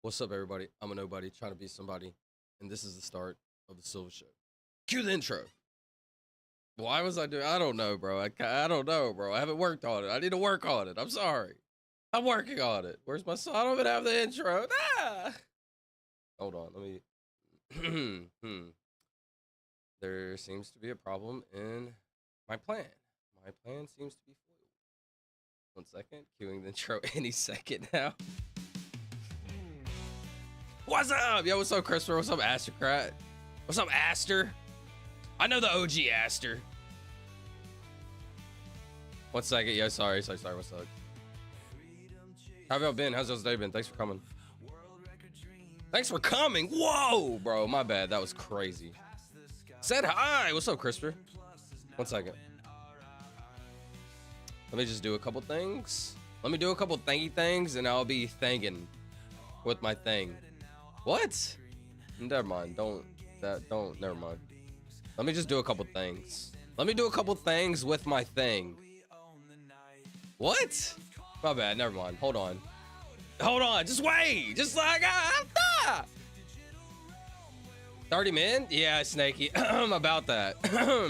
What's up, everybody? I'm a nobody trying to be somebody, and this is the start of the Silver Show. Cue the intro. Why was I doing? I don't know, bro. I don't know, bro. I haven't worked on it. I need to work on it. I'm sorry. I'm working on it. Where's my song? I don't even have the intro. Ah! Hold on. Let me. There seems to be a problem in my plan. My plan seems to be foiled. 1 second. Cueing the intro any second now. What's up? Yo, what's up, Christopher? What's up, Astercrat? What's up, Aster? I know the OG Aster. 1 second. Yo, sorry. What's up? How have y'all been? How's y'all's day been? Thanks for coming. Thanks for coming. Whoa, bro. My bad. That was crazy. Said hi. What's up, Christopher? 1 second. Let me just do a couple things. Let me do a couple thangy things, and I'll be thanking with my thing. What? Never mind. Never mind. Let me just do a couple things. Let me do a couple things with my thing. What? My bad. Never mind. Hold on. Just wait. Just like, 30 men? Yeah, Snaky. About that.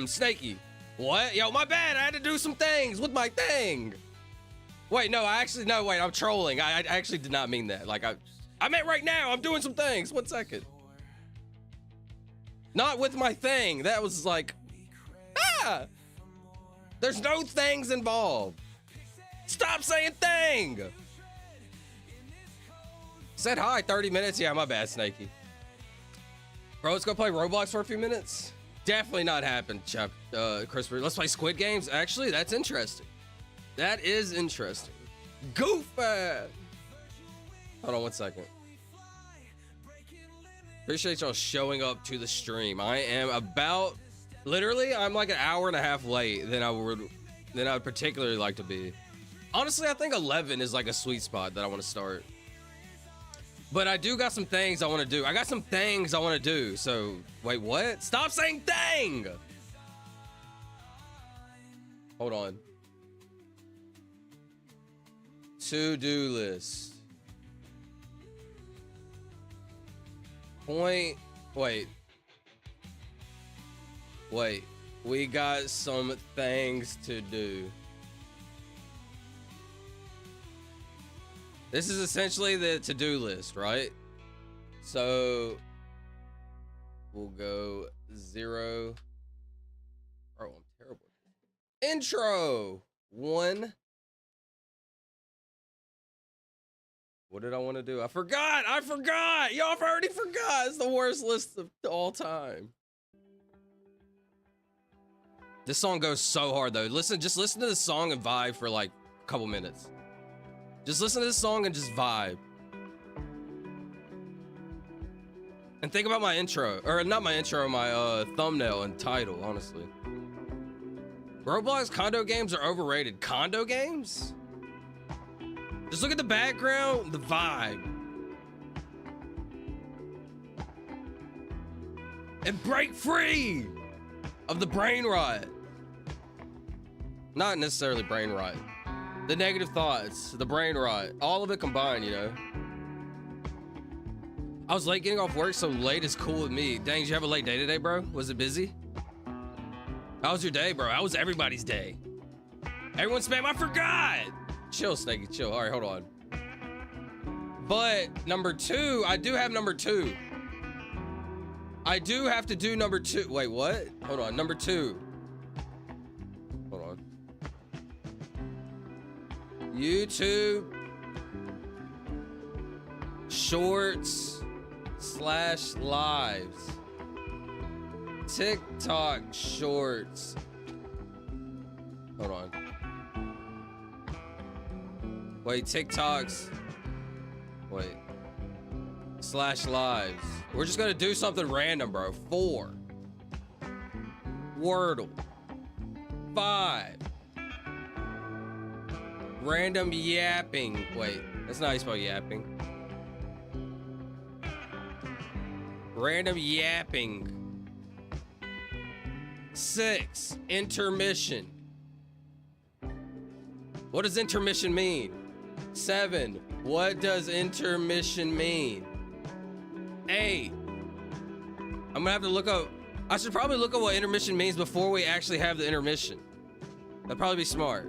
Snaky. What? Yo, my bad. I had to do some things with my thing. Wait, no, I'm trolling. I actually did not mean that. Like, I meant right now. I'm doing some things. 1 second. Not with my thing. That was like, there's no things involved. Stop saying thing. Said hi, 30 minutes. Yeah, my bad, Snaky. Bro, let's go play Roblox for a few minutes. Definitely not happen, Chuck. Christopher, let's play Squid Games. Actually, that's interesting. That is interesting. Goofy. Hold on 1 second. Appreciate y'all showing up to the stream. I am about, literally, I'm like an hour and a half late than I would particularly like to be. Honestly, I think 11 is like a sweet spot that I want to start. But I do got some things I want to do. I got some things I want to do. So, wait, what? Stop saying thing! Hold on. To-do list. Wait. We got some things to do. This is essentially the to-do list, right? So we'll go 0. Oh, I'm terrible. Intro 1. What did I want to do? I forgot. Y'all have already forgot. It's the worst list of all time. This song goes so hard though. Just listen to the song and vibe for like a couple minutes. Just listen to this song and just vibe. And think about my intro, or not my intro, my thumbnail and title, honestly. Roblox condo games are overrated. Condo games? Just look at the background, the vibe. And break free of the brain rot. Not necessarily brain rot. The negative thoughts, the brain rot, all of it combined, you know. I was late getting off work, so late is cool with me. Dang, did you have a late day today, bro? Was it busy? How was your day, bro? How was everybody's day? Everyone spam, I forgot! Chill, Snaky, chill. All right, hold on. But number 2, I do have number 2. I do have to do number 2. Wait, what? Hold on, number 2. Hold on. YouTube Shorts / Lives. TikTok Shorts. Hold on. Wait, TikToks. Wait. / Lives. We're just gonna do something random, bro. 4. Wordle. 5. Random yapping. Wait, that's not how you spell yapping. Random yapping. 6. Intermission. What does intermission mean? 7. What does intermission mean? Hey, I'm gonna have to look up. I should probably look up what intermission means before we actually have the intermission. That'd probably be smart.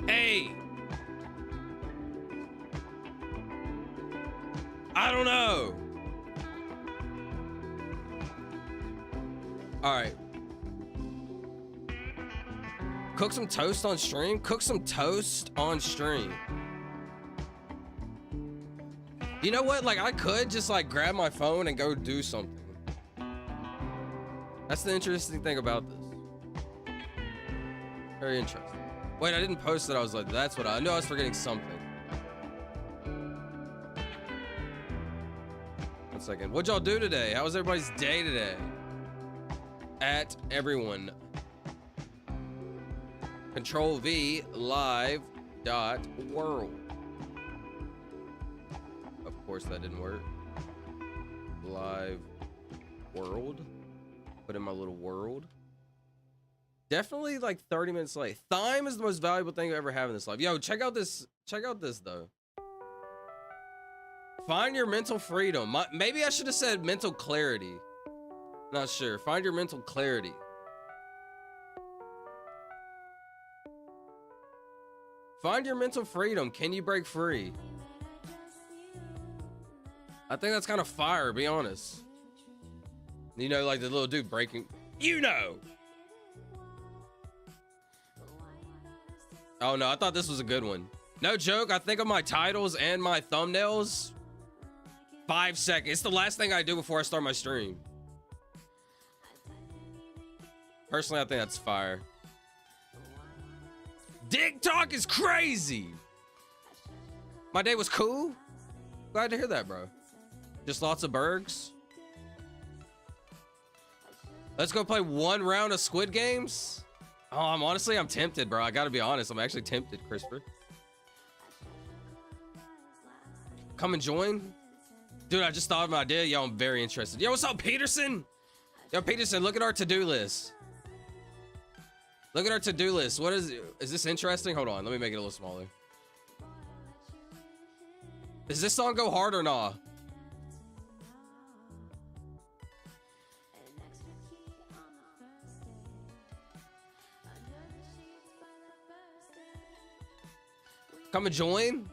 Hey, I don't know. All right. Cook some toast on stream? Cook some toast on stream. You know what? Like, I could just like grab my phone and go do something. That's the interesting thing about this. Very interesting. Wait, I didn't post it. I was like, that's what I knew. I was forgetting something. 1 second. What'd y'all do today? How was everybody's day today? At everyone. Control V live dot world. Of course that didn't work. Live world. Put in my little world. Definitely like 30 minutes late. Thyme is the most valuable thing you ever have in this life. Yo, check out this. Check out this though. Find your mental freedom. Maybe I should have said mental clarity. Not sure. Find your mental clarity. Find your mental freedom. Can you break free? I think that's kind of fire, be honest. You know, like the little dude breaking. You know. Oh no, I thought this was a good one. No joke, I think of my titles and my thumbnails. 5 seconds. It's the last thing I do before I start my stream. Personally, I think that's fire. Dick talk is crazy. My day was cool. Glad to hear that, bro. Just lots of bergs. Let's go play 1 round of Squid Games. Oh, I'm tempted, bro. I gotta be honest. I'm actually tempted, Christopher. Come and join. Dude, I just thought of an idea. Yo, I'm very interested. Yo, what's up, Peterson? Yo, Peterson, look at our to-do list. Look at our to-do list. What is this interesting? Hold on, let me make it a little smaller. Does this song go hard or not? Come and join.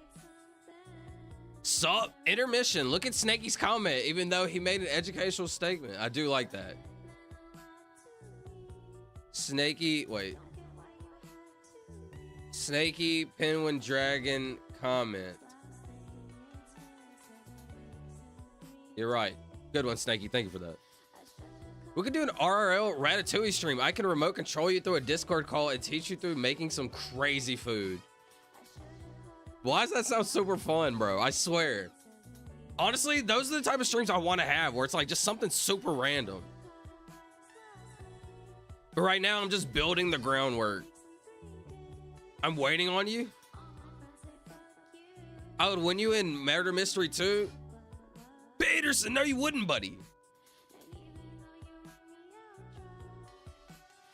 Sup? Intermission. Look at Snaky's comment, even though he made an educational statement. I do like that. Snaky, wait. Snaky Penguin Dragon comment. You're right. Good one, Snaky. Thank you for that. We could do an RRL Ratatouille stream. I can remote control you through a Discord call and teach you through making some crazy food. Why does that sound super fun, bro? I swear. Honestly, those are the type of streams I want to have, where it's like just something super random. But right now, I'm just building the groundwork. I'm waiting on you. I would win you in Murder Mystery 2. Peterson, no, you wouldn't, buddy.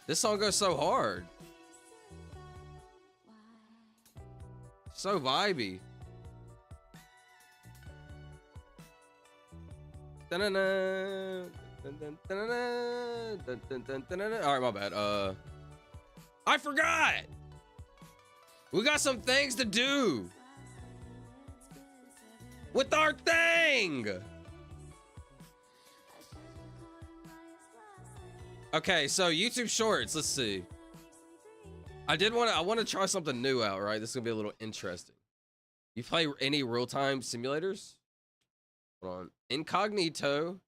This song goes so hard. So vibey. All right, my bad. I forgot. We got some things to do with our thing. Okay, so YouTube Shorts. Let's see. I want to try something new out, right? This is gonna be a little interesting. You play any real-time simulators? Hold on. Incognito.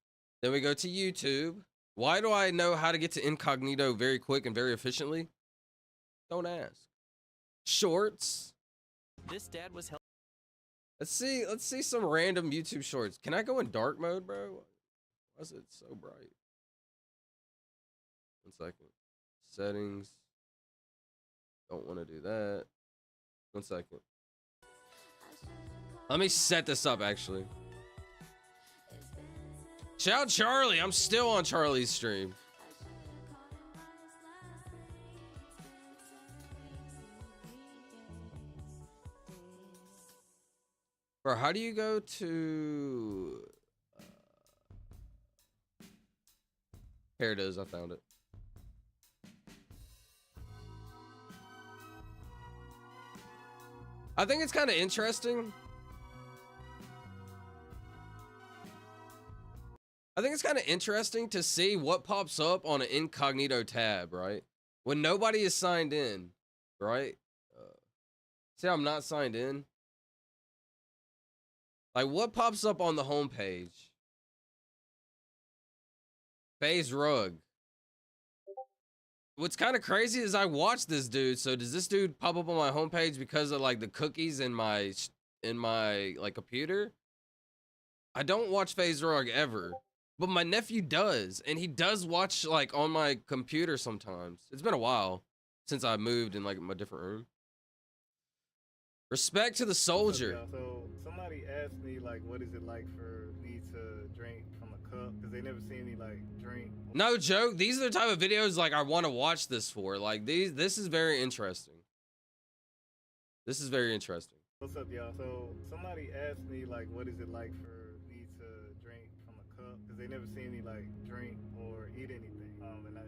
Then we go to YouTube. Why do I know how to get to incognito very quick and very efficiently? Don't ask. Shorts. This dad was helping. Let's see some random YouTube shorts. Can I go in dark mode, bro? Why is it so bright? 1 second. Settings. Don't want to do that. 1 second. Let me set this up, actually. Shout out Charlie. I'm still on Charlie's stream. Bro, how do you go to... Here it is. I found it. I think it's kind of interesting. I think it's kind of interesting to see what pops up on an incognito tab, right? When nobody is signed in, right? See, I'm not signed in. Like, what pops up on the homepage? FaZe Rug. What's kind of crazy is I watched this dude. So does this dude pop up on my homepage because of like the cookies in my like computer? I don't watch FaZe Rug ever, but my nephew does, and he does watch like on my computer sometimes. It's been a while since I moved in like my different room. Respect to the soldier. So somebody asked me like, what is it like for me to drink from a cup? Because they never seen me like drink. No joke. These are the type of videos like I want to watch this for. Like this is very interesting. This is very interesting. What's up, y'all? So somebody asked me like, what is it like for me to drink from a cup? Because they never seen me like drink or eat anything.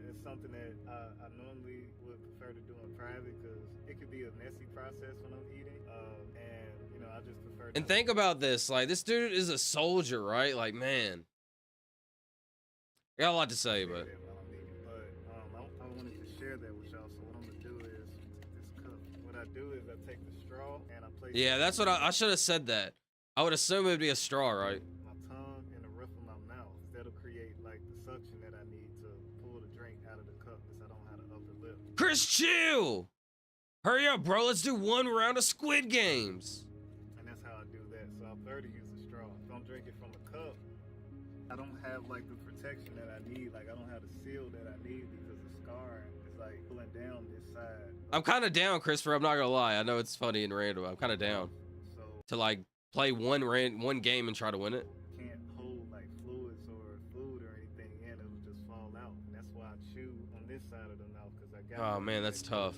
It's something that I normally would prefer to do in private because it could be a messy process when I'm eating. And you know, I just prefer. And think about this. Like, this dude is a soldier, right? Like, man. I got a lot to say, but. I wanted to share that with y'all. So what I'm gonna do is this cup. What I do is I take the straw and I place. Yeah, that's what I should have said that. I would assume it'd be a straw, right? My tongue and the roof of my mouth. That'll create like the suction that I need to pull the drink out of the cup because I don't have the upper lip. Chris, chill. Hurry up, bro. Let's do one round of Squid Games. And that's how I do that. So I prefer to use a straw. If I'm drinking from a cup, I don't have like the protection that I need. Like I don't have the seal that I need because the scar is like pulling down this side. I'm kind of down, Christopher. I'm not gonna lie. I know it's funny and random. I'm kind of down So to like play one game and try to win it. can't hold like fluids or food or anything in. It'll just fall out. And that's why I chew on this side of the mouth because I got. Oh man, that's tough.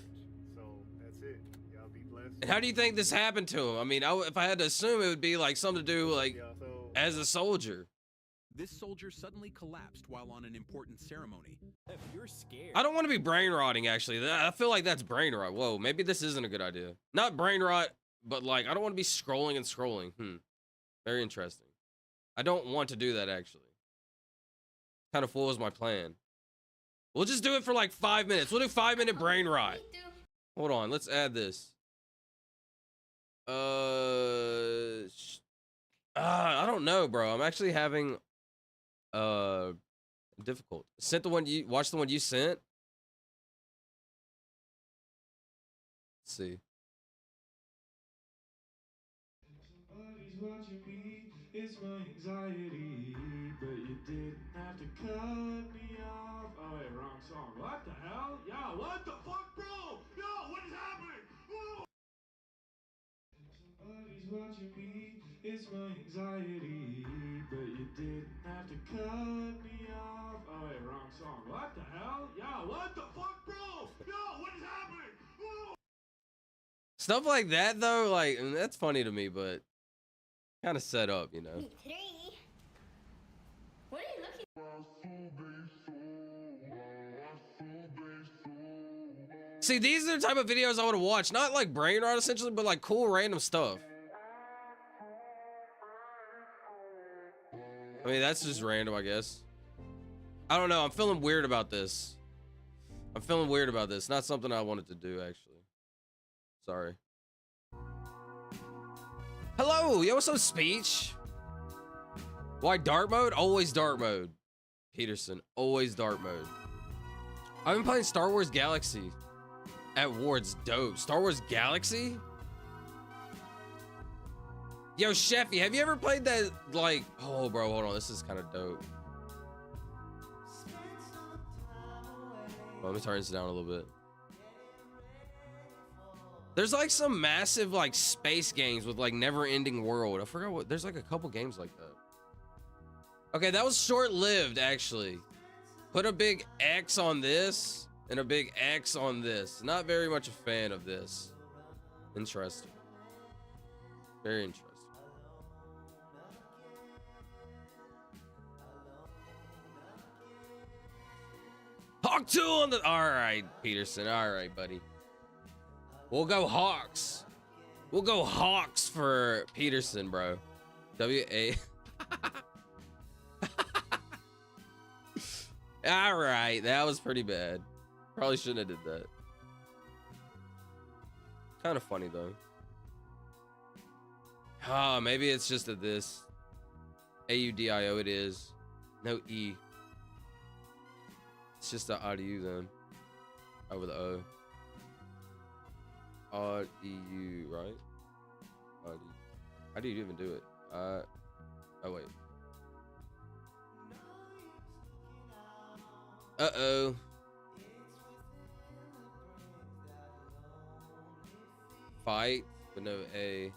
So that's it. Y'all be blessed. And how do you think this happened to him? I mean, if I had to assume, it would be like something to do like Yeah, so as a soldier. This soldier suddenly collapsed while on an important ceremony. If you're scared. I don't want to be brain rotting, actually. I feel like that's brain rot. Whoa, maybe this isn't a good idea. Not brain rot, but like, I don't want to be scrolling and scrolling. Very interesting. I don't want to do that, actually. Kind of foils my plan. We'll just do it for like 5 minutes. We'll do 5-minute brain rot. Hold on, let's add this. I don't know, bro. I'm actually having difficult. Sent the one you watch the one you sent. Let's see. Somebody's watching me, it's my anxiety, but you didn't have to cut me off. Oh wait, wrong song. What the hell? Yo, what the fuck, bro? Yo, what is happening? Whoa. Somebody's watching me, it's my anxiety, but you didn't have to cut me off. Oh wait, wrong song. What the hell? Yo, what the fuck, bro? Yo, what is happening? Whoa. Stuff like that, though, like, and that's funny to me, but kind of set up, you know. 3. What are you looking? See, these are the type of videos I want to watch. Not like brain rot, essentially, but like cool, random stuff. I mean, that's just random, I guess. I don't know. I'm feeling weird about this. I'm feeling weird about this. Not something I wanted to do, actually. Sorry. Hello, yo, what's up, Speech? Why dark mode? Always dark mode. Peterson, always dark mode. I've been playing Star Wars Galaxy at Ward's dope. Star Wars Galaxy? Yo, Sheffy, have you ever played that, like, oh, bro, hold on, this is kind of dope. Let me turn this down a little bit. There's like some massive like space games with like never-ending world. I forgot what. There's like a couple games like that. Okay, that was short-lived actually. Put a big X on this and a big X on this. Not very much a fan of this. Interesting. Very interesting. Hawk 2 on the. All right, Peterson. All right, buddy. We'll go Hawks. We'll go Hawks for Peterson, bro. W-A. All right, that was pretty bad. Probably shouldn't have did that. Kind of funny though. Ah, maybe it's just a this. A-U-D-I-O it is. No E. It's just the I-D-U then. Over the O. R-D-U, right? R-D. How do you even do it? Oh, wait. Uh-oh. Fight, but no A.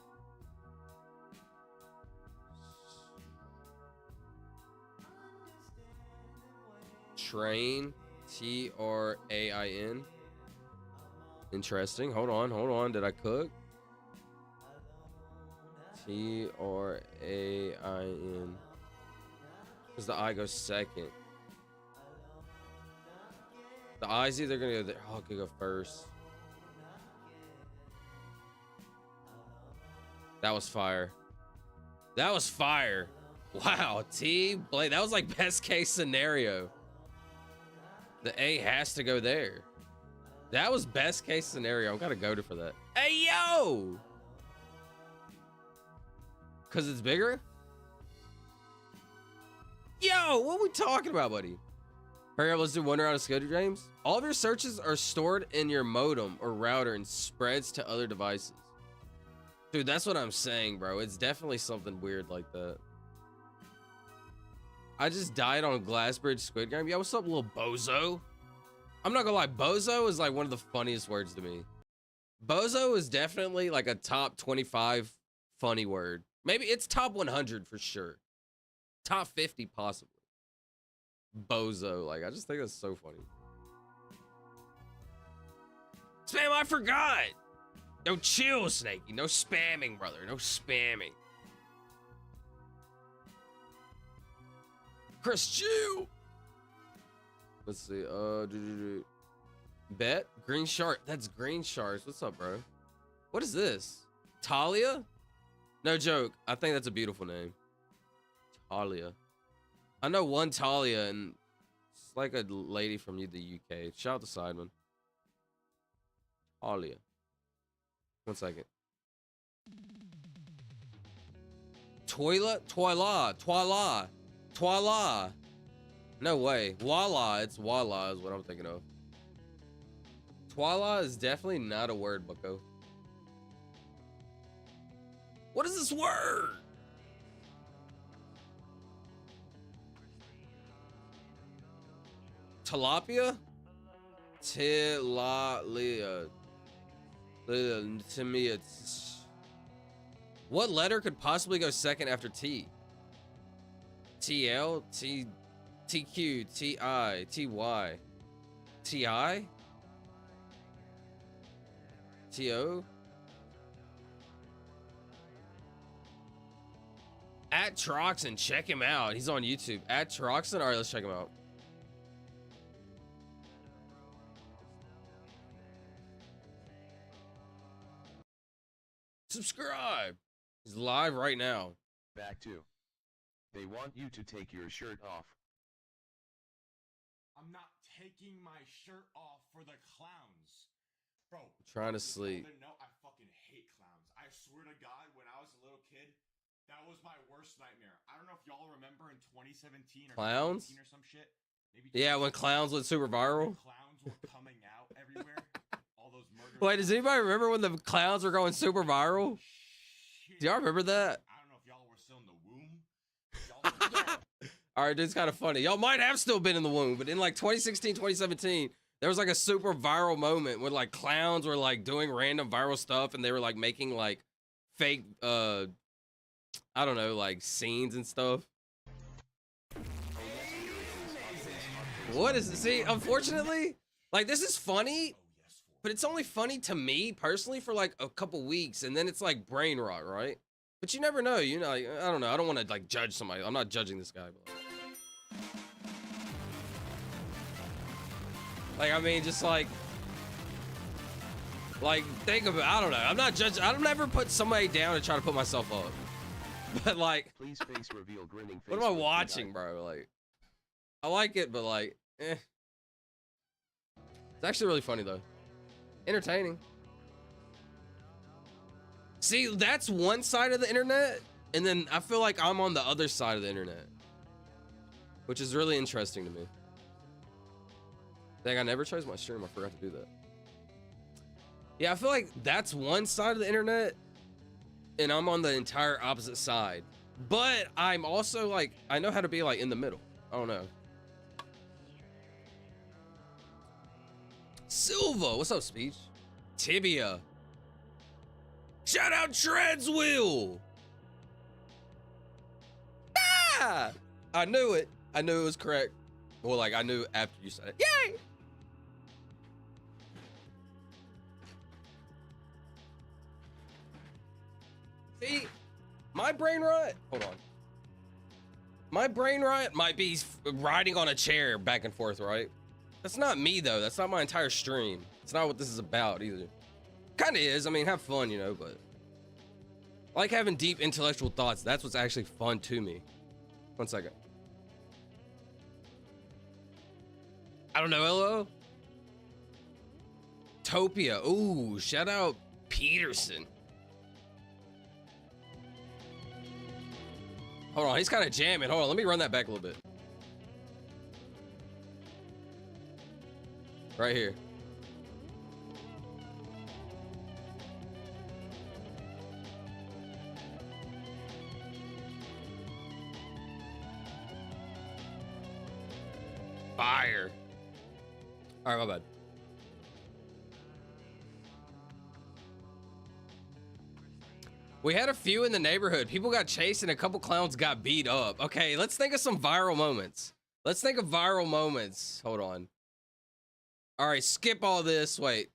Train, T-R-A-I-N. Interesting. Hold on. Did I cook? T-R-A-I-N. Because the I goes second. The I's either gonna go there. Oh, I could go first. That was fire. That was fire. Wow, T, Blade. That was like best case scenario. The A has to go there. That was best case scenario. I'm gonna go to for that. Hey, yo! Because it's bigger? Yo, what are we talking about, buddy? Hurry up, let's do one round of Squid Games. All of your searches are stored in your modem or router and spreads to other devices. Dude, that's what I'm saying, bro. It's definitely something weird like that. I just died on Glassbridge Squid Game. Yo, what's up, little bozo? I'm not gonna lie, bozo is like one of the funniest words to me. Bozo is definitely like a top 25 funny word. Maybe it's top 100 for sure. Top 50 possibly. Bozo, like I just think that's so funny. Spam, I forgot. No chill, Snakey. No spamming, brother. No spamming. Chris, chill. Let's see. Bet Green Shark. That's Green Sharks. What's up, bro? What is this? Talia? No joke. I think that's a beautiful name. Talia. I know one Talia, and it's like a lady from the UK. Shout out to Sideman. Talia. 1 second. Twyla. No way. Voila. It's voila is what I'm thinking of. Twyla is definitely not a word, bucko. What is this word? Tilapia? Tilalia. To me, it's... What letter could possibly go second after T? TL? T... TQ? TI? TY? TI? TO? At Troxon, check him out. He's on YouTube. At Troxon? All right, let's check him out. Subscribe. He's live right now. Back to. They want you to take your shirt off. I'm not taking my shirt off for the clowns. Bro. I'm trying to sleep. No, I fucking hate clowns. I swear to God, when I was a little kid, that was my worst nightmare. I don't know if y'all remember in 2017 or clowns? 2018 or some shit. Maybe yeah, when clowns went super viral. Clowns were coming out everywhere. All those murders. Wait, does anybody remember when the clowns were going super viral? Do y'all remember that? I don't know if y'all were still in the womb. All right, it's kind of funny. Y'all might have still been in the womb, but in like 2016, 2017, there was like a super viral moment when like clowns were like doing random viral stuff and they were like making like fake, I don't know, like scenes and stuff. What is it? See, unfortunately, like this is funny, but it's only funny to me personally for like a couple weeks, and then it's like brain rot, right? But you never know, you know. Like, I don't know. I don't want to like judge somebody. I'm not judging this guy. But... Like, I mean, just like think about, I don't know. I'm not judging. I don't ever put somebody down and try to put myself up. But like, Please face reveal grinning face. what am I with watching, eye. bro? Like, I like it, but like, eh. It's actually really funny though. Entertaining. See, that's one side of the internet, and then I feel like I'm on the other side of the internet, which is really interesting to me. Dang, I never chose my stream. I forgot to do that. Yeah, I feel like that's one side of the internet, and I'm on the entire opposite side. But I'm also like, I know how to be like in the middle. I don't know. Silva, what's up, Speech? Tibia. Shout out Treadswheel. Ah! I knew it. I knew it was correct. Well, like I knew after you said it. Yay! See, my brain rot. Hold on. My brain rot might be riding on a chair back and forth, right? That's not me though. That's not my entire stream. It's not what this is about either. Kind of is. I mean, have fun, you know, but I like having deep intellectual thoughts. That's what's actually fun to me. 1 second. I don't know, LO. Topia. Ooh, shout out Peterson. Hold on, he's kind of jamming. Hold on, let me run that back a little bit. Right here. Fire. All right, my bad. We had a few in the neighborhood. People got chased and a couple clowns got beat up. Okay, let's think of some viral moments. Let's think of viral moments. Hold on. All right, skip all this. Wait,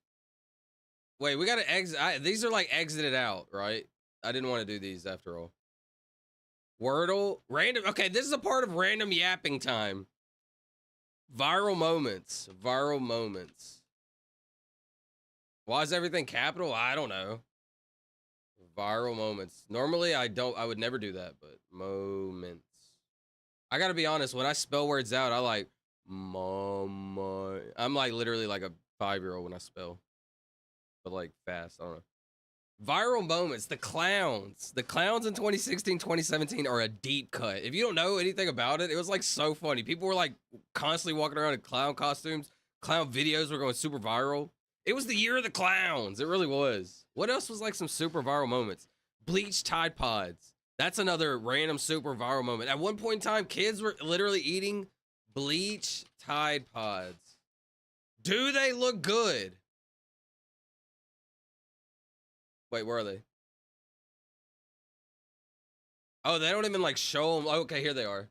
we got to exit. These are like exited out, right? I didn't want to do these after all. Wordle, random. Okay, this is a part of random yapping time. Viral moments. Viral moments. Why is everything capital? I don't know. Viral moments. Normally, I would never do that, but moments. I gotta be honest, when I spell words out, I like, mama. I'm like literally like a 5-year-old when I spell. But like fast, I don't know. Viral moments, the clowns. The clowns in 2016, 2017 are a deep cut. If you don't know anything about it, it was like so funny. People were like constantly walking around in clown costumes. Clown videos were going super viral. It was the year of the clowns. It really was. What else was like some super viral moments? Bleach Tide Pods. That's another random super viral moment. At one point in time, kids were literally eating Bleach Tide Pods. Do they look good? Wait, where are they? Oh, they don't even like show them. Okay, here they are.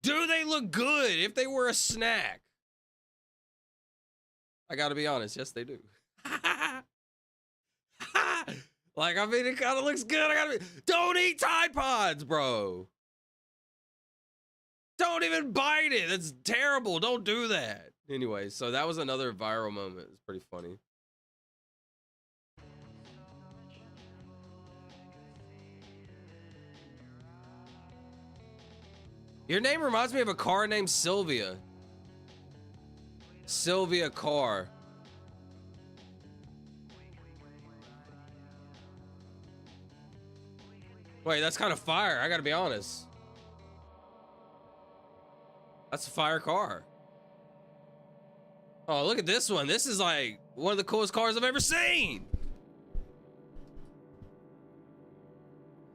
Do they look good if they were a snack? I gotta be honest. Yes, they do. Like, I mean, it kind of looks good. Don't eat Tide Pods, bro. Don't even bite it. That's terrible. Don't do that. Anyway, so that was another viral moment. It's pretty funny. Your name reminds me of a car named Sylvia. Sylvia Carr. Wait, that's kind of fire. I gotta be honest. That's a fire car. Oh, look at this one. This is like one of the coolest cars I've ever seen.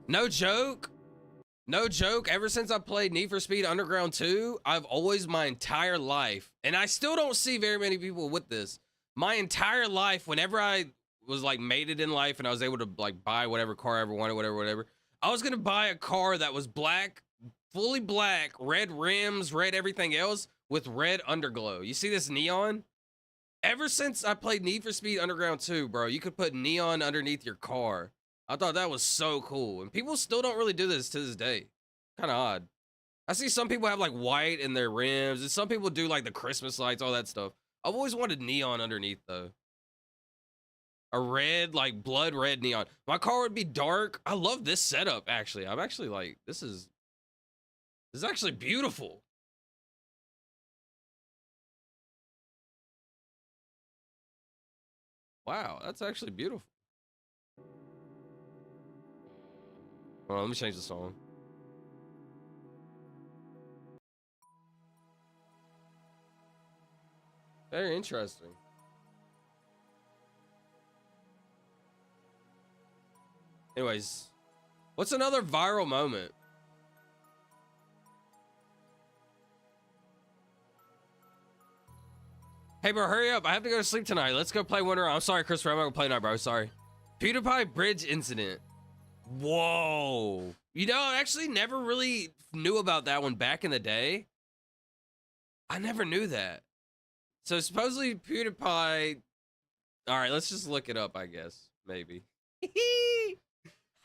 No joke. No joke. Ever since I played Need for Speed Underground 2, I've always, my entire life, and I still don't see very many people with this. My entire life, whenever I was like made it in life and I was able to like buy whatever car I ever wanted, whatever, I was gonna buy a car that was black, fully black, red rims, red everything else with red underglow. You see this neon? Ever since I played Need for Speed Underground 2, bro, you could put neon underneath your car. I thought that was so cool. And people still don't really do this to this day. Kind of odd. I see some people have like white in their rims, and some people do like the Christmas lights, all that stuff. I've always wanted neon underneath though. A red, like blood red neon. My car would be dark. I love this setup actually. I'm actually like, this is actually beautiful. Wow, that's actually beautiful. Hold on, let me change the song. Very interesting. Anyways, what's another viral moment? Hey, bro, hurry up. I have to go to sleep tonight. Let's go play Winter. I'm sorry, Christopher. I'm not going to play tonight, bro. Sorry. PewDiePie bridge incident. Whoa. You know, I actually never really knew about that one back in the day. I never knew that. So supposedly PewDiePie... All right, let's just look it up, I guess. Maybe.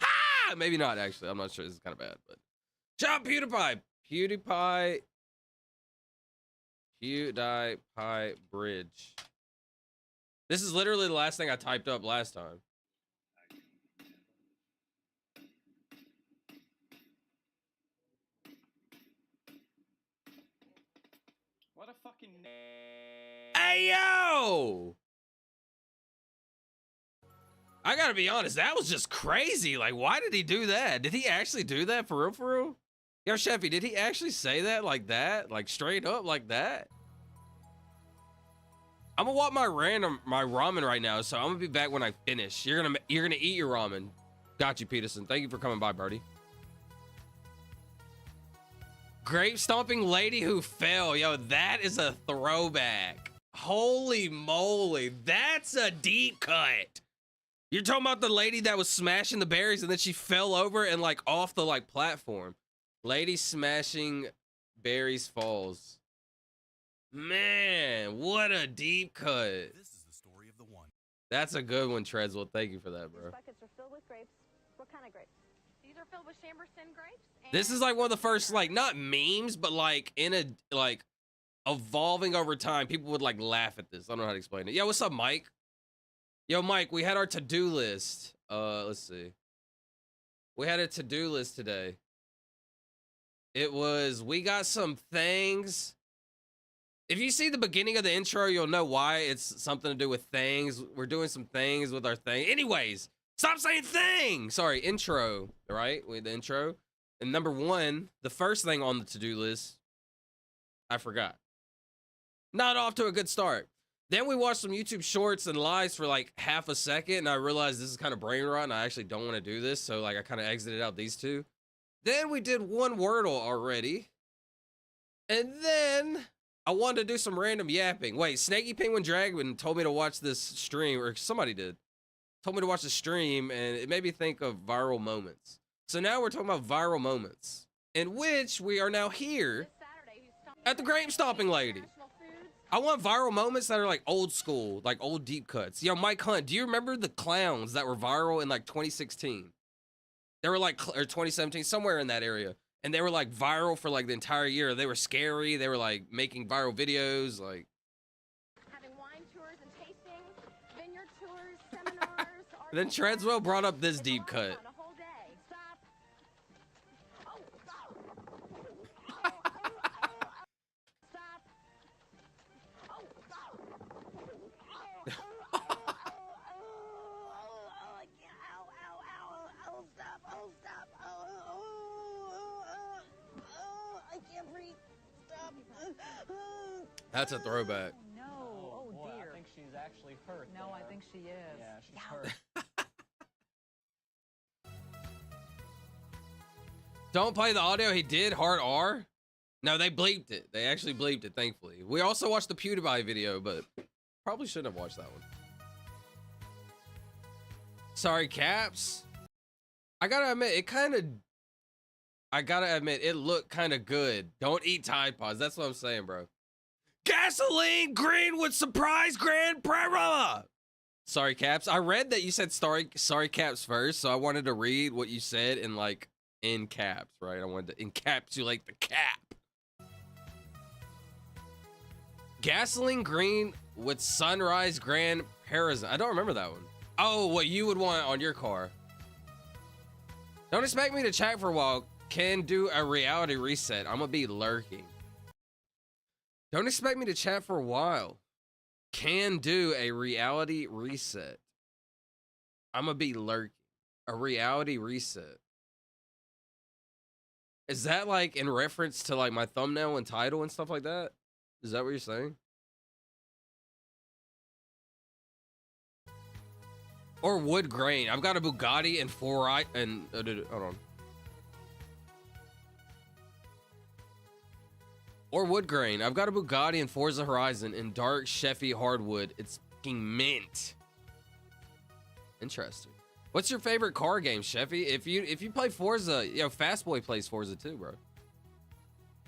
Ha! Maybe not, actually. I'm not sure. This is kind of bad, but... Shout out PewDiePie. PewDiePie bridge. This is literally the last thing I typed up last time. What a fucking. Hey, yo! I gotta be honest, that was just crazy. Like, why did he do that? Did he actually do that for real, for real? Yo, Sheffy, did he actually say that like that? Like, straight up like that? I'm gonna want my ramen right now, so I'm gonna be back when I finish. You're gonna eat your ramen. Got you, Peterson. Thank you for coming by, Birdie. Grape stomping lady who fell. Yo, that is a throwback. Holy moly, that's a deep cut. You're talking about the lady that was smashing the berries and then she fell over and like off the like platform. Lady smashing berries falls. Man, what a deep cut. This is the story of the one. That's a good one, Treadswell. Thank you for that, bro. These buckets are filled with grapes. What kind of grapes? These are filled with Chamberson grapes. This is like one of the first, like, not memes, but like in a, like, evolving over time. People would like laugh at this. I don't know how to explain it. Yo, what's up, Mike? Yo, Mike, we had our to-do list. Let's see. We had a to-do list today. It was, we got some things. If you see the beginning of the intro, you'll know why. It's something to do with things. We're doing some things with our thing. Anyways, stop saying thing. Sorry, intro, right? With the intro. And number one, the first thing on the to-do list, I forgot. Not off to a good start. Then we watched some YouTube shorts and lives for like half a second, and I realized this is kind of brain rot, and I actually don't want to do this, so like I kind of exited out these two. Then we did one Wordle already, and then I wanted to do some random yapping. Wait, Snaky Penguin Dragon told me to watch this stream, or somebody did. Told me to watch the stream, and it made me think of viral moments. So now we're talking about viral moments, in which we are now here at the Grape Stomping Lady. I want viral moments that are like old school, like old deep cuts. Yo, Mike Hunt, do you remember the clowns that were viral in like 2016? They were like, or 2017, somewhere in that area. And they were like viral for like the entire year. They were scary. They were like making viral videos, like. Having wine tours and tastings, vineyard tours, seminars. Then Treadswell brought up this deep cut. That's a throwback. No, oh boy, dear. I think she's actually hurt. No, there. I think she is. Yeah, she's hurt. Don't play the audio. He did hard R. No, they bleeped it. They actually bleeped it, thankfully. We also watched the PewDiePie video, but probably shouldn't have watched that one. Sorry, Caps. I gotta admit, it looked kind of good. Don't eat Tide Pods. That's what I'm saying, bro. Gasoline green with surprise Grand Prairie. Sorry, Caps. I read that you said sorry Caps first, so I wanted to read what you said in like in caps, right? I wanted to encapsulate the cap. Gasoline green with sunrise grand horizon. I don't remember that one. Oh, what you would want on your car. Don't expect me to chat for a while. Can do a reality reset. I'm gonna be lurking. Don't expect me to chat for a while. Can do a reality reset. I'm gonna be lurking. A reality reset. Is that like in reference to like my thumbnail and title and stuff like that? Is that what you're saying? Or wood grain. I've got a Bugatti and hold on. Or wood grain. I've got a Bugatti and Forza Horizon in dark Chevy hardwood. It's fucking mint. Interesting. What's your favorite car game, Chevy? If you play Forza, you know, Fastboy plays Forza too, bro.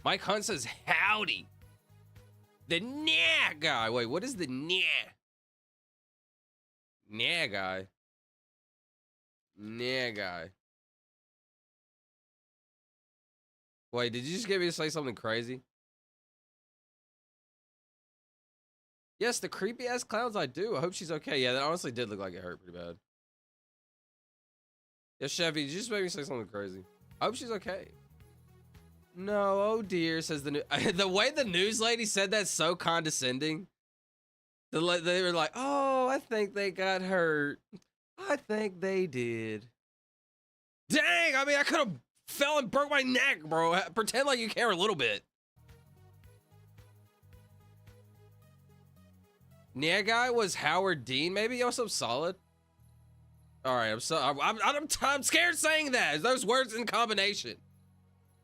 Mike Hunt says howdy. The nah guy. Wait, what is the nah? Nah guy. Nah guy. Wait, did you just get me to say something crazy? Yes, the creepy ass clowns. I do. I hope she's okay. Yeah, that honestly did look like it hurt pretty bad. Yeah, Chevy, you just made me say something crazy. I hope she's okay. No, oh dear, says the new. The way the news lady said that's so condescending. They were like, oh, I think they got hurt. I think they did. Dang, I mean, I could have fell and broke my neck, bro. Pretend like you care a little bit. Nia guy was Howard Dean, maybe? Yo, some solid. All right, I'm scared saying that. Those words in combination.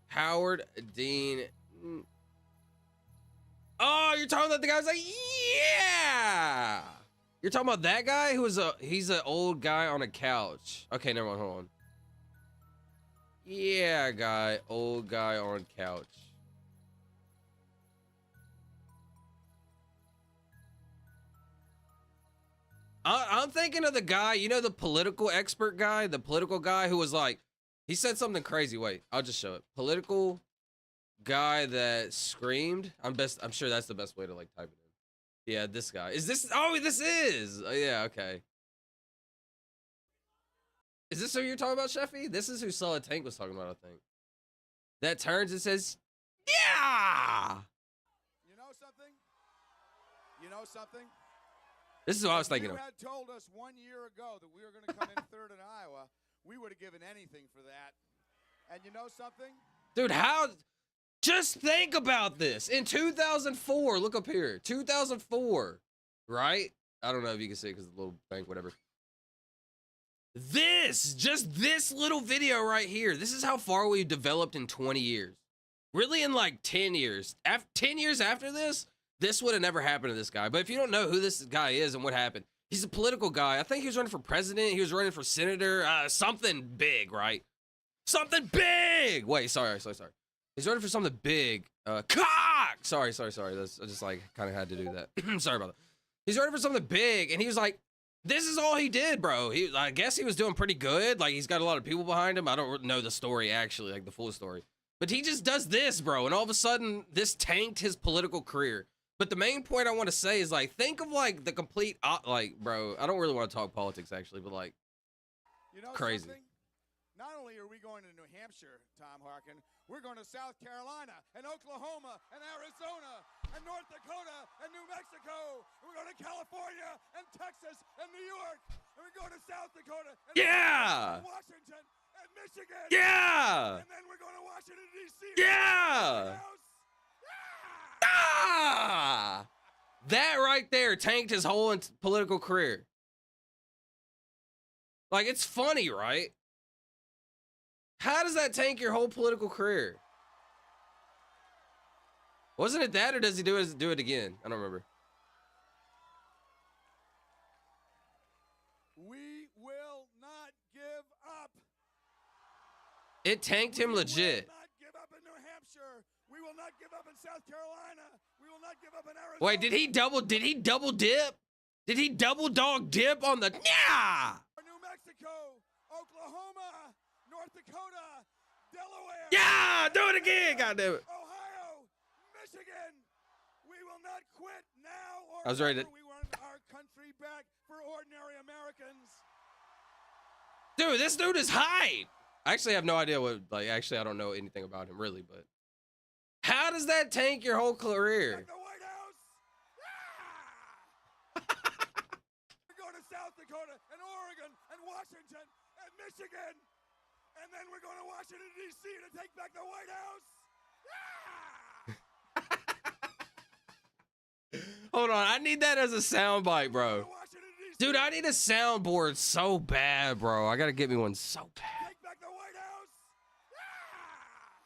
Howard Dean. Oh, you're talking about the guy who's like, yeah. You're talking about that guy who was he's an old guy on a couch. Okay, never mind, hold on. Yeah, guy, old guy on couch. I'm thinking of the guy, you know, the political expert guy, the political guy who was like, he said something crazy. Wait, I'll just show it. Political guy that screamed. I'm sure that's the best way to like type it in. Yeah, this guy. Is this? Oh, this is. Oh, yeah, okay. Is this who you're talking about, Sheffy? This is who Solid Tank was talking about, I think. That turns and says, yeah. You know something? You know something? This is what I was thinking of. If you had told us 1 year ago that we were going to come in third in Iowa, we would have given anything for that. And you know something? Dude, how? Just think about this. In 2004, look up here. 2004, right? I don't know if you can see it because of the little bank, whatever. Just this little video right here. This is how far we've developed in 20 years. Really, in like 10 years. 10 years after this, this would have never happened to this guy. But if you don't know who this guy is and what happened, he's a political guy. I think he was running for president. He was running for senator. Something big, right? Something big. Wait, sorry. He's running for something big. Cock. Sorry. I just like kind of had to do that. Sorry about that. He's running for something big, and he was like, this is all he did, bro. I guess he was doing pretty good. Like, he's got a lot of people behind him. I don't know the story, actually, like the full story. But he just does this, bro. And all of a sudden, this tanked his political career. But the main point I want to say is, like, think of, like, the complete, like, bro, I don't really want to talk politics, actually, but, like, you know crazy. Something? Not only are we going to New Hampshire, Tom Harkin, we're going to South Carolina and Oklahoma and Arizona and North Dakota and New Mexico. And we're going to California and Texas and New York. And we're going to South Dakota and Washington and Michigan. Yeah. And then we're going to Washington, D.C. Yeah. Ah! That right there tanked his whole political career. Like, it's funny, right? How does that tank your whole political career? Wasn't it that, or does he do it again? I don't remember. We will not give up. It tanked him legit. We will not give up in New Hampshire. We will not give up in South Carolina. We will not give up in Arizona. Wait, did he double dip? Did he double dog dip on the New Mexico, Oklahoma, North Dakota, Do it again, goddamn it. Ohio, Michigan, we will not quit now or I was ready to- ever. We want our country back for ordinary Americans. Dude, this dude is hype. I actually have no idea what, like, actually, I don't know anything about him, really, but how does that tank your whole career? The White House. We're going to South Dakota and Oregon and Washington and Michigan. And then we're going to Washington, D.C. to take back the White House. Hold on, I need that as a soundbite, bro. Washington, D.C. Dude, I need a soundboard so bad, bro. I gotta get me one so bad. Take back the White House.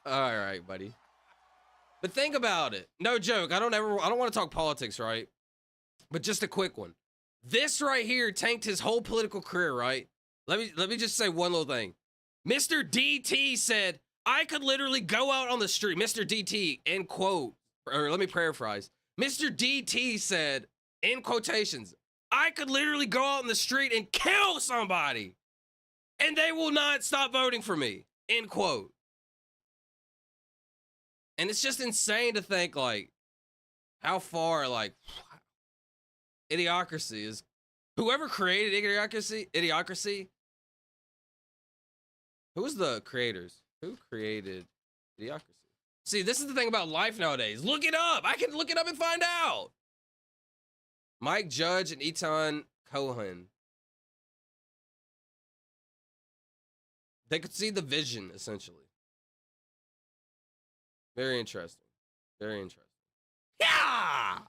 All right, buddy. But think about it. No joke. I don't want to talk politics, right? But just a quick one. This right here tanked his whole political career, right? Let me just say one little thing. Mr. DT said, I could literally go out on the street. Mr. DT, end quote, or let me paraphrase. Mr. DT said, in quotations, I could literally go out in the street and kill somebody, and they will not stop voting for me, end quote. And it's just insane to think, like, how far, like, idiocracy is. Whoever created idiocracy, who's the creators? Who created idiocracy? See, this is the thing about life nowadays. Look it up. I can look it up and find out. Mike Judge and Etan Cohen. They could see the vision, essentially. Very interesting. Very interesting. Yeah!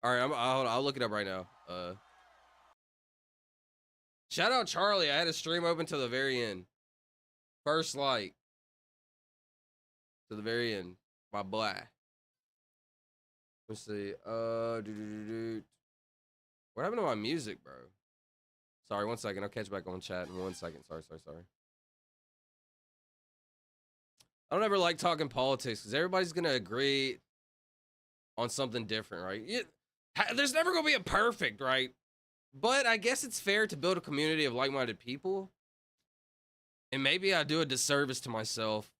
All right, I'll look it up right now. Shout out Charlie. I had a stream open to the very end. First light. To the very end. My boy. Let's see. What happened to my music, bro? Sorry, 1 second. I'll catch back on chat in 1 second. Sorry. I don't ever like talking politics because everybody's going to agree on something different, right? There's never going to be a perfect, right? But I guess it's fair to build a community of like-minded people. And maybe I do a disservice to myself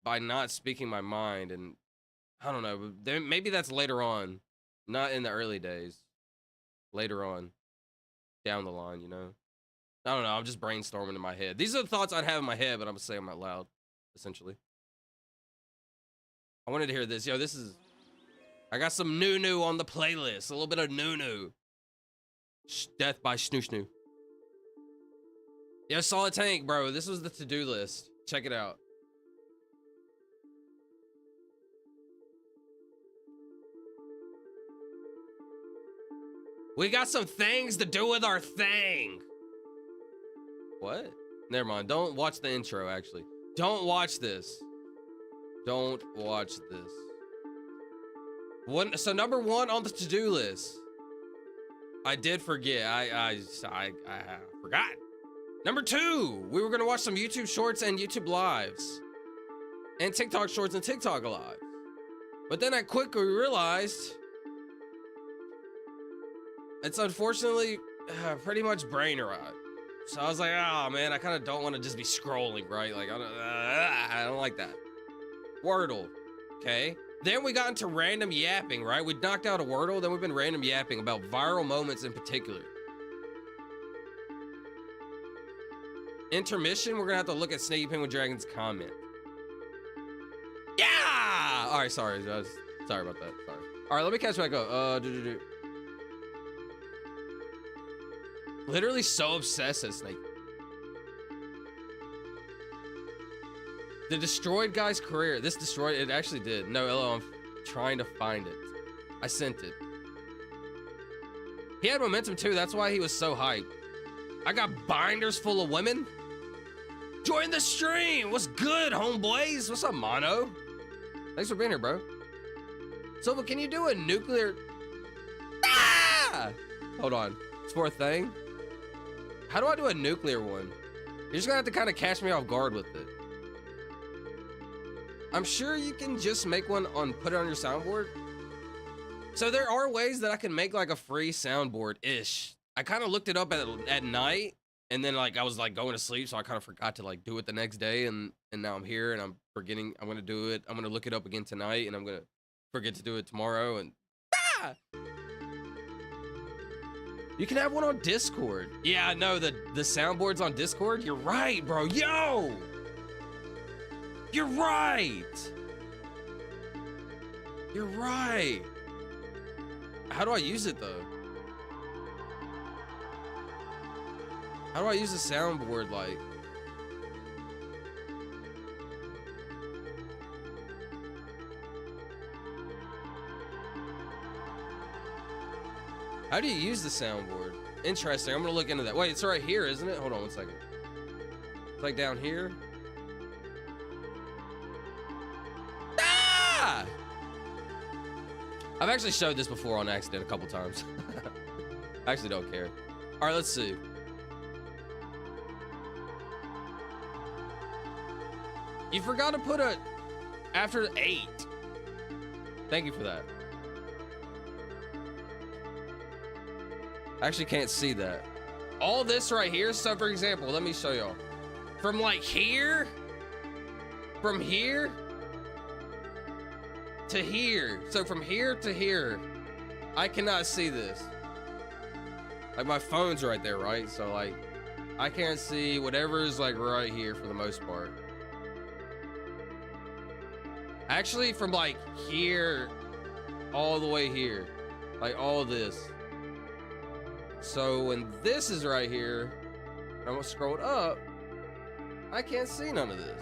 by not speaking my mind. And I don't know. Maybe that's later on, not in the early days. Later on, down the line, you know? I don't know. I'm just brainstorming in my head. These are the thoughts I'd have in my head, but I'm going to say them out loud. Essentially, I wanted to hear this. Yo, I got some new on the playlist. A little bit of new. Death by Snoo. Yo, Solid Tank, bro. This was the to-do list. Check it out. We got some things to do with our thing. What? Never mind. Don't watch the intro, actually. Don't watch this. Don't watch this. So number one on the to-do list. I did forget. I forgot. Number 2, we were gonna watch some YouTube Shorts and YouTube Lives, and TikTok Shorts and TikTok Lives. But then I quickly realized it's unfortunately pretty much brain rot. So I was like, oh man, I kind of don't want to just be scrolling, right? Like I don't like that. Wordle, okay? Then we got into random yapping, right? We knocked out a Wordle, then we've been random yapping about viral moments in particular. Intermission, we're gonna have to look at Snaky Penguin Dragon's comment. Yeah! All right, sorry about that. Sorry. All right, let me catch back up. Literally so obsessed with Snake. The destroyed guy's career. This destroyed it. Actually did. No, LO, I'm trying to find it. I sent it. He had momentum too. That's why he was so hyped. I got binders full of women. Join the stream. What's good, homeboys? What's up, Mono? Thanks for being here, bro. Silva, can you do a nuclear? Ah! Hold on. It's for a thing. How do I do a nuclear one? You're just gonna have to kind of catch me off guard with it. I'm sure you can just make one put it on your soundboard. So there are ways that I can make like a free soundboard-ish. I kind of looked it up at night And then like I was like going to sleep, so I kind of forgot to like do it the next day, and now I'm here and I'm forgetting. I'm gonna do it. I'm gonna look it up again tonight, and I'm gonna forget to do it tomorrow. And you can have one on Discord. Yeah, no, the soundboard's on Discord. You're right, bro. Yo, you're right. You're right. How do I use it though? How do I use the soundboard like? How do you use the soundboard? Interesting. I'm gonna look into that. Wait, it's right here, isn't it? Hold on one second. It's like down here. Ah! I've actually showed this before on accident a couple times. I actually don't care. All right, let's see. You forgot to put a after 8. Thank you for that. I actually can't see that. All this right here. So for example, let me show y'all. From like here, from here to here. So from here to here, I cannot see this. Like my phone's right there, right? So like, I can't see whatever is like right here for the most part. Actually, from like here all the way here, like all this. So when this is right here, I'm gonna scroll it up, I can't see none of this.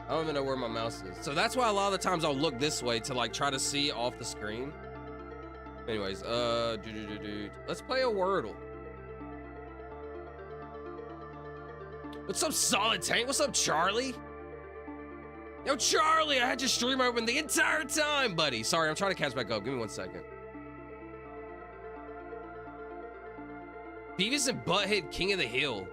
I don't even know where my mouse is. So that's why a lot of the times I'll look this way to like try to see off the screen. Anyways, let's play a Wordle. What's up, Solid Tank? What's up, Charlie? Yo, Charlie, I had your stream open the entire time, buddy. Sorry, I'm trying to catch back up. Give me 1 second. Beavis and Butthead, King of the Hill.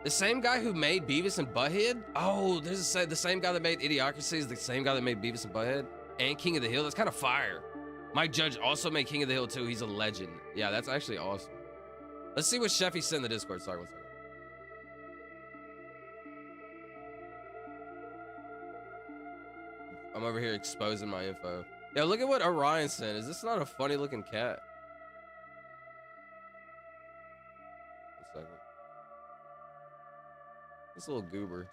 The same guy who made Beavis and Butthead? Oh, there's the same guy that made Idiocracy is the same guy that made Beavis and Butthead and King of the Hill. That's kind of fire. Mike Judge also made King of the Hill too. He's a legend. Yeah, that's actually awesome. Let's see what Sheffy sent in the Discord. Sorry, 1 second. I'm over here exposing my info. Yeah, look at what Orion sent. Is this not a funny looking cat? 1 second. This little goober.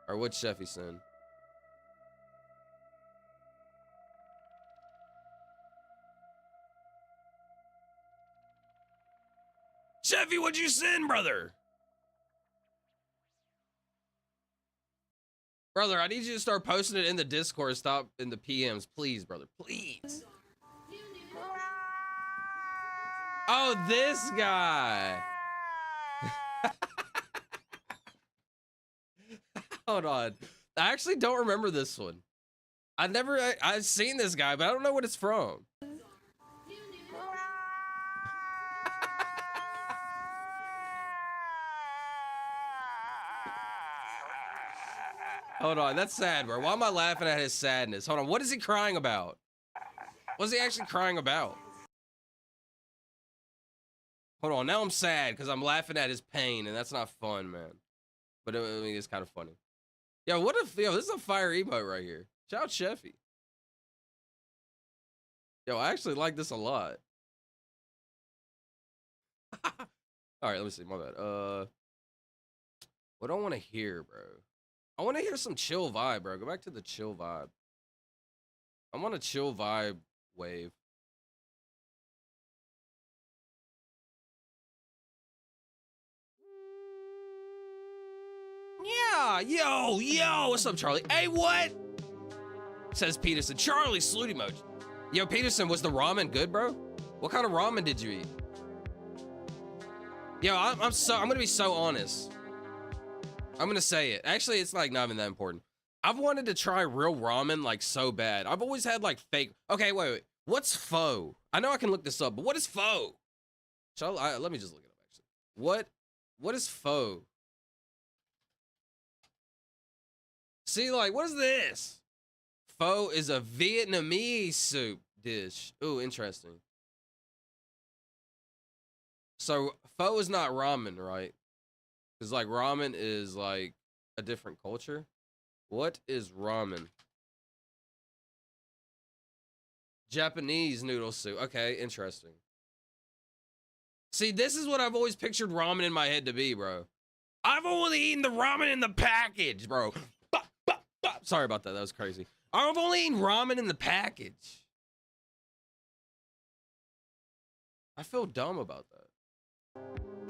Or what Sheffy send? Sheffy, what'd you send, brother? Brother, I need you to start posting it in the Discord. Stop in the PMs, please, brother. Please. Oh, this guy. Hold on. I actually don't remember this one. I've seen this guy, but I don't know what it's from. Hold on, that's sad, bro. Why am I laughing at his sadness? Hold on, what is he crying about? What's he actually crying about? Hold on, now I'm sad because I'm laughing at his pain, and that's not fun, man. But I mean, it's kind of funny. Yo, what if, yo, this is a fire emote right here. Shout out Sheffy. Yo, I actually like this a lot. All right, let me see, my bad. What do I want to hear, bro? I want to hear some chill vibe, bro. Go back to the chill vibe. I want a chill vibe wave. Yeah, yo, what's up, Charlie? Hey, what? Says Peterson. Charlie, salute emoji. Yo, Peterson, was the ramen good, bro? What kind of ramen did you eat? Yo, I'm gonna be so honest. I'm gonna say it. Actually, it's like not even that important. I've wanted to try real ramen like so bad. I've always had like fake. Okay, wait. What's pho? I know I can look this up, but what is pho? Let me just look it up actually. What is pho? See, like, what is this? Pho is a Vietnamese soup dish. Ooh, interesting. So pho is not ramen, right? Because like ramen is like a different culture. What is ramen? Japanese noodle soup. Okay, interesting. See, this is what I've always pictured ramen in my head to be, bro. I've only eaten the ramen in the package, bro. Sorry about that. That was crazy. I've only eaten ramen in the package. I feel dumb about that.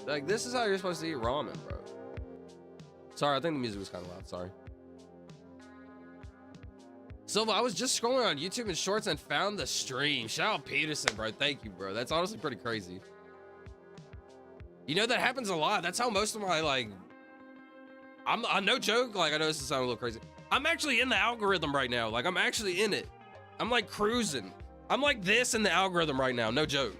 Like, this is how you're supposed to eat ramen, bro. Sorry, I think the music was kind of loud. Sorry. Silva, I was just scrolling on YouTube and Shorts and found the stream. Shout out Peterson, bro. Thank you, bro. That's honestly pretty crazy. You know, that happens a lot. That's how most of my, like... I'm no joke. Like, I know this is sounding a little crazy. I'm actually in the algorithm right now. Like, I'm actually in it. I'm, like, cruising. I'm like this in the algorithm right now. No joke.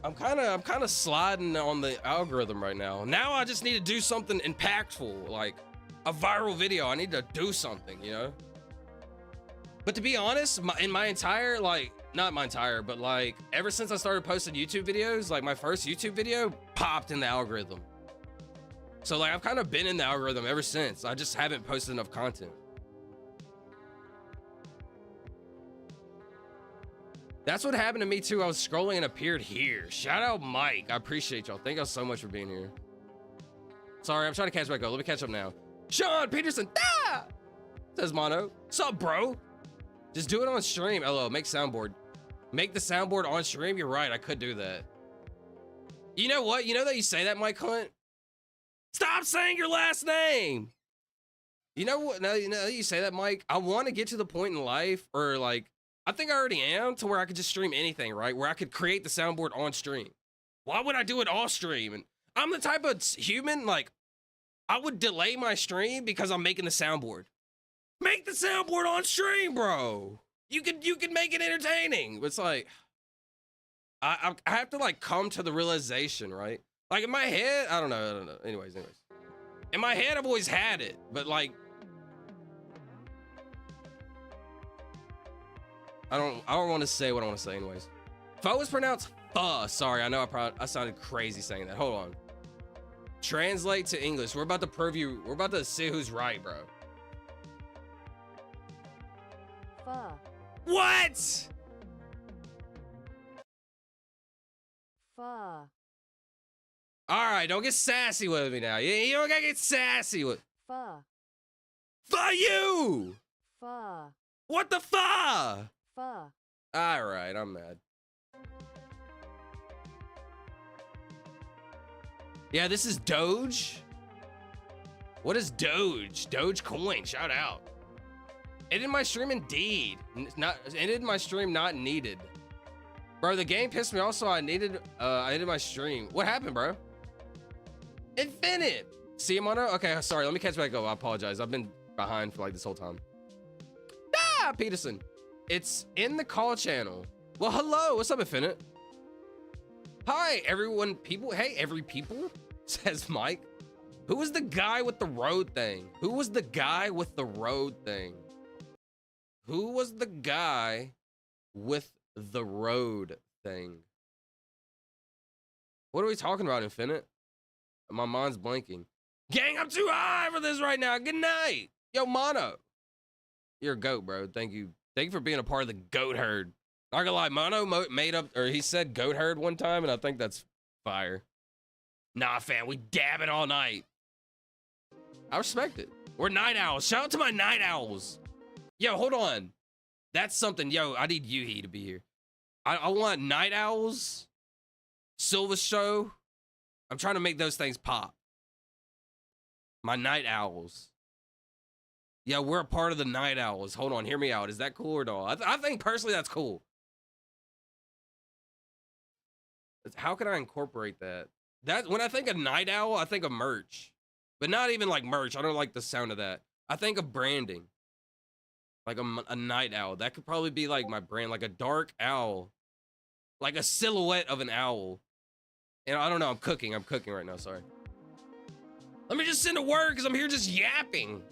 I'm kind of sliding on the algorithm right now. Now I just need to do something impactful, like a viral video. I need to do something, you know? But to be honest, in my entire, like, not my entire, but like ever since I started posting YouTube videos, like my first YouTube video popped in the algorithm. So like I've kind of been in the algorithm ever since. I just haven't posted enough content. That's what happened to me too. I was scrolling and appeared here. Shout out Mike. I appreciate y'all. Thank y'all so much for being here. Sorry, I'm trying to catch back up. Let me catch up now. Sean Peterson, says Mono. Sup, bro? Just do it on stream. LO, make soundboard. Make the soundboard on stream. You're right. I could do that. You know what? You know that you say that, Mike Hunt? Stop saying your last name. You know what? Now you say that, Mike. I want to get to the point in life, or like, I think I already am, to where I could just stream anything, right? Where I could create the soundboard on stream. Why would I do it off stream? And I'm the type of human, like, I would delay my stream because I'm making the soundboard. Make the soundboard on stream, bro. You can make it entertaining. It's like, I have to like come to the realization, right? Like in my head, I don't know. Anyways. In my head, I've always had it, but like, I don't want to say what I want to say anyways. Pho is pronounced pho. Sorry, I know I sounded crazy saying that. Hold on. Translate to English. We're about to prove you. We're about to see who's right, bro. Pho. What? Pho. All right, don't get sassy with me now. You don't gotta get sassy with. Pho. Pho you. Pho. What the pho? Pho. All right, I'm mad. Yeah, this is Doge. What is Doge? Dogecoin. Shout out. Ended my stream indeed. Not ended my stream not needed. Bro, the game pissed me off, so I ended my stream. What happened, bro? Infinite. See him on it? Okay, sorry. Let me catch back up. I apologize. I've been behind for like this whole time. Ah, Peterson. It's in the call channel. Well, hello. What's up, Infinite? Hi, everyone. People. Hey, every people, says Mike. Who was the guy with the road thing? Who was the guy with the road thing? Who was the guy with the road thing? What are we talking about, Infinite? My mind's blanking. Gang, I'm too high for this right now. Good night. Yo, Mono. You're a goat, bro. Thank you. Thank you for being a part of the goat herd. Not gonna lie, Mono made up, or he said goat herd one time, and I think that's fire. Nah, fam, we dab it all night. I respect it. We're night owls. Shout out to my night owls. Yo, hold on. That's something. Yo, I need Yuhi to be here. I want night owls, Silva show. I'm trying to make those things pop. My night owls. Yeah, we're a part of the night owls. Hold on, hear me out. Is that cool or no? I think personally that's cool. How can I incorporate that? That when I think of night owl, I think of merch. But not even like merch. I don't like the sound of that. I think of branding. Like a night owl. That could probably be like my brand, like a dark owl. Like a silhouette of an owl. And I don't know, I'm cooking right now, sorry. Let me just send a word because I'm here just yapping.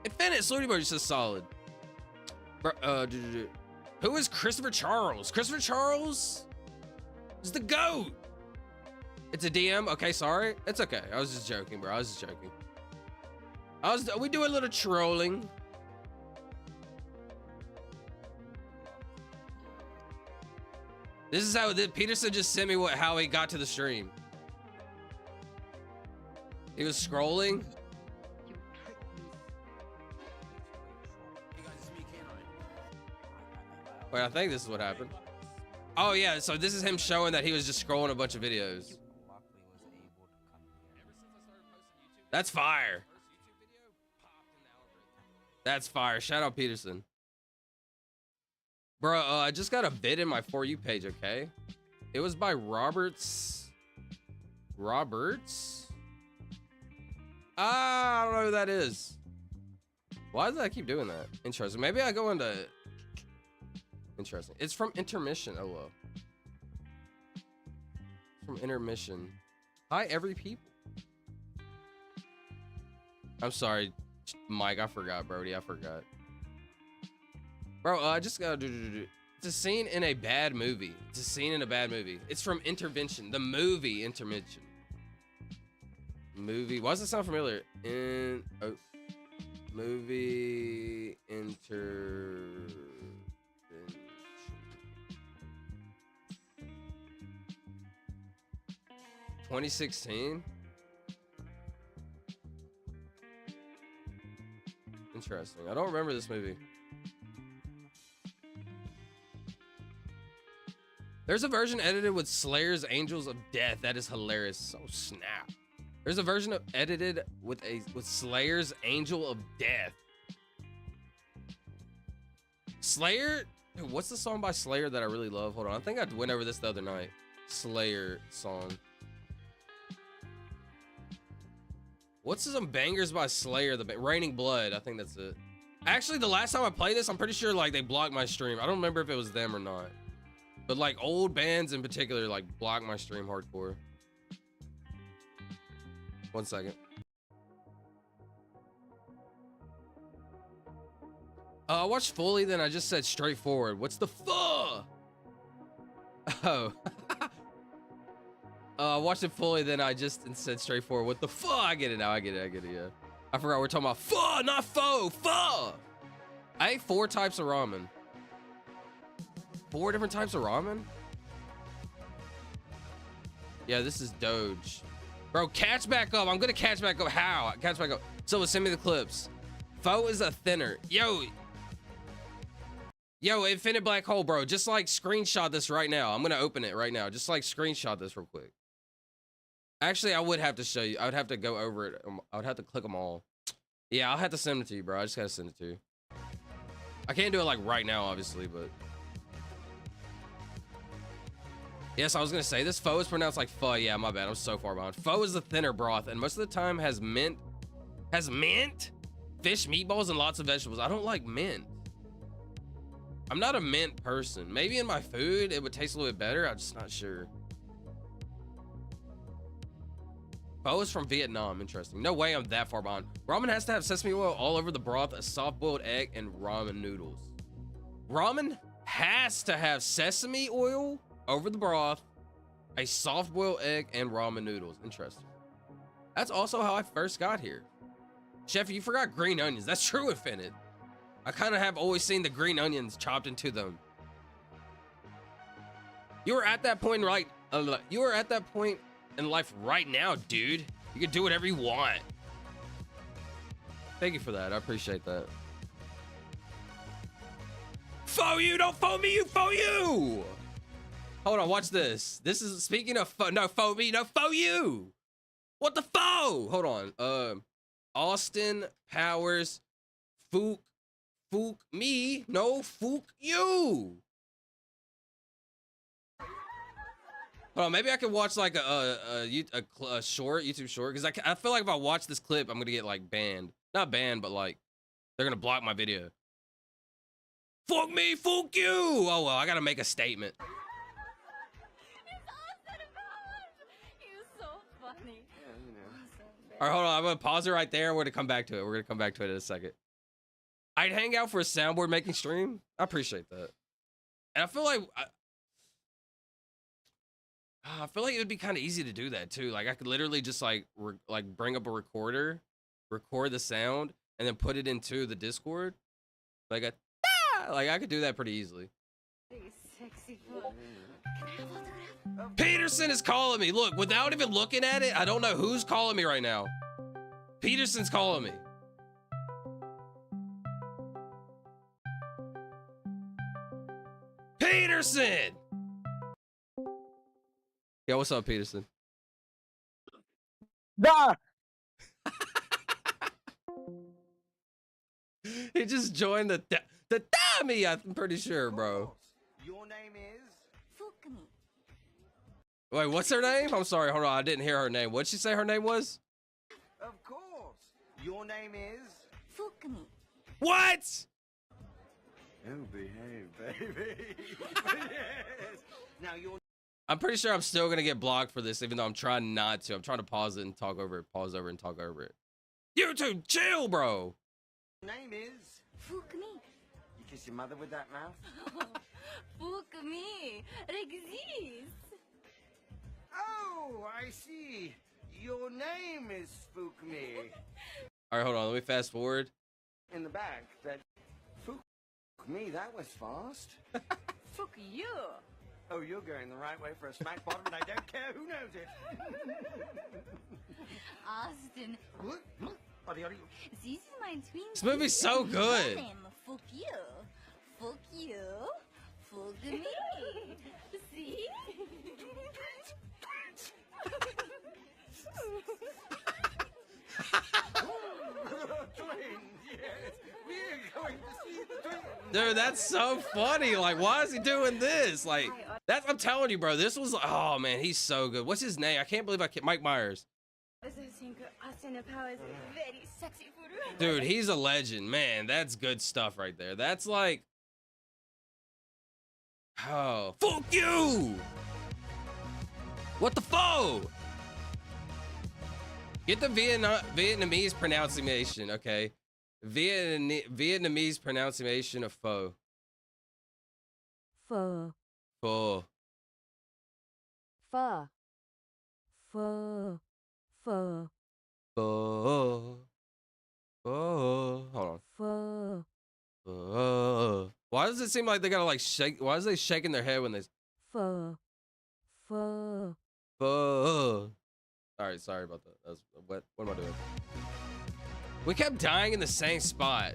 Infinite Slutty Boy just is solid. Who is Christopher Charles? Christopher Charles is the GOAT. It's a DM. Okay, sorry. It's okay. I was just joking, bro. I was just joking. We do a little trolling. This is how Peterson just sent me how he got to the stream. He was scrolling. Wait, I think this is what happened. Oh yeah, so this is him showing that he was just scrolling a bunch of videos. That's fire. That's fire. Shout out Peterson. Bro, I just got a vid in my For You page, okay? It was by Roberts. I don't know who that is. Why does that keep doing that? Interesting. Maybe I go into... Interesting. It's from Intermission. Oh, well. From Intermission. Hi, every people. I'm sorry, Mike. I forgot, Brody. I forgot. Bro, I just gotta do. It's a scene in a bad movie. It's a scene in a bad movie. It's from Intervention. The movie Intervention. Movie. Why does it sound familiar? Movie Intervention. 2016. Interesting. I don't remember this movie. There's a version edited with Slayer's Angels of Death. That is hilarious. Oh snap. There's a version edited with Slayer's Angel of Death. Slayer? Dude, what's the song by Slayer that I really love? Hold on. I think I went over this the other night. Slayer song. What's some bangers by Slayer? The Raining Blood. I think that's it. Actually, the last time I played this, I'm pretty sure like they blocked my stream. I don't remember if it was them or not. But like old bands in particular like block my stream hardcore. 1 second. I watched fully, then I just said straightforward. What's the fuck? Oh. I watched it fully, then I just said straightforward. What the fuck? I get it now. I get it, yeah. I forgot we're talking about pho, not pho. Pho! I ate 4 types of ramen. 4 different types of ramen? Yeah, this is Doge. Bro, catch back up. I'm gonna catch back up. How? Catch back up. So send me the clips. Pho is a thinner. Yo, Infinite Black Hole, bro. Just like screenshot this right now. I'm gonna open it right now. Just like screenshot this real quick. Actually, I would have to show you. I would have to go over it. I would have to click them all. Yeah, I'll have to send it to you, bro. I just gotta send it to you. I can't do it like right now, obviously, but. Yes, I was gonna say this pho is pronounced like pho. Yeah, my bad. I'm so far behind. Pho is the thinner broth, and most of the time has mint, fish, meatballs, and lots of vegetables. I don't like mint. I'm not a mint person. Maybe in my food it would taste a little bit better. I'm just not sure. Pho is from Vietnam. Interesting. No way I'm that far behind. Ramen has to have sesame oil all over the broth, a soft-boiled egg, and ramen noodles. Ramen has to have sesame oil over the broth, a soft-boiled egg, and ramen noodles. Interesting. That's also how I first got here. Chef, you forgot green onions. That's true, Infinite. I kind of have always seen the green onions chopped into them. You were at that point, right? You are at that point in life right now, dude. You can do whatever you want. Thank you for that. I appreciate that. Pho you, don't pho me, you pho you. Hold on, watch this. This is speaking of pho, no pho me, no pho you. What the pho? Hold on. Austin Powers, Fook me, no Fook you. Hold on, maybe I could watch like a short, YouTube short, because I feel like if I watch this clip, I'm gonna get like banned. Not banned, but like they're gonna block my video. Fuck me, fuck you. Oh well, I gotta make a statement. All right, hold on. I'm gonna pause it right there. We're gonna come back to it. We're gonna come back to it in a second. I'd hang out for a soundboard making stream. I appreciate that. And I feel like I feel like it would be kind of easy to do that too. Like I could literally just like bring up a recorder, record the sound, and then put it into the Discord. Like I could do that pretty easily. Peterson is calling me. Look, without even looking at it, I don't know who's calling me right now. Peterson's calling me. Peterson! Yo, what's up, Peterson? Nah. He just joined the dummy, I'm pretty sure, bro. Your name is Fukumi. Wait, what's her name? I'm sorry, hold on, I didn't hear her name. What'd she say her name was? Of course. Your name is Fukumi. What? Oh, behave, baby. Yes. Now you're. I'm pretty sure I'm still gonna get blocked for this, even though I'm trying not to. I'm trying to pause it and talk over it, pause over and talk over it. YouTube, chill, bro. Your name is Fukumi. You kiss your mother with that mouth? Fukumi, it exists. Oh, I see. Your name is Fukumi. All right, hold on. Let me fast forward. In the back, that Fukumi, that was fast. Fuck you. Oh, you're going the right way for a smack bottom, and I don't care who knows it. Austin. This is my twin. This movie's so good. Fuck you. Fuck you. Fuck me. See? Dude, that's so funny. Like, why is he doing this? Like, that's, I'm telling you, bro, this was, oh man, he's so good. What's his name? I can't believe I can't, Mike Myers. Dude, he's a legend, man. That's good stuff right there. That's like, oh, fuck you. What the foe? Get the Vietnamese pronunciation, okay? Vietnamese pronunciation of foe. Pho. Pho. Pho. Pho. Pho. Pho. Pho. Hold on. Pho. Pho. Why does it seem like they gotta like shake? Why is they shaking their head when they? Pho. Pho. Pho. All right, sorry about that. That's what am I doing? We kept dying in the same spot.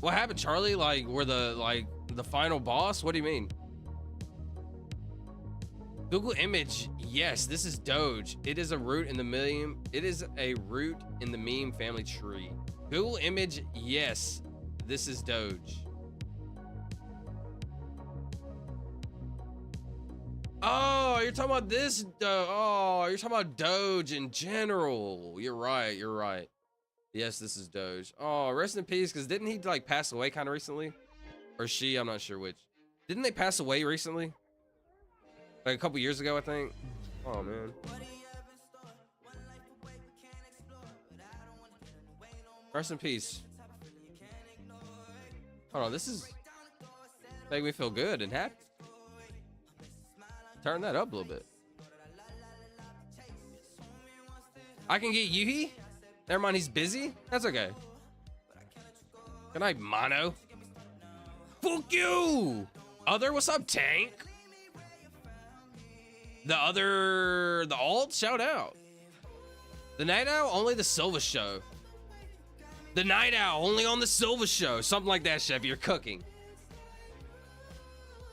What happened, Charlie? Like, we're the final boss? What do you mean? Google image. Yes, this is Doge. It is a root in the meme. It is a root in the meme family tree. Google image. Yes, this is Doge. Oh, you're talking about this. Oh, you're talking about Doge in general. You're right. You're right. Yes, this is Doge. Oh, rest in peace. Because didn't he like pass away kind of recently? Or she? I'm not sure which. Didn't they pass away recently? Like a couple years ago, I think. Oh, man. Rest in peace. Hold on. This is making me feel good and happy. Turn that up a little bit. I can get Yuhi? Never mind, he's busy? That's okay. Good night, Mono. Fuck you! Other, what's up, Tank? The alt, shout out. The Night Owl, only the Silva Show. The Night Owl, only on the Silva Show. Something like that, Chef, you're cooking.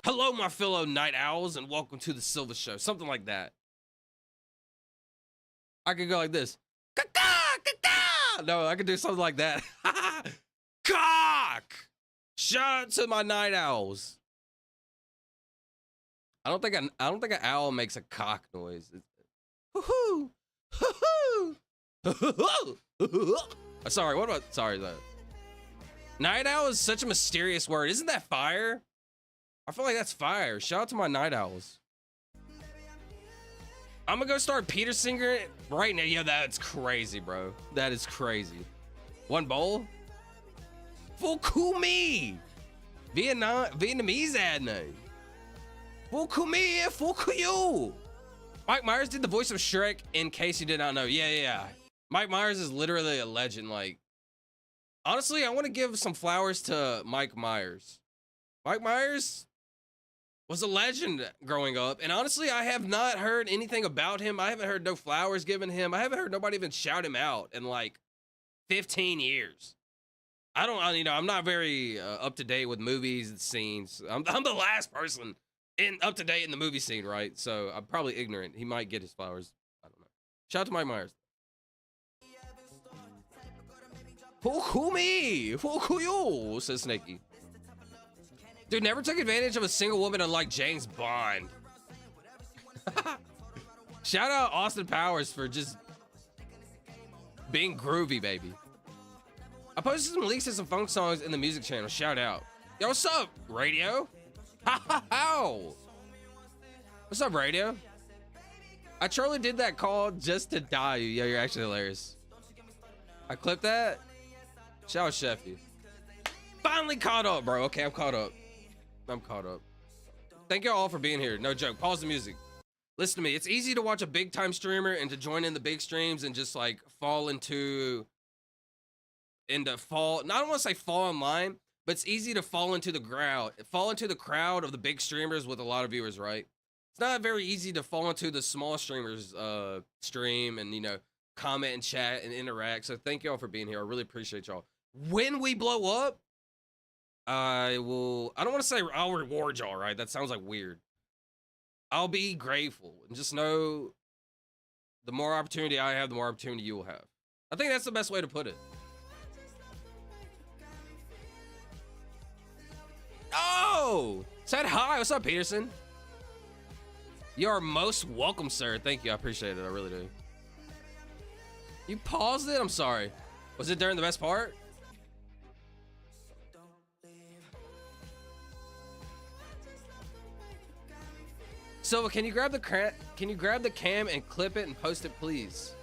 Hello, my fellow Night Owls, and welcome to the Silva Show. Something like that. I could go like this. No, I could do something like that. Cock! Shout out to my Night Owls. I don't think an owl makes a cock noise. Hoo-hoo! Hoo-hoo! Sorry, what about sorry though. Night Owl is such a mysterious word. Isn't that fire? I feel like that's fire. Shout out to my Night Owls. I'm gonna go start Peter Singer right now. Yeah, that's crazy, bro. That is crazy. One bowl? Fukumi. Vietnamese ad name. Fukumi, Fukuyu. Mike Myers did the voice of Shrek, in case you did not know. Yeah. Mike Myers is literally a legend. Like, honestly, I want to give some flowers to Mike Myers. Mike Myers was a legend growing up, and honestly, I have not heard anything about him. I haven't heard no flowers given him. I haven't heard nobody even shout him out in like 15 years. I'm not very up to date with movies and scenes. I'm the last person up to date in the movie scene, right? So I'm probably ignorant. He might get his flowers. I don't know. Shout out to Mike Myers. Fukuyu, says Snakey. Dude, never took advantage of a single woman unlike James Bond. Shout out Austin Powers for just being groovy, baby. I posted some leaks of some funk songs in the music channel. Shout out. Yo, what's up, Radio? How? What's up, Radio? I truly did that call just to die you. Yo, you're actually hilarious. I clipped that. Shout out Sheffy. Finally caught up, bro. Okay, I'm caught up. Thank y'all all for being here. No joke. Pause the music. Listen to me. It's easy to watch a big time streamer and to join in the big streams and just like fall into I don't want to say fall in line, but it's easy to fall into the crowd of the big streamers with a lot of viewers, right? It's not very easy to fall into the small streamers stream and, you know, comment and chat and interact. So thank y'all for being here. I really appreciate y'all. When we blow up, I don't want to say I'll reward y'all, right? That sounds like weird. I'll be grateful and just know the more opportunity I have, the more opportunity you will have. I think that's the best way to put it. Oh, said hi. What's up, Peterson? You are most welcome, sir. Thank you. I appreciate it. I really do. You paused it? I'm sorry. Was it during the best part? Silva, can you grab the cam and clip it and post it, please?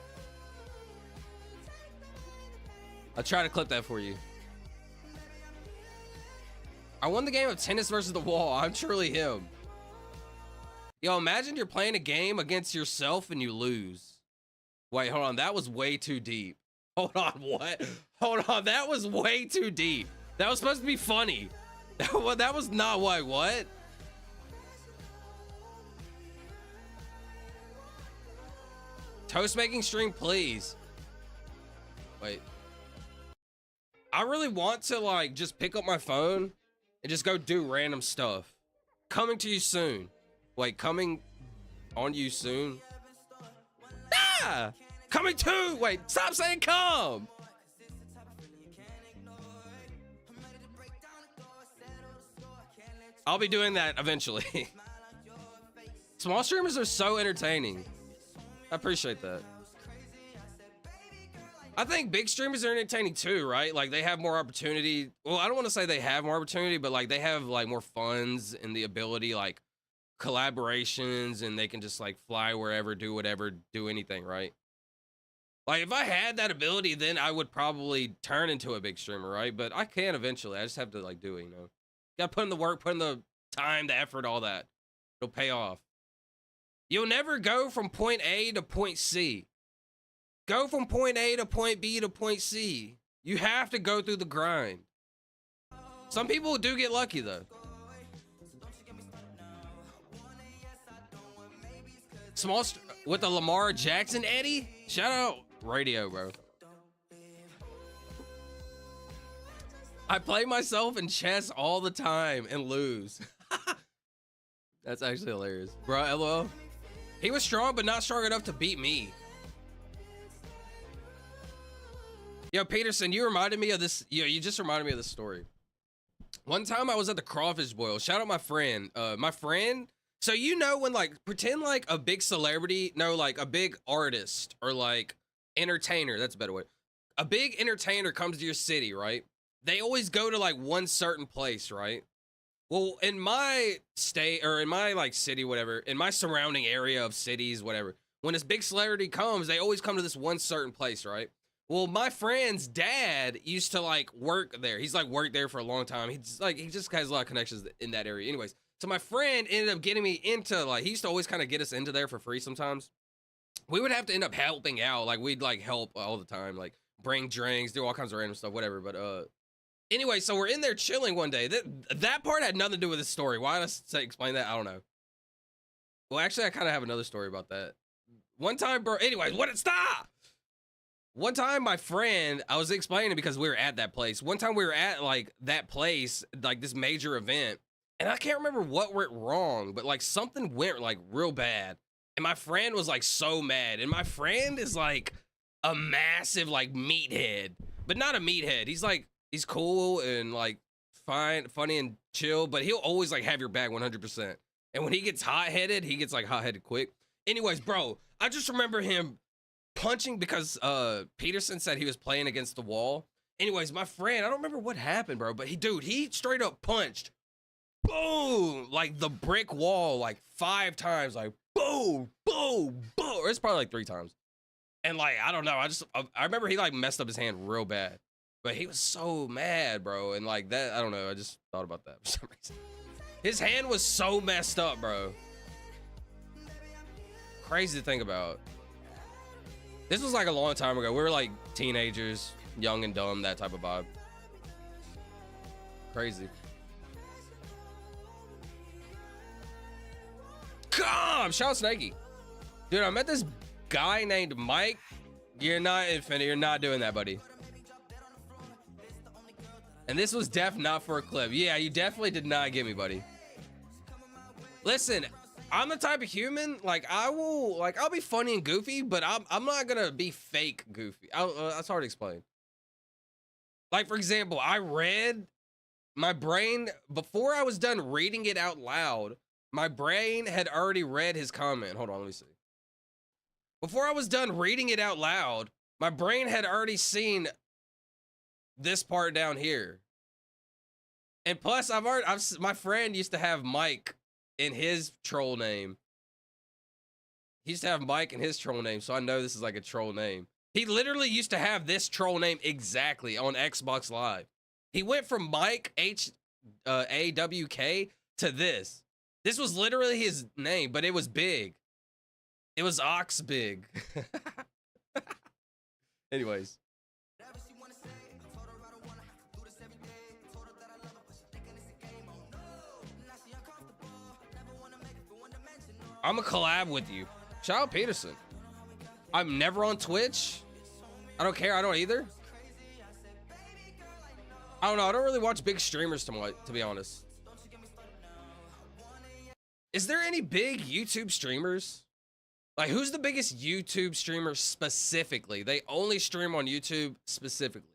I'll try to clip that for you. I won the game of tennis versus the wall. I'm truly him. Yo, imagine you're playing a game against yourself and you lose. Wait, hold on. That was way too deep. Hold on, what? Hold on, that was way too deep. That was supposed to be funny. That was not what? Toast making stream, please. Wait. I really want to like just pick up my phone and just go do random stuff. Coming to you soon. Wait, coming on you soon? Ah! Coming to! Wait, stop saying come! I'll be doing that eventually. Small streamers are so entertaining. I appreciate that. I think big streamers are entertaining too, right? Like they have more opportunity. Well, I don't want to say they have more opportunity, but like they have like more funds and the ability, like collaborations, and they can just like fly wherever, do whatever, do anything, right? Like if I had that ability, then I would probably turn into a big streamer, right? But I can eventually. I just have to like do it, you know? Gotta put in the work, put in the time, the effort, all that. It'll pay off. You'll never go from point A to point C. Go from point A to point B to point C. You have to go through the grind. Some people do get lucky though. With the Lamar Jackson Eddie? Shout out Radio, bro. I play myself in chess all the time and lose. That's actually hilarious. Bro, LOL. He was strong, but not strong enough to beat me. Yo, Peterson, you reminded me of this. You just reminded me of this story. One time I was at the Crawfish Boil. Shout out my friend. So you know when like pretend like a big celebrity, no, like a big artist or like entertainer. That's a better way. A big entertainer comes to your city, right? They always go to like one certain place, right? Well, in my state or in my like city, whatever, in my surrounding area of cities, whatever, when this big celebrity comes, they always come to this one certain place, right? Well, my friend's dad used to like work there. He's like worked there for a long time. He just has a lot of connections in that area. Anyways, so my friend ended up getting me into like, he used to always kind of get us into there for free sometimes. We would have to end up helping out. Like we'd like help all the time, like bring drinks, do all kinds of random stuff, whatever. But anyway, so we're in there chilling one day. That part had nothing to do with this story. Why did I say explain that? I don't know. Well, actually, I kind of have another story about that. One time, bro. Anyways, stop? One time, my friend, I was explaining because we were at that place. One time we were at like that place, like this major event, and I can't remember what went wrong, but like something went like real bad. And my friend was like so mad. And my friend is like a massive like meathead, but not a meathead. He's cool and like fine, funny and chill, but he'll always like have your back 100%. And when he gets hot-headed, he gets like hot-headed quick. Anyways, bro, I just remember him punching because Peterson said he was playing against the wall. Anyways, my friend, I don't remember what happened, bro, but he straight up punched, boom, like the brick wall like 5 times, like boom, boom, boom. Or it's probably like 3 times. And like, I don't know, I remember he like messed up his hand real bad, but he was so mad, bro. And like that, I don't know, I just thought about that for some reason. His hand was so messed up, bro. Crazy to think about. This was like a long time ago. We were like teenagers, young and dumb, that type of vibe. Crazy. Come, shout out Snakey. Dude, I met this guy named Mike. You're not Infinite. You're not doing that, buddy. And this was not for a clip. Yeah, you definitely did not get me, buddy. Listen, I'm the type of human, like I'll be funny and goofy, but I'm not gonna be fake goofy. That's hard to explain. Like, for example, I read, my brain, before I was done reading it out loud, my brain had already read his comment. Hold on, let me see. Before I was done reading it out loud, my brain had already seen this part down here. And plus, my friend used to have Mike in his troll name. He used to have Mike in his troll name, so I know this is like a troll name. He literally used to have this troll name exactly on Xbox Live. He went from Mike AWK to this. This was literally his name, but it was big. It was Ox Big. Anyways. I'm a collab with you. Shout out Peterson. I'm never on Twitch. I don't care. I don't either. I don't know. I don't really watch big streamers too much, to be honest. Is there any big YouTube streamers? Like, who's the biggest YouTube streamer specifically? They only stream on YouTube specifically.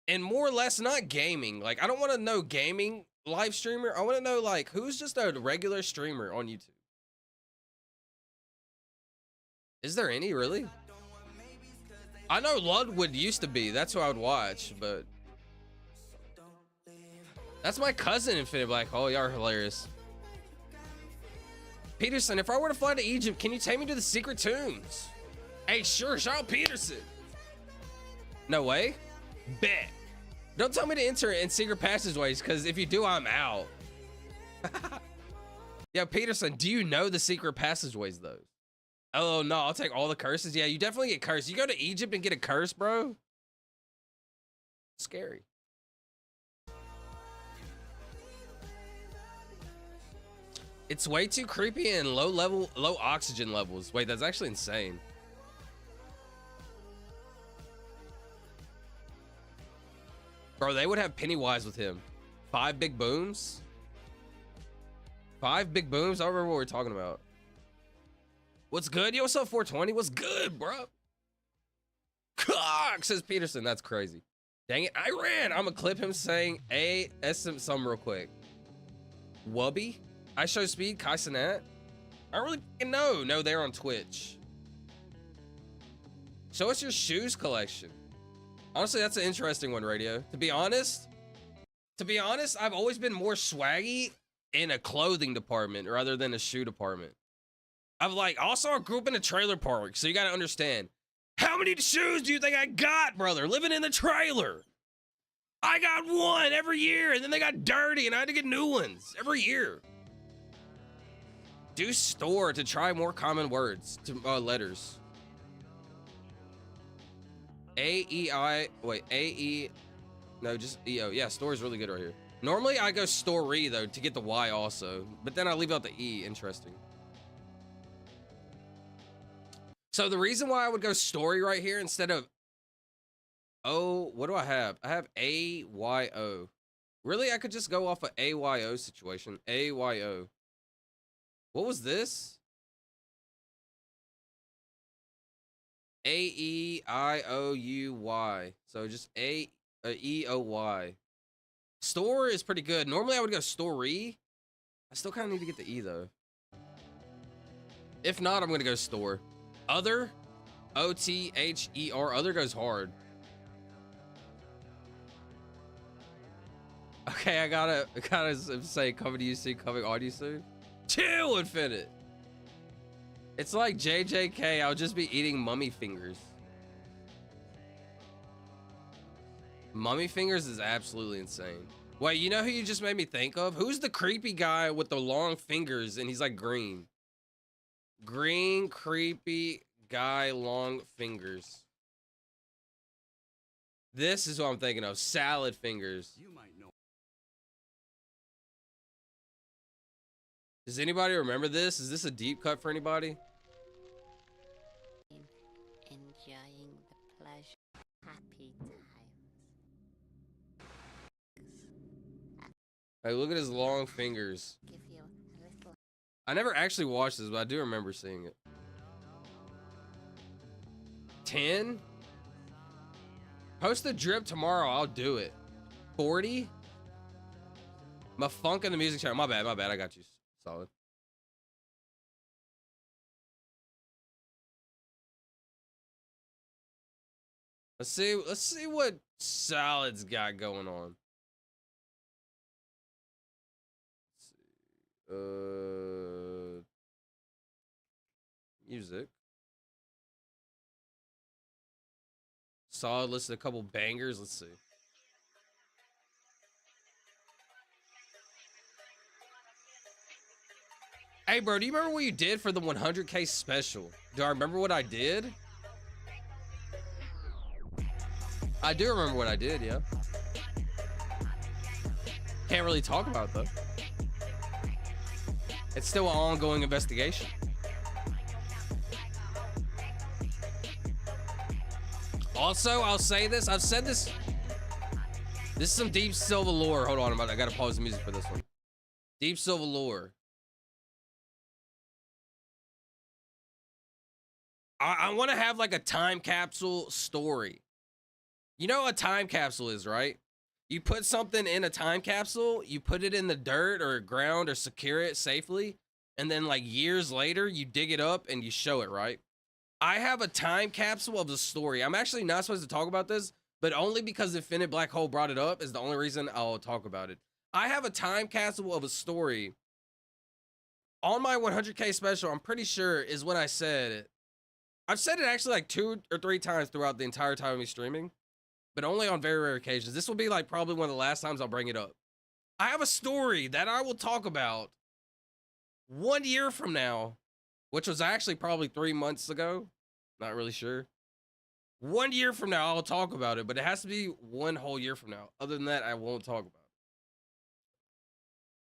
And more or less not gaming. Like, I don't want to know gaming live streamer. I want to know, like, who's just a regular streamer on YouTube? Is there any, really? I know Ludwig used to be. That's who I would watch, but... That's my cousin, Infinite Black Hole. Y'all are hilarious. Peterson, if I were to fly to Egypt, can you take me to the secret tombs? Hey, sure. Shout out Peterson. No way? Bet. Don't tell me to enter in secret passageways, because if you do, I'm out. Yeah, Peterson, do you know the secret passageways, though? Oh, no, I'll take all the curses. Yeah, you definitely get cursed. You go to Egypt and get a curse, bro? Scary. It's way too creepy and low oxygen levels. Wait, that's actually insane. Bro, they would have Pennywise with him. 5 big booms? 5 big booms? I don't remember what we're talking about. What's good? Yo, what's up, 420? What's good, bro? Cock, says Peterson. That's crazy. Dang it, I ran. I'm gonna clip him saying some real quick. Wubby? I show speed, Kai Cenat? I don't really know. No, they're on Twitch. Show us your shoes collection. Honestly, that's an interesting one, Radio. To be honest, I've always been more swaggy in a clothing department rather than a shoe department. I've like, also I grew up in a trailer park, so you gotta understand. How many shoes do you think I got, brother? Living in the trailer. I got one every year, and then they got dirty, and I had to get new ones every year. Do store to try more common words, to letters. No, just E-O. Yeah, store is really good right here. Normally, I go story, though, to get the Y also. But then I leave out the E. Interesting. So the reason why I would go story right here instead of O, what do I have? I have A-Y-O. Really? I could just go off of A-Y-O situation. A-Y-O. What was this? A-E-I-O-U-Y. So just E-O-Y. Store is pretty good. Normally I would go story. I still kind of need to get the E though. If not, I'm going to go store. Other. O-T-H-E-R. Other goes hard. Okay, I gotta say coming to UC, coming on you soon. Chill, Infinite. It's like JJK, I'll just be eating mummy fingers. Mummy fingers is absolutely insane. Wait, you know who you just made me think of? Who's the creepy guy with the long fingers and he's like green? Green, creepy guy, long fingers. This is what I'm thinking of. Salad fingers. You might know. Does anybody remember this? Is this a deep cut for anybody? Enjoying the pleasure, happy times. Hey, look at his long fingers. Give you a little. I never actually watched this, but I do remember seeing it. 10? Post the drip tomorrow, I'll do it. 40? My funk in the music channel. My bad, I got you. Solid. Let's see what Salad's got going on. Let's see. Music. Solid listed a couple bangers. Let's see. Hey, bro, do you remember what you did for the 100K special? Do I remember what I did? I do remember what I did, yeah. Can't really talk about it, though. It's still an ongoing investigation. Also, I'll say this. I've said this. This is some Deep Silver lore. Hold on, I gotta pause the music for this one. Deep Silver lore. I want to have like a time capsule story. You know what a time capsule is, right? You put something in a time capsule, you put it in the dirt or ground or secure it safely, and then like years later, you dig it up and you show it, right? I have a time capsule of the story. I'm actually not supposed to talk about this, but only because Infinite Black Hole brought it up is the only reason I'll talk about it. I have a time capsule of a story on my 100K special. I'm pretty sure is when I said it. I've said it actually like 2 or 3 times throughout the entire time of me streaming, but only on very rare occasions. This will be like probably one of the last times I'll bring it up. I have a story that I will talk about 1 year from now, which was actually probably 3 months ago. Not really sure. 1 year from now, I'll talk about it, but it has to be 1 whole year from now. Other than that, I won't talk about it.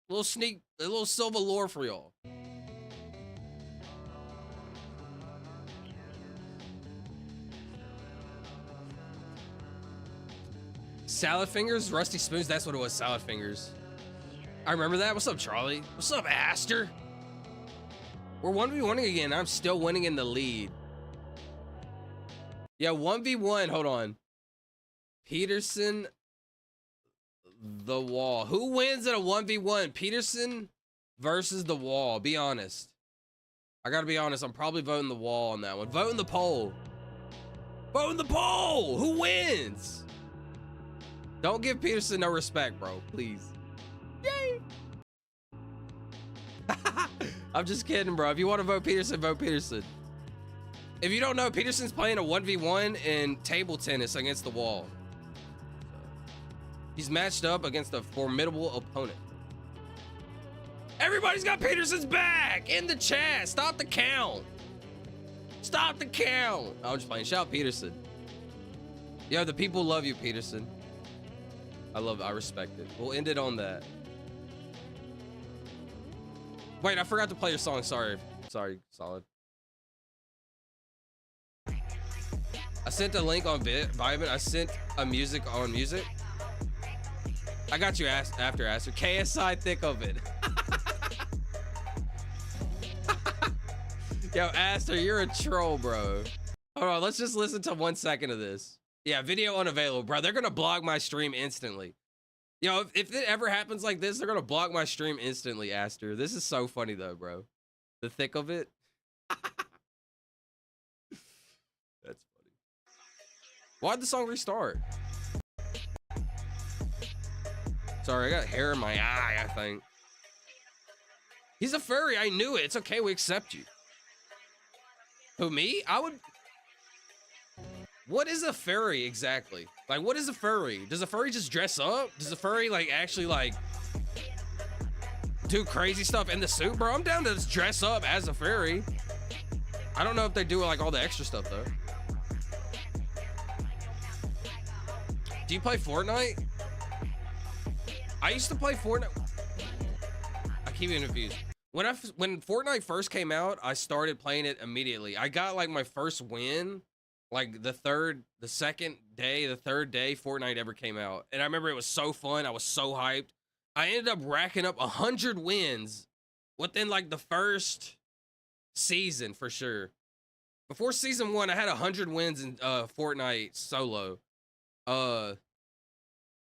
A little silver lore for y'all. Salad fingers, rusty spoons. That's what it was. Salad fingers. I remember that. What's up, Charlie? What's up, Aster? We're 1v1ing again. I'm still winning in the lead. Yeah, 1v1. Hold on. Peterson, the Wall. Who wins in a 1v1? Peterson versus the Wall. Be honest. I gotta be honest. I'm probably voting the Wall on that one. Vote in the poll. Vote in the poll. Who wins? Don't give Peterson no respect, bro. Please. Yay. I'm just kidding, bro. If you want to vote Peterson, vote Peterson. If you don't know, Peterson's playing a 1v1 in table tennis against the wall. He's matched up against a formidable opponent. Everybody's got Peterson's back in the chat. Stop the count. Stop the count. I'm just playing. Shout Peterson. Yo, the people love you, Peterson. I respect it. We'll end it on that. Wait, I forgot to play your song. Sorry, Solid. I sent a link on Vibin. I sent a music on music. I got you after Aster. KSI thick of it. Yo, Aster, you're a troll, bro. Hold on, let's just listen to 1 second of this. Yeah, video unavailable, bro. They're gonna block my stream instantly. Yo, if it ever happens like this, they're gonna block my stream instantly, Aster. This is so funny though, bro. The thick of it. That's funny. Why'd the song restart? Sorry, I got hair in my eye, I think. He's a furry, I knew it. It's okay, we accept you. Who, me? I would... What is a furry exactly? Like, what is a furry? Does a furry just dress up? Does a furry, like, actually, like, do crazy stuff in the suit? Bro, I'm down to just dress up as a furry. I don't know if they do, like, all the extra stuff, though. Do you play Fortnite? I used to play Fortnite. I keep getting confused. When Fortnite first came out, I started playing it immediately. I got like my first win, like the third day Fortnite ever came out. And I remember it was so fun. I was so hyped. I ended up racking up 100 wins within like the first season for sure. Before season 1, I had 100 wins in Fortnite solo. I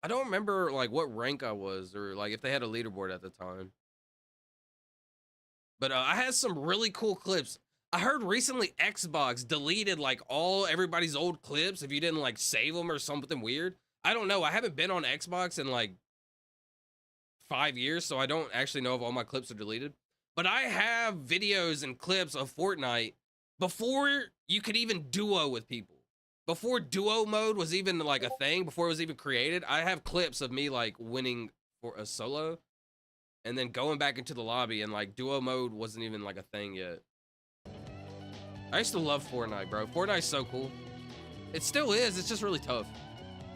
don't remember like what rank I was or like if they had a leaderboard at the time. But I had some really cool clips. I heard recently Xbox deleted like everybody's old clips if you didn't like save them or something weird. I don't know. I haven't been on Xbox in like 5 years, so I don't actually know if all my clips are deleted. But I have videos and clips of Fortnite before you could even duo with people. Before duo mode was even like a thing, before it was even created, I have clips of me like winning for a solo and then going back into the lobby, and like duo mode wasn't even like a thing yet. I used to love Fortnite, bro. Fortnite's so cool. It still is. It's just really tough.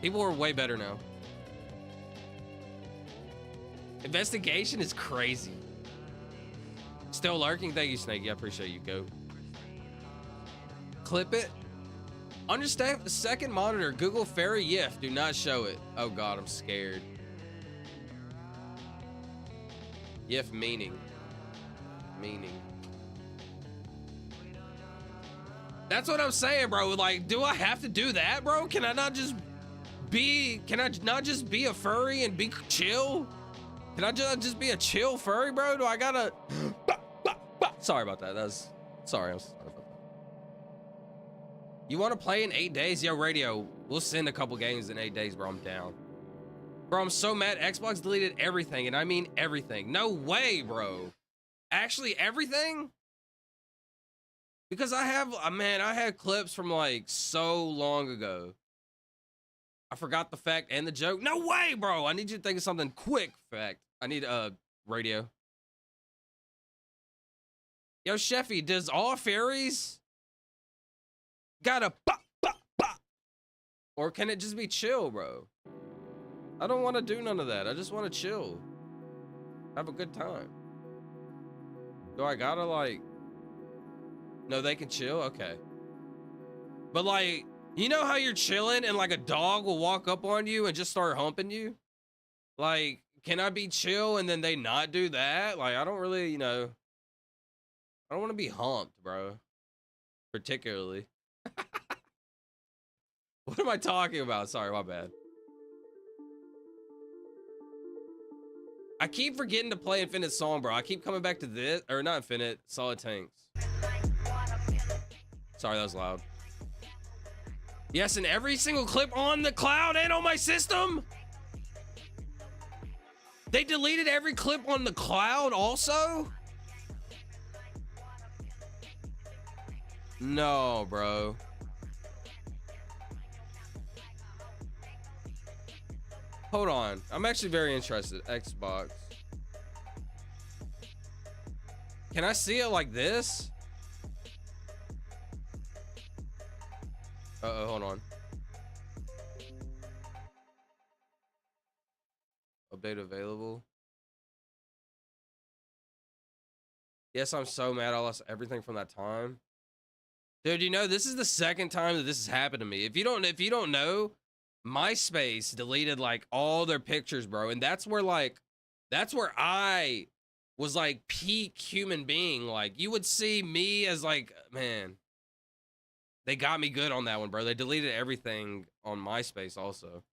People are way better now. Investigation is crazy. Still lurking? Thank you, Snakey. I appreciate you, goat. Clip it. Understand the second monitor. Google Fairy Yif. Do not show it. Oh God, I'm scared. Yif meaning. That's what I'm saying, bro. Like, do I have to do that, bro? Can I not just be a furry and be chill? Can I just be a chill furry, bro? Do I gotta... Sorry about that. Sorry about that. You want to play in 8 days? Yo, Radio, we'll send a couple games in 8 days, bro. I'm down. Bro, I'm so mad. Xbox deleted everything, and I mean everything. No way, bro. Actually, everything? Because I had clips from like so long ago. I forgot the fact and the joke. No way, bro. I need you to think of something quick fact. I need Radio. Yo, Sheffy, does all fairies gotta pop, pop, pop? Or can it just be chill, bro? I don't want to do none of that. I just want to chill. Have a good time. Do I gotta like... No, they can chill? Okay. But like, you know how you're chilling and like a dog will walk up on you and just start humping you? Like, can I be chill and then they not do that? Like, I don't really, you know... I don't want to be humped, bro. Particularly. What am I talking about? Sorry, my bad. I keep forgetting to play Infinite Song, bro. I keep coming back to this, or not Infinite, Solid Tanks. Sorry, that was loud. Yes, and every single clip on the cloud and on my system. They deleted every clip on the cloud also? No, bro. Hold on. I'm actually very interested. Xbox. Can I see it like this? Uh-oh, hold on. Update available. Yes, I'm so mad I lost everything from that time. Dude, you know, this is the second time that this has happened to me. If you don't know, MySpace deleted like all their pictures, bro. And that's where I was like peak human being. Like you would see me as like, man, they got me good on that one, bro. They deleted everything on MySpace also.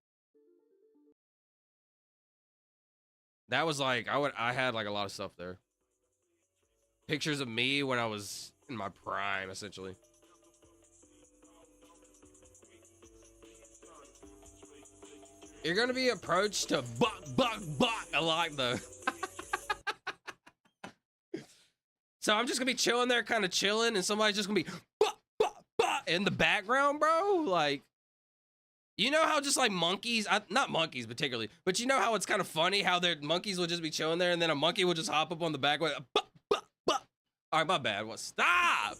That was like, I had like a lot of stuff there. Pictures of me when I was in my prime, essentially. You're gonna be approached to buck a lot though. So I'm just gonna be chilling there, kind of chilling, and somebody's just gonna be in the background, bro. Like, you know how just like monkeys, not monkeys particularly, but you know how it's kind of funny how their monkeys will just be chilling there, and then a monkey will just hop up on the back with all right, my bad. What? Stop.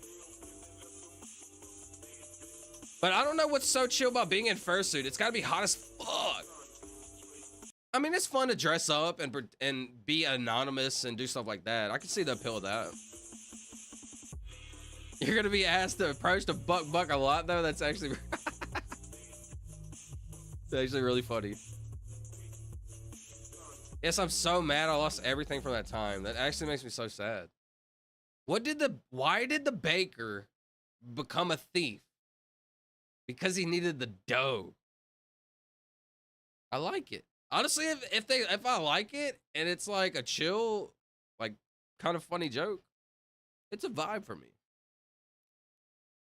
But I don't know what's so chill about being in fursuit. It's gotta be hot as fuck. I mean, it's fun to dress up and be anonymous and do stuff like that. I can see the appeal of that. You're gonna be asked to approach to buck a lot though. That's actually it's actually really funny. Yes, I'm so mad I lost everything from that time. That actually makes me so sad. Why did the baker become a thief? Because he needed the dough. I like it. Honestly, if I like it and it's like a chill, like kind of funny joke, it's a vibe for me.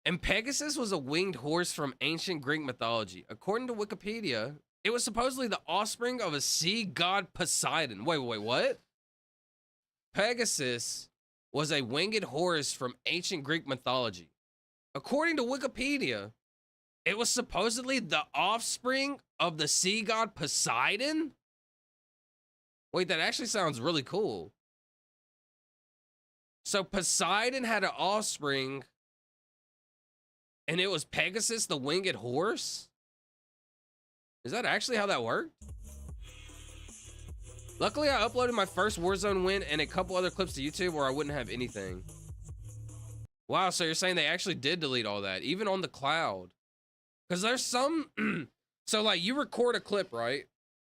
And Pegasus was a winged horse from ancient Greek mythology. According to Wikipedia, it was supposedly the offspring of a sea god Poseidon. Wait, what? Pegasus was a winged horse from ancient Greek mythology. According to Wikipedia, it was supposedly the offspring of the sea god Poseidon? Wait, that actually sounds really cool. So Poseidon had an offspring, and it was Pegasus, the winged horse? Is that actually how that worked? Luckily, I uploaded my first Warzone win and a couple other clips to YouTube, or I wouldn't have anything. Wow, so you're saying they actually did delete all that, even on the cloud? Because there's some, so like you record a clip, right?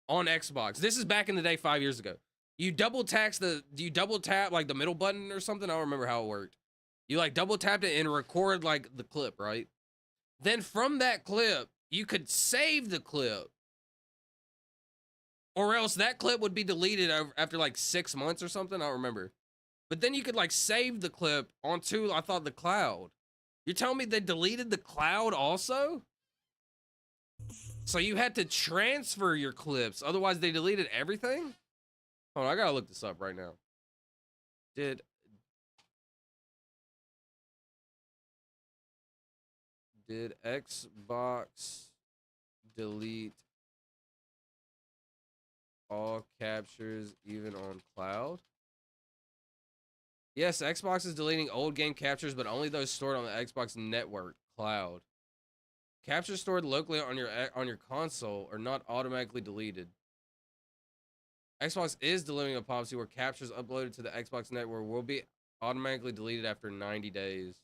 On Xbox. This is back in the day, 5 years ago. You double tap like the middle button or something? I don't remember how it worked. You like double tapped it and record like the clip, right? Then from that clip, you could save the clip. Or else that clip would be deleted after like 6 months or something. I don't remember. But then you could like save the clip onto, I thought, the cloud. You're telling me they deleted the cloud also? So you had to transfer your clips, otherwise they deleted everything? Hold on, I gotta look this up right now. Did Xbox delete all captures even on cloud? Yes, Xbox is deleting old game captures, but only those stored on the Xbox network cloud. Captures stored locally on your console are not automatically deleted. Xbox is delivering a policy where captures uploaded to the Xbox network will be automatically deleted after 90 days.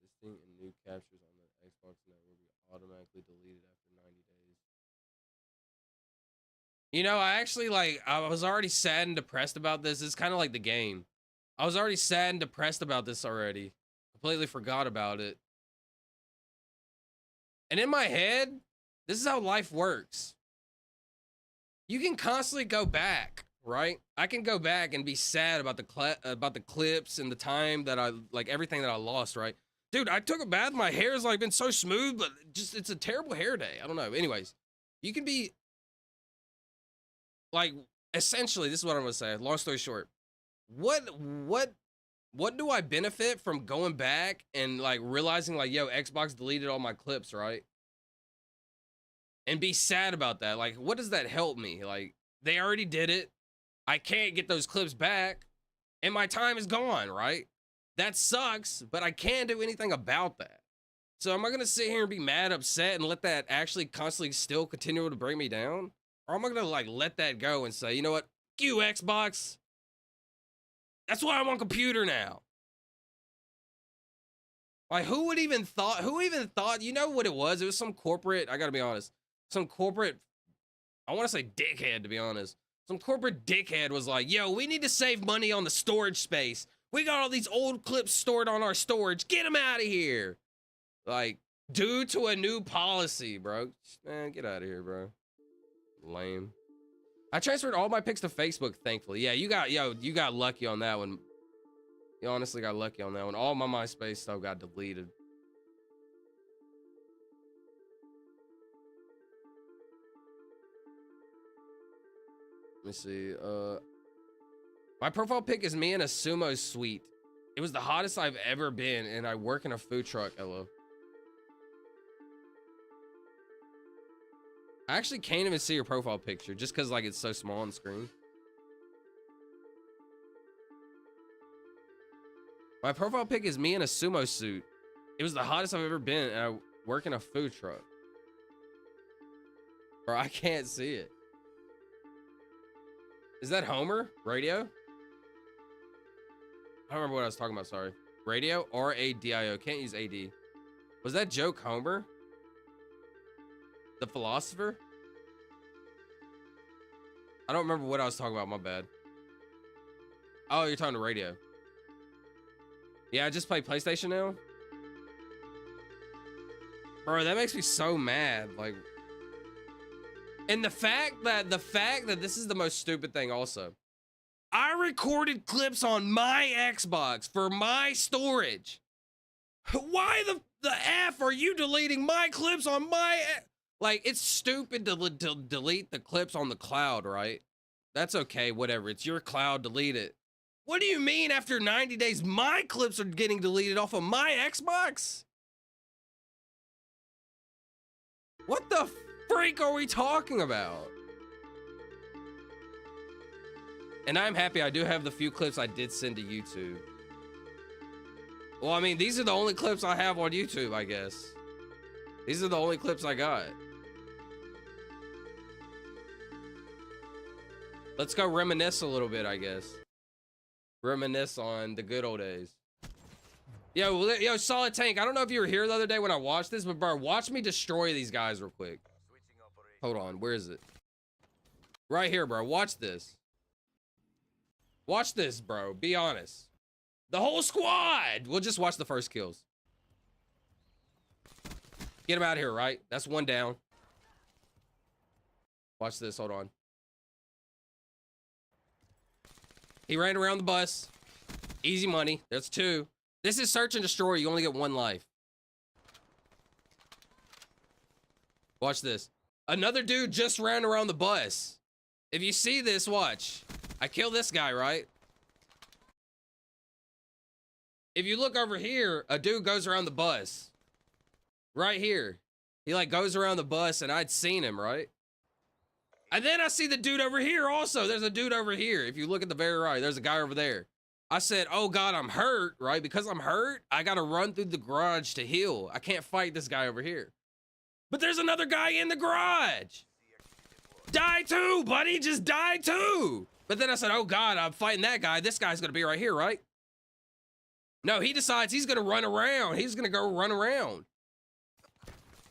Listing and new captures on the Xbox network will be automatically deleted after 90 days. You know, I was already sad and depressed about this. It's kind of like the game. I was already sad and depressed about this already. Completely forgot about it. And in my head, this is how life works. You can constantly go back, right? I can go back and be sad about the clips and the time that everything that I lost, right? Dude, I took a bath. My hair's like been so smooth, but just it's a terrible hair day. I don't know. Anyways, you can be like, essentially, this is what I'm gonna say. Long story short, what do I benefit from going back and like realizing like, yo, Xbox deleted all my clips, right? And be sad about that. Like, what does that help me? Like, they already did it. I can't get those clips back, and my time is gone, right? That sucks, but I can't do anything about that. So am I gonna sit here and be mad, upset, and let that actually constantly still continue to bring me down? Or am I gonna like let that go and say, you know what? F you, Xbox. That's why I'm on computer now. Like, who even thought, you know what it was? It was some corporate, I gotta be honest, some corporate, I wanna say dickhead, to be honest. Some corporate dickhead was like, yo, we need to save money on the storage space. We got all these old clips stored on our storage. Get them out of here. Like, due to a new policy, bro. Man, get out of here, bro. Lame. I transferred all my pics to Facebook, thankfully. Yeah, you got lucky on that one. You honestly got lucky on that one. All my MySpace stuff got deleted. Let me see. My profile pic is me in a sumo suite. It was the hottest I've ever been, and I work in a food truck. Hello. I actually can't even see your profile picture just because like it's so small on the screen. My profile pic is me in a sumo suit. It was the hottest I've ever been, and I work in a food truck. Bro, I can't see it. Is that Homer? Radio? I don't remember what I was talking about, sorry. Radio? R-A-D-I-O. Can't use A-D. Was that joke Homer? The philosopher? I don't remember what I was talking about, my bad. Oh, you're talking to radio. Yeah, I just play PlayStation now. Bro, that makes me so mad. Like, and the fact that this is the most stupid thing also. I recorded clips on my Xbox for my storage. Why the F are you deleting my clips on my... Like, it's stupid to delete the clips on the cloud, right? That's okay, whatever. It's your cloud, delete it. What do you mean after 90 days my clips are getting deleted off of my Xbox? What the freak are we talking about? And I'm happy I do have the few clips I did send to YouTube. Well, I mean, these are the only clips I have on YouTube, I guess. These are the only clips I got. Let's go reminisce a little bit, I guess. Reminisce on the good old days. Yo, Solid Tank, I don't know if you were here the other day when I watched this, but bro, watch me destroy these guys real quick. Hold on, where is it? Right here, bro, watch this. Watch this, bro, be honest. The whole squad! We'll just watch the first kills. Get him out of here, right? That's one down. Watch this, hold on. He ran around the bus. Easy money, that's two. This is search and destroy, you only get one life. Watch this. Another dude just ran around the bus. If you see this, watch. I kill this guy, right? If you look over here, a dude goes around the bus. Right here. He like goes around the bus and I'd seen him, right? And then I see the dude over here also. There's a dude over here. If you look at the very right, there's a guy over there. I said, oh God, I'm hurt, right? Because I'm hurt, I gotta run through the garage to heal. I can't fight this guy over here. But there's another guy in the garage. Die too, buddy, just die too. But then I said, oh God, I'm fighting that guy. This guy's gonna be right here, right? No, he decides he's gonna run around. He's gonna go run around.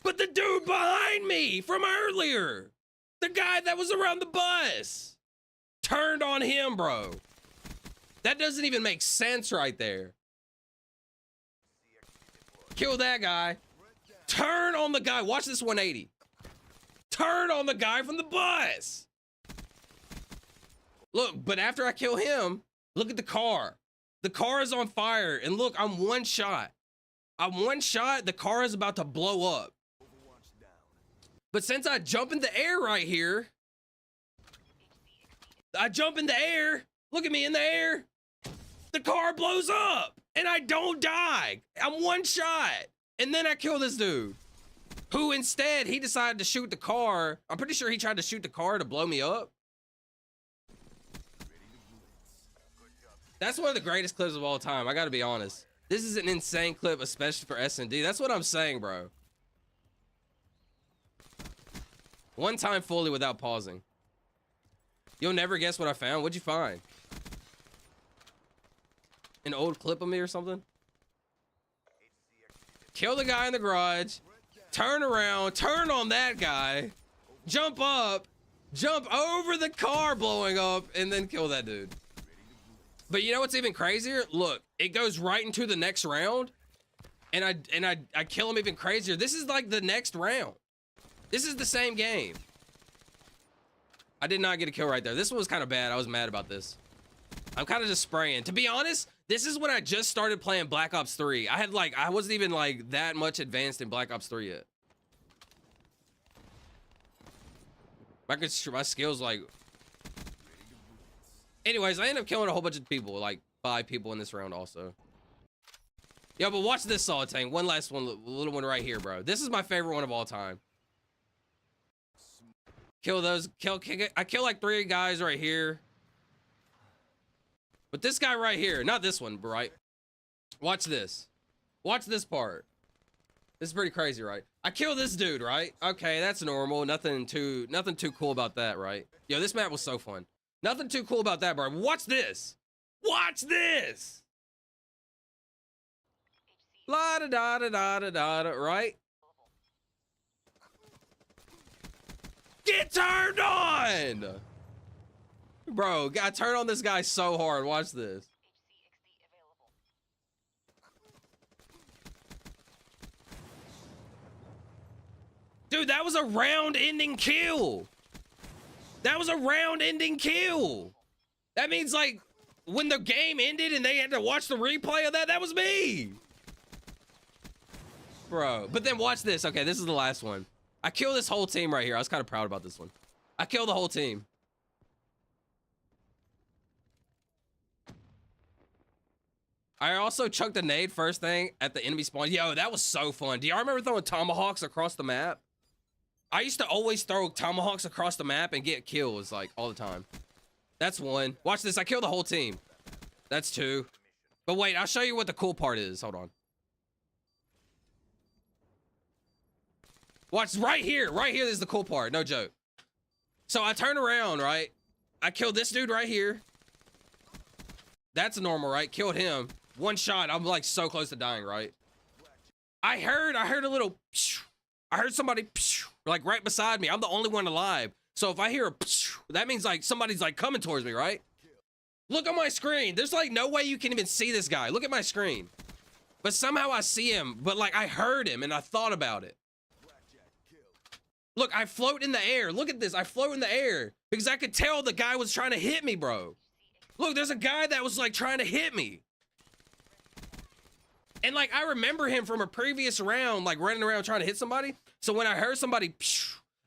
But the dude behind me from earlier, the guy that was around the bus, turned on him, bro. That doesn't even make sense right there. Kill that guy. Turn on the guy. Watch this 180. Turn on the guy from the bus. Look, but after I kill him, look at the car. The car is on fire. And look, I'm one shot. I'm one shot. The car is about to blow up. But since I jump in the air right here, I jump in the air. Look at me in the air. The car blows up and I don't die. I'm one shot. And then I kill this dude who instead he decided to shoot the car. I'm pretty sure he tried to shoot the car to blow me up. That's one of the greatest clips of all time. I gotta be honest. This is an insane clip, especially for S&D. That's what I'm saying, bro. One time fully without pausing. You'll never guess what I found. What'd you find? An old clip of me or something? Kill the guy in the garage. Turn around. Turn on that guy. Jump up. Jump over the car blowing up. And then kill that dude. But you know what's even crazier? Look, it goes right into the next round. And I kill him even crazier. This is like the next round. This is the same game. I did not get a kill right there. This one was kind of bad. I was mad about this. I'm kind of just spraying. To be honest, this is when I just started playing Black Ops 3. I wasn't even like that much advanced in Black Ops 3 yet. My skills like... Anyways, I ended up killing a whole bunch of people, like 5 people in this round also. Yo, but watch this Solid Tank. One last one, little one right here, bro. This is my favorite one of all time. Kill those, I kill like 3 guys right here. But this guy right here, not this one, right? Watch this. Watch this part. This is pretty crazy, right? I kill this dude, right? Okay, that's normal. Nothing too cool about that, right? Yo, this map was so fun. Nothing too cool about that, bro. Watch this. Watch this. La da da da da da da, right? Get turned on! Bro, I turned on this guy so hard. Watch this. Dude, that was a round-ending kill. That was a round-ending kill. That means, like, when the game ended and they had to watch the replay of that, that was me. Bro, but then watch this. Okay, this is the last one. I killed this whole team right here. I was kind of proud about this one. I killed the whole team. I also chucked a nade first thing at the enemy spawn. Yo, that was so fun. Do y'all remember throwing tomahawks across the map? I used to always throw tomahawks across the map and get kills, like, all the time. That's 1. Watch this. I killed the whole team. That's 2. But wait, I'll show you what the cool part is. Hold on. Watch right here. Right here is the cool part. No joke. So I turn around, right? I killed this dude right here. That's normal, right? Killed him. 1 shot. I'm like so close to dying, right? I heard a little... I heard somebody... like right beside me. I'm the only one alive. So if I hear a... that means like somebody's like coming towards me, right? Look on my screen. There's like no way you can even see this guy. Look at my screen. But somehow I see him. But like I heard him and I thought about it. Look, I float in the air. Look at this. I float in the air because I could tell the guy was trying to hit me, bro. Look, there's a guy that was like trying to hit me. And like, I remember him from a previous round, like running around trying to hit somebody. So when I heard somebody,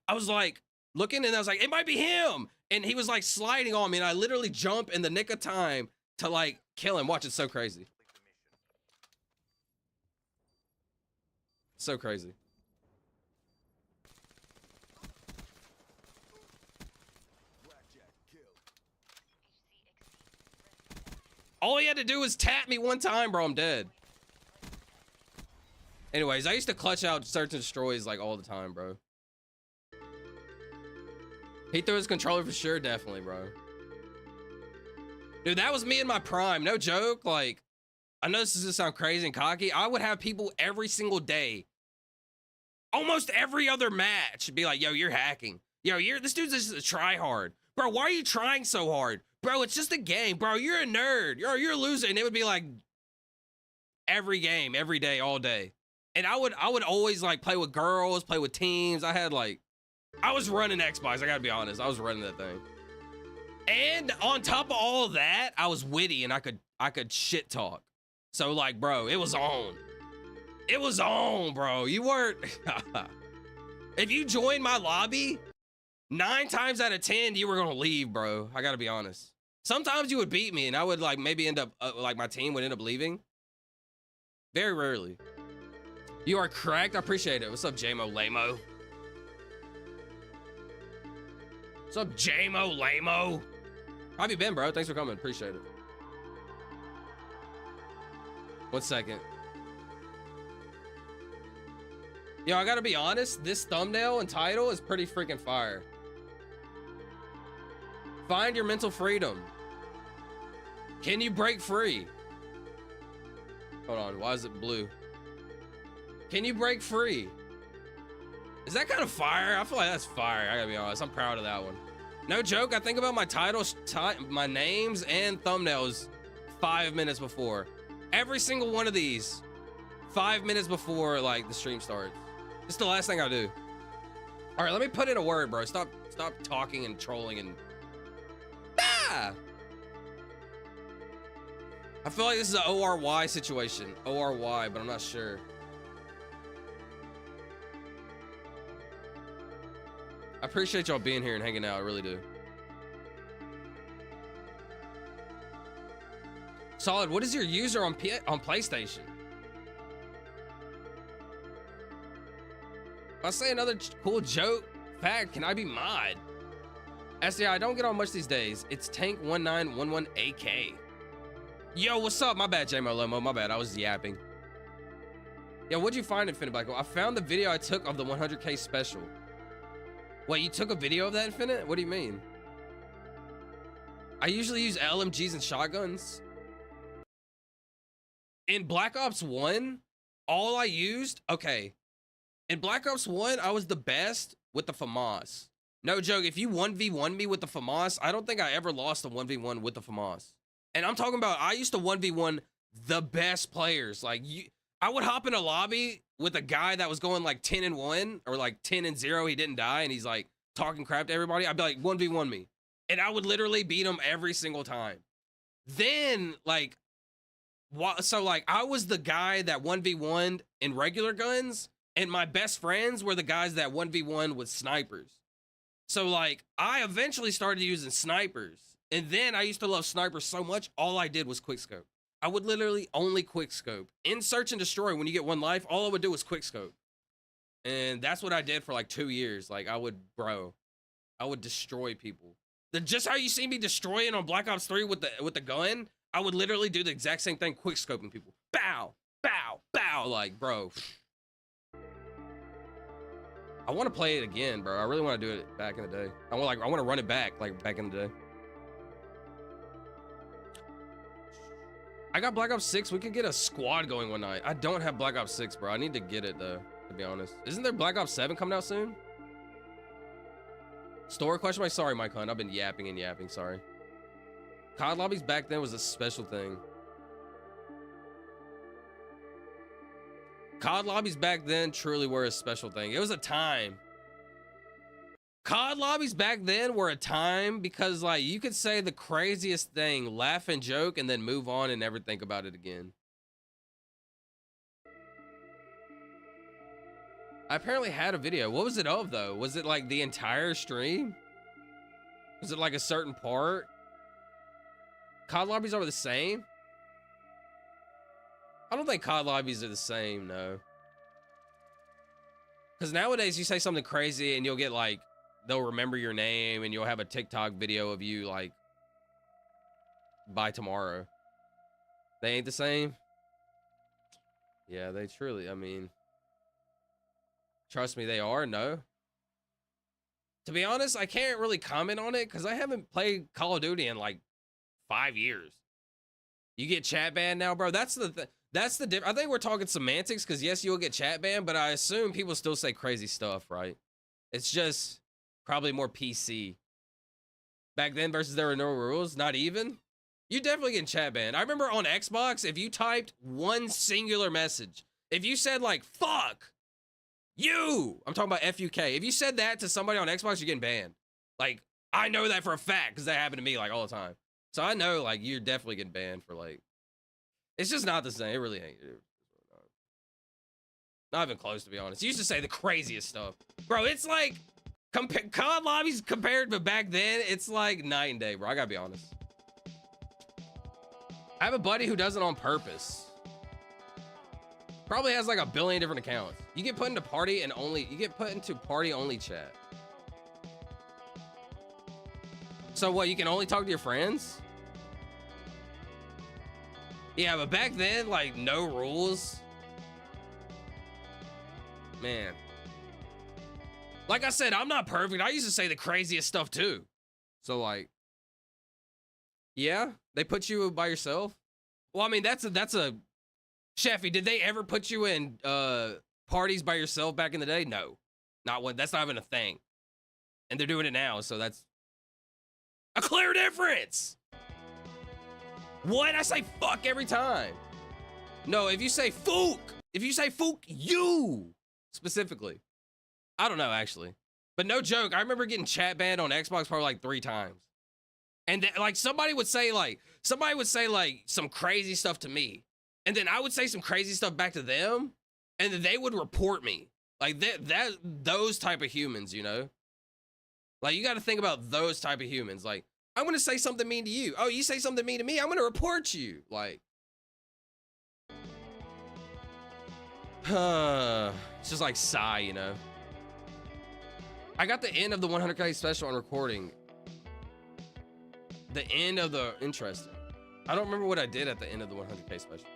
I was like looking and I was like, it might be him. And he was like sliding on me and I literally jumped in the nick of time to like kill him. Watch, it's so crazy. So crazy. All he had to do was tap me 1 time, bro. I'm dead. Anyways, I used to clutch out search and destroys like all the time, bro. He threw his controller for sure, definitely, bro. Dude, that was me in my prime. No joke. Like, I know this is gonna sound crazy and cocky. I would have people every single day, almost every other match, be like, yo, you're hacking. Yo, this dude's just a try hard. Bro, why are you trying so hard? Bro, it's just a game. Bro, you're a nerd. You're a loser. And it would be like every game, every day, all day. And I would always like play with girls, play with teams. I was running Xbox. I gotta be honest. I was running that thing. And on top of all that, I was witty and I could shit talk. So like, bro, it was on. It was on, bro. You weren't. If you joined my lobby, 9 times out of 10, you were gonna leave, bro. I gotta be honest. Sometimes you would beat me, and I would like maybe end up like my team would end up leaving. Very rarely. You are correct. I appreciate it. What's up, JMO Lamo? What's up, JMO Lamo? How have you been, bro? Thanks for coming. Appreciate it. 1 second. Yo, I gotta be honest. This thumbnail and title is pretty freaking fire. Find your mental freedom. Can you break free? Hold on. Why is it blue? Can you break free? Is that kind of fire? I feel like that's fire. I gotta be honest. I'm proud of that one. No joke. I think about my titles, my names, and thumbnails 5 minutes before. Every single one of these 5 minutes before like the stream starts. It's the last thing I do. All right, let me put in a word, bro. Stop talking and trolling and I feel like this is an ORY situation. ORY, but I'm not sure. I appreciate y'all being here and hanging out. I really do. Solid, what is your user on PlayStation? If I say another cool joke, fact, can I be mod? SDI, I don't get on much these days. It's Tank1911AK. Yo, what's up? My bad, JMO Lomo. My bad. I was yapping. Yo, what'd you find, Infinite Black Hole? I found the video I took of the 100K special. Wait, you took a video of that, Infinite? What do you mean? I usually use LMGs and shotguns. In Black Ops 1, all I used, okay. In Black Ops 1, I was the best with the FAMAS. No joke, if you 1v1 me with the FAMAS, I don't think I ever lost a 1v1 with the FAMAS. And I'm talking about, I used to 1v1 the best players. Like, I would hop in a lobby with a guy that was going like 10-1 or like 10-0. He didn't die, and he's like talking crap to everybody. I'd be like, 1v1 me. And I would literally beat him every single time. Then, like, so like, I was the guy that 1v1'd in regular guns, and my best friends were the guys that 1v1 with snipers. So like, I eventually started using snipers. And then I used to love snipers so much, all I did was quickscope. I would literally only quickscope. In Search and Destroy, when you get 1 life, all I would do was quickscope. And that's what I did for like 2 years. Like, I would destroy people. Just how you see me destroying on Black Ops 3 with the gun, I would literally do the exact same thing, quickscoping people. Bow, bow, bow. Like, bro. I want to play it again, bro. I really want to do it back in the day. I want to run it back, like back in the day. I got Black Ops 6. We could get a squad going one night. I don't have Black Ops 6, bro. I need to get it though, to be honest. Isn't there Black Ops 7 coming out soon? Store question mark? Sorry, Mike Hunt. I've been yapping and yapping. Sorry. COD lobbies back then was a special thing. COD lobbies back then truly were a special thing. It was a time. COD lobbies back then were a time because, like, you could say the craziest thing, laugh and joke, and then move on and never think about it again. I apparently had a video. What was it of, though? Was it, like, the entire stream? Was it, like, a certain part? COD lobbies are the same? I don't think COD lobbies are the same, no. Because nowadays, you say something crazy and you'll get, like, they'll remember your name and you'll have a TikTok video of you, like, by tomorrow. They ain't the same? Yeah, they truly, I mean, trust me, they are, no. To be honest, I can't really comment on it because I haven't played Call of Duty in, like, 5 years. You get chat banned now, bro. That's the difference. I think we're talking semantics because, yes, you'll get chat banned, but I assume people still say crazy stuff, right? It's just probably more PC. Back then versus there were no rules, not even. You definitely get chat banned. I remember on Xbox, if you typed one singular message, if you said like, fuck you, I'm talking about F-U-K. If you said that to somebody on Xbox, you're getting banned. Like, I know that for a fact because that happened to me like all the time. So I know like you're definitely getting banned for like, it's just not the same. It really ain't. Not even close, to be honest. You used to say the craziest stuff. Bro, it's like COD lobbies compared to back then, it's like night and day, bro. I gotta be honest. I have a buddy who does it on purpose. Probably has like 1 billion different accounts. You get put into party only chat. So what, you can only talk to your friends? Yeah, but back then, like, no rules. Man. Like I said, I'm not perfect. I used to say the craziest stuff too. So like, yeah, they put you by yourself. Well, I mean, that's a Sheffy, did they ever put you in parties by yourself back in the day? No, not one. That's not even a thing. And they're doing it now, so that's a clear difference. What? I say fuck every time. No, if you say fook, you specifically. I don't know, actually. But no joke, I remember getting chat banned on Xbox probably like 3 times. And like somebody would say like some crazy stuff to me. And then I would say some crazy stuff back to them. And then they would report me. Like those type of humans, you know? Like you got to think about those type of humans. Like, I'm going to say something mean to you. Oh, you say something mean to me, I'm going to report you. Like, it's just like sigh, you know? I got the end of the 100K special on recording. The end of the, interesting. I don't remember what I did at the end of the 100K special.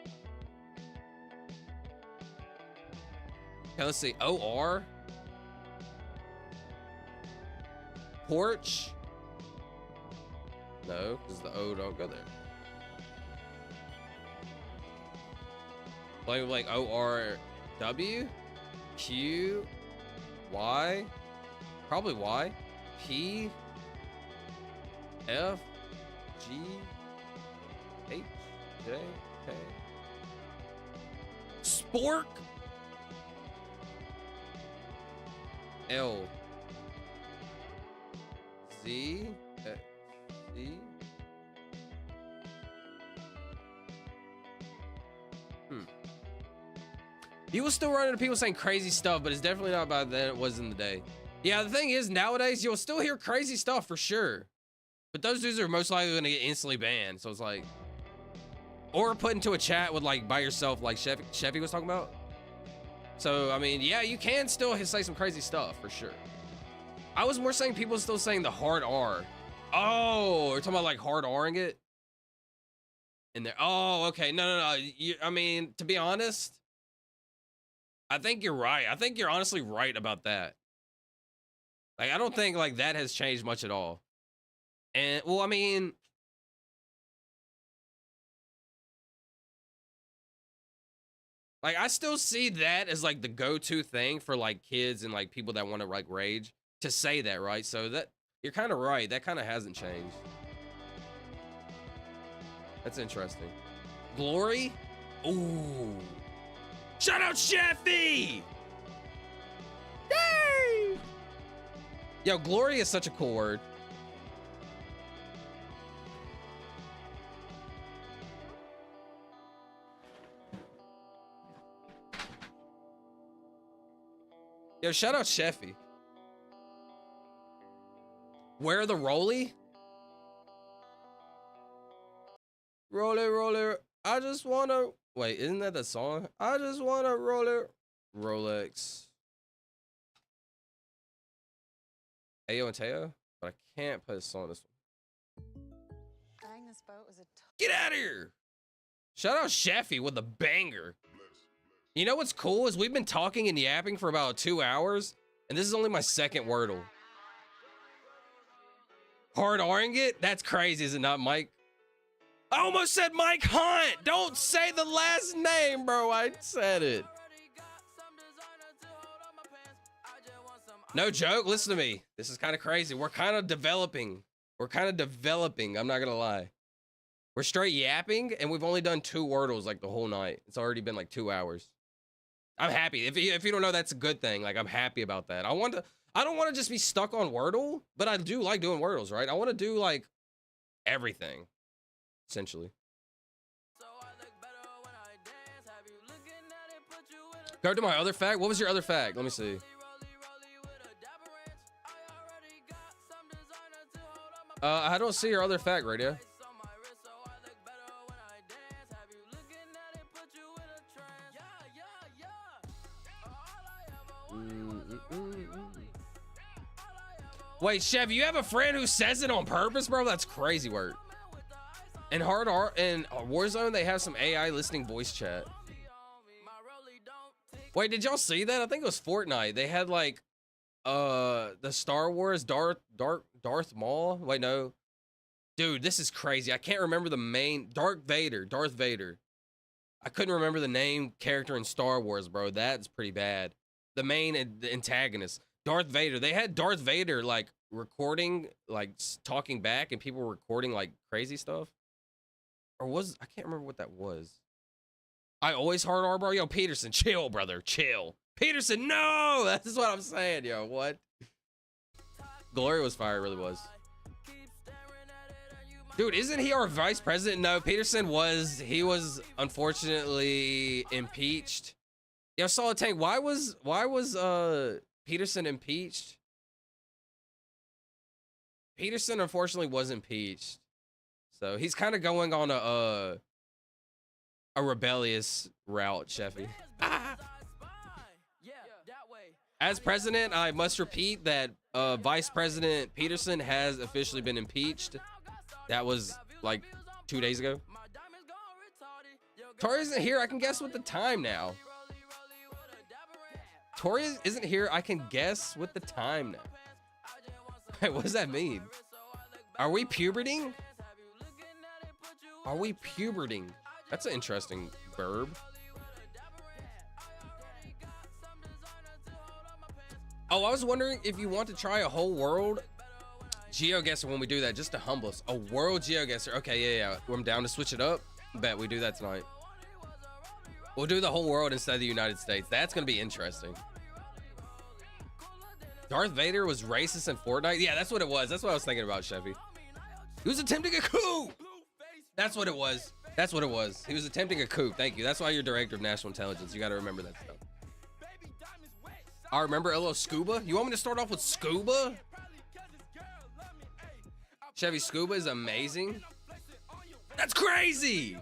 Okay, let's see. OR. Porch. No, because the O don't go there. Play with like ORW, Q, Y, probably Y, P, F, G, H, J, K, Spork, L, Z, Z. You will still run into people saying crazy stuff, but it's definitely not about that it was in the day. Yeah, the thing is, nowadays, you'll still hear crazy stuff for sure. But those dudes are most likely going to get instantly banned. So it's like, or put into a chat with like by yourself, like Sheffy was talking about. So, I mean, yeah, you can still say some crazy stuff for sure. I was more saying people still saying the hard R. Oh, you're talking about like hard R-ing it in there. Oh, okay. No. I mean, to be honest, I think you're right. I think you're honestly right about that. Like, I don't think like that has changed much at all. And well, I mean, like I still see that as like the go-to thing for like kids and like people that want to like rage to say that, right? So that you're kind of right. That kind of hasn't changed. That's interesting. Glory? Ooh. Shout out Sheffy! Yay! Yo, glory is such a cool word. Yo, shout out Sheffy. Where the rolly? Roller. I just wanna. Wait, isn't that the song? I just wanna Rolex. Ayo and Teo? But I can't put a song on this one. Buying this boat was a Get out of here! Shout out Sheffy with a banger. You know what's cool is we've been talking and yapping for about 2 hours, and this is only my second Wordle. Hard R-ing it? That's crazy, is it not, Mike? I almost said Mike Hunt! Don't say the last name, bro. I said it. No joke, listen to me. This is kind of crazy. We're kind of developing. I'm not gonna lie. We're straight yapping, and we've only done 2 Wordles like the whole night. It's already been like 2 hours. I'm happy. If you don't know, that's a good thing. Like, I'm happy about that. I don't want to just be stuck on Wordle, but I do like doing Wordles, right? I want to do like everything, essentially. Go to my other fact. What was your other fact? Let me see. I don't see your other fact, Radio. Wait, Chev, you have a friend who says it on purpose, bro? That's crazy work. In Warzone, they have some AI listening voice chat. Wait, did y'all see that? I think it was Fortnite. They had like the Star Wars Darth Maul. Wait, no. Dude, this is crazy. I can't remember the main Darth Vader. I couldn't remember the name character in Star Wars, bro. That's pretty bad. The main antagonist, Darth Vader. They had Darth Vader like recording, like talking back, and people were recording like crazy stuff. Or I can't remember what that was. I always hard R, bro. Yo, Peterson, chill, brother, chill. Peterson, no! That's what I'm saying, yo. What? Glory was fire, it really was. Dude, isn't he our vice president? No, Peterson he was unfortunately impeached. Yo, Solid Tank, why was Peterson impeached? Peterson unfortunately was impeached. So he's kind of going on a rebellious route, Sheffy. As president, I must repeat that Vice President Peterson has officially been impeached. That was like 2 days ago. Tori isn't here. I can guess with the time now. Tori isn't here. I can guess with the time now. Wait, what does that mean? Are we puberting? Are we puberting? That's an interesting verb. Oh, I was wondering if you want to try a whole world GeoGuessr when we do that, just to humble us. A world GeoGuessr. Okay, yeah. I'm down to switch it up. Bet we do that tonight. We'll do the whole world instead of the United States. That's going to be interesting. Darth Vader was racist in Fortnite? Yeah, that's what it was. That's what I was thinking about, Chevy. He was attempting a coup. That's what it was. That's what it was. He was attempting a coup. Thank you. That's why you're director of national intelligence. You got to remember that stuff. I remember a little Scuba. You want me to start off with Scuba? Chevy, Scuba is amazing. That's crazy.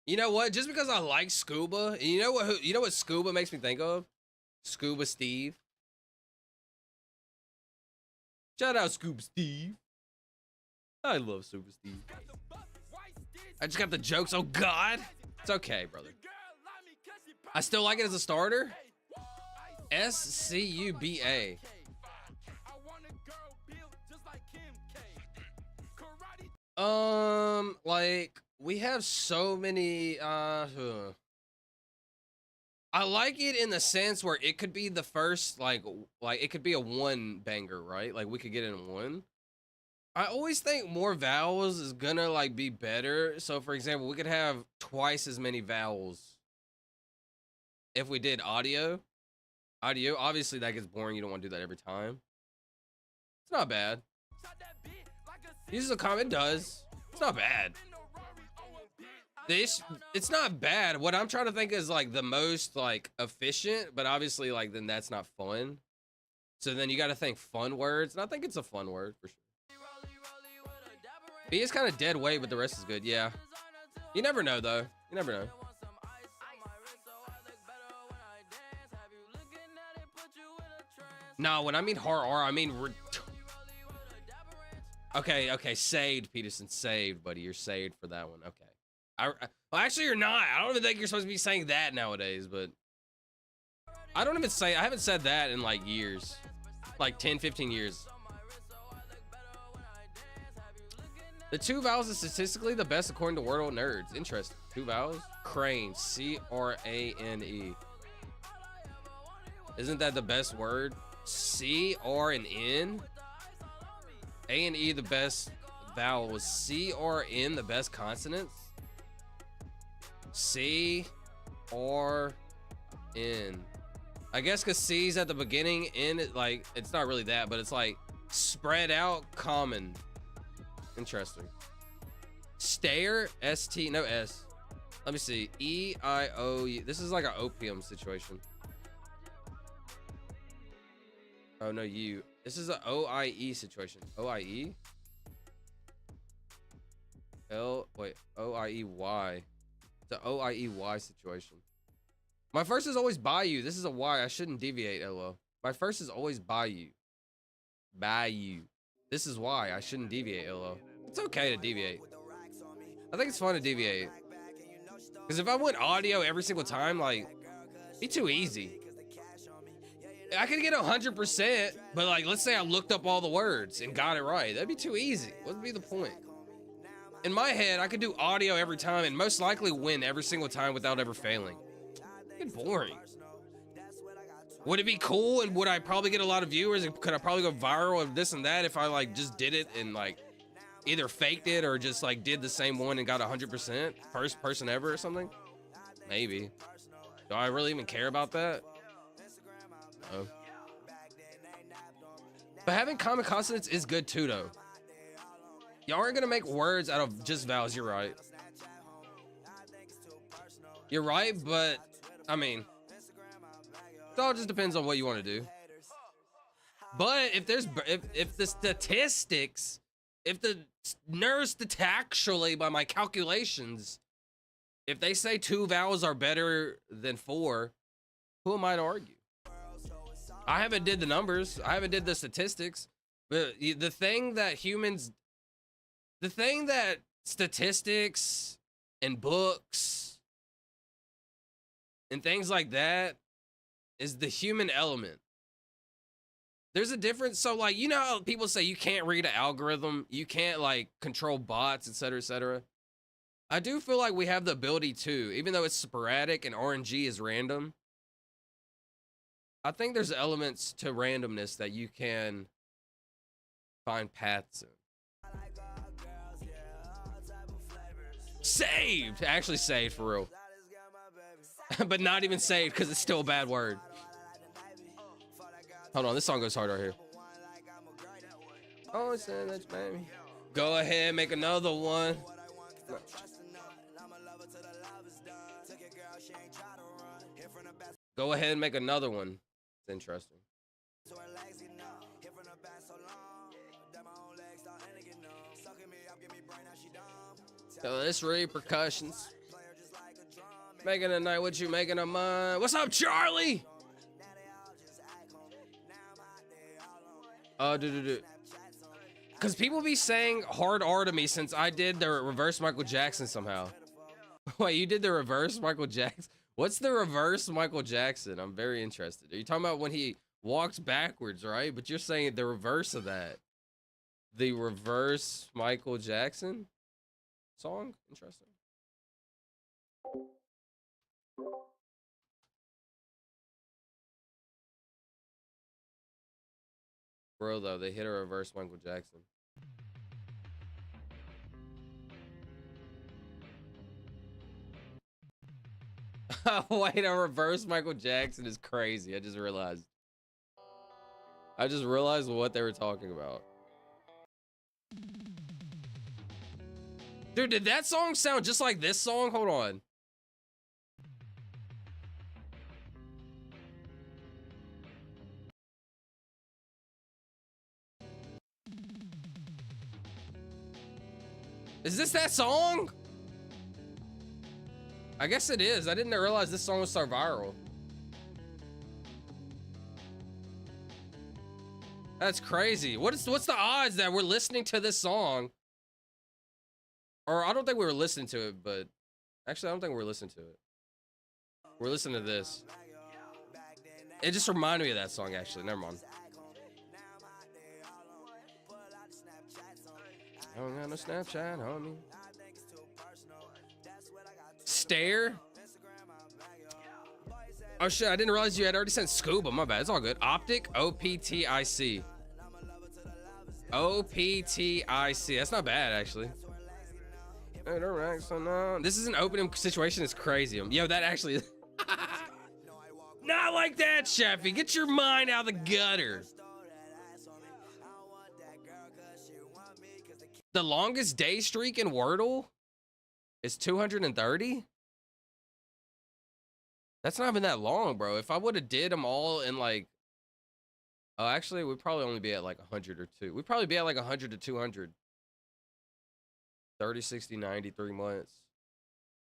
You know what? Just because I like Scuba, you know what Scuba makes me think of? Scuba Steve. Shout out Scuba Steve. I love Scuba Steve. I just got the jokes. Oh God. It's okay, brother. I still like it as a starter. SCUBA. Like we have so many. I like it in the sense where it could be the first, like it could be a one banger, right? Like we could get it in one. I always think more vowels is gonna like be better. So for example, we could have twice as many vowels if we did audio. Obviously that gets boring. You don't want to do that every time. It's not bad. Uses a comment, does. It's not bad. It's not bad. What I'm trying to think is like the most like efficient, but obviously like then that's not fun. So then you got to think fun words, and I think it's a fun word for sure. B is kind of dead weight, but the rest is good. Yeah. You never know though. You never know. No, when I mean hard R, I mean okay, saved, Peterson, saved, buddy. You're saved for that one. Okay. Well, actually, you're not. I don't even think you're supposed to be saying that nowadays, but I haven't said that in like years, like 10, 15 years. The two vowels is statistically the best according to Wordle Nerds. Interesting. Two vowels. Crane. C-R-A-N-E. Isn't that the best word? C-R and N. A and E the best vowel. Was C-R-N the best consonants? C-R-N. I guess because C's at the beginning, N, like, it's not really that, but it's like spread out, common. Interesting. Stare, S-T, no S. Let me see. E-I-O-U. This is like an opium situation. Oh no, you. This is an OIE situation. OIE? Wait, OIEY. It's an OIEY situation. My first is always by you. This is a Y. I shouldn't deviate, LO. My first is always by you. By you. This is why I shouldn't deviate, LO. It's okay to deviate. I think it's fun to deviate. Because if I went audio every single time, like, it'd be too easy. I could get 100%, but like, let's say I looked up all the words and got it right. That'd be too easy. What would be the point? In my head, I could do audio every time and most likely win every single time without ever failing. It's boring. Would it be cool and would I probably get a lot of viewers and could I probably go viral and this and that if I like just did it and like either faked it or just like did the same one and got 100% first person ever or something? Maybe. Do I really even care about that? No. But having common consonants is good too though. Y'all aren't gonna make words out of just vowels, you're right. You're right, but I mean, it all just depends on what you want to do. But if there's if the statistics, if the actually by my calculations, if they say 2 vowels are better than 4, who am I to argue? I haven't did the numbers. I haven't did the statistics. But the thing that statistics and books and things like that is the human element. There's a difference. So like, you know how people say you can't read an algorithm, you can't like control bots, etc., etc. I do feel like we have the ability to, even though it's sporadic and RNG is random. I think there's elements to randomness that you can find paths in. Saved! Actually saved for real. But not even saved because it's still a bad word. Hold on, this song goes hard right here. Oh, it's in that baby. Go ahead, make another one. Go ahead and make another one. It's interesting. So this repercussions. Making a night, what you making a mind? What's up, Charlie? Because people be saying hard R to me since I did the reverse Michael Jackson somehow. Wait, you did the reverse Michael Jackson? What's the reverse Michael Jackson? I'm very interested. Are you talking about when he walked backwards, right? But you're saying the reverse of that. The reverse Michael Jackson song? Interesting. Bro, though, they hit a reverse Michael Jackson. Wait, a reverse Michael Jackson is crazy. I just realized what they were talking about. Dude, did that song sound just like this song? Hold on. Is this that song? I guess it is. I didn't realize this song was so viral. That's crazy. What's the odds that we're listening to this song? Or I don't think we were listening to it, but actually I don't think we were listening to it. We're listening to this. It just reminded me of that song, actually. Never mind. I don't got no Snapchat on me. Stare? Oh shit, I didn't realize you had already sent Scuba. My bad, it's all good. Optic, O-P-T-I-C. O-P-T-I-C. That's not bad, actually. This is an opening situation. It's crazy. Yo, that actually is. Not like that, Sheffy. Get your mind out of the gutter. The longest day streak in Wordle is 230. That's not even that long, bro. If I would have did them all in like Oh, actually, we'd probably only be at like 100 or 2. We'd probably be at like 100 to 200. 30, 60, 90, 3 months.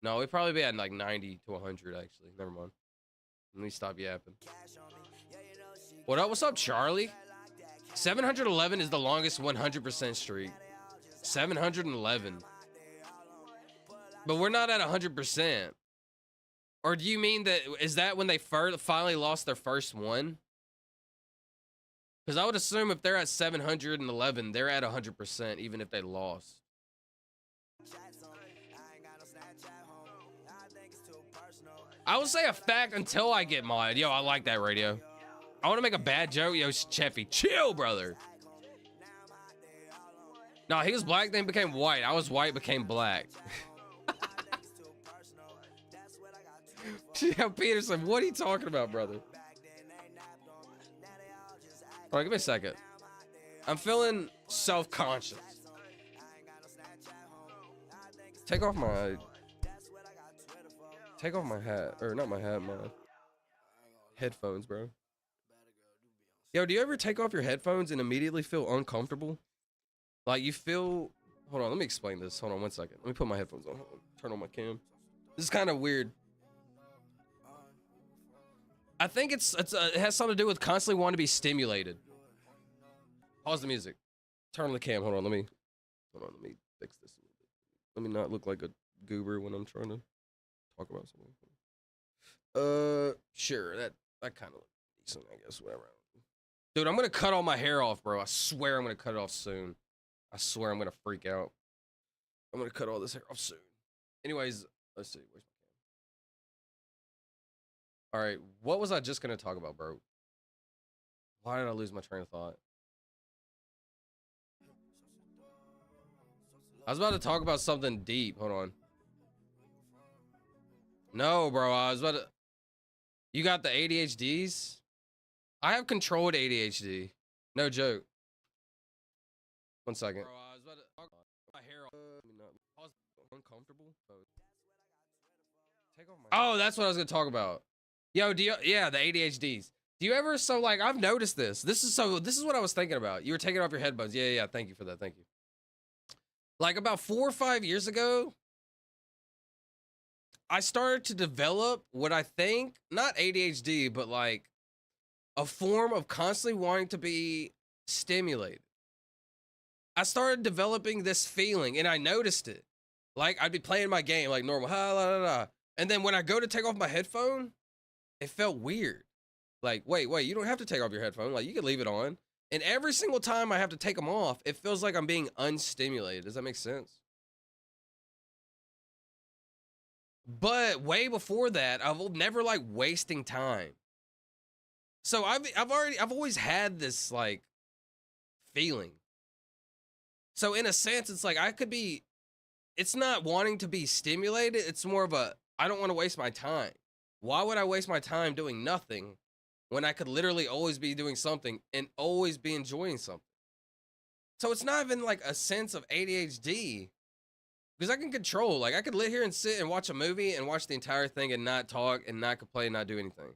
No, we'd probably be at like 90 to 100, actually. Never mind. Let me stop yapping. What up? What's up, Charlie? 711 is the longest 100% streak. 711. But we're not at 100%. Or do you mean that, is that when they finally lost their first one? Because I would assume if they're at 711, they're at 100%, even if they lost. I would say a fact until I get modded. Yo, I like that radio. I want to make a bad joke. Yo, Cheffy, chill, brother. No, he was black, then became white. I was white, became black. Yo, Peterson, what are you talking about, brother? All right, give me a second. I'm feeling self-conscious. Take off my hat, or not my hat, my headphones, bro. Yo, do you ever take off your headphones and immediately feel uncomfortable? Like you feel, hold on, let me explain this. Hold on 1 second. Let me put my headphones on. Turn on my cam. This is kind of weird. I think it has something to do with constantly wanting to be stimulated. Pause the music. Turn on the cam. Hold on, let me fix this a little bit. Let me not look like a goober when I'm trying to talk about something. Sure, that kind of looks decent, I guess, whatever. Dude, I'm gonna cut all my hair off, bro. I swear I'm gonna cut it off soon. I swear I'm gonna freak out. I'm gonna cut all this hair off soon. Anyways, let's see. Where's my camera? All right, what was I just gonna talk about, bro? Why did I lose my train of thought? I was about to talk about something deep. Hold on. No, bro. I was about to. You got the ADHDs? I have controlled ADHD. No joke. 1 second. Bro, I was about to talk about my hair. Uncomfortable. Take off my. Oh, that's what I was gonna talk about. Yo, yeah, the ADHDs. Do you ever, so like, I've noticed this. This is what I was thinking about. You were taking off your headphones. Yeah. Thank you for that. Thank you. Like about 4 or 5 years ago, I started to develop what I think, not ADHD, but like a form of constantly wanting to be stimulated. I started developing this feeling and I noticed it. Like I'd be playing my game like normal, and then when I go to take off my headphone, it felt weird. Like, wait, you don't have to take off your headphone. Like you can leave it on. And every single time I have to take them off, it feels like I'm being unstimulated. Does that make sense? But way before that, I've never like wasting time. So I've always had this like feeling. So in a sense, it's like it's not wanting to be stimulated. It's more of I don't want to waste my time. Why would I waste my time doing nothing when I could literally always be doing something and always be enjoying something? So it's not even like a sense of ADHD. Because I can control, like I could sit here and sit and watch a movie and watch the entire thing and not talk and not complain, not do anything.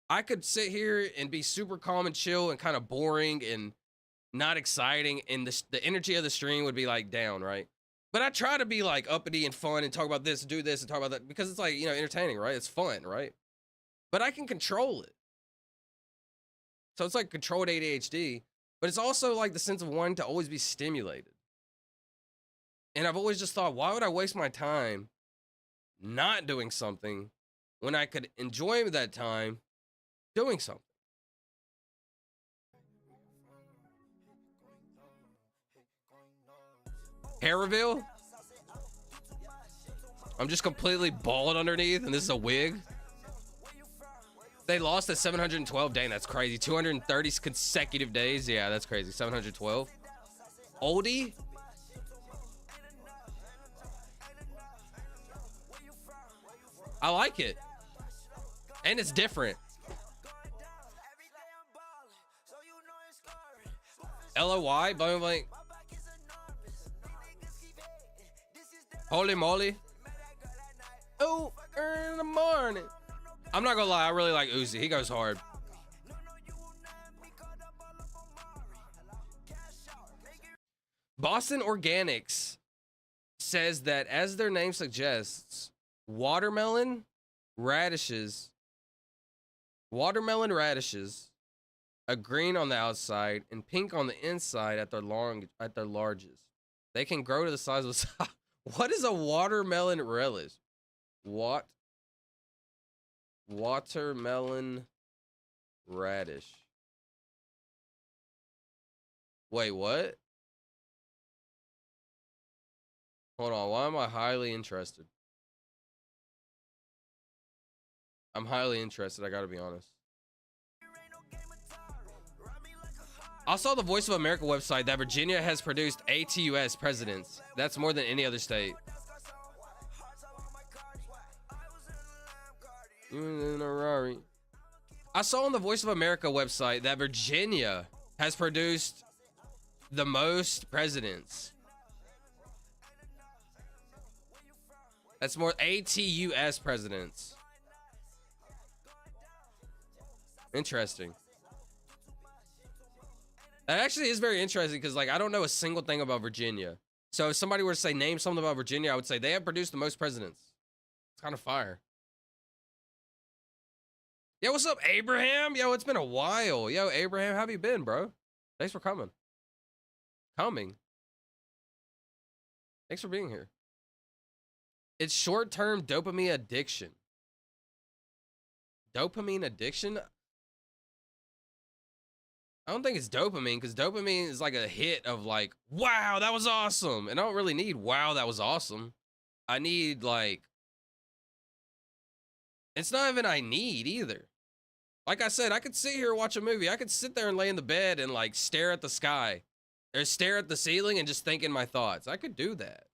I could sit here and be super calm and chill and kind of boring and not exciting, and the energy of the stream would be like down, right? But I try to be like uppity and fun and talk about this, do this, and talk about that because it's like, you know, entertaining, right? It's fun, right? But I can control it. So it's like controlled ADHD, but it's also like the sense of wanting to always be stimulated. And I've always just thought, why would I waste my time not doing something when I could enjoy that time doing something? Hair reveal? I'm just completely bald underneath and this is a wig. They lost at 712. Dang, that's crazy. 230 consecutive days. Yeah, that's crazy. 712. Oldie? I like it. And it's different. LOY? Blank blank. Holy moly. Oh, in the morning. I'm not gonna lie, I really like Uzi. He goes hard. Boston Organics says that, as their name suggests, watermelon radishes, a green on the outside and pink on the inside at their largest. They can grow to the size of what is a watermelon relish? What? Watermelon radish. Wait, what? Hold on, why am I highly interested? I'm highly interested, I gotta be honest. I saw the Voice of America website that Virginia has produced 8 U.S. presidents. That's more than any other state. I saw on the Voice of America website that Virginia has produced the most presidents. That's more 8 U.S. presidents. Interesting. That actually is very interesting because, like, I don't know a single thing about Virginia. So if somebody were to say name something about Virginia, I would say they have produced the most presidents. It's kind of fire. Yo, what's up, Abraham? Yo, it's been a while. Yo, Abraham, how have you been, bro? Thanks for coming. Thanks for being here. It's short-term dopamine addiction. Dopamine addiction? I don't think it's dopamine, because dopamine is like a hit of like, wow, that was awesome. And I don't really need wow, that was awesome. I need like, it's not even I need either. Like I said, I could sit here and watch a movie. I could sit there and lay in the bed and like stare at the sky or stare at the ceiling and just think in my thoughts. I could do that.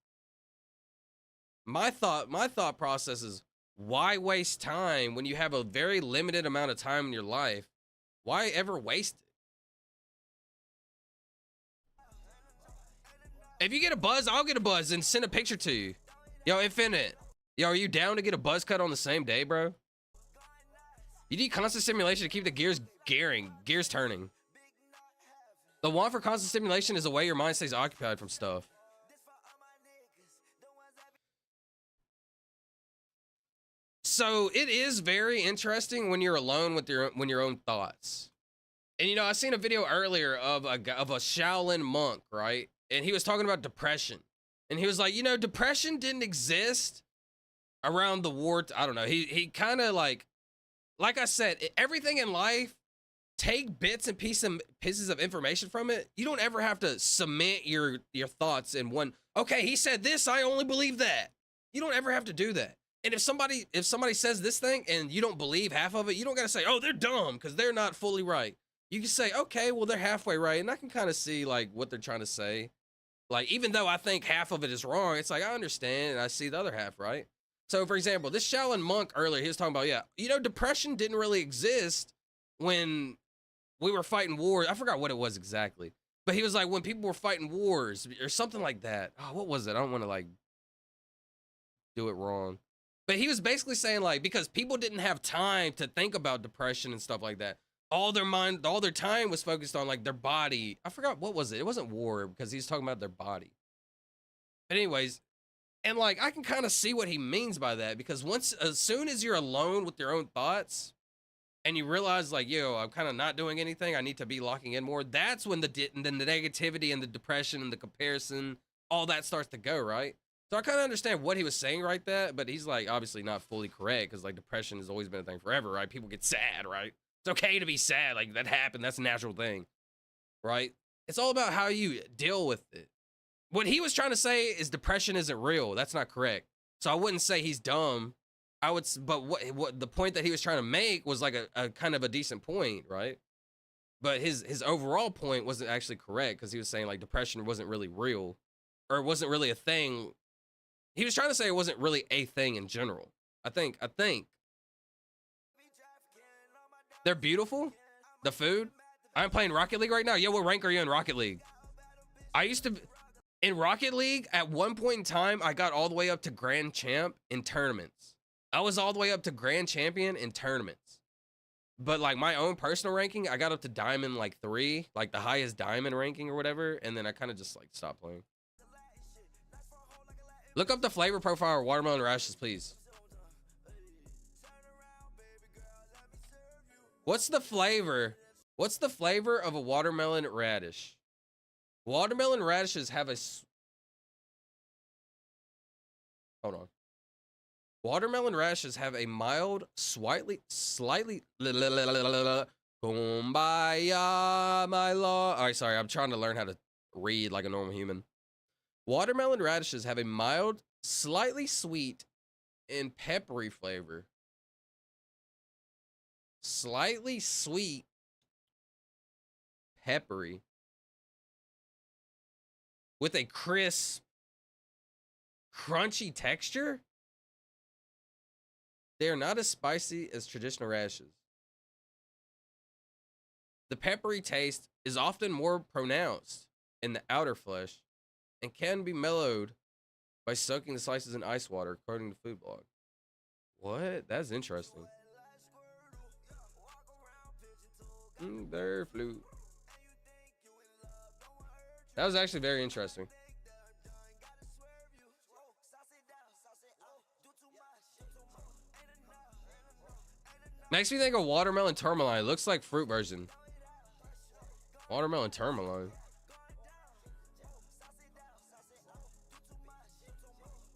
My thought process is, why waste time when you have a very limited amount of time in your life? Why ever waste it? If you get a buzz, I'll get a buzz and send a picture to you. Yo, Infinite. Yo, are you down to get a buzz cut on the same day, bro? You need constant stimulation to keep the gears turning. The want for constant stimulation is the way your mind stays occupied from stuff. So it is very interesting when you're alone with your own thoughts. And you know, I seen a video earlier of a Shaolin monk, right? And he was talking about depression. And he was like, you know, depression didn't exist around the war. I don't know. He kind of like I said, everything in life, take bits and pieces of information from it. You don't ever have to cement your thoughts in one. Okay, he said this, I only believe that. You don't ever have to do that. And if somebody says this thing and you don't believe half of it, you don't got to say, oh, they're dumb because they're not fully right. You can say, okay, well, they're halfway right. And I can kind of see like what they're trying to say. Like, even though I think half of it is wrong, it's like, I understand. And I see the other half, right? So for example, this Shaolin monk earlier, he was talking about, yeah, you know, depression didn't really exist when we were fighting wars. I forgot what it was exactly, but he was like, when people were fighting wars or something like that. Oh, what was it? I don't want to like do it wrong. But he was basically saying like, because people didn't have time to think about depression and stuff like that. All their time was focused on like their body. I forgot, what was it? It wasn't war because he's talking about their body. But anyways, and like, I can kind of see what he means by that, because as soon as you're alone with your own thoughts and you realize like, yo, I'm kind of not doing anything, I need to be locking in more. That's when the negativity and the depression and the comparison, all that starts to go, right? So I kind of understand what he was saying right there, but he's like obviously not fully correct, because like depression has always been a thing forever, right? People get sad, right? It's okay to be sad, like that happened, that's a natural thing, right? It's all about how you deal with it. What he was trying to say is depression isn't real. That's not correct. So I wouldn't say he's dumb. But what the point that he was trying to make was like a kind of a decent point, right? But his overall point wasn't actually correct, because he was saying like depression wasn't really real, or it wasn't really a thing. He was trying to say it wasn't really a thing in general. I think they're beautiful. The food. I'm playing Rocket League right now. Yo, what rank are you in Rocket League? I used to in Rocket League at one point in time, I got all the way up to Grand Champ in tournaments. I was all the way up to Grand Champion in tournaments. But like my own personal ranking, I got up to diamond like 3, like the highest diamond ranking or whatever, and then I kind of just like stopped playing. Look up the flavor profile of watermelon rashes, please. What's the flavor? What's the flavor of a watermelon radish? Watermelon radishes have a... Hold on. Watermelon radishes have a mild, slightly... Kumbaya, my lord. All right, sorry. I'm trying to learn how to read like a normal human. Watermelon radishes have a mild, slightly sweet, and peppery flavor. Slightly sweet, peppery, with a crisp, crunchy texture. They are not as spicy as traditional radishes. The peppery taste is often more pronounced in the outer flesh and can be mellowed by soaking the slices in ice water, according to Food Blog. What? That's interesting. There flew. That was actually very interesting. Makes me think of watermelon tourmaline. Looks like fruit version. Watermelon tourmaline.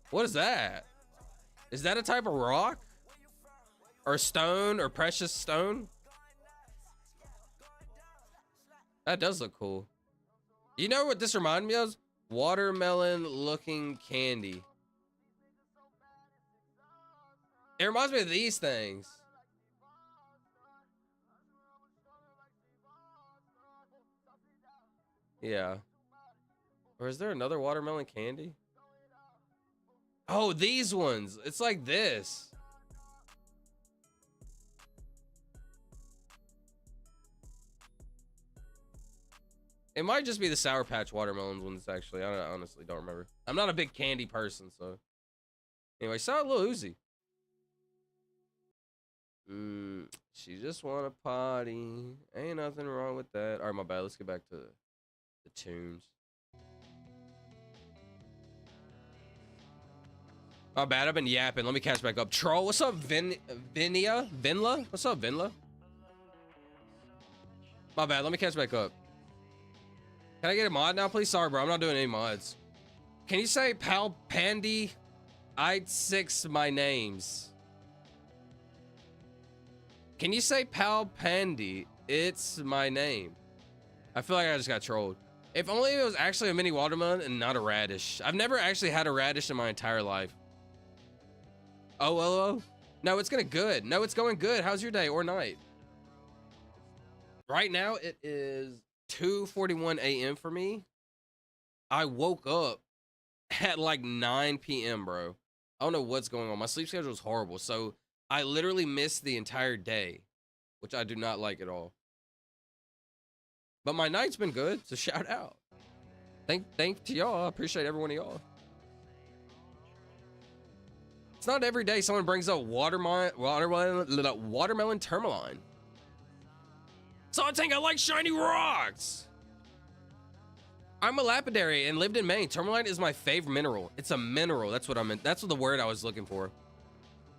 What is that? Is that a type of rock? Or stone or precious stone? That does look cool. You know what this reminded me of? Watermelon looking candy. It reminds me of these things. Yeah. Or is there another watermelon candy? Oh, these ones. It's like this. It might just be the Sour Patch watermelons ones, actually. I honestly don't remember. I'm not a big candy person, so. Anyway, shout out Lil Uzi. She just want to party. Ain't nothing wrong with that. All right, my bad. Let's get back to the tunes. My bad. I've been yapping. Let me catch back up. Troll, what's up, Vinla? What's up, Vinla? My bad. Let me catch back up. Can I get a mod now, please? Sorry, bro. I'm not doing any mods. Can you say Pal Pandy? I'd 6 my names. Can you say Pal Pandy? It's my name. I feel like I just got trolled. If only it was actually a mini watermelon and not a radish. I've never actually had a radish in my entire life. Oh. No, it's going good. No, it's going good. How's your day or night? Right now, it is 2:41 a.m. for me. I woke up at like 9 p.m., bro. I don't know what's going on. My sleep schedule is horrible. So I literally missed the entire day, which I do not like at all. But my night's been good, so shout out. Thank to y'all. I appreciate every one of y'all. It's not every day someone brings up watermelon tourmaline. So I think I like shiny rocks. I'm a lapidary and lived in Maine. Tourmaline is my favorite mineral. It's a mineral. That's what I meant. That's what the word I was looking for.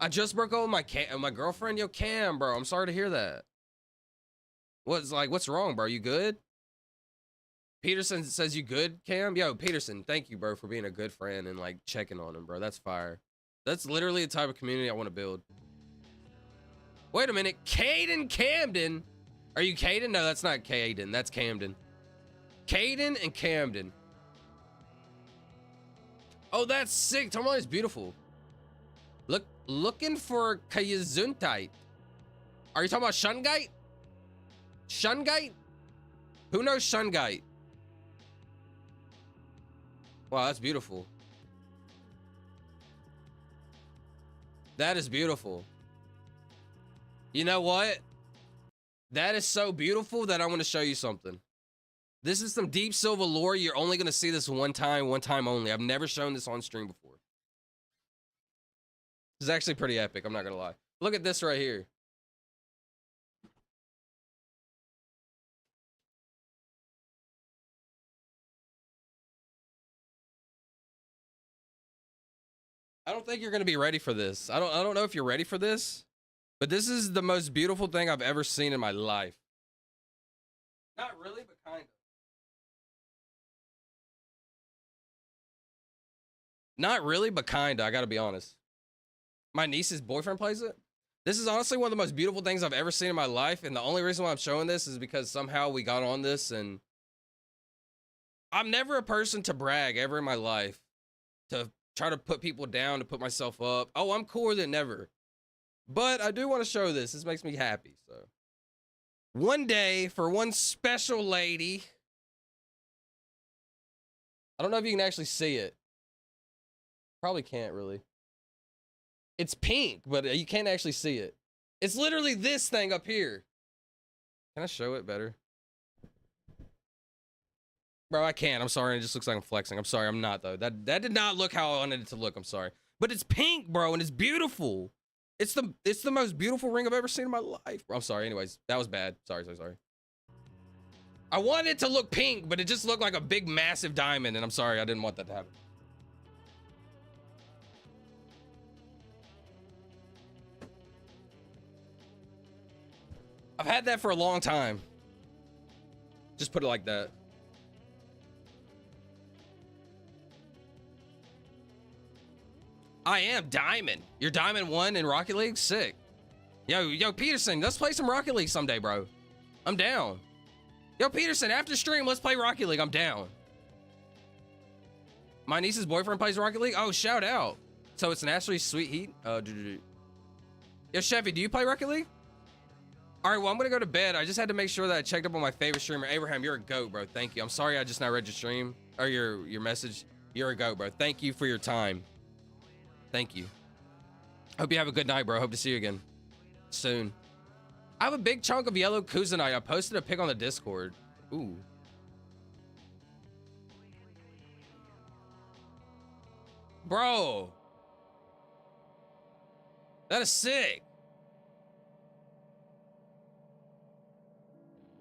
I just broke up with my girlfriend. Yo, Cam, bro. I'm sorry to hear that. What's wrong, bro? You good? Peterson says you good, Cam? Yo, Peterson, thank you, bro, for being a good friend and like checking on him, bro. That's fire. That's literally the type of community I want to build. Wait a minute. Caden Camden. Are you Caden? No, that's not Caden. That's Camden. Caden and Camden. Oh, that's sick. Tourmaline is beautiful. Looking for Kayazunite. Are you talking about Shungite? Shungite? Who knows Shungite? Wow, that's beautiful. That is beautiful. You know what? That is so beautiful that I want to show you something. This is some Deep Silva lore. You're only going to see this one time only. I've never shown this on stream before. This is actually pretty epic. I'm not going to lie. Look at this right here. I don't think you're gonna be ready for this. I don't know if you're ready for this, but this is the most beautiful thing I've ever seen in my life. Not really, but kind of. Not really, but kinda, I gotta be honest. My niece's boyfriend plays it. This is honestly one of the most beautiful things I've ever seen in my life, and the only reason why I'm showing this is because somehow we got on this, and I'm never a person to brag ever in my life, to try to put people down, to put myself up. Oh, I'm cooler than never. But I do want to show this. This makes me happy, so. One day, for one special lady. I don't know if you can actually see it. Probably can't really. It's pink, but you can't actually see it. It's literally this thing up here. Can I show it better? Bro, I can't. I'm sorry. It just looks like I'm flexing. I'm sorry. I'm not, though. That did not look how I wanted it to look. I'm sorry. But it's pink, bro, and it's beautiful. It's the most beautiful ring I've ever seen in my life. Bro, I'm sorry. Anyways, that was bad. Sorry. I wanted it to look pink, but it just looked like a big, massive diamond, and I'm sorry. I didn't want that to happen. I've had that for a long time. Just put it like that. I am Diamond. You're Diamond 1 in Rocket League? Sick. Yo, Peterson, let's play some Rocket League someday, bro. I'm down. Yo, Peterson, after stream, let's play Rocket League. I'm down. My niece's boyfriend plays Rocket League? Oh, shout out. So it's an Ashley Sweet Heat? Yo, Chevy, do you play Rocket League? All right, well, I'm going to go to bed. I just had to make sure that I checked up on my favorite streamer. Abraham, you're a GOAT, bro. Thank you. I'm sorry I just now read your stream or your message. You're a GOAT, bro. Thank you for your time. Thank you. Hope you have a good night, bro. Hope to see you again soon. I have a big chunk of yellow Kuzanite. I posted a pic on the Discord. Ooh. Bro. That is sick.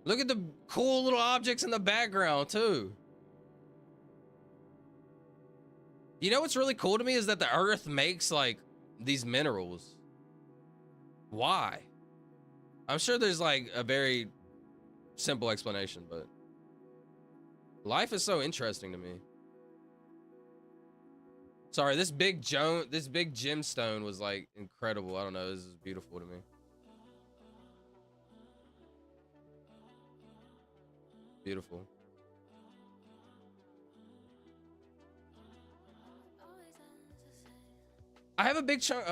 Look at the cool little objects in the background, too. You know what's really cool to me is that the earth makes, like, these minerals. Why? I'm sure there's, like, a very simple explanation, but life is so interesting to me. Sorry, this big gemstone was, like, incredible. I don't know. This is beautiful to me. Beautiful. I have a big chunk.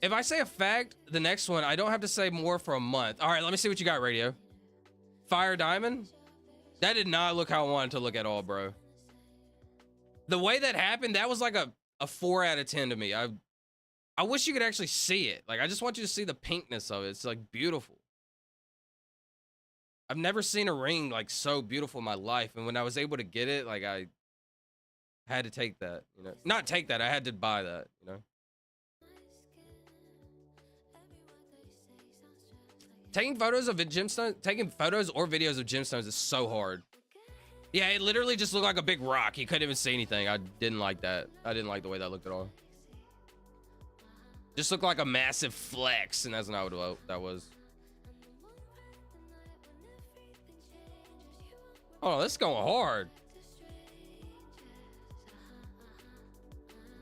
If I say a fact, the next one, I don't have to say more for a month. All right, let me see what you got, Radio. Fire Diamond? That did not look how I wanted to look at all, bro. The way that happened, that was like a 4 out of 10 to me. I wish you could actually see it. Like, I just want you to see the pinkness of it. It's like beautiful. I've never seen a ring like so beautiful in my life. And when I was able to get it, like I had to take that, you know, not take that. I had to buy that, you know. Taking photos of gemstones, taking photos or videos of gemstones is so hard. Yeah, it literally just looked like a big rock. You couldn't even see anything. I didn't like that. I didn't like the way that looked at all. Just looked like a massive flex, and that's not what that was. Oh, this is going hard.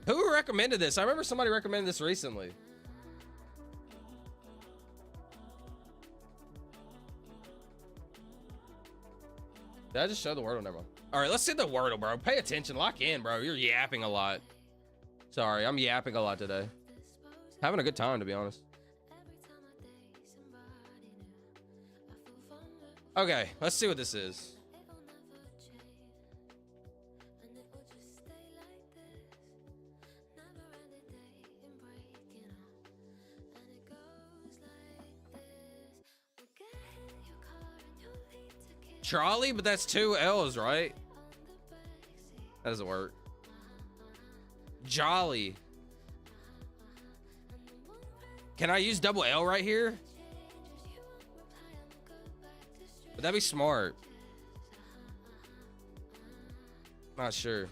Who recommended this? I remember somebody recommended this recently. Did I just show the Wordle? Never mind. All right, let's see the Wordle, bro. Pay attention. Lock in, bro. You're yapping a lot. Sorry, I'm yapping a lot today. Having a good time, to be honest. Okay, let's see what this is. Trolley, but that's 2 L's, right? That doesn't work. Jolly. Can I use double L right here? Would that be smart? Not sure.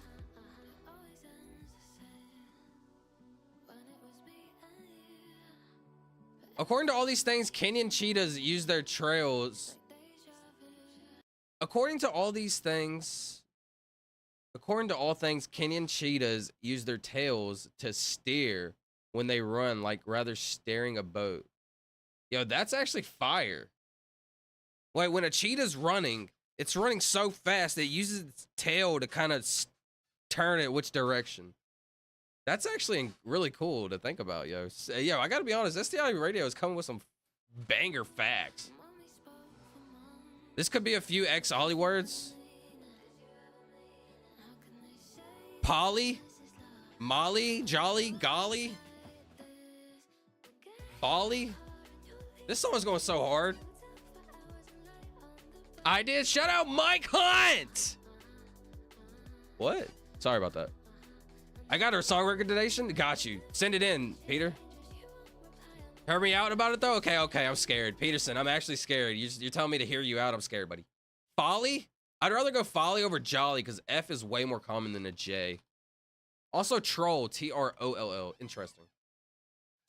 According to all these things, Kenyan cheetahs use their trails. According to all things, Kenyan cheetahs use their tails to steer when they run, like rather steering a boat. Yo, that's actually fire. Wait, when a cheetah's running, it's running so fast it uses its tail to kind of turn it which direction. That's actually really cool to think about, yo. Yo, I gotta be honest, SDI Radio is coming with some banger facts. This could be a few ex-Ollie words. Polly, Molly, Jolly, Golly, Folly. This song is going so hard. I did. Shout out Mike Hunt. What? Sorry about that. I got her song recommendation. Got you. Send it in, Peter. Hear me out about it though? Okay, I'm scared. Peterson, I'm actually scared. You're telling me to hear you out. I'm scared, buddy. Folly? I'd rather go Folly over Jolly because F is way more common than a J. Also Troll, Troll. Interesting.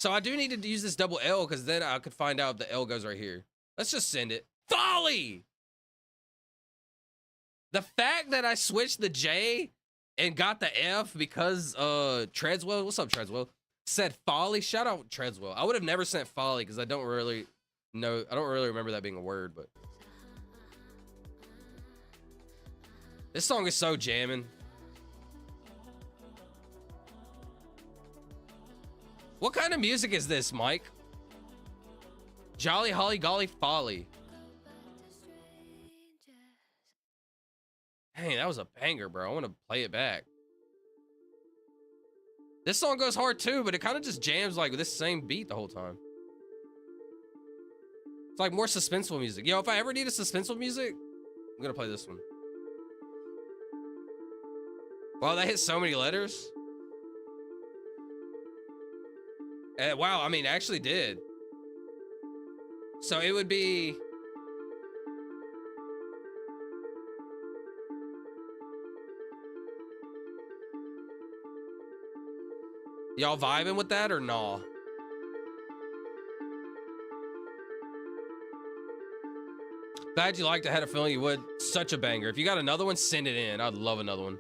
So I do need to use this double L because then I could find out if the L goes right here. Let's just send it. Folly! The fact that I switched the J and got the F because Treadswell, what's up Treadswell, said Folly. Shout out Treadswell. I would have never sent Folly because I don't really remember that being a word, but this song is so jamming. What kind of music is this, Mike? Jolly, Holly, Golly, Folly. Dang, that was a banger, bro. I want to play it back. This song goes hard too, but it kind of just jams like this same beat the whole time. It's like more suspenseful music. Yo, if I ever need a suspenseful music, I'm gonna play this one. Wow, that hit so many letters. Wow, I mean, actually did. So it would be... Y'all vibing with that or nah? Glad you liked it. I had a feeling you would. Such a banger. If you got another one, send it in. I'd love another one.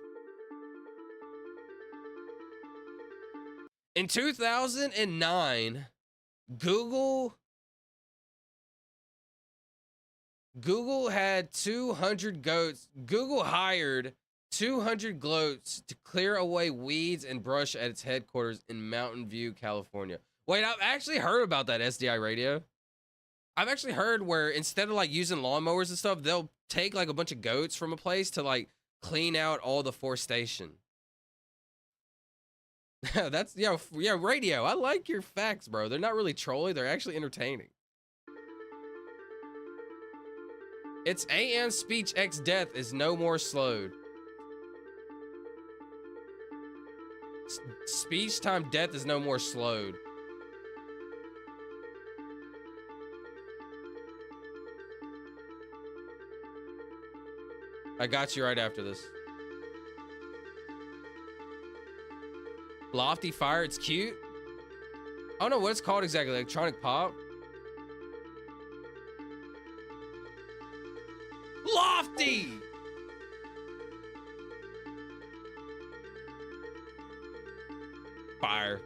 In 2009, Google had 200 goats. Google hired 200 goats to clear away weeds and brush at its headquarters in Mountain View, California. Wait, I've actually heard about that, SDI Radio. I've actually heard where instead of like using lawnmowers and stuff, they'll take like a bunch of goats from a place to like clean out all the forestation. That's, yeah, Radio. I like your facts, bro. They're not really trolly. They're actually entertaining. It's AM speech X death is no more slowed. Speech time death is no more slowed. I got you right after this. Lofty Fire, it's cute. I don't know what it's called exactly. Electronic pop. Lofty! Fire.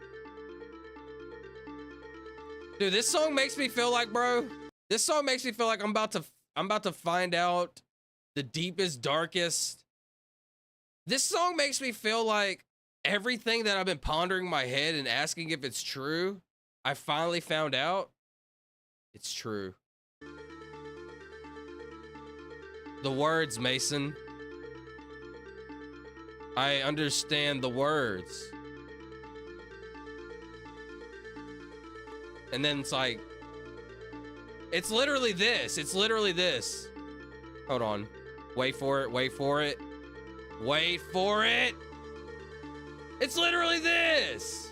Dude, this song makes me feel like, bro. This song makes me feel like I'm about to find out the deepest, darkest. This song makes me feel like everything that I've been pondering in my head and asking if it's true, I finally found out it's true. The words, Mason. I understand the words. And then it's like, it's literally this. It's literally this. Hold on. Wait for it. Wait for it. Wait for it. It's literally this.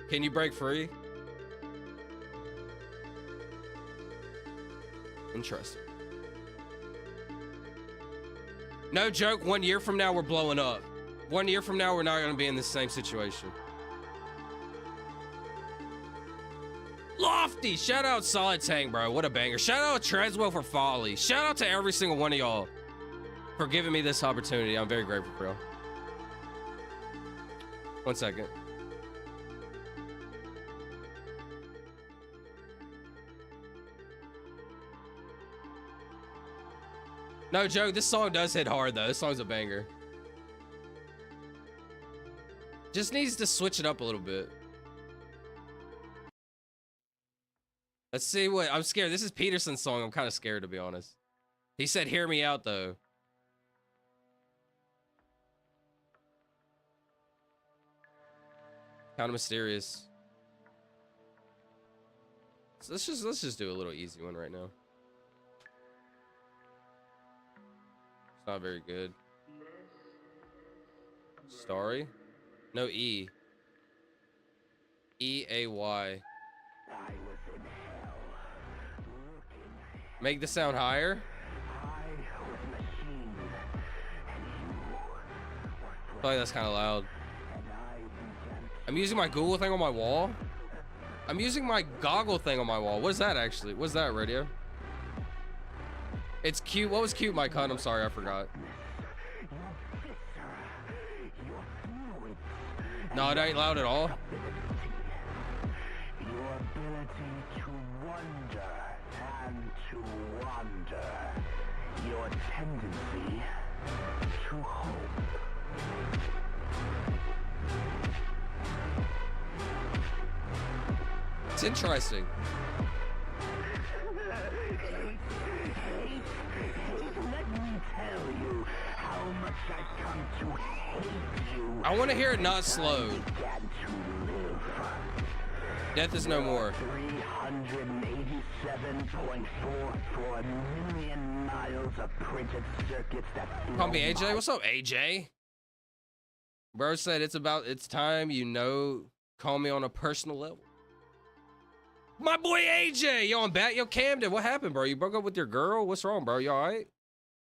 Can you break free? Interesting. No joke, 1 year from now, we're blowing up. 1 year from now, we're not going to be in the same situation. Lofty, shout out Solid Tank, bro. What a banger. Shout out Treswell for Folly. Shout out to every single one of y'all for giving me this opportunity. I'm very grateful for y'all. 1 second. No joke, this song does hit hard though. This song's a banger. Just needs to switch it up a little bit. Let's see what, I'm scared. This is Peterson's song. I'm kind of scared, to be honest. He said, hear me out, though. Kind of mysterious. So let's just do a little easy one right now. It's not very good. Starry? No E. E-A-Y. Make the sound higher. I feel like that's kind of loud. I'm using my Google thing on my wall. I'm using my goggle thing on my wall. What is that actually? What's that, radio? It's cute. What was cute, my cunt? I'm sorry, I forgot. No, it ain't loud at all. Your ability to wonder and to wander. Your tendency to hope. It's interesting. Let me tell you how much I've come to hate you. I want to hear it not slowed. Death is no more. 387.44 million miles of printed circuits that Call me AJ. What's up, AJ? Bro said it's time you know. Call me on a personal level. My boy AJ, yo, I'm back. Yo, Camden, what happened, bro? You broke up with your girl? What's wrong, bro? You all right?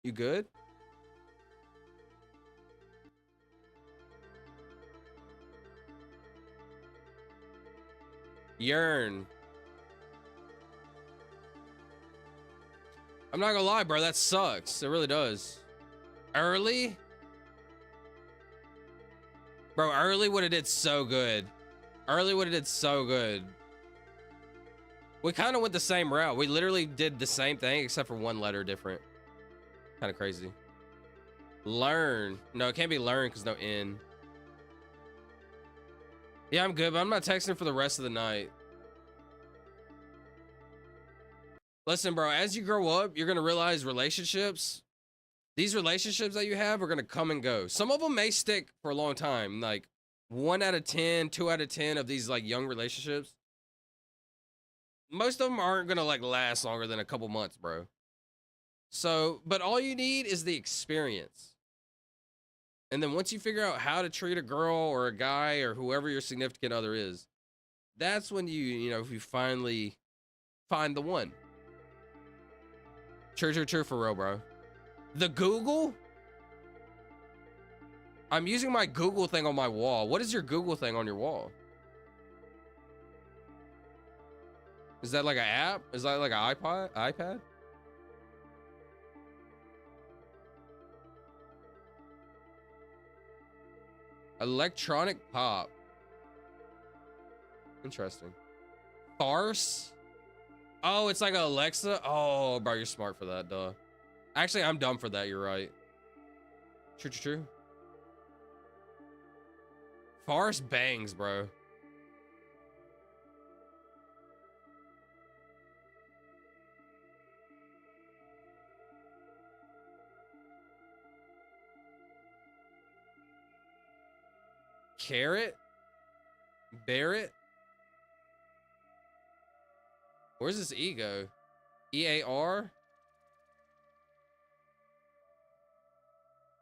You good? Yearn. I'm not gonna lie, bro. That sucks. It really does. Early? Bro, early would have did so good. Early would have did so good. We kind of went the same route. We literally did the same thing except for one letter different. Kind of crazy. Learn. No, it can't be learn because no N. Yeah, I'm good, but I'm not texting for the rest of the night. Listen, bro, as you grow up, you're going to realize relationships, these relationships that you have are going to come and go. Some of them may stick for a long time. Like 1 out of 10, 2 out of 10 of these like young relationships. Most of them aren't going to like last longer than a couple months, bro. So, but all you need is the experience. And then once you figure out how to treat a girl or a guy or whoever your significant other is, that's when you know, if you finally find the one. True for real, bro. The Google? I'm using my Google thing on my wall. What is your Google thing on your wall? Is that like an app? Is that like an iPad? Electronic pop. Interesting. Farce? Oh, it's like an Alexa? Oh, bro, you're smart for that, duh. Actually, I'm dumb for that, you're right. True. Farce bangs, bro. Carrot? Barrett? Where's this E go? E-A-R?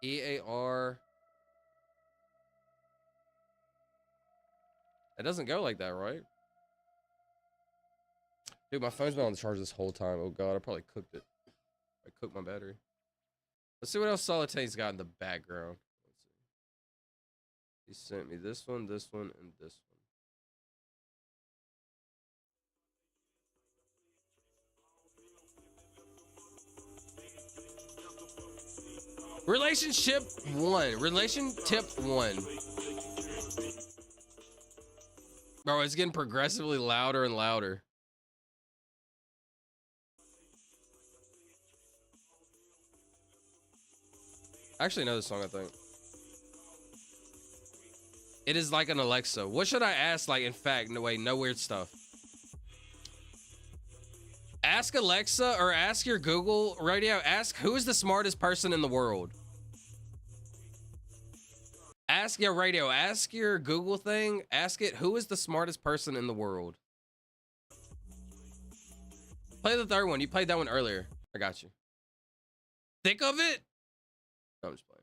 E-A-R. It doesn't go like that, right? Dude, my phone's been on the charge this whole time. Oh god, I probably cooked it. I cooked my battery. Let's see what else Solitane's got in the background. Let's see. He sent me this one, and this one. Relationship 1. Relation tip 1. Bro, it's getting progressively louder and louder. I actually know this song, I think. It is like an Alexa. What should I ask? Like, in fact, no way, no weird stuff. Ask Alexa or ask your Google radio. Ask who is the smartest person in the world. Ask your radio. Ask your Google thing. Ask it who is the smartest person in the world. Play the third one. You played that one earlier. I got you. Think of it. No, I'm just playing.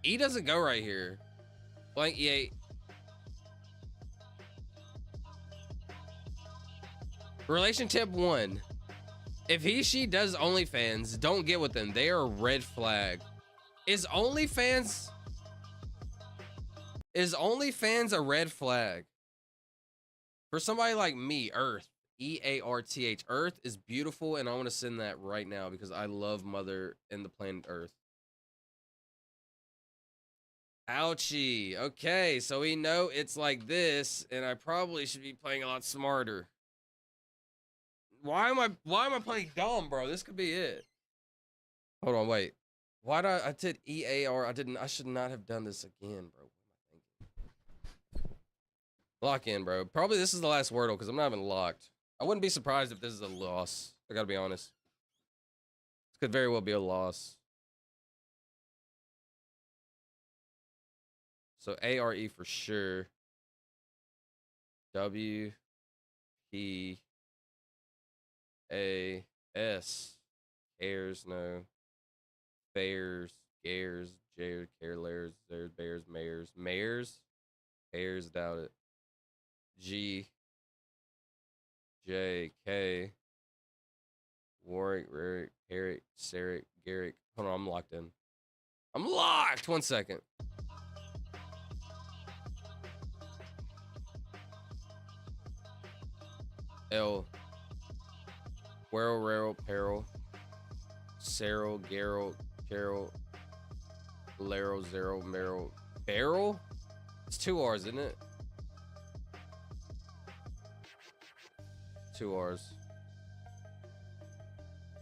E doesn't go right here. Blank E8. Relation tip 1. If he, she does OnlyFans, don't get with them. They are a red flag. Is OnlyFans a red flag? For somebody like me, Earth, E-A-R-T-H, Earth is beautiful, and I want to send that right now because I love Mother and the planet Earth. Ouchie. Okay, so we know it's like this, and I probably should be playing a lot smarter. Why am I playing dumb, bro? This could be it. Hold on, wait. Why did I did E-A-R? I should not have done this again, bro. Lock in, bro. Probably this is the last Wordle because I'm not even locked. I wouldn't be surprised if this is a loss. I gotta be honest. This could very well be a loss. So A-R-E for sure. W-P-A-S. Cares, no. Bears, Gares, Jared, Carelers, there's Bears, Mayors. Mayors? Bears, doubt it. G. J. K. Warwick, Rarick, Eric, Sarek, Garrick. Hold on, I'm locked in. I'm locked! 1 second. L. Werrell, Rarrell, Peril. Sarrel, Garrel, Carol. Laro, Zero, Merrill. Barrel? It's 2 R's, isn't it? 2 R's.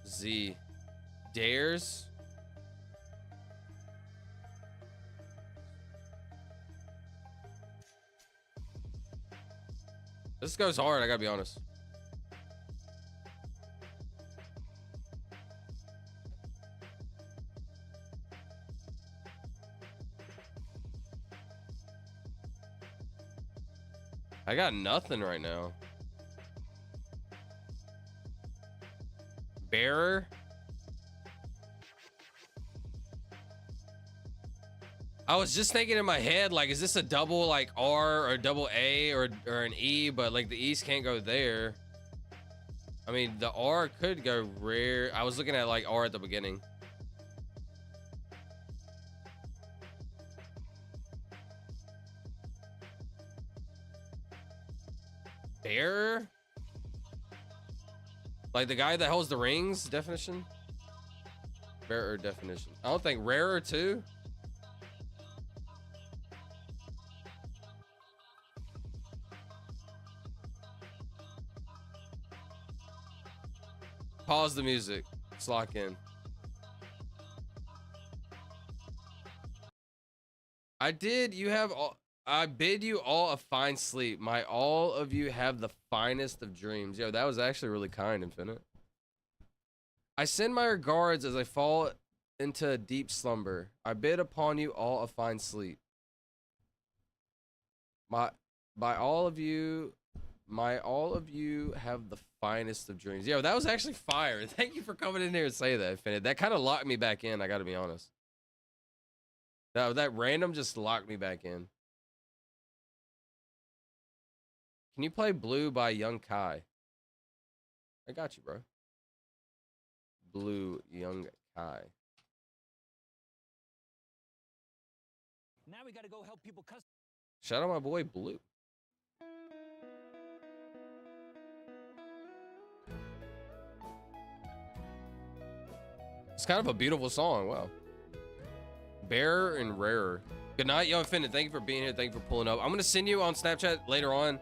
Z. Dares? This goes hard, I gotta be honest. I got nothing right now. Bearer? I was just thinking in my head, like, is this a double, like, R or double A or an E, but, like, the E's can't go there. I mean, the R could go rare. I was looking at, like, R at the beginning. Bearer? Like the guy that holds the rings definition? Bearer definition. I don't think rarer too. Pause the music. Let's lock in. I did. You have all. I bid you all a fine sleep. My all of you have the finest of dreams. Yo, that was actually really kind, Infinite. I send my regards as I fall into a deep slumber. I bid upon you all a fine sleep. My all of you have the finest of dreams. Yo, that was actually fire. Thank you for coming in here and saying that, Infinite. That kind of locked me back in, I gotta be honest. That random just locked me back in. Can you play Blue by Young Kai? I got you, bro. Blue, Young Kai. Now we gotta go help people custom. Shout out my boy Blue. It's kind of a beautiful song. Wow. Bearer and Rarer. Good night, Yo Infinite. Thank you for being here. Thank you for pulling up. I'm gonna send you on Snapchat later on.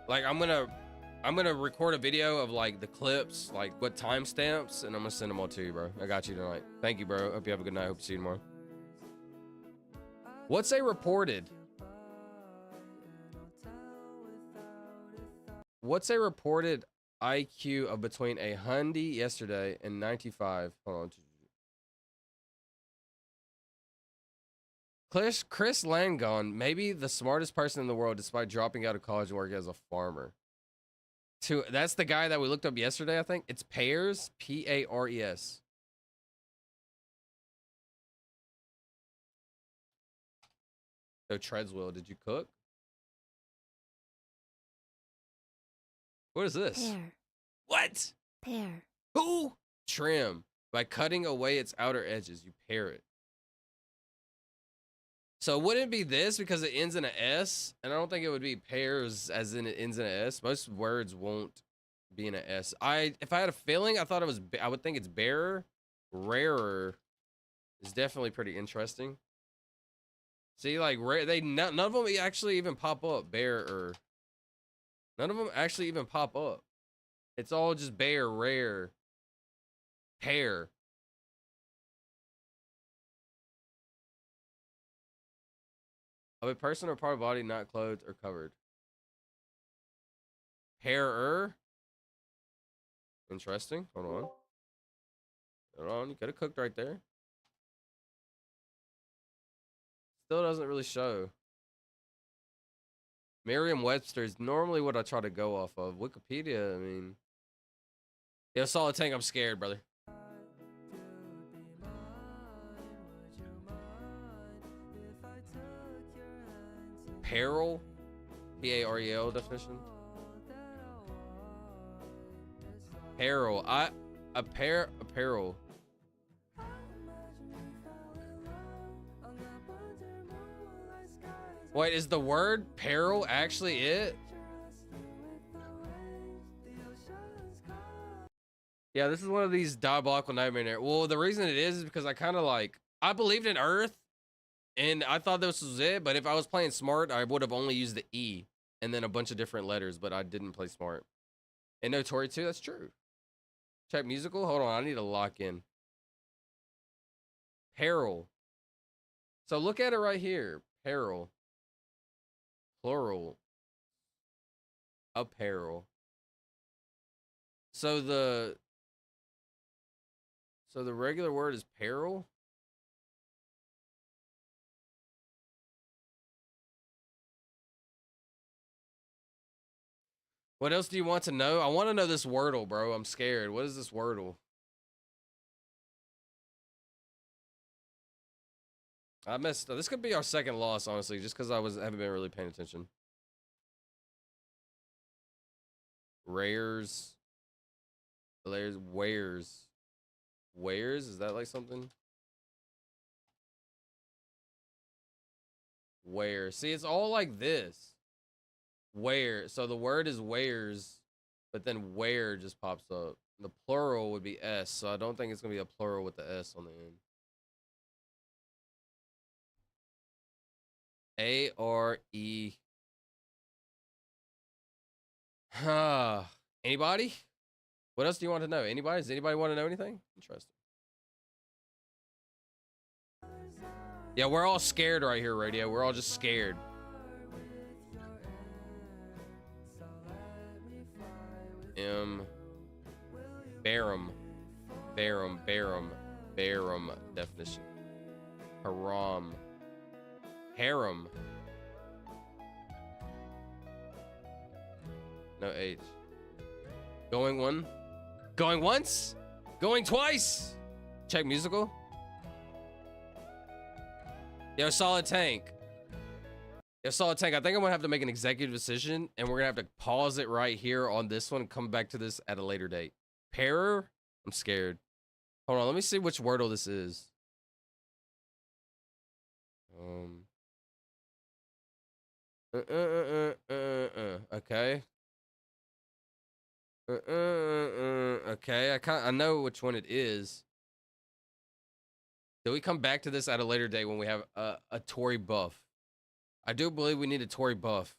Like I'm gonna record a video of like the clips, like what timestamps, and I'm gonna send them all to you, bro. I got you tonight. Thank you, bro. Hope you have a good night. Hope to see you tomorrow. What's a reported? What's a reported IQ of between 100 yesterday and 95? Hold on. Chris Langon, maybe the smartest person in the world despite dropping out of college and working as a farmer. That's the guy that we looked up yesterday, I think. It's Pares, P-A-R-E-S. So Treadswell, did you cook? What is this? Pear. What? Pear. Who? Trim. By cutting away its outer edges, you pair it. So wouldn't it be this because it ends in an S? And I don't think it would be pairs as in it ends in an S. Most words won't be in an S. If I had a feeling, I thought it was, I would think it's bearer. Rarer is definitely pretty interesting. See, like, none of them actually even pop up. Bearer. None of them actually even pop up. It's all just bear, rare, pair. Of a person or part of body not clothed or covered. Pairer. Interesting. Hold on. Hold on. You could have cooked right there. Still doesn't really show. Merriam-Webster is normally what I try to go off of. Wikipedia, I mean. Yeah, Solid Tank, I'm scared, brother. Peril? P-A-R-E-L definition. Peril. Apparel. Wait, is the word peril actually it? Yeah, this is one of these diabolical nightmare. Well, the reason it is because I kind of like, I believed in Earth and I thought this was it, but if I was playing smart, I would have only used the E and then a bunch of different letters, but I didn't play smart. And no Tori 2, that's true. Check musical. Hold on, I need to lock in. Peril. So look at it right here. Peril. Plural. Apparel. So the regular word is peril. What else do you want to know? I want to know this Wordle, bro. I'm scared. What is this Wordle? I missed. This could be our second loss, honestly, just because haven't been really paying attention. Rares. Wares. Wares? Is that like something? Where? See, it's all like this. Where? So the word is wares, but then where just pops up. The plural would be S, so I don't think it's going to be a plural with the S on the end. A-R-E. Anybody? What else do you want to know? Anybody? Does anybody want to know anything? Interesting. Yeah, we're all scared right here, Radio. We're all just scared. Barum. Definition. Haram. Harem. No H. Going one. Going once. Going twice. Check musical. Yo, Solid Tank. Yo, Solid Tank. I think I'm gonna have to make an executive decision, and we're gonna have to pause it right here on this one and come back to this at a later date. Pairer? I'm scared. Hold on, let me see which Wordle this is. Okay. Okay, I know which one it is. Do we come back to this at a later date when we have a Tory buff? I do believe we need a Tory buff.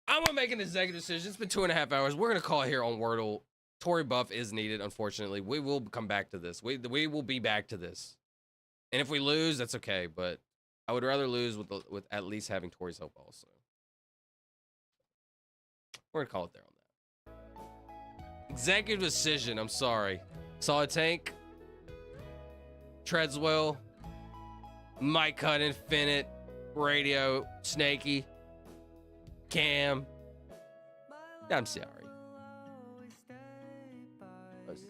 I'm gonna make an executive decision. It's been 2.5 hours. We're gonna call it here on Wordle. Tory buff is needed, unfortunately. We will come back to this. We will be back to this. And if we lose, that's okay. But I would rather lose with at least having Tory's help also. We're gonna call it there on that. Executive decision. I'm sorry. Solid Tank, Treadswell, Mike Cut Infinite, Radio, Snakey, Cam. I'm sorry. Let's see.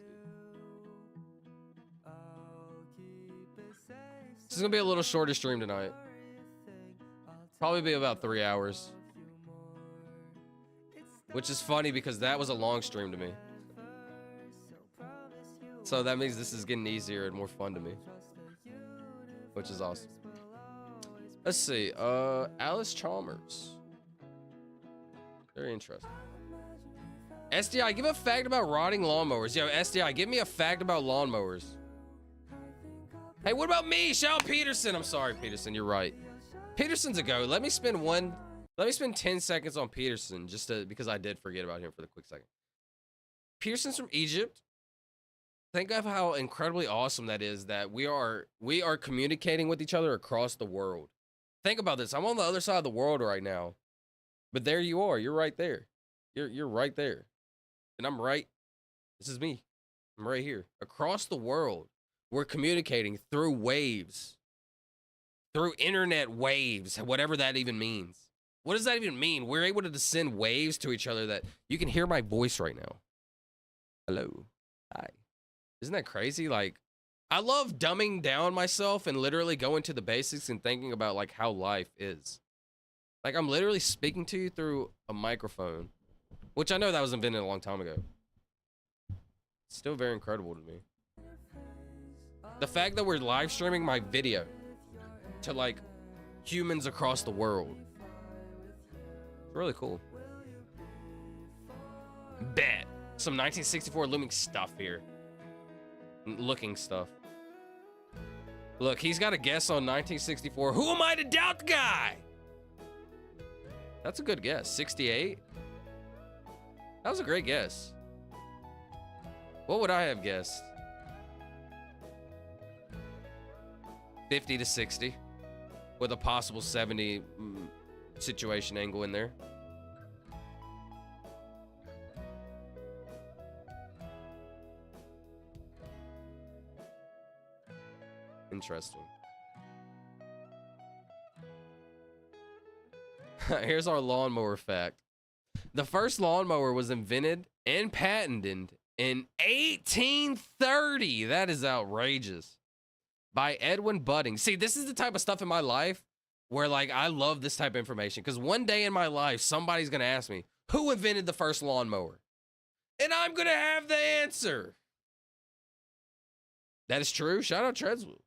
This is gonna be a little shorter stream tonight. Probably be about 3 hours. Which is funny because that was a long stream to me. So that means this is getting easier and more fun to me. Which is awesome. Let's see. Alice Chalmers. Very interesting. SDI, give a fact about rotting lawnmowers. Yo, SDI, give me a fact about lawnmowers. Hey, what about me? Shout out Peterson. I'm sorry, Peterson. You're right. Peterson's a go. Let me spend 10 seconds on Peterson because I did forget about him for the quick second. Peterson's from Egypt. Think of how incredibly awesome that is that we are communicating with each other across the world. Think about this. I'm on the other side of the world right now. But there you are. You're right there. You're right there. And I'm right. This is me. I'm right here. Across the world, we're communicating through waves. Through internet waves, whatever that even means. What does that even mean? We're able to send waves to each other that you can hear my voice right now. Hello. Hi. Isn't that crazy? Like, I love dumbing down myself and literally going to the basics and thinking about like how life is. Like, I'm literally speaking to you through a microphone, which I know that was invented a long time ago. It's still very incredible to me. The fact that we're live streaming my video to like humans across the world. It's really cool. Bet. Some 1964 looming stuff here. Looking stuff. Look, he's got a guess on 1964. Who am I to doubt the guy? That's a good guess. 68? That was a great guess. What would I have guessed? 50 to 60. With a possible 70 situation angle in there. Interesting. Here's our lawnmower fact. The first lawnmower was invented and patented in 1830. That is outrageous. By Edwin Budding. See, this is the type of stuff in my life where, like, I love this type of information. Because one day in my life, somebody's going to ask me, who invented the first lawnmower? And I'm going to have the answer. That is true. Shout out Treadswell.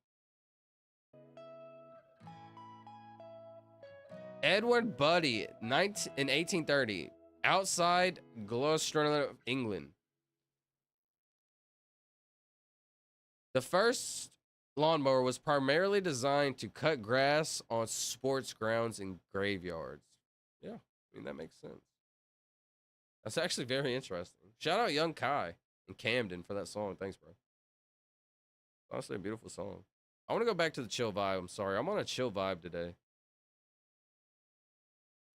Edward Buddy, in 1830, outside Gloucester, England. The first lawnmower was primarily designed to cut grass on sports grounds and graveyards. Yeah, I mean, that makes sense. That's actually very interesting. Shout out Young Kai and Camden for that song. Thanks, bro. Honestly, a beautiful song. I want to go back to the chill vibe. I'm sorry. I'm on a chill vibe today.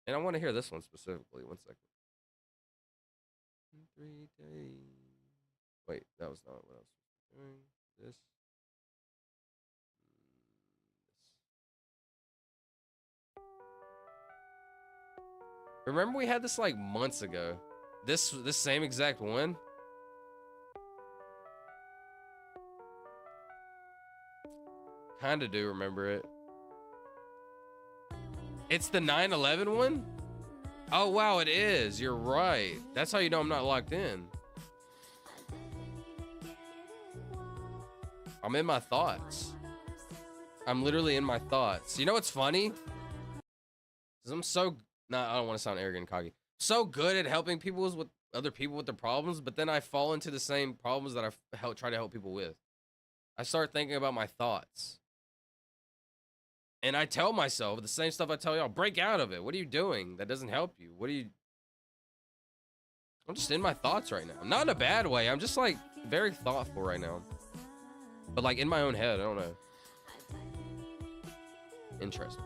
And I want to hear this one specifically. 1 second. 3 days. Wait, that was not what I was doing. This. Remember we had this like months ago. This same exact one. Kind of do remember it. It's the 9/11 one? Oh, wow, it is. You're right. That's how you know I'm not locked in. I'm in my thoughts. I'm literally in my thoughts. You know what's funny? 'Cause I'm so... Nah, I don't want to sound arrogant and cocky. So good at helping people with other people with their problems, but then I fall into the same problems that I try to help people with. I start thinking about my thoughts. And I tell myself the same stuff I tell y'all. Break out of it. What are you doing? That doesn't help you. I'm just in my thoughts right now. Not in a bad way. I'm just like very thoughtful right now. But like in my own head. I don't know. Interesting.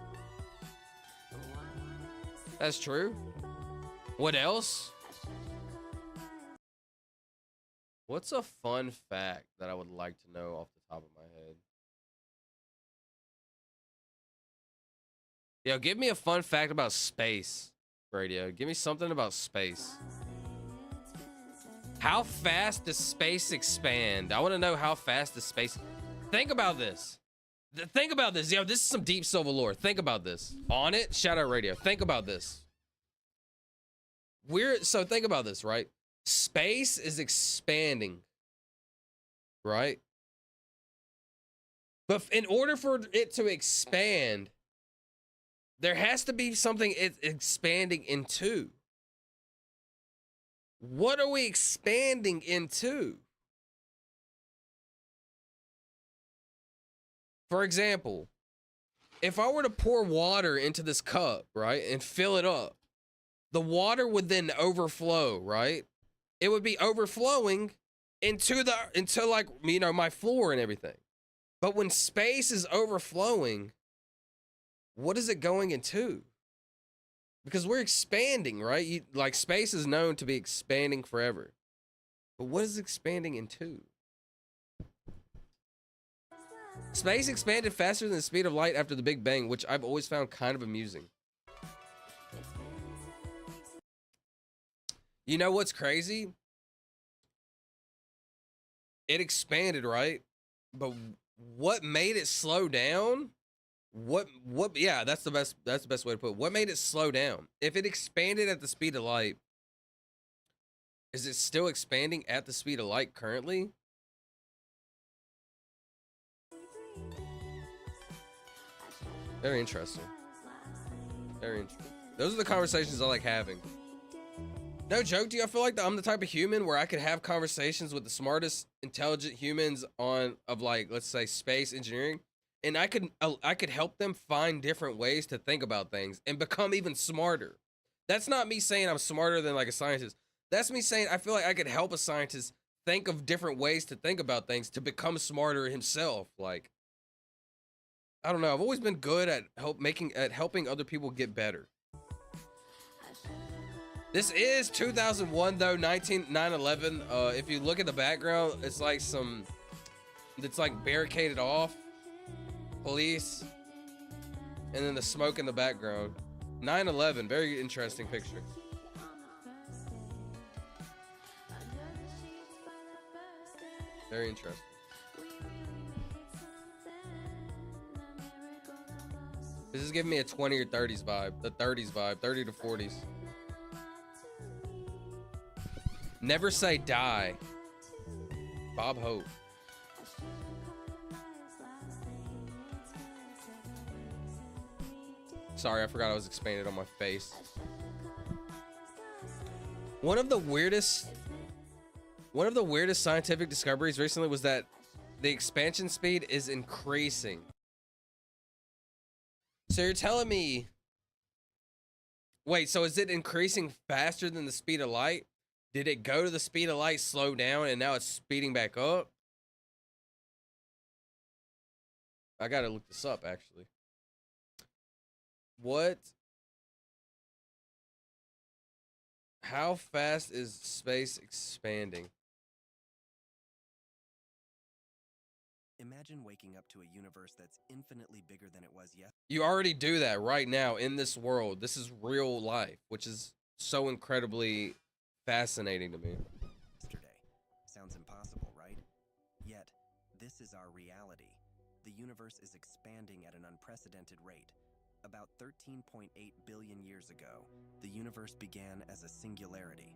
That's true. What else? What's a fun fact that I would like to know off the top of my head? Yo, give me a fun fact about space, Radio. Give me something about space. How fast does space expand? I want to know how fast does space... Think about this. Think about this. Yo, this is some deep Silver lore. Think about this. On it, shout out Radio. Think about this. So think about this, right? Space is expanding, right? But in order for it to expand, there has to be something it's expanding into. What are we expanding into? For example, if I were to pour water into this cup, right, and fill it up, the water would then overflow, right? It would be overflowing into like, you know, my floor and everything. But when space is overflowing, what is it going into? Because we're expanding, right? Like space is known to be expanding forever. But what is it expanding into? Space expanded faster than the speed of light after the Big Bang, which I've always found kind of amusing. You know what's crazy? It expanded, right? But what made it slow down? Yeah, that's the best way to put it. What made it slow down? If it expanded at the speed of light, is it still expanding at the speed of light currently? Very interesting. Very interesting. Those are the conversations I like having. No joke, do you feel like I'm the type of human where I could have conversations with the smartest, intelligent humans of like, let's say, space engineering, and I could help them find different ways to think about things and become even smarter. That's not me saying I'm smarter than like a scientist. That's me saying I feel like I could help a scientist think of different ways to think about things to become smarter himself. Like, I don't know. I've always been good at helping other people get better. This is 2001 though, 9/11. If you look at the background, it's like barricaded off, police, and then the smoke in the background. 9/11, very interesting picture. Very interesting. This is giving me a 20 or 30s vibe, the 30s vibe, 30 to 40s. Never say die. Bob Hope. Sorry, I forgot I was expanded on my face. One of the weirdest scientific discoveries recently was that the expansion speed is increasing. So you're telling me, wait, so is it increasing faster than the speed of light? Did it go to the speed of light, slow down, and now it's speeding back up? I gotta look this up, actually. What? How fast is space expanding? Imagine waking up to a universe that's infinitely bigger than it was yesterday. You already do that right now in this world. This is real life, which is so incredibly fascinating to me. Yesterday. Sounds impossible, right? Yet, this is our reality. The universe is expanding at an unprecedented rate. About 13.8 billion years ago, the universe began as a singularity.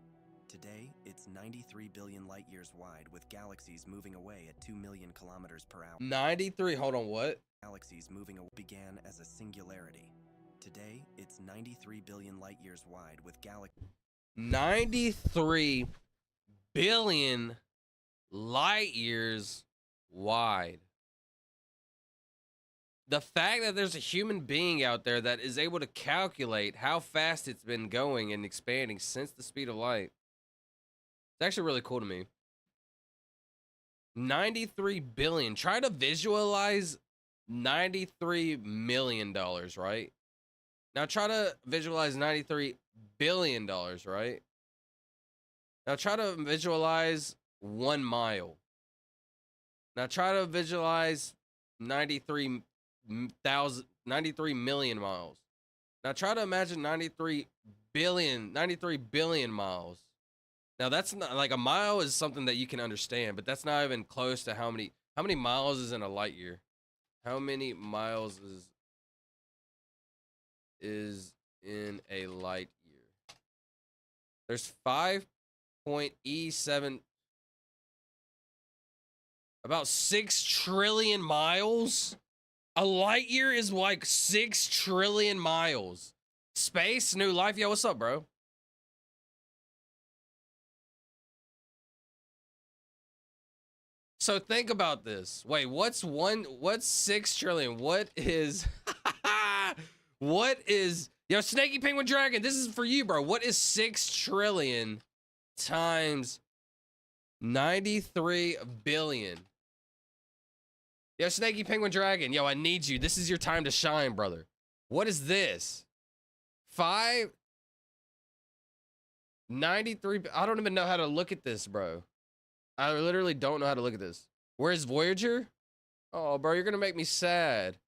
Today, it's 93 billion light years wide, with galaxies moving away at 2 million kilometers per hour. 93, hold on, what? Galaxies moving away began as a singularity. Today, it's 93 billion light years wide, with galaxies 93 billion light years wide. the fact that there's a human being out there that is able to calculate how fast it's been going and expanding since the speed of light, it's actually really cool to me. 93 billion. Try to visualize $93 million, right? Now try to visualize $93 billion, right? Now try to visualize 1 mile. Now try to visualize 93 million miles. Now try to imagine 93 billion miles. Now that's not like a mile is something that you can understand, but that's not even close to how many miles is in a light year. How many miles is in a light year? There's 5.E7, about 6 trillion miles. A light year is like 6 trillion miles. Space, new life. Yo, what's up, bro? So think about this. Wait, what's 6 trillion? What is yo, Snaky Penguin Dragon, this is for you, bro. What is 6 trillion times 93 billion? Yo, Snaky Penguin Dragon, yo, I need you. This is your time to shine, brother. What is this? 593. I don't even know how to look at this, bro. I literally don't know how to look at this. Where's Voyager? Oh, bro, you're gonna make me sad.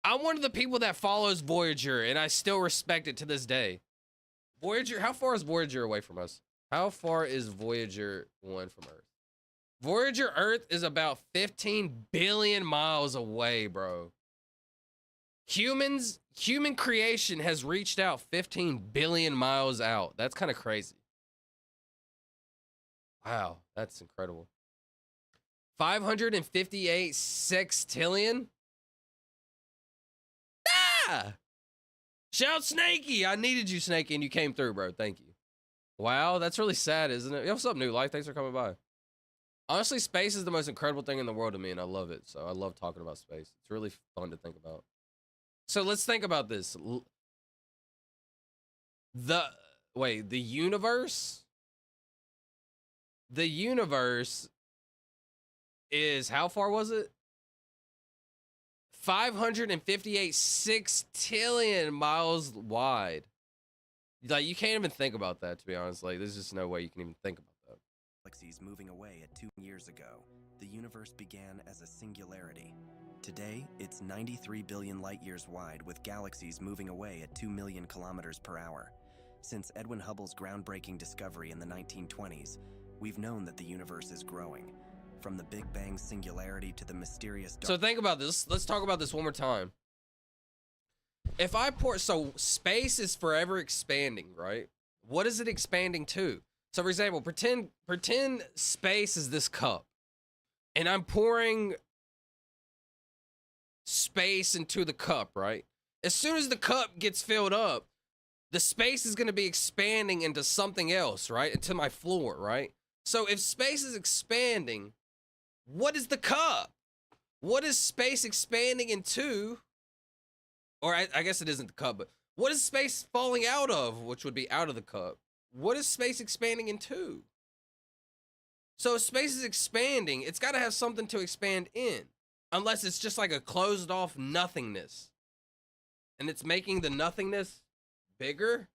I'm one of the people that follows Voyager, and I still respect it to this day. Voyager, how far is Voyager away from us? How far is Voyager 1 from Earth? Voyager Earth is about 15 billion miles away, bro. Human creation has reached out 15 billion miles out. That's kind of crazy. Wow, that's incredible. 558 sextillion? Ah! Shout Snaky! I needed you, Snaky, and you came through, bro. Thank you. Wow, that's really sad, isn't it? Yo, what's up, New Life? Thanks for coming by. Honestly, space is the most incredible thing in the world to me, and I love it. So I love talking about space. It's really fun to think about. So let's think about this. The universe? The universe is, how far was it? 558 sextillion miles wide. Like, you can't even think about that, to be honest. Like, there's just no way you can even think about that. Galaxies moving away at 2 years ago, the universe began as a singularity. Today, it's 93 billion light years wide, with galaxies moving away at 2 million kilometers per hour. Since Edwin Hubble's groundbreaking discovery in the 1920s, we've known that the universe is growing. From the Big Bang singularity to the mysterious dark... So think about this. Let's talk about this one more time. If I so space is forever expanding, right? What is it expanding to? So for example, pretend space is this cup, and I'm pouring space into the cup, right? As soon as the cup gets filled up, the space is going to be expanding into something else, right? Into my floor, right? So if space is expanding, what is the cup? What is space expanding into? Or I guess it isn't the cup, but what is space falling out of, which would be out of the cup? What is space expanding into? So if space is expanding, it's got to have something to expand in. Unless it's just like a closed off nothingness. And it's making the nothingness bigger.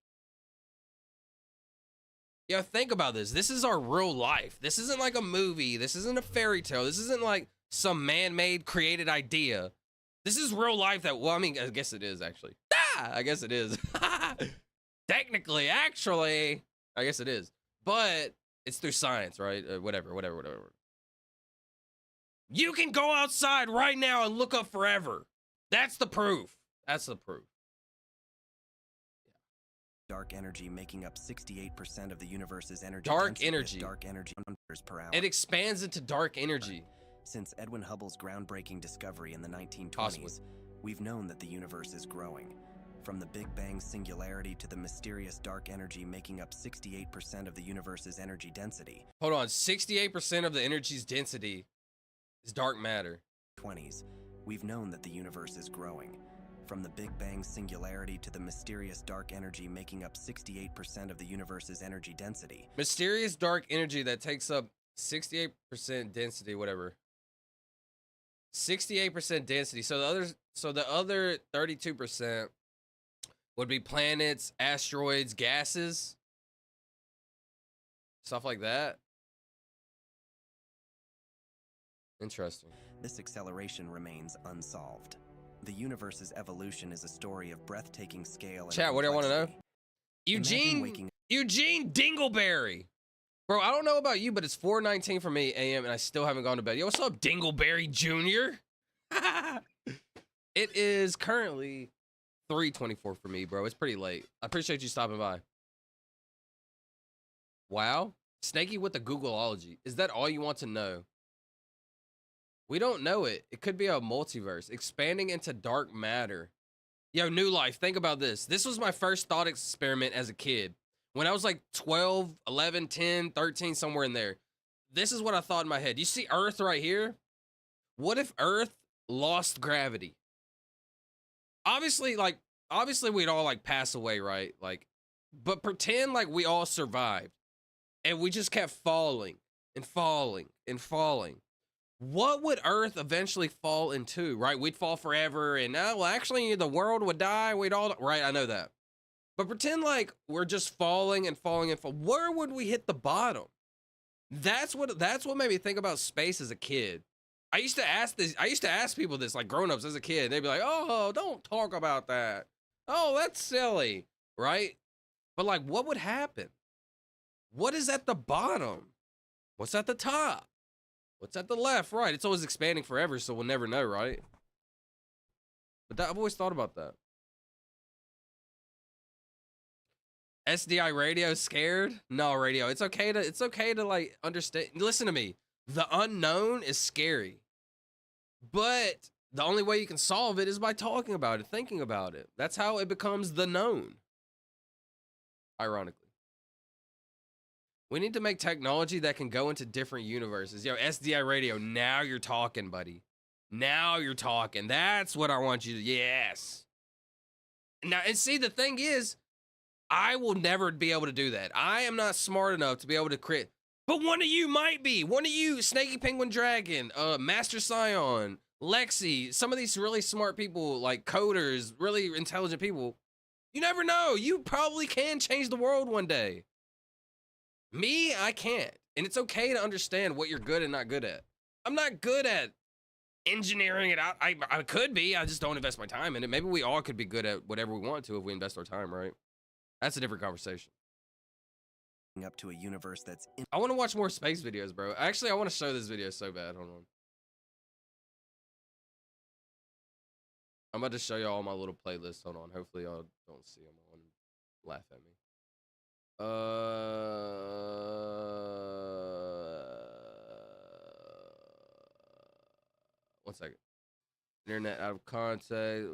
Yo, think about this. This is our real life. This isn't like a movie. This isn't a fairy tale. This isn't like some man-made created idea. This is real life that, well, I mean, I guess it is actually. I guess it is. Technically, actually, I guess it is. But it's through science, right? Whatever. You can go outside right now and look up forever. That's the proof. That's the proof. Dark energy making up 68% of the universe's energy. Dark energy. Dark energy per hour. It expands into dark energy. Since Edwin Hubble's groundbreaking discovery in the 1920s, we've known that the universe is growing. From the Big Bang singularity to the mysterious dark energy making up 68% of the universe's energy density. Hold on, 68% of the energy's density is dark matter. 20s, we've known that the universe is growing. From the Big Bang singularity to the mysterious dark energy making up 68% of the universe's energy density. Mysterious dark energy that takes up 68% density, whatever. 68% density. So the other 32% would be planets, asteroids, gases, stuff like that. Interesting. This acceleration remains unsolved. The universe's evolution is a story of breathtaking scale and Chat, what do I want to know? Eugene Dingleberry. Bro, I don't know about you, but it's 4:19 for me a.m. and I still haven't gone to bed. Yo, what's up, Dingleberry Jr.? It is currently 3:24 for me, bro. It's pretty late. I appreciate you stopping by. Wow. Snaky with the Googleology. Is that all you want to know? We don't know it. It could be a multiverse expanding into dark matter. Yo, New Life, think about this. This was my first thought experiment as a kid. When I was like 12, 11, 10, 13, somewhere in there. This is what I thought in my head. You see Earth right here? What if Earth lost gravity? Obviously we'd all like pass away, right? Like, but pretend like we all survived and we just kept falling and falling and falling. What would Earth eventually fall into, right? We'd fall forever and well, actually the world would die. We'd all, right? I know that. But pretend like we're just falling and falling and falling. Where would we hit the bottom? That's what made me think about space as a kid. I used to ask people this, like grown-ups as a kid. They'd be like, oh, don't talk about that. Oh, that's silly, right? But like, what would happen? What is at the bottom? What's at the top? What's at the left, right? It's always expanding forever, so we'll never know, right? But I've always thought about that. SDI radio scared? No, radio. It's okay to like understand. Listen to me. The unknown is scary. But the only way you can solve it is by talking about it, thinking about it. That's how it becomes the known. Ironically. We need to make technology that can go into different universes. Yo, SDI radio, now you're talking, buddy. Now you're talking. That's what I want you to, yes. Now, and see, the thing is, I will never be able to do that. I am not smart enough to be able to create, but one of you might be. One of you, Snaky Penguin Dragon, Master Scion, Lexi, some of these really smart people, like coders, really intelligent people. You never know. You probably can change the world one day. Me, I can't. And it's okay to understand what you're good and not good at. I'm not good at engineering it out. I could be. I just don't invest my time in it. Maybe we all could be good at whatever we want to if we invest our time, right? That's a different conversation. Up to a universe that's I want to watch more space videos, bro. Actually, I want to show this video so bad. Hold on. I'm about to show y'all my little playlist. Hold on. Hopefully y'all don't see them all and laugh at me. One second. Internet out of contact,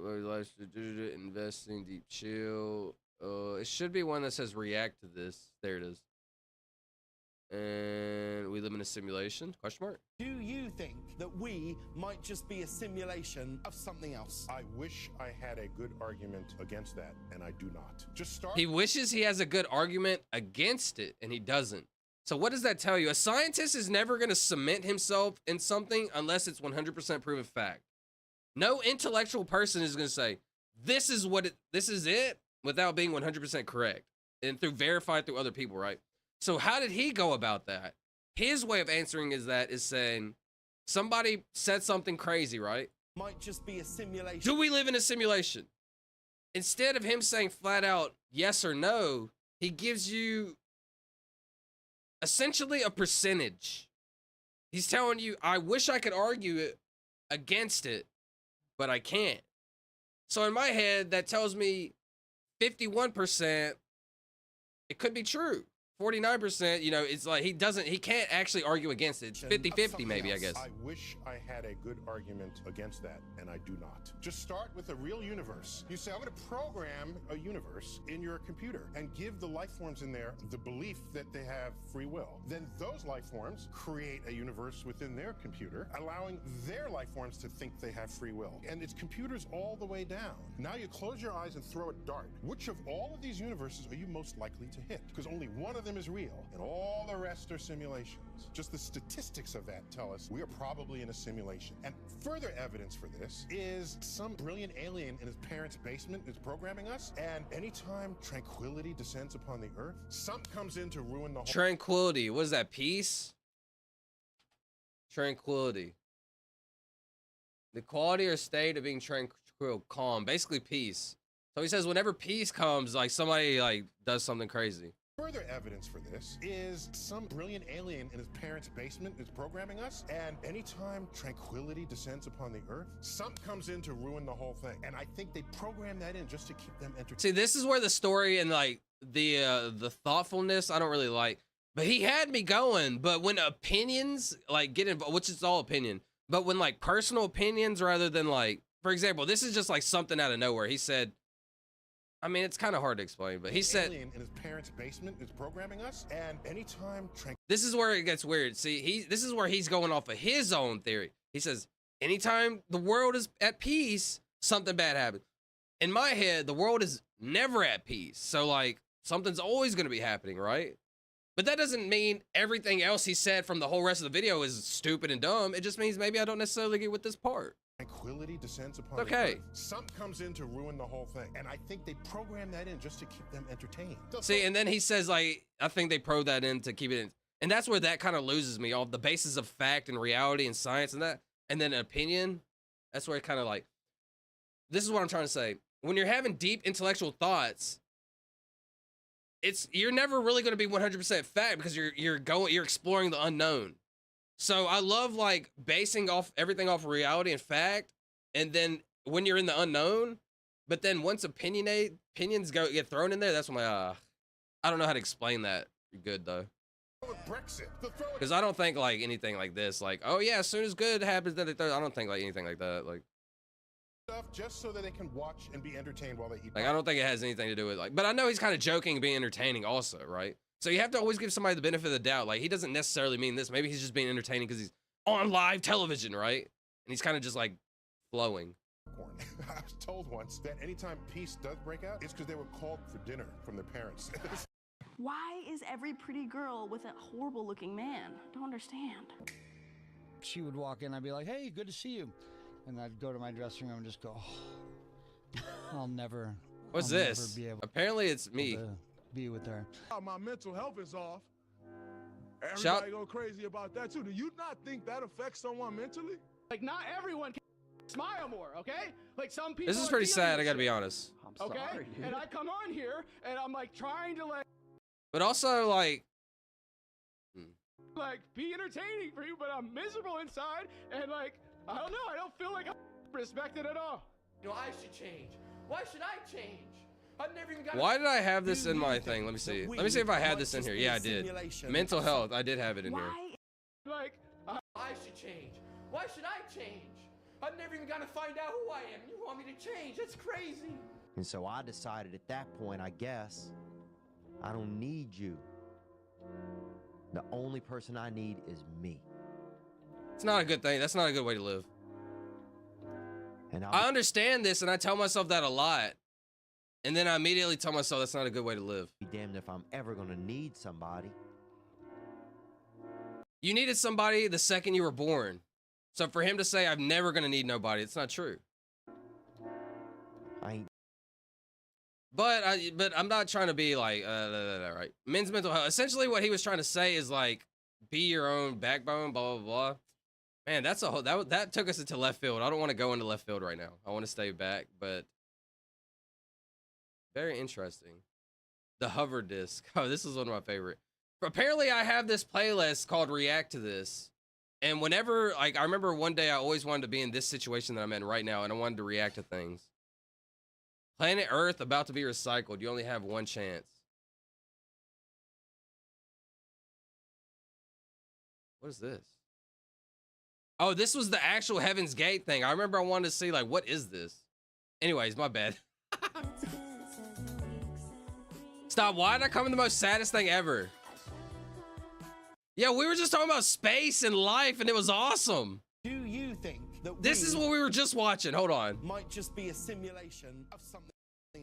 investing, deep chill. It should be one that says react to this. There it is. And we live in a simulation? Question mark. Do you think that we might just be a simulation of something else? I wish I had a good argument against that, and I do not. Just start. He wishes he has a good argument against it, and he doesn't. So what does that tell you? A scientist is never going to cement himself in something unless it's 100% proven fact. No intellectual person is going to say, this is it, without being 100% correct. And verified through other people, right? So how did he go about that? His way of answering is saying, somebody said something crazy, right? Might just be a simulation. Do we live in a simulation? Instead of him saying flat out yes or no, he gives you essentially a percentage. He's telling you, I wish I could argue it against it, but I can't. So in my head, that tells me 51%, it could be true. 49%, you know, it's like he can't actually argue against it. It's 50-50 maybe, I guess. I wish I had a good argument against that, and I do not. Just start with a real universe. You say, I'm going to program a universe in your computer and give the life forms in there the belief that they have free will. Then those life forms create a universe within their computer, allowing their life forms to think they have free will. And it's computers all the way down. Now you close your eyes and throw a dart. Which of all of these universes are you most likely to hit? Because only one of them is real, and all the rest are simulations. Just the statistics of that tell us we are probably in a simulation. And further evidence for this is some brilliant alien in his parents' basement is programming us, and anytime tranquility descends upon the earth, something comes in to ruin the whole... Tranquility. What is that? Peace? Tranquility. The quality or state of being tranquil, calm. Basically peace. So he says whenever peace comes, like somebody like does something crazy. Further evidence for this is some brilliant alien in his parents' basement is programming us, and anytime tranquility descends upon the earth, something comes in to ruin the whole thing. And I think they program that in just to keep them entertained. See, this is where the story and like the thoughtfulness I don't really like. But he had me going. But when opinions like get involved, which is all opinion, but when like personal opinions rather than like, for example, this is just like something out of nowhere. He said, I mean, it's kind of hard to explain, but he said alien in his parents' basement is programming us, and anytime this is where it gets weird. See, this is where he's going off of his own theory. He says, anytime the world is at peace, something bad happens. In my head, the world is never at peace. So like something's always going to be happening, right? But that doesn't mean everything else he said from the whole rest of the video is stupid and dumb. It just means maybe I don't necessarily get with this part. Tranquility descends upon okay. the earth, something comes in to ruin the whole thing. And I think they program that in just to keep them entertained. See, and then he says, like, I think they pro that in to keep it in. And that's where that kind of loses me, all the basis of fact and reality and science and that. And then opinion, that's where it kind of like, this is what I'm trying to say. When you're having deep intellectual thoughts, you're never really going to be 100% fact because you're exploring the unknown. So I love like basing everything off reality and fact, and then when you're in the unknown, but then once opinions get thrown in there, that's when I don't know how to explain that good though. Because I don't think like anything like this, like, oh yeah, as soon as good happens, then I don't think like anything like that, like stuff just so that they can watch and be entertained while they eat. Like I don't think it has anything to do with like, but I know he's kind of joking, being entertaining also, right? So you have to always give somebody the benefit of the doubt. Like he doesn't necessarily mean this. Maybe he's just being entertaining because he's on live television, right? And he's kind of just like flowing. I was told once that anytime peace does break out, it's because they were called for dinner from their parents. Why is every pretty girl with a horrible looking man? Don't understand. She would walk in, I'd be like, hey, good to see you. And I'd go to my dressing room and just go, oh, I'll never. What's this? Never be able Apparently it's me. To be with her. My mental health is off. Everybody go crazy about that too. Do you not think that affects someone mentally? Like not everyone can smile more, okay? Like some people. This is pretty sad, I gotta be honest. I'm sorry, dude. And I come on here and I'm like trying to like. But also like be entertaining for you, but I'm miserable inside and like I don't know, I don't feel like I'm respected at all. You know, I should change. Why should I change? I've never even got. Why did I have this in my thing? Let me see. Let me see if I had this in here. Yeah, I did. Mental health. I did have it in here. Like I should change. Why should I change? I've never even got to find out who I am. You want me to change? That's crazy. And so I decided at that point, I guess, I don't need you. The only person I need is me. It's not a good thing. That's not a good way to live. And I understand this, and I tell myself that a lot. And then I immediately tell myself that's not a good way to live. Be damned if I'm ever gonna need somebody. You needed somebody the second you were born. So for him to say I'm never gonna need nobody, it's not true. I ain't. But I'm not trying to be like right. Men's mental health. Essentially, what he was trying to say is like, be your own backbone. Blah blah blah. Man, that's a whole that took us into left field. I don't want to go into left field right now. I want to stay back, but. Very interesting. The hover disc. Oh, this is one of my favorite. Apparently, I have this playlist called React to This. And whenever, like, I remember one day I always wanted to be in this situation that I'm in right now, and I wanted to react to things. Planet Earth about to be recycled. You only have one chance. What is this? Oh, this was the actual Heaven's Gate thing. I remember I wanted to see, like, what is this? Anyways, my bad. Stop. Why did I come in the most saddest thing ever? Yeah, we were just talking about space and life, and it was awesome. Do you think that This is what we were just watching. Hold on. might just be a simulation of something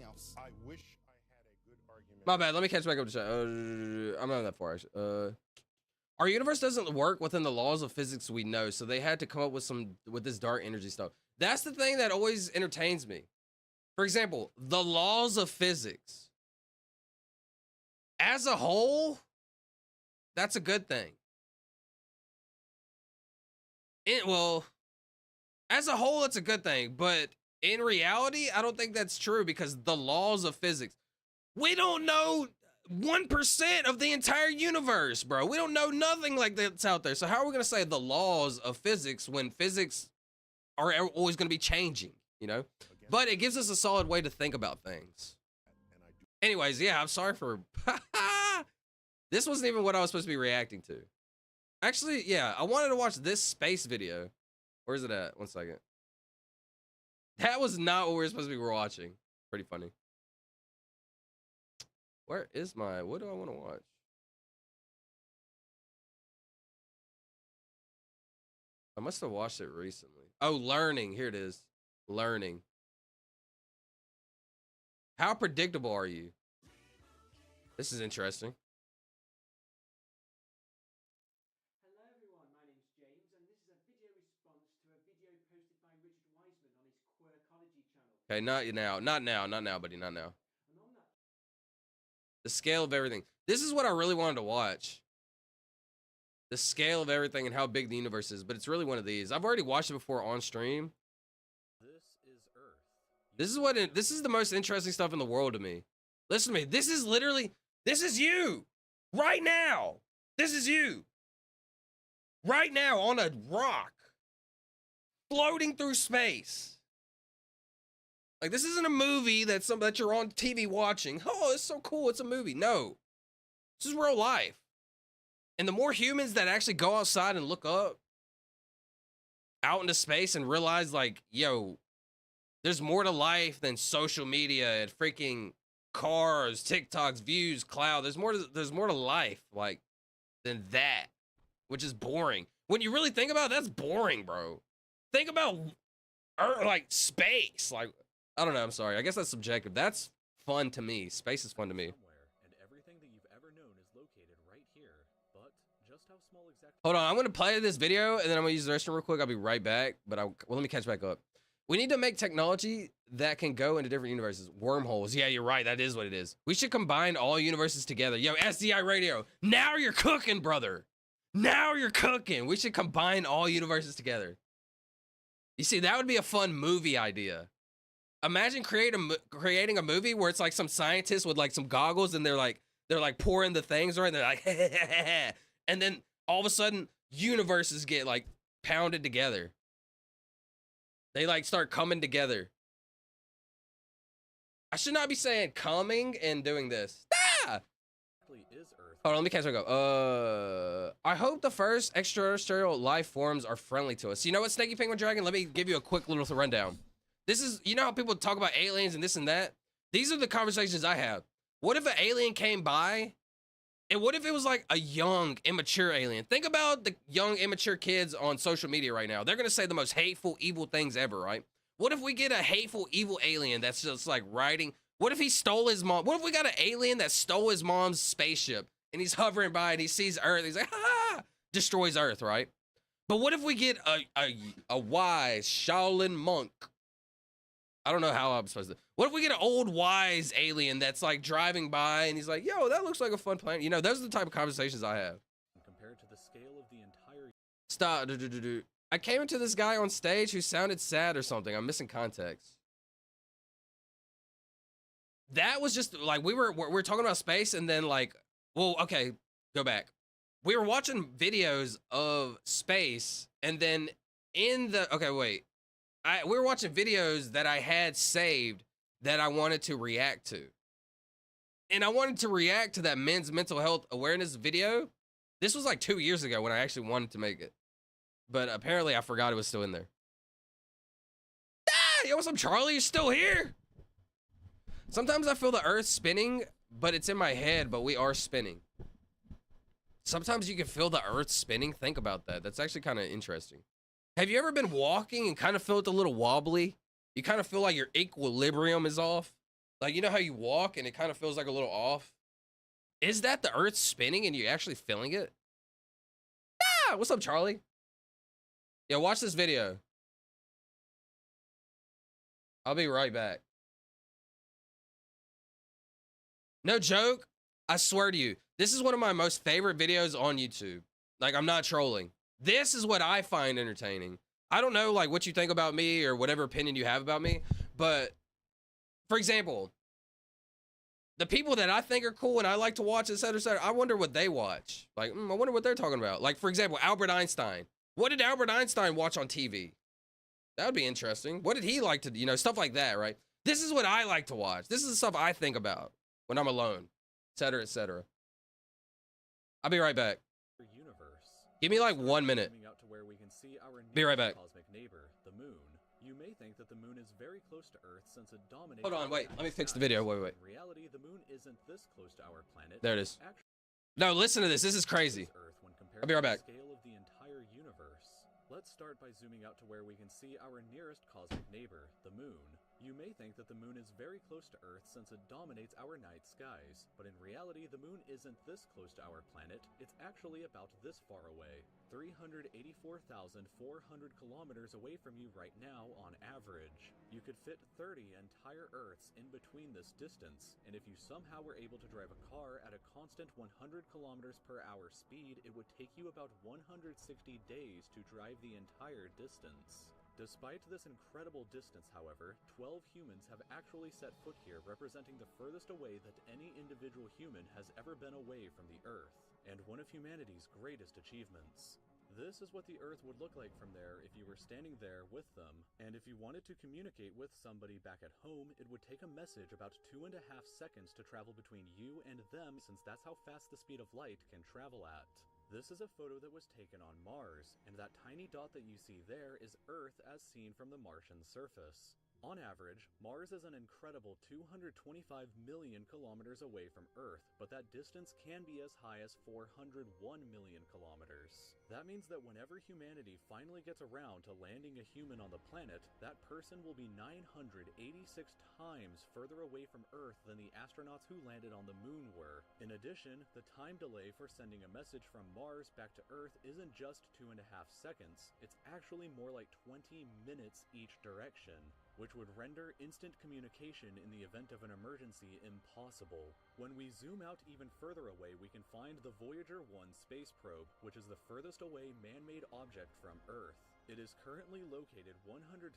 else? I wish I had a good argument. My bad. Let me catch back up to chat. I'm not that far, actually. Our universe doesn't work within the laws of physics we know, so they had to come up with this dark energy stuff. That's the thing that always entertains me. For example, the laws of physics. As a whole, that's a good thing. Well, as a whole, it's a good thing, but in reality, I don't think that's true because the laws of physics. We don't know 1% of the entire universe, bro. We don't know nothing like that's out there. So how are we going to say the laws of physics when physics are always going to be changing, you know? But it gives us a solid way to think about things. Anyways, yeah, I'm sorry for... This wasn't even what I was supposed to be reacting to. Actually, yeah, I wanted to watch this space video. Where's it at? 1 second. That was not what we were supposed to be watching. Pretty funny. Where is my... What do I want to watch? I must have watched it recently. Oh, learning. Here it is. Learning. How predictable are you? This is interesting. Hello everyone, my name's James and this is a video response to a video posted by Richard Wiseman on his Quirkology channel. Okay, not now. Not now. Not now, buddy. Not now. The scale of everything. This is what I really wanted to watch. The scale of everything and how big the universe is, but it's really one of these. I've already watched it before on stream. This is Earth. This is the most interesting stuff in the world to me. Listen to me. This is literally, this is you. Right now. This is you. Right now on a rock. Floating through space. Like, this isn't a movie that you're on TV watching. Oh, it's so cool. It's a movie. No. This is real life. And the more humans that actually go outside and look up out into space and realize, like, yo, there's more to life than social media and freaking cars, TikToks, views, cloud. There's more to life, like, than that, which is boring. When you really think about it, that's boring, bro. Think about like space. Like, I don't know. I'm sorry. I guess that's subjective. That's fun to me. Space is fun to me. And everything that you've ever known is located right here. But just how small exactly... Hold on. I'm going to play this video, and then I'm going to use the restroom real quick. I'll be right back. But let me catch back up. We need to make technology that can go into different universes. Wormholes. Yeah, you're right. That is what it is. We should combine all universes together. Yo, SDI Radio. Now you're cooking, brother. Now you're cooking. We should combine all universes together. You see, that would be a fun movie idea. Imagine creating a movie where it's like some scientist with like some goggles and they're like pouring the things right and they're like and then all of a sudden universes get like pounded together. They like start coming together. I should not be saying coming and doing this. Ah! Is Earth. Hold on, let me catch back up. I hope the first extraterrestrial life forms are friendly to us. You know what, Snaky Penguin Dragon? Let me give you a quick little rundown. This is, you know how people talk about aliens and this and that? These are the conversations I have. What if an alien came by? And what if it was like a young, immature alien? Think about the young, immature kids on social media right now. They're going to say the most hateful, evil things ever, right? What if we get a hateful, evil alien that's just like riding? What if he stole his mom? What if we got an alien that stole his mom's spaceship and he's hovering by and he sees Earth? He's like, ha! Destroys Earth, right? But what if we get a wise Shaolin monk? I don't know how I'm supposed to. What if we get an old wise alien that's like driving by and he's like, yo, that looks like a fun planet. You know, those are the type of conversations I have. Compared to the scale of the entire... Stop. I came into this guy on stage who sounded sad or something. I'm missing context. That was just like, we're talking about space and then like, well, okay, go back. We were watching videos of space and then we were watching videos that I had saved that I wanted to react to. And I wanted to react to that men's mental health awareness video. This was like 2 years ago when I actually wanted to make it. But apparently I forgot it was still in there. Ah, yo, what's up, Charlie? You're still here? Sometimes I feel the earth spinning, but it's in my head, but we are spinning. Sometimes you can feel the earth spinning. Think about that. That's actually kind of interesting. Have you ever been walking and kind of felt a little wobbly? You kind of feel like your equilibrium is off? Like, you know how you walk and it kind of feels like a little off? Is that the earth spinning and you're actually feeling it? Ah, what's up, Charlie? Yeah, watch this video. I'll be right back. No joke. I swear to you, this is one of my most favorite videos on YouTube. Like, I'm not trolling. This is what I find entertaining. I don't know, like, what you think about me or whatever opinion you have about me, but for example, the people that I think are cool and I like to watch, etc., I wonder what they watch. Like, I wonder what they're talking about. Like, for example, Albert Einstein. What did Albert Einstein watch on TV? That would be interesting. What did he like to, you know, stuff like that, right? This is what I like to watch. This is the stuff I think about when I'm alone, etc., etc. I'll be right back. Give me like 1 minute. Be right back. Cosmic neighbor, the moon. You may think that the moon is very close to Earth since it dominates. Hold on, wait. Let me fix the video. Wait. In reality, the moon isn't this close to our planet. There it is. No, listen to this. This is crazy. I'll be right back. Scale of the entire universe. Let's start by zooming out to where we can see our nearest cosmic neighbor, the moon. You may think that the moon is very close to Earth since it dominates our night skies, but in reality the moon isn't this close to our planet, it's actually about this far away. 384,400 kilometers away from you right now on average. You could fit 30 entire Earths in between this distance, and if you somehow were able to drive a car at a constant 100 kilometers per hour speed, it would take you about 160 days to drive the entire distance. Despite this incredible distance, however, 12 humans have actually set foot here, representing the furthest away that any individual human has ever been away from the Earth, and one of humanity's greatest achievements. This is what the Earth would look like from there if you were standing there with them, and if you wanted to communicate with somebody back at home, it would take a message about 2.5 seconds to travel between you and them, since that's how fast the speed of light can travel at. This is a photo that was taken on Mars, and that tiny dot that you see there is Earth as seen from the Martian surface. On average, Mars is an incredible 225 million kilometers away from Earth, but that distance can be as high as 401 million kilometers. That means that whenever humanity finally gets around to landing a human on the planet, that person will be 986 times further away from Earth than the astronauts who landed on the moon were. In addition, the time delay for sending a message from Mars back to Earth isn't just 2.5 seconds, it's actually more like 20 minutes each direction, which would render instant communication in the event of an emergency impossible. When we zoom out even further away, we can find the Voyager 1 space probe, which is the furthest away man-made object from Earth. It is currently located 138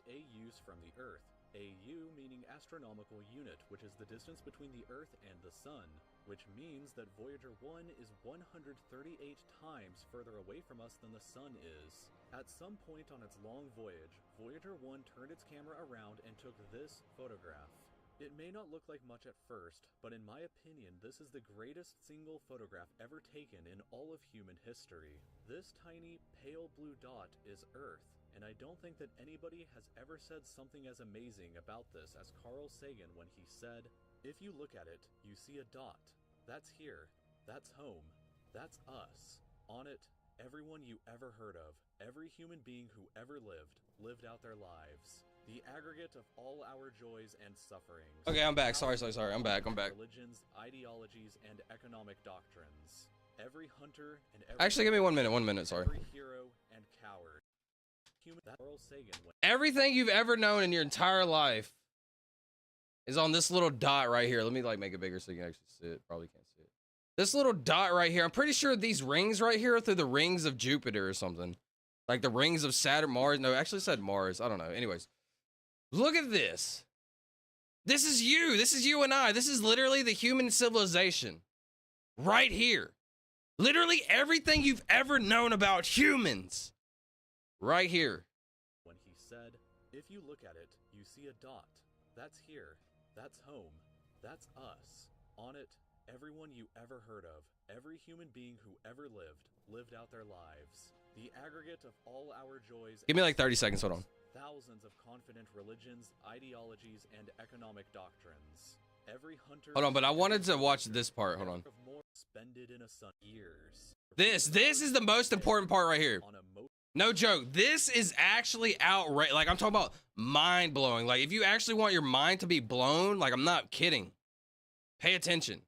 AUs from the Earth, AU meaning astronomical unit, which is the distance between the Earth and the Sun, which means that Voyager 1 is 138 times further away from us than the Sun is. At some point on its long voyage, Voyager 1 turned its camera around and took this photograph. It may not look like much at first, but in my opinion, this is the greatest single photograph ever taken in all of human history. This tiny, pale blue dot is Earth, and I don't think that anybody has ever said something as amazing about this as Carl Sagan when he said, "If you look at it, you see a dot. That's here. That's home. That's us. On it, everyone you ever heard of, every human being who ever lived out their lives. The aggregate of all our joys and sufferings." Okay, I'm back. Sorry. I'm back. Religions, ideologies, and economic doctrines. Every hunter and every Actually, give me 1 minute. Sorry. Every hero and coward. Carl Sagan went Everything you've ever known in your entire life is on this little dot right here. Let me like make it bigger so you can actually see it. Probably can't see it. This little dot right here. I'm pretty sure these rings right here are through the rings of Jupiter or something. Like the rings of Saturn, Mars. No, actually said Mars. I don't know. Anyways, look at this. This is you. This is you and I. This is literally the human civilization right here. Literally everything you've ever known about humans right here. when he said, "If you look at it, you see a dot. That's here. That's home. That's us. On it, Everyone you ever heard of, every human being who ever lived out their lives. The aggregate of all our joys. Give me like 30 seconds. Hold on. Thousands of confident religions, ideologies, and economic doctrines. Every hunter. Hold on, but I wanted to watch this part. Hold on. Spended in a sun years. This is the most important part right here. No joke. This is actually outrageous. Like, I'm talking about mind blowing. Like, if you actually want your mind to be blown, like, I'm not kidding. Pay attention.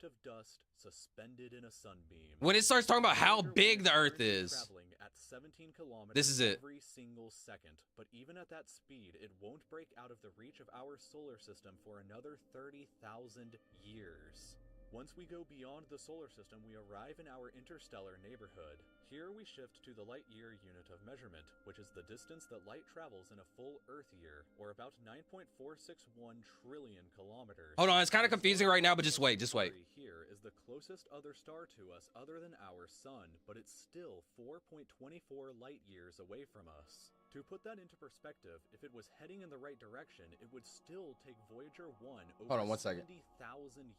Of dust suspended in a sunbeam. When it starts talking about how big the Earth is. Traveling at 17 kilometers this is it. Every single second. But even at that speed, it won't break out of the reach of our solar system for another 30,000 years. Once we go beyond the solar system, we arrive in our interstellar neighborhood. Here we shift to the light year unit of measurement, which is the distance that light travels in a full Earth year, or about 9.461 trillion kilometers. Hold on, it's kind of confusing right now, but just wait. Here is the closest other star to us other than our sun, but it's still 4.24 light years away from us. To put that into perspective, if it was heading in the right direction, it would still take Voyager 1 over 70,000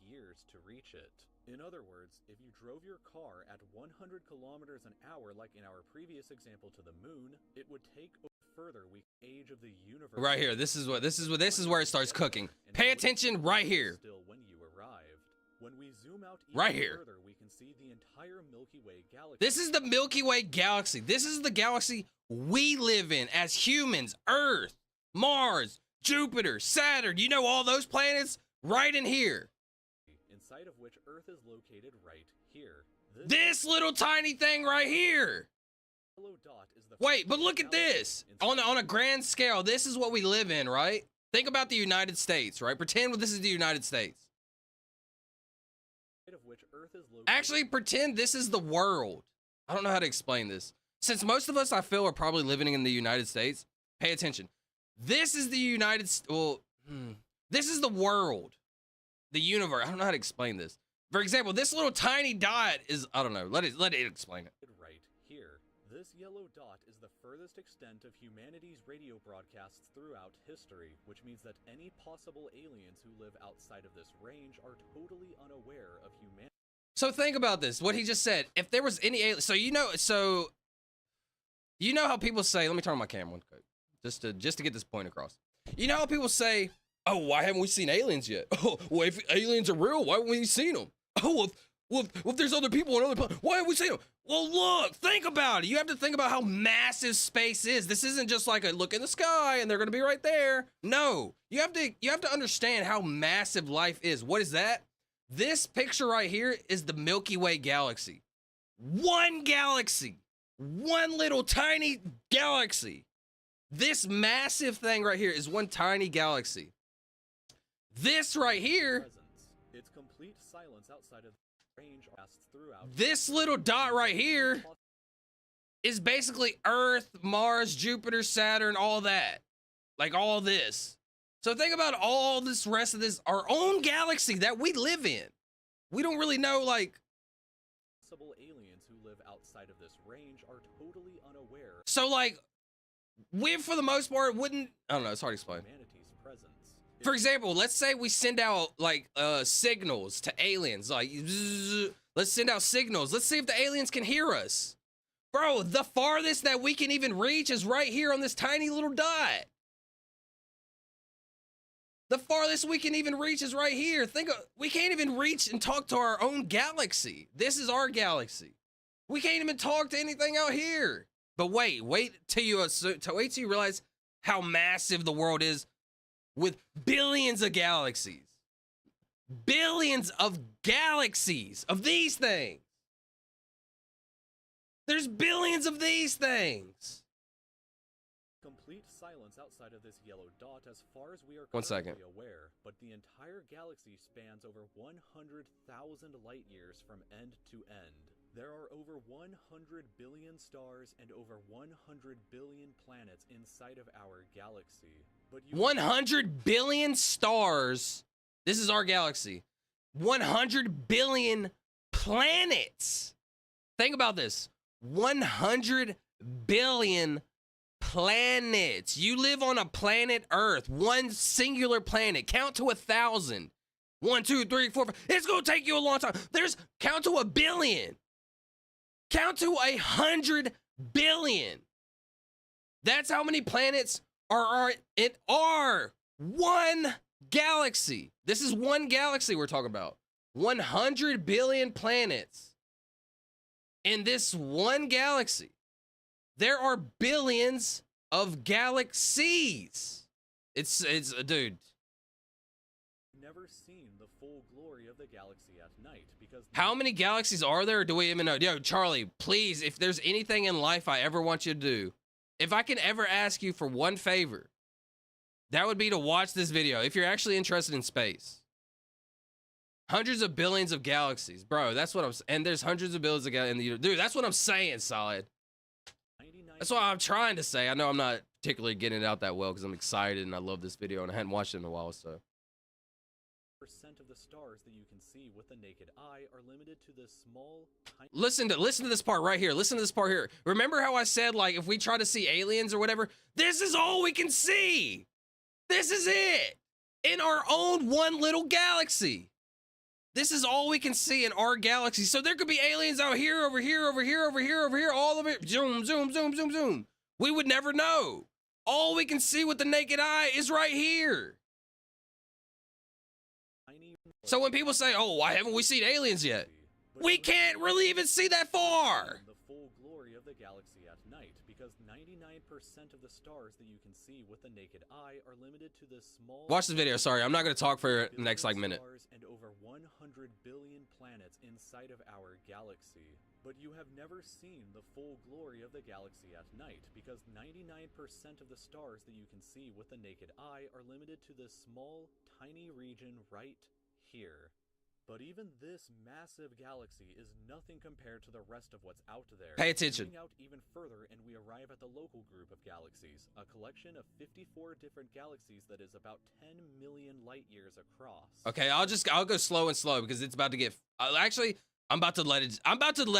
years to reach it. In other words, if you drove your car at 100 kilometers an hour like in our previous example to the moon, it would take further we age of the universe. Right here. This is where it starts cooking. Pay attention right here. Still when you arrived. When we zoom out even right here. Further, we can see the entire Milky Way galaxy. This is the Milky Way galaxy. This is the galaxy we live in as humans. Earth, Mars, Jupiter, Saturn. You know all those planets right in here. Inside of which Earth is located right here. This little tiny thing right here. Dot is the Wait, but look at this. On a grand scale, this is what we live in, right? Think about the United States, right? Pretend this is the United States. Of which Earth is located. Actually, pretend this is the world. I don't know how to explain this. Since most of us, I feel, are probably living in the United States, pay attention. This is the this is the world. The universe. I don't know how to explain this. For example, this little tiny dot is, I don't know. Let it explain it. Right here. This yellow dot is the furthest extent of humanity's radio broadcasts throughout history, which means that any possible aliens who live outside of this range are totally unaware of humanity. So think about this, what he just said. If there was any alien, so you know how people say, let me turn on my camera one quick, just to get this point across. You know how people say, oh, why haven't we seen aliens yet? Oh, well, if aliens are real, why haven't we seen them? Oh, if there's other people on other planets, why haven't we seen them? Well, look, think about it. You have to think about how massive space is. This isn't just like a look in the sky and they're going to be right there. No, you have to understand how massive life is. What is that? This picture right here is the Milky Way galaxy. One galaxy. One little tiny galaxy. This massive thing right here is one tiny galaxy. This right here. It's complete silence outside of the range throughout. This little dot right here is basically Earth, Mars, Jupiter, Saturn, all that. Like all this. So think about all this rest of this, our own galaxy that we live in. We don't really know, like. Possible aliens who live outside of this range are totally unaware. So, like, we, for the most part, wouldn't. I don't know, it's hard to explain. Humanity's presence. For example, let's say we send out, like, signals to aliens. Like, zzz, let's send out signals. Let's see if the aliens can hear us. Bro, the farthest that we can even reach is right here on this tiny little dot. The farthest we can even reach is right here. We can't even reach and talk to our own galaxy. This is our galaxy. We can't even talk to anything out here. But wait till you realize how massive the world is with billions of galaxies. Billions of galaxies of these things. There's billions of these things. Complete silence outside of this yellow dot as far as we are currently aware, but the entire galaxy spans over 100,000 light years from end to end. There are over 100 billion stars and over 100 billion planets inside of our galaxy. But 100 billion stars. This is our galaxy. 100 billion planets. Think about this. 100 billion planets. You live on a planet Earth, one singular planet. Count to 1,000. 1, 2, 3, 4, 5. It's gonna take you a long time. Count to 1 billion. Count to 100 billion. That's how many planets are in our one galaxy. This is one galaxy we're talking about. 100 billion planets in this one galaxy. There are billions of galaxies. It's dude. Never seen the full glory of the galaxy at night because How many galaxies are there? Or do we even know? Yo, Charlie, please, if there's anything in life I ever want you to do, if I can ever ask you for one favor, that would be to watch this video if you're actually interested in space. Hundreds of billions of galaxies, bro. That's what I'm saying. And there's hundreds of billions of galaxies in the universe. Dude, that's what I'm saying, Solid. That's what I'm trying to say. I know I'm not particularly getting it out that well because I'm excited and I love this video and I hadn't watched it in a while, so. percent of the stars that you can see with the naked eye are limited to this small, tiny... Listen to this part right here. Listen to this part here. Remember how I said, like, if we try to see aliens or whatever, this is all we can see. This is it. In our own one little galaxy. This is all we can see in our galaxy. So there could be aliens out here, over here, over here, over here, over here, all of it. Zoom, zoom, zoom, zoom, zoom. We would never know. All we can see with the naked eye is right here. So when people say, oh, why haven't we seen aliens yet? We can't really even see that far. The full glory of the galaxy at night, because 99% of the stars that you can see with the naked eye are limited to this small... Watch this video. Sorry, I'm not going to talk for the next, like, minute. ...and over 100 billion planets inside of our galaxy. But you have never seen the full glory of the galaxy at night, because 99% of the stars that you can see with the naked eye are limited to this small, tiny region right here. But even this massive galaxy is nothing compared to the rest of what's out there. Pay attention. Zooming out even further, and we arrive at the local group of galaxies, a collection of 54 different galaxies that is about 10 million light years across. Okay, I'll go slow and slow because it's about to get. Actually, I'm about to let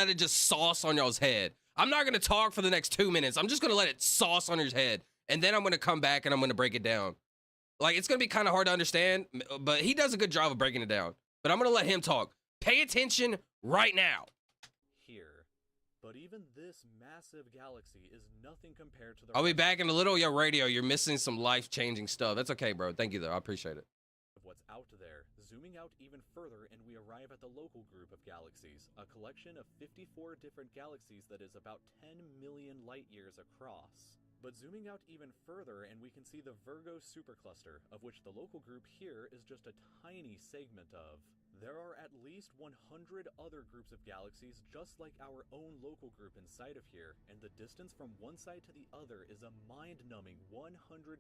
it just sauce on y'all's head. I'm not gonna talk for the next 2 minutes. I'm just gonna let it sauce on your head, and then I'm gonna come back and I'm gonna break it down. Like, it's gonna be kind of hard to understand, but he does a good job of breaking it down. But I'm gonna let him talk. Pay attention right now. Here. But even this massive galaxy is nothing compared to the... I'll be back in a little. Yo, radio, you're missing some life-changing stuff. That's okay, bro. Thank you, though. I appreciate it. ...of what's out there. Zooming out even further, and we arrive at the local group of galaxies, a collection of 54 different galaxies that is about 10 million light years across. But zooming out even further, and we can see the Virgo supercluster, of which the local group here is just a tiny segment of. There are at least 100 other groups of galaxies just like our own local group inside of here, and the distance from one side to the other is a mind-numbing 110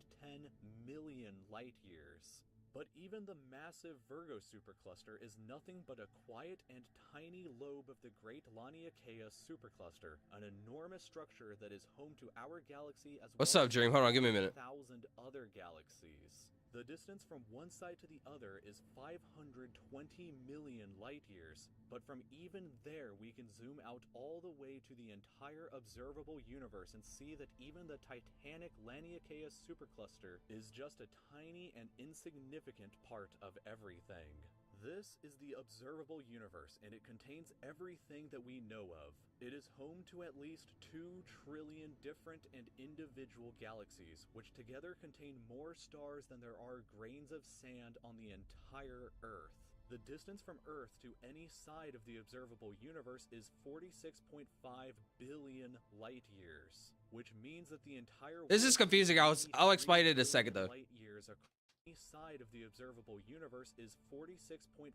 million light years. But even the massive Virgo supercluster is nothing but a quiet and tiny lobe of the Great Laniakea supercluster, an enormous structure that is home to our galaxy as What's well up, Dream? Hold on, give me a minute. 1,000 other galaxies. The distance from one side to the other is 520 million light years, but from even there we can zoom out all the way to the entire observable universe and see that even the titanic Laniakea supercluster is just a tiny and insignificant part of everything. This is the observable universe, and it contains everything that we know of. It is home to at least 2 trillion different and individual galaxies, which together contain more stars than there are grains of sand on the entire Earth. The distance from Earth to any side of the observable universe is 46.5 billion light years, which means that the entire... This is confusing. I'll explain it in a second, though. Light years across any side of the observable universe is 46.5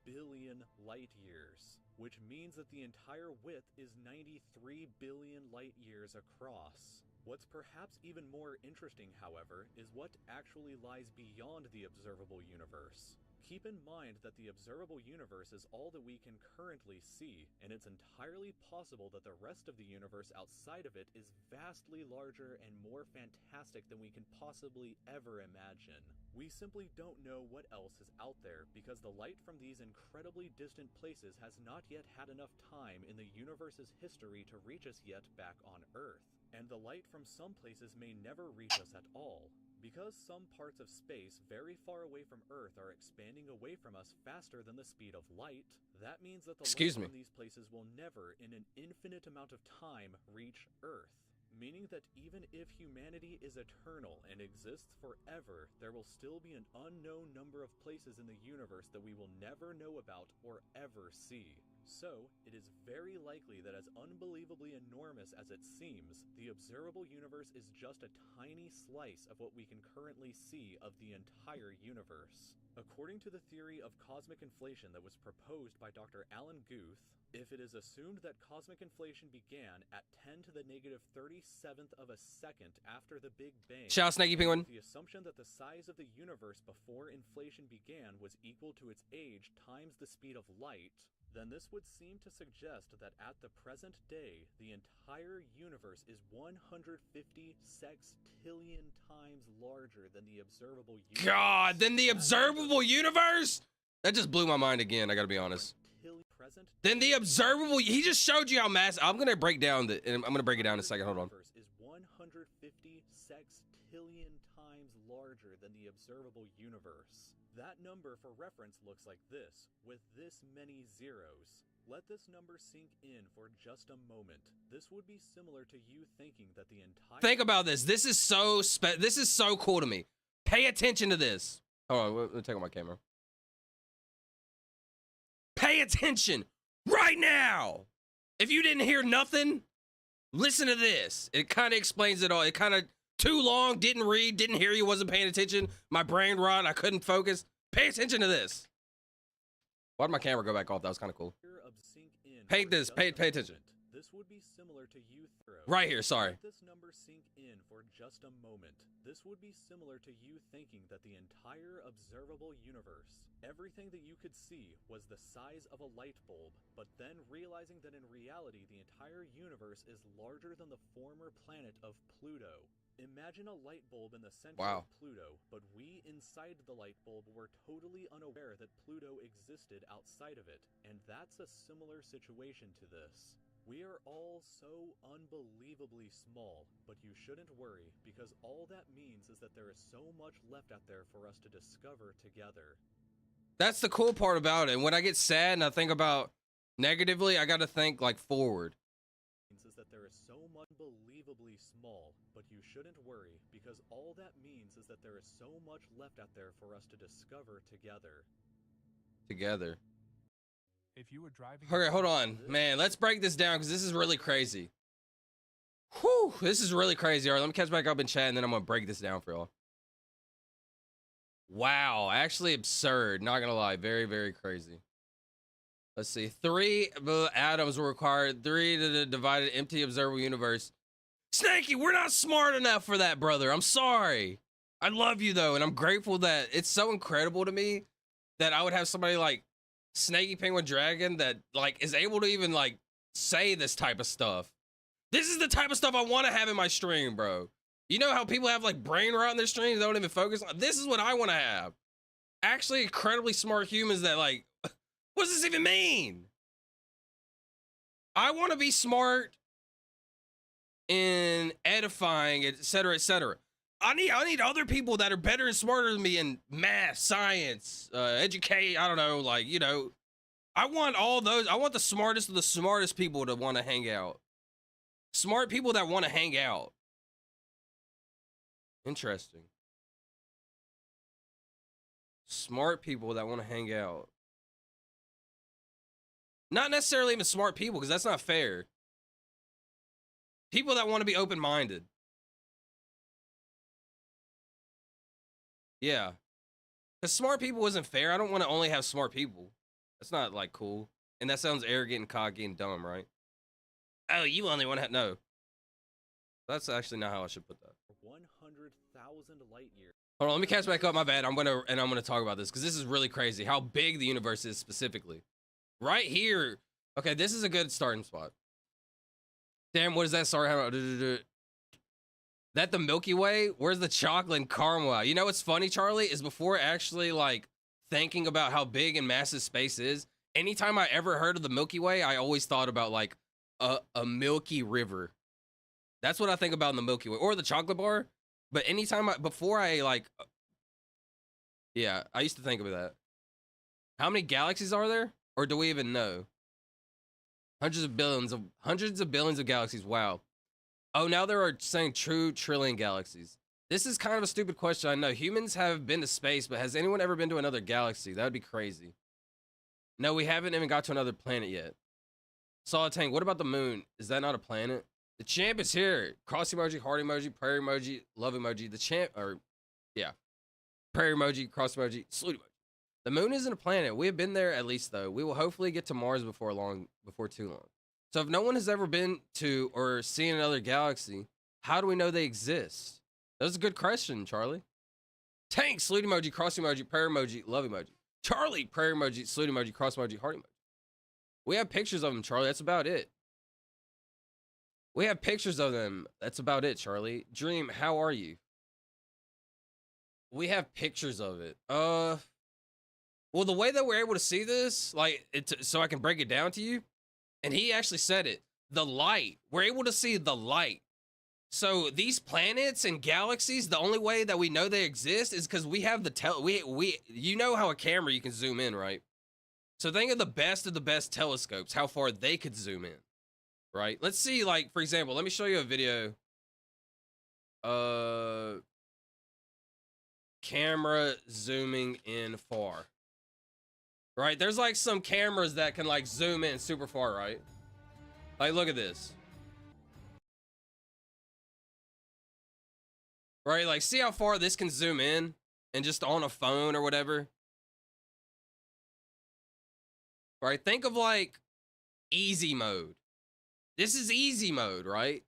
billion light years, which means that the entire width is 93 billion light years across. What's perhaps even more interesting, however, is what actually lies beyond the observable universe. Keep in mind that the observable universe is all that we can currently see, and it's entirely possible that the rest of the universe outside of it is vastly larger and more fantastic than we can possibly ever imagine. We simply don't know what else is out there, because the light from these incredibly distant places has not yet had enough time in the universe's history to reach us yet back on Earth. And the light light from some places may never reach us at all. Because some parts of space very far away from Earth are expanding away from us faster than the speed of light, that means that the light from these places will never, in an infinite amount of time, reach Earth. Meaning that even if humanity is eternal and exists forever, there will still be an unknown number of places in the universe that we will never know about or ever see. So, it is very likely that as unbelievably enormous as it seems, the observable universe is just a tiny slice of what we can currently see of the entire universe. According to the theory of cosmic inflation that was proposed by Dr. Alan Guth, if it is assumed that cosmic inflation began at 10 to the negative 37th of a second after the Big Bang, Ciao, Snaky Penguin. the assumption that the size of the universe before inflation began was equal to its age times the speed of light, then this would seem to suggest that at the present day, the entire universe is 150 sextillion times larger than the observable universe. God, then the observable universe? That just blew my mind again, I gotta be honest. Then the observable, he just showed you how massive. I'm gonna break down I'm gonna break it down in a second, hold on. Is 150 sextillion times larger than the observable universe. That number for reference looks like this, with this many zeros. Let this number sink in for just a moment. This would be similar to you thinking that the entire— Think about this. This is so cool to me. Pay attention to this. Hold on, let me take out my camera. Pay attention right now. If you didn't hear nothing, listen to this. It kind of explains it all. It kind of too long, didn't read, didn't hear you, wasn't paying attention. My brain rot, I couldn't focus. Pay attention to this. Why did my camera go back off? That was kind of cool. Pay attention. This would be similar to you right here, sorry. Let this number sink in for just a moment. This would be similar to you thinking that the entire observable universe, everything that you could see, was the size of a light bulb, but then realizing that in reality the entire universe is larger than the former planet of Pluto. Imagine a light bulb in the center of Pluto, but we inside the light bulb were totally unaware that Pluto existed outside of it, and that's a similar situation to this. We are all so unbelievably small, but you shouldn't worry, because all that means is that there is so much left out there for us to discover together. That's the cool part about it. And when I get sad and I think about negatively, I got to think like forward. Is that there is so much unbelievably small, but you shouldn't worry, because all that means is that there is so much left out there for us to discover together. Together. If you were driving. Okay, hold on, man. Let's break this down because this is really crazy. Whew, this is really crazy. All right, let me catch back up in chat and then I'm gonna break this down for y'all. Wow, actually absurd. Not gonna lie, very, very crazy. Let's see. 3 atoms were required. 3 to the divided empty observable universe. Snaky, we're not smart enough for that, brother. I'm sorry. I love you though, and I'm grateful that it's so incredible to me that I would have somebody like Snaky Penguin Dragon that like is able to even like say this type of stuff. This is the type of stuff I want to have in my stream, bro. You know how people have like brain rot in their streams, they don't even focus on? This is what I want to have. Actually incredibly smart humans that like, what does this even mean? I want to be smart in edifying, etc., etc. I need other people that are better and smarter than me in math, science, educate. I don't know, like, you know, I want all those. I want the smartest of the smartest people to want to hang out. Smart people that want to hang out. Interesting. Smart people that want to hang out. Not necessarily even smart people, because that's not fair. People that want to be open-minded. Yeah. Because smart people isn't fair. I don't want to only have smart people. That's not, like, cool. And that sounds arrogant and cocky and dumb, right? Oh, you only want to have... No. That's actually not how I should put that. 100,000 light years. Hold on, let me catch back up. My bad. I'm gonna talk about this because this is really crazy. How big the universe is specifically. Right here. Okay, this is a good starting spot. Damn, what is that? Sorry, how about that the Milky Way? Where's the chocolate and caramel? You know what's funny, Charlie, is before actually like thinking about how big and massive space is, anytime I ever heard of the Milky Way, I always thought about like a milky river. That's what I think about in the Milky Way or the chocolate bar. But anytime before I like, yeah, I used to think of that. How many galaxies are there? Or do we even know? Hundreds of billions of galaxies. Wow. Oh, now there are saying true trillion galaxies. This is kind of a stupid question. I know humans have been to space, but has anyone ever been to another galaxy? That would be crazy. No, we haven't even got to another planet yet. Solid Tank, what about the moon? Is that not a planet? The champ is here. Cross emoji, heart emoji, prayer emoji, love emoji. The champ, or yeah. Prayer emoji, cross emoji, salute emoji. The moon isn't a planet. We have been there at least, though. We will hopefully get to Mars before too long. So if no one has ever been to or seen another galaxy, how do we know they exist? That was a good question, Charlie. Tank, salute emoji, cross emoji, prayer emoji, love emoji. Charlie, prayer emoji, salute emoji, cross emoji, heart emoji. We have pictures of them, Charlie. That's about it. We have pictures of them. That's about it, Charlie. Dream, how are you? We have pictures of it. Well, the way that we're able to see this, like, so I can break it down to you, and he actually said it. The light. We're able to see the light. So these planets and galaxies, the only way that we know they exist is because we have the you know how a camera you can zoom in, right? So think of the best telescopes, how far they could zoom in, right? Let's see, like, for example, let me show you a video. Camera zooming in far. Right? There's like some cameras that can like zoom in super far, right? Like, look at this. Right? Like, see how far this can zoom in and just on a phone or whatever. Right? Think of like easy mode. This is easy mode, right?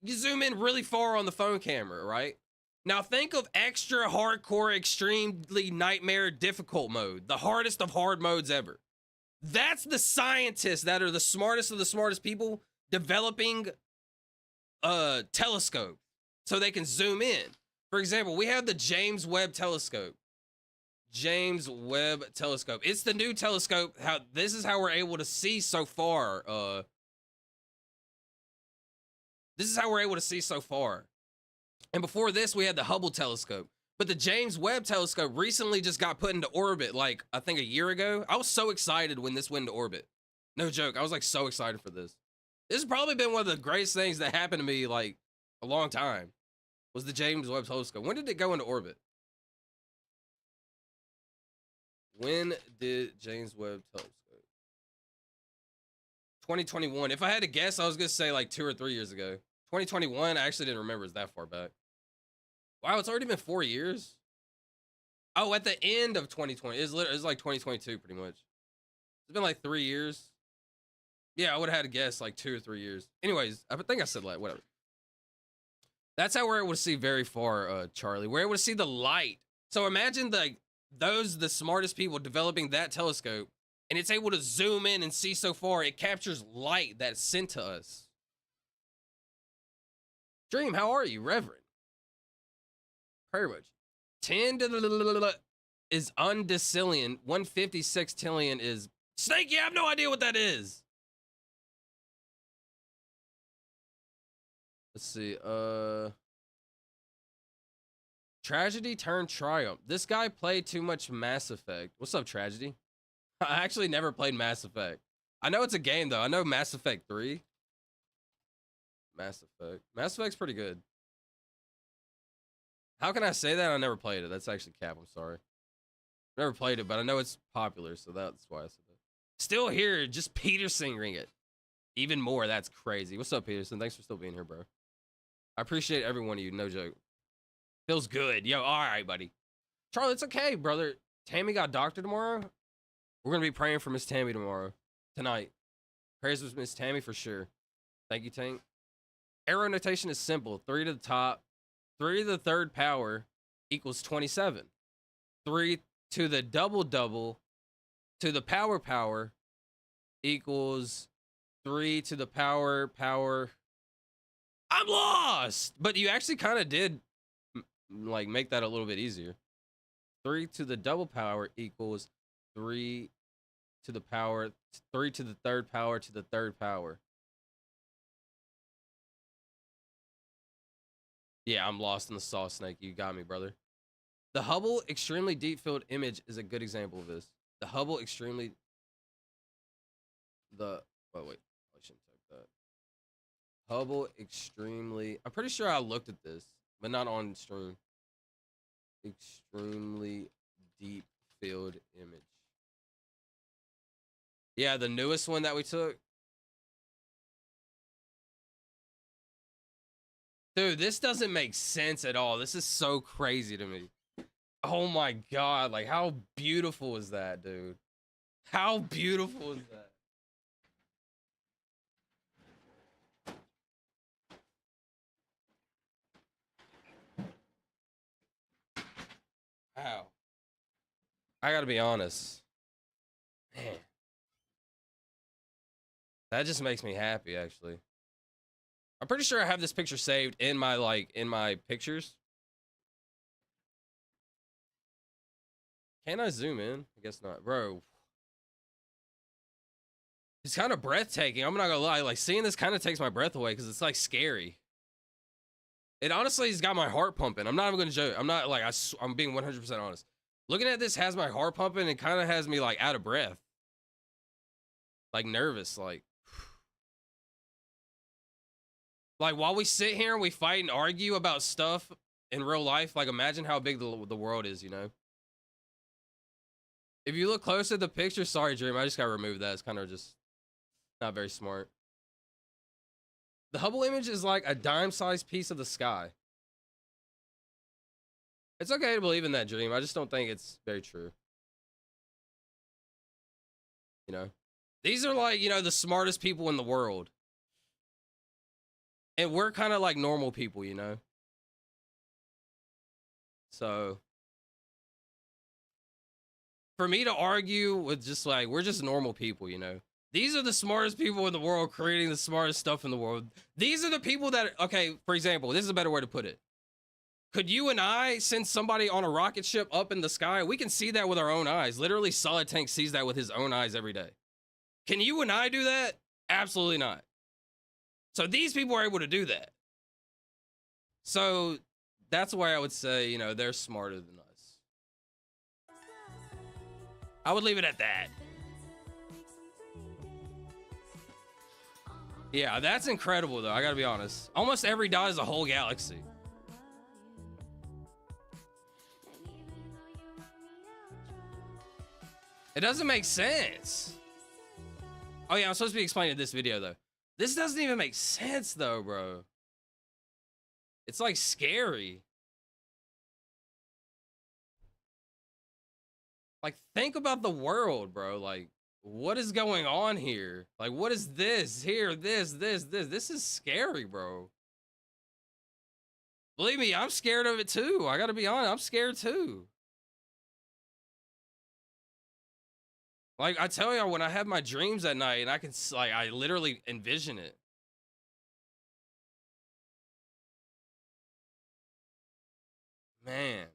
You zoom in really far on the phone camera, right? Now think of extra hardcore, extremely nightmare difficult mode. The hardest of hard modes ever. That's the scientists that are the smartest of the smartest people developing a telescope so they can zoom in. For example, we have the James Webb Telescope. James Webb Telescope. It's the new telescope. This is how we're able to see so far. This is how we're able to see so far. And before this, we had the Hubble telescope. But the James Webb Telescope recently just got put into orbit, like, I think a year ago. I was so excited when this went into orbit. No joke. I was, like, so excited for this. This has probably been one of the greatest things that happened to me, like, a long time, was the James Webb Telescope. When did it go into orbit? When did James Webb Telescope? 2021. If I had to guess, I was going to say, like, 2 or 3 years ago. 2021, I actually didn't remember it was that far back. Wow, it's already been 4 years. Oh, at the end of 2020. It's like 2022, pretty much. It's been like 3 years. Yeah, I would have had to guess like 2 or 3 years. Anyways, I think I said like, whatever. That's how we're able to see very far, Charlie. We're able to see the light. So imagine the smartest people developing that telescope, and it's able to zoom in and see so far. It captures light that's sent to us. Dream, how are you, Reverend? Prayer much. 10 is undecillion. 156 tillion is snake. Yeah, I have no idea what that is. Let's see. Tragedy turned triumph. This guy played too much Mass Effect. What's up, Tragedy? I actually never played Mass Effect. I know it's a game though. I know Mass Effect 3. Mass Effect. Mass Effect's pretty good. How can I say that? I never played it. That's actually cap. I'm sorry. Never played it, but I know it's popular, so that's why I said that. Still here, just Petersoning it. Even more. That's crazy. What's up, Peterson? Thanks for still being here, bro. I appreciate every one of you. No joke. Feels good. Yo, all right, buddy. Charlie, it's okay, brother. Tammy got doctor tomorrow. We're going to be praying for Miss Tammy tomorrow. Tonight. Prayers with Miss Tammy for sure. Thank you, Tank. Arrow notation is simple. 3 to the top. 3 to the third power equals 27. 3 to the double to the power equals 3 to the power. I'm lost! But you actually kind of did like make that a little bit easier. 3 to the double power equals 3 to the power, 3 to the third power to the third power. Yeah, I'm lost in the sauce, Snake. You got me, brother. The Hubble Extremely Deep Field Image is a good example of this. The Hubble Extremely... Oh, wait. I shouldn't type that. Hubble Extremely... I'm pretty sure I looked at this, but not on stream. Extremely Deep Field Image. Yeah, the newest one that we took. Dude, this doesn't make sense at all. This is so crazy to me. Oh my God, like how beautiful is that, dude? How beautiful is that? Wow. I gotta be honest. Man. That just makes me happy, actually. I'm pretty sure I have this picture saved in my pictures. Can I zoom in? I guess not. Bro. It's kind of breathtaking. I'm not gonna lie. Like, seeing this kind of takes my breath away because it's, like, scary. It honestly has got my heart pumping. I'm not even gonna joke. I'm not, like, I'm being 100% honest. Looking at this has my heart pumping and kind of has me, like, out of breath. Like, nervous, like. Like, while we sit here and we fight and argue about stuff in real life, like, imagine how big the world is, you know? If you look close at the picture, sorry, Dream, I just got to remove that. It's kind of just not very smart. The Hubble image is like a dime-sized piece of the sky. It's okay to believe in that, Dream. I just don't think it's very true. You know? These are like, you know, the smartest people in the world. And we're kind of like normal people, you know? So, for me to argue with just like, we're just normal people, you know? These are the smartest people in the world creating the smartest stuff in the world. These are the people that, okay, for example, this is a better way to put it. Could you and I send somebody on a rocket ship up in the sky? We can see that with our own eyes. Literally, Solid Tank sees that with his own eyes every day. Can you and I do that? Absolutely not. So these people are able to do that. So that's why I would say, you know, they're smarter than us. I would leave it at that. Yeah, that's incredible, though. I gotta be honest. Almost every dot is a whole galaxy. It doesn't make sense. Oh, yeah, I'm supposed to be explaining this video, though. This doesn't even make sense, though, bro. It's, like, scary. Like, think about the world, bro. Like, what is going on here? Like, what is this? Here, this. This is scary, bro. Believe me, I'm scared of it, too. I gotta be honest. I'm scared, too. Like, I tell y'all, when I have my dreams at night, and I can, like, I literally envision it. Man.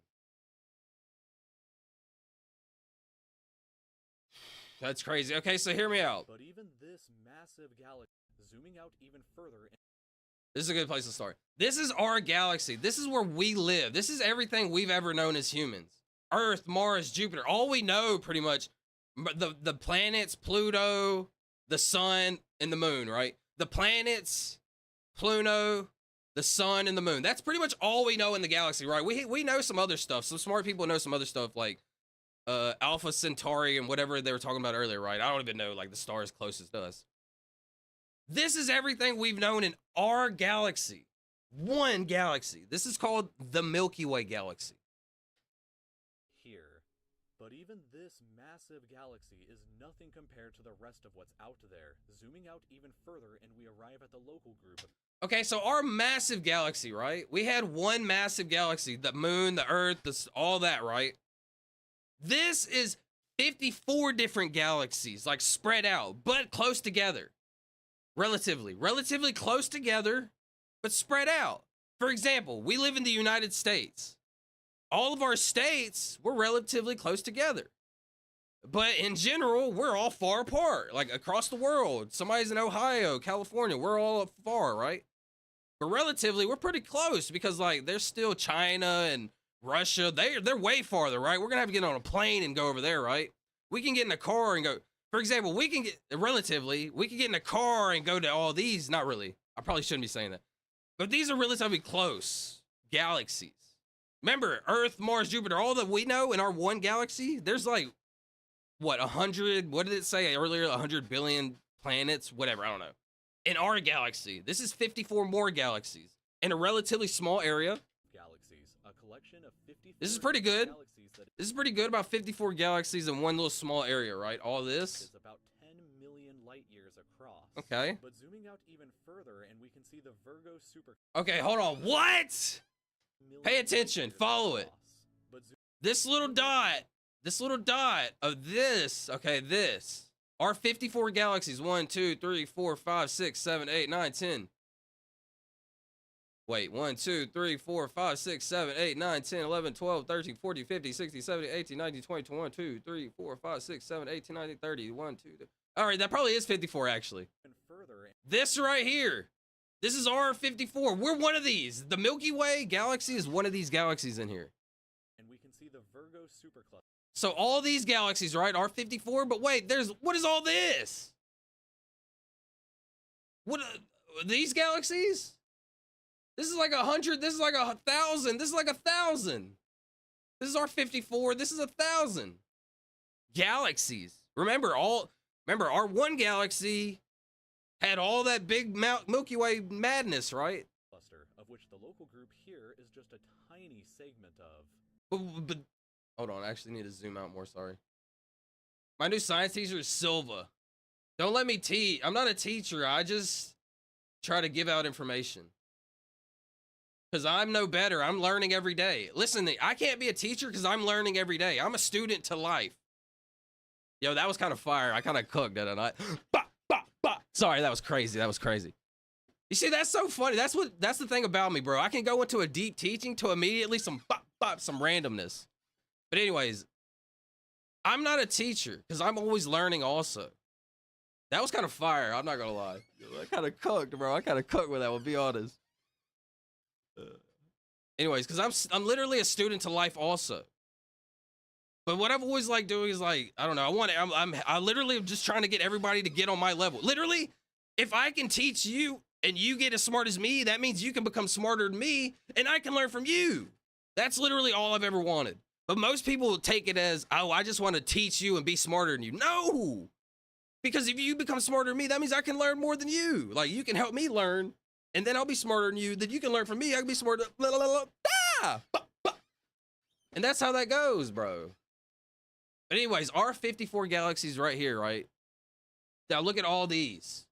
That's crazy. Okay, so hear me out. But even this massive galaxy, zooming out even further. This is a good place to start. This is our galaxy. This is where we live. This is everything we've ever known as humans. Earth, Mars, Jupiter. All we know, pretty much, the planets, Pluto, the sun, and the moon, right? The planets, Pluto, the sun, and the moon. That's pretty much all we know in the galaxy, right? We know some other stuff. Some smart people know some other stuff, like Alpha Centauri and whatever they were talking about earlier, right? I don't even know, like, the stars closest to us. This is everything we've known in our galaxy. One galaxy. This is called the Milky Way galaxy. Here. But even this massive galaxy is nothing compared to the rest of what's out there. Zooming out even further and we arrive at the local group. Okay, so our massive galaxy, right? We had one massive galaxy, the moon, the earth, all that, right? This is 54 different galaxies, like spread out, but close together. Relatively close together, but spread out. For example, we live in the United States. All of our states, we're relatively close together. But in general, we're all far apart, like across the world. Somebody's in Ohio, California, we're all far, right? But relatively, we're pretty close because like there's still China and Russia. They're way farther, right? We're gonna have to get on a plane and go over there, right? We can get in a car and go. For example, we can get in a car and go to all these. Not really. I probably shouldn't be saying that. But these are relatively close galaxies. Remember, Earth, Mars, Jupiter, all that we know in our one galaxy, there's like, what, 100, what did it say earlier? 100 billion planets, whatever, I don't know. In our galaxy, this is 54 more galaxies in a relatively small area. Galaxies, a collection of 54 This is pretty good. galaxies that This is pretty good, about 54 galaxies in one little small area, right? All this. is about 10 million light years across. Okay. But zooming out even further, and we can see the Virgo super. Okay, hold on. What? Pay attention. Follow it. This little dot of this, okay, this are 54 galaxies. 1, 2, 3, 4, 5, 6, 7, 8, 9, 10. Wait, 1, 2, 3, 4, 5, 6, 7, 8, 9, 10, 11, 12, 13, 14, 15, 16, 17, 18, 19, 20, 21, 2, 3, 4, 5, 6, 7, 18, 19, 30, 1, 2, 3. All right, that probably is 54 actually. This right here. This is R54. We're one of these. The Milky Way galaxy is one of these galaxies in here. And we can see the Virgo supercluster. So all these galaxies, right, are 54, but wait, what is all this? What these galaxies? This is like 100, this is like 1,000, this is like 1,000. This is our 54, this is 1,000 galaxies. Remember our one galaxy had all that big Milky Way madness, right? Cluster, of which the local group here is just a tiny segment of. But hold on, I actually need to zoom out more, sorry. My new science teacher is Silva. Don't let me teach. I'm not a teacher. I just try to give out information. Because I'm no better. I'm learning every day. Listen, I can't be a teacher because I'm learning every day. I'm a student to life. Yo, that was kind of fire. I kind of cooked, didn't I? Sorry, that was crazy. That was crazy. You see, that's so funny. That's the thing about me, bro. I can go into a deep teaching to immediately some randomness. But anyways, I'm not a teacher because I'm always learning also. That was kind of fire. I'm not going to lie. I kind of cooked, bro. I kind of cooked with that, we'll be honest. Anyways, because I'm literally a student to life also. But what I've always liked doing is like, I don't know, I literally am just trying to get everybody to get on my level. Literally, if I can teach you and you get as smart as me, that means you can become smarter than me and I can learn from you. That's literally all I've ever wanted. But most people take it as, oh, I just want to teach you and be smarter than you. No! Because if you become smarter than me, that means I can learn more than you. Like, you can help me learn, and then I'll be smarter than you. Then you can learn from me. I can be smarter. Blah, blah, blah, blah. And that's how that goes, bro. But anyways, our 54 galaxies right here, right? Now look at all these.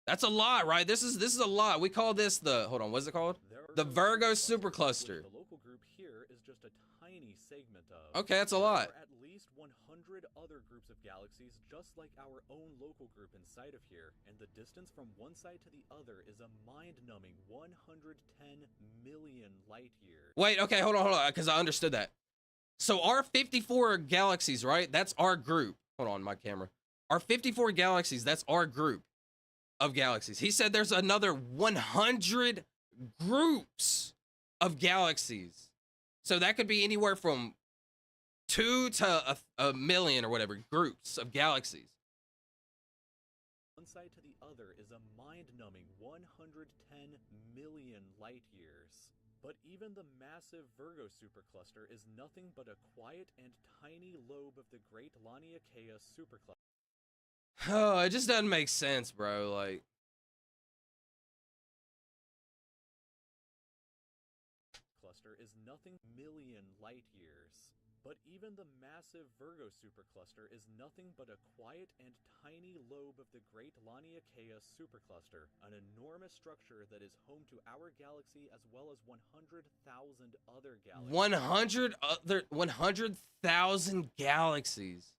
That's a lot, right? This is a lot. We call this the, hold on, what's it called? The Virgo supercluster. The local group here is just a tiny segment of. Okay, that's a lot. There are at least 100 other groups of galaxies just like our own local group inside of here, and the distance from one side to the other is a mind-numbing 110 million light years. Wait, okay, hold on, because I understood that. So our 54 galaxies, right? That's our group. Hold on, my camera. Our 54 galaxies, that's our group of galaxies. He said there's another 100 groups of galaxies. So that could be anywhere from 2 to a million or whatever groups of galaxies. One side to the other is a mind-numbing 110 million light years. But even the massive Virgo supercluster is nothing but a quiet and tiny lobe of the great Laniakea supercluster. Oh, it just doesn't make sense, bro. Like, cluster is nothing million light years. But even the massive Virgo supercluster is nothing but a quiet and tiny lobe of the great Laniakea supercluster, an enormous structure that is home to our galaxy as well as 100,000 other galaxies. 100,000 galaxies.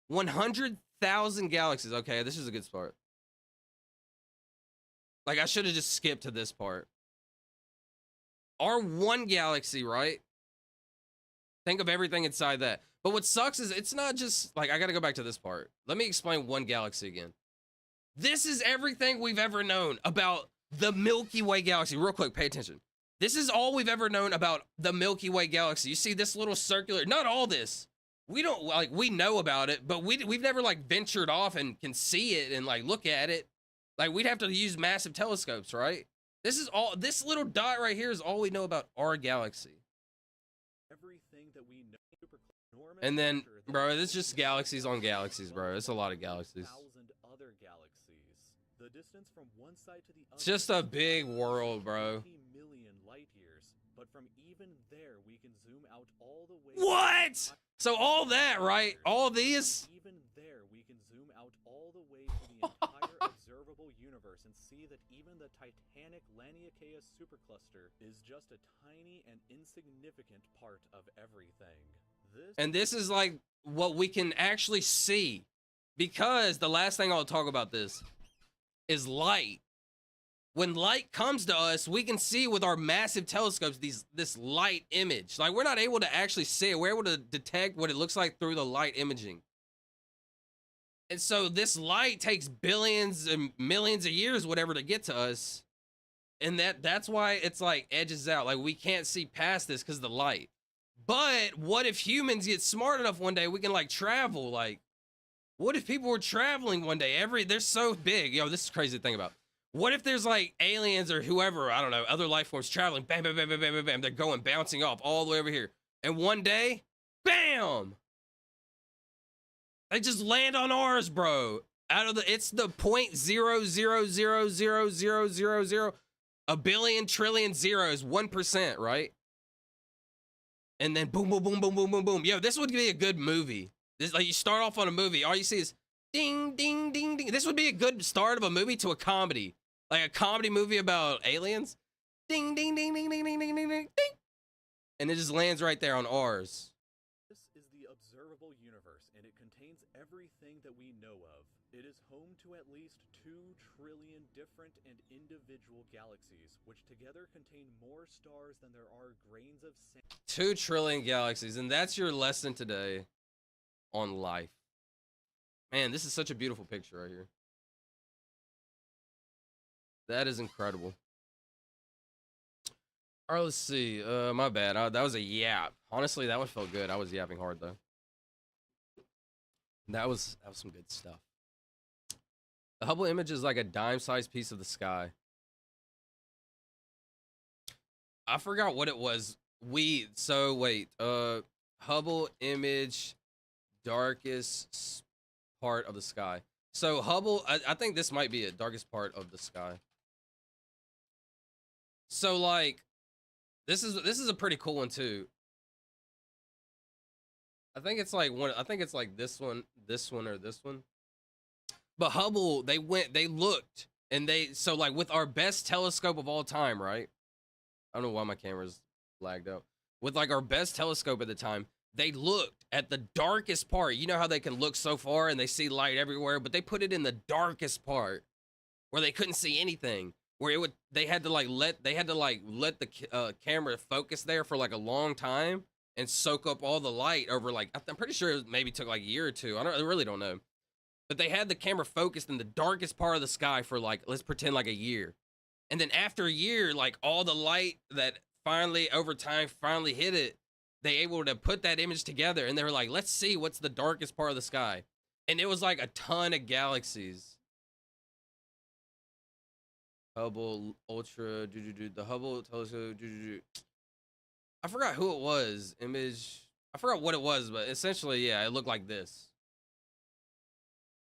100,000 galaxies. Okay, this is a good start. Like, I should have just skipped to this part. Our one galaxy, right? Think of everything inside that. But what sucks is it's not just, like, I gotta go back to this part. Let me explain one galaxy again. This is everything we've ever known about the Milky Way galaxy. Real quick, pay attention. This is all we've ever known about the Milky Way galaxy. You see this little circular, not all this. We don't like, we know about it, but we've never like ventured off and can see it and like look at it. Like we'd have to use massive telescopes, right? This is all, this little dot right here is all we know about our galaxy. Everything that we know. And then, bro, this is just galaxies on galaxies, bro. It's a lot of galaxies. Other galaxies. The distance from one side to the other. It's just a big world, bro. 20 million light years, but from even there we can zoom out all the way. What? So all that, right? All these? Even there we can zoom out all the way to the entire observable universe and see that even the titanic Laniakea supercluster is just a tiny and insignificant part of everything. And this is like what we can actually see, because the last thing I'll talk about this is light. When light comes to us, we can see with our massive telescopes this light image. Like we're not able to actually see it. We're able to detect what it looks like through the light imaging. And so this light takes billions and millions of years, whatever, to get to us. And that's why it's like edges out. Like we can't see past this because of the light. But what if humans get smart enough one day we can like travel? Like, what if people were traveling one day? They're so big. Yo, this is crazy to think about. What if there's like aliens or whoever, I don't know, other life forms traveling, bam, bam, bam, bam, bam, bam, bam. They're going, bouncing off all the way over here. And one day, bam! They just land on ours, bro. It's the 0.0000000, a billion trillion zeros, 1%, right? And then boom, boom, boom, boom, boom, boom, boom. Yo, this would be a good movie. This, like, you start off on a movie, all you see is ding, ding, ding, ding. This would be a good start of a movie to a comedy. Like a comedy movie about aliens. Ding, ding, ding, ding, ding, ding, ding, ding, ding, ding. And it just lands right there on ours. This is the observable universe, and it contains everything that we know of. It is home to at least 2 trillion different and individual galaxies, which together contain more stars than there are grains of sand. 2 trillion galaxies, and that's your lesson today on life. Man, this is such a beautiful picture right here. That is incredible. All right, let's see. My bad. That was a yap. Honestly, that one felt good. I was yapping hard though. That was some good stuff. The Hubble image is like a dime-sized piece of the sky. I forgot what it was. Hubble image, darkest part of the sky. So Hubble, I think this might be it, darkest part of the sky. So like, this is a pretty cool one too. I think it's like this one, or this one. But Hubble, they looked, and so like with our best telescope of all time, right? I don't know why my camera's lagged out. With like our best telescope at the time, they looked at the darkest part. You know how they can look so far and they see light everywhere, but they put it in the darkest part where they couldn't see anything. Where they had to let the camera focus there for like a long time and soak up all the light over like, I'm pretty sure it maybe took like a year or two. I really don't know. But they had the camera focused in the darkest part of the sky for like, let's pretend like a year. And then after a year, like all the light that finally over time finally hit it, they able to put that image together, and they were like, let's see what's the darkest part of the sky. And it was like a ton of galaxies. Hubble Ultra, the Hubble telescope. I forgot who it was. Image. I forgot what it was, but essentially, yeah, it looked like this.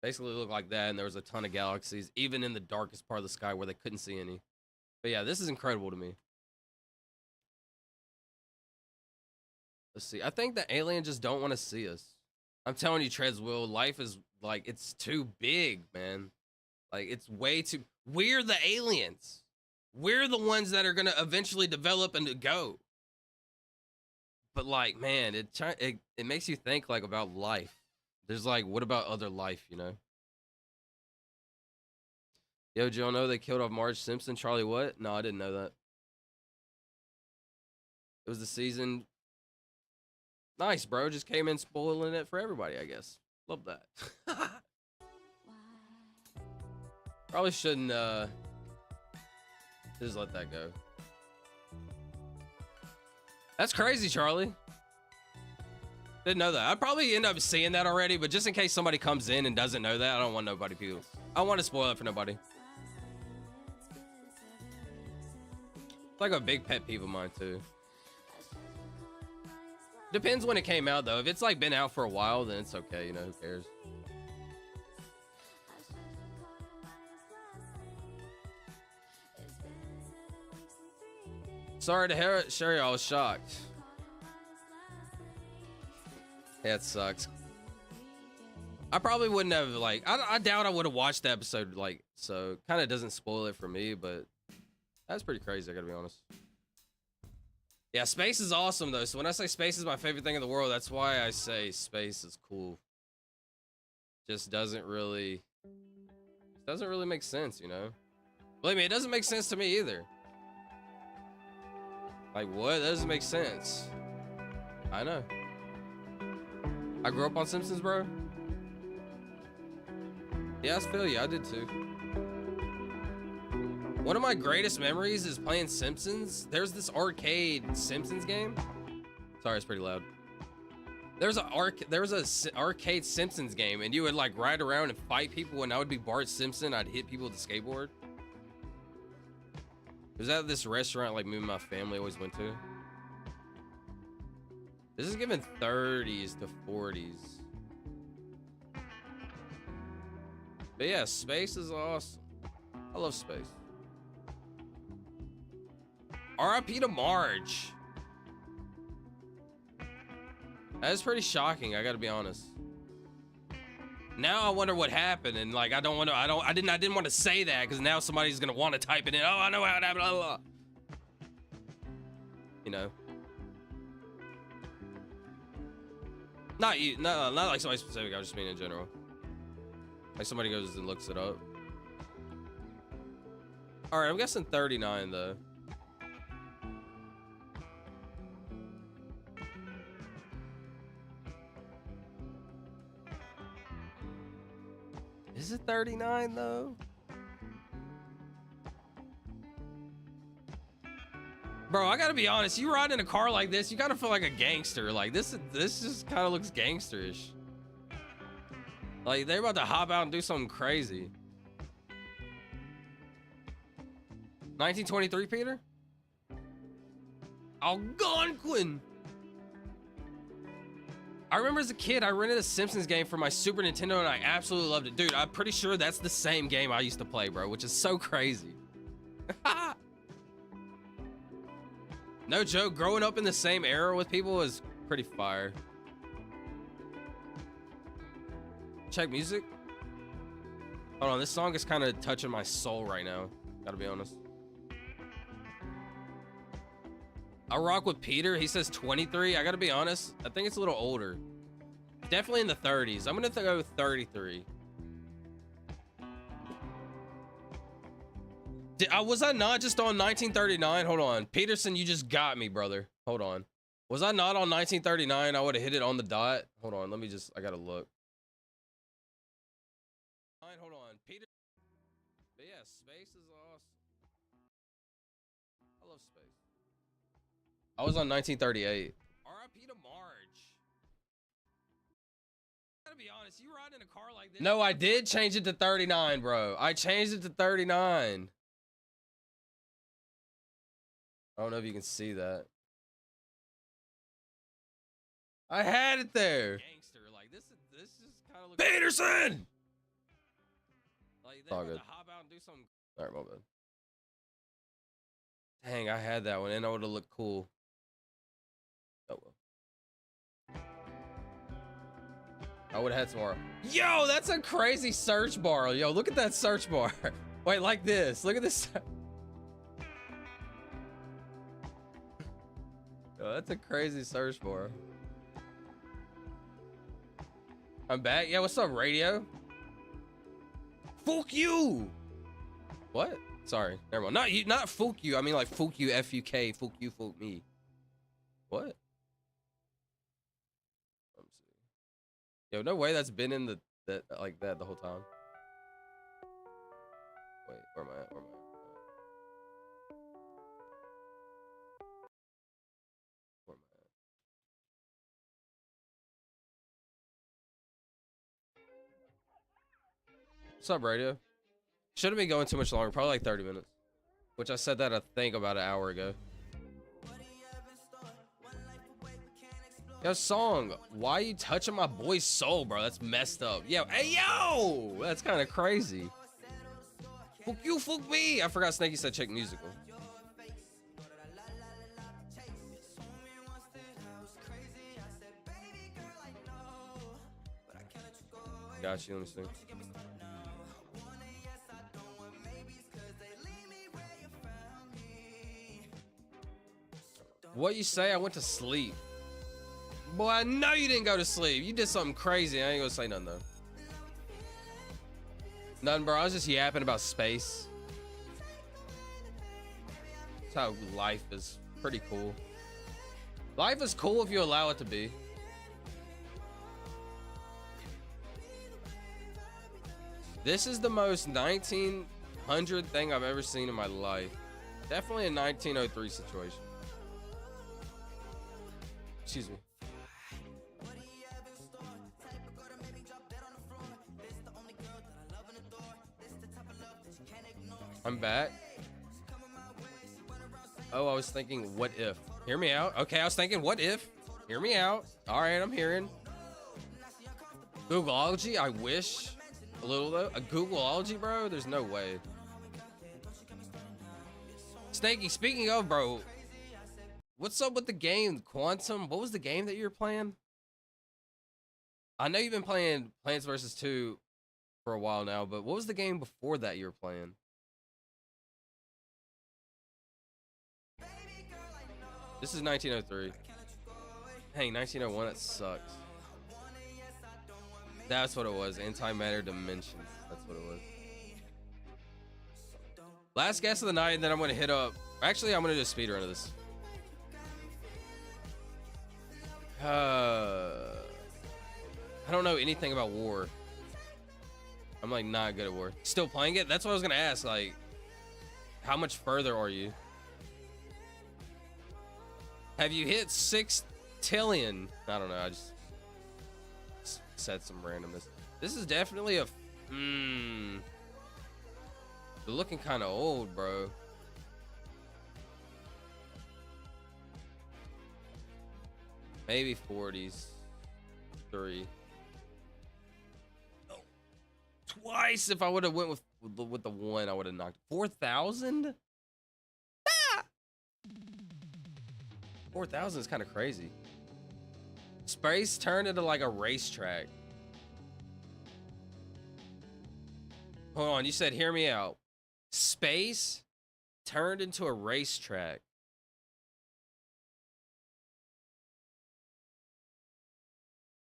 Basically, it looked like that, and there was a ton of galaxies, even in the darkest part of the sky where they couldn't see any. But yeah, this is incredible to me. Let's see. I think the aliens just don't want to see us. I'm telling you, Treswill, life is like, it's too big, man. Like, it's way too... We're the aliens. We're the ones that are going to eventually develop and go. But like, man, it makes you think like about life. There's like, what about other life, you know? Yo, did y'all know they killed off Marge Simpson? Charlie what? No, I didn't know that. It was the season... Nice, bro. Just came in spoiling it for everybody, I guess. Love that. Probably shouldn't Just let that go. That's crazy, Charlie. Didn't know that. I'd probably end up seeing that already, but just in case somebody comes in and doesn't know that, I don't want nobody people. I don't want to spoil it for nobody. It's like a big pet peeve of mine too. Depends when it came out though. If it's like been out for a while, then it's okay. You know, who cares? Sorry to hear it, Sherry. I was shocked. Yeah, it sucks. I probably wouldn't have like. I doubt I would have watched the episode like. So kind of doesn't spoil it for me, but that's pretty crazy. I gotta be honest. Yeah, space is awesome though. So when I say space is my favorite thing in the world, that's why I say space is cool. Just doesn't really make sense, you know. Believe me, it doesn't make sense to me either. Like what? That doesn't make sense. I know. I grew up on Simpsons, bro. Yeah, I feel you. I did too. One of my greatest memories is playing Simpsons. There's this arcade Simpsons game. Sorry, it's pretty loud. There was a arcade Simpsons game, and you would like ride around and fight people, and I would be Bart Simpson. I'd hit people with a skateboard. It was at this restaurant like me and my family always went to. This is giving 30s to 40s. But yeah, space is awesome. I love space. RIP to Marge. That is pretty shocking, I gotta be honest. Now I wonder what happened, and like I didn't want to say that because now somebody's gonna want to type it in. Oh, I know how it happened. Blah, blah, blah. You know. Not you, not like somebody specific. I just mean in general. Like somebody goes and looks it up. All right, I'm guessing 39 though. Is it 39 though? Bro, I gotta be honest. You ride in a car like this, you gotta feel like a gangster. Like this just kind of looks gangsterish. Like they're about to hop out and do something crazy. 1923, Peter? Algonquin. I remember as a kid, I rented a Simpsons game for my Super Nintendo and I absolutely loved it. Dude, I'm pretty sure that's the same game I used to play, bro, which is so crazy. No joke, growing up in the same era with people is pretty fire. Check music. Hold on, this song is kind of touching my soul right now. Gotta be honest. I rock with Peter. He says 23. I gotta be honest. I think it's a little older. Definitely in the 30s. I'm gonna go with 33. Was I not just on 1939? Hold on. Peterson, you just got me, brother. Hold on. Was I not on 1939? I would have hit it on the dot. Hold on. I gotta look. Hold on. Peter. But yeah, space is awesome. I love space. I was on 1938. RIP to Marge. I gotta be honest, you ride in a car like this. No, I did change it to 39, bro. I changed it to 39. I don't know if you can see that. I had it there. Gangster, like this just kind of looks Peterson. Like they're about to hop out and do something. All right, my bad. Dang, I had that one, and I would have looked cool. Oh well. I would have had some more. Yo, that's a crazy search bar. Yo, look at that search bar. Wait, like this. Look at this. Yo, that's a crazy search bar. I'm back. Yeah, what's up, radio? Fuck you. What? Sorry, never mind. Not you, not fuck you. I mean like fuck you, F-U-K, fuck you, fuck me. What? Let me see. Yo, no way that's been in that like that the whole time. Wait, where am I at? Where am I at? What's up, radio? Shouldn't be going too much longer, probably like 30 minutes. Which I said that I think about an hour ago. Yo, song, why you touching my boy's soul, bro? That's messed up. Yo, hey, yo! That's kind of crazy. Fuck you, fuck me. I forgot Snakey said check musical. Got you, let me see. What you say? I went to sleep. Boy, I know you didn't go to sleep. You did something crazy. I ain't gonna say nothing though. Nothing, bro. I was just yapping about space. That's how life is. Pretty cool. Life is cool if you allow it to be. This is the most 1900 thing I've ever seen in my life. Definitely a 1903 situation. Excuse me. I'm back. Oh, I was thinking, what if? Hear me out. Okay, I was thinking, what if? Hear me out. All right, I'm hearing. Googleology, I wish. A little though. A Googleology, bro? There's no way. Snakey, speaking of, bro, what's up with the game Quantum? What was the game that you were playing? I know you've been playing Plants vs. 2 for a while now, but what was the game before that you were playing? This is 1903. Hey, 1901, that sucks. That's what it was. Antimatter Dimensions. That's what it was. Last guess of the night, and then I'm going to hit up. Actually, I'm going to do a speedrun of this. I don't know anything about war. I'm like not good at war. Still playing it? That's what I was going to ask. Like, how much further are you? Have you hit 6 trillion? I don't know. I just said some randomness. This is definitely a. They're looking kind of old, bro. Maybe 40s. 3. Oh. Twice. If I would have went with the 1, I would have knocked 4,000. 4,000 is kind of crazy. Space turned into like a racetrack. Hold on, you said hear me out. Space turned into a racetrack.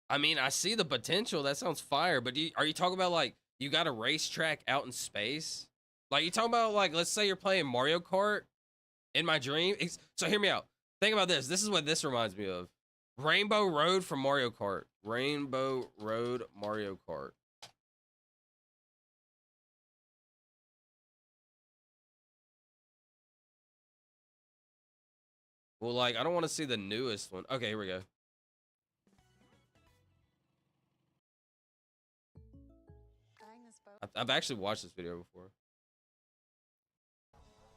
I mean, I see the potential. That sounds fire. But are you talking about like you got a racetrack out in space? Like you talking about like, let's say you're playing Mario Kart in my dream. So hear me out. Think about this. This is what this reminds me of. Rainbow Road from Mario Kart. Rainbow Road Mario Kart. Well, like, I don't want to see the newest one. Okay, here we go. I've actually watched this video before.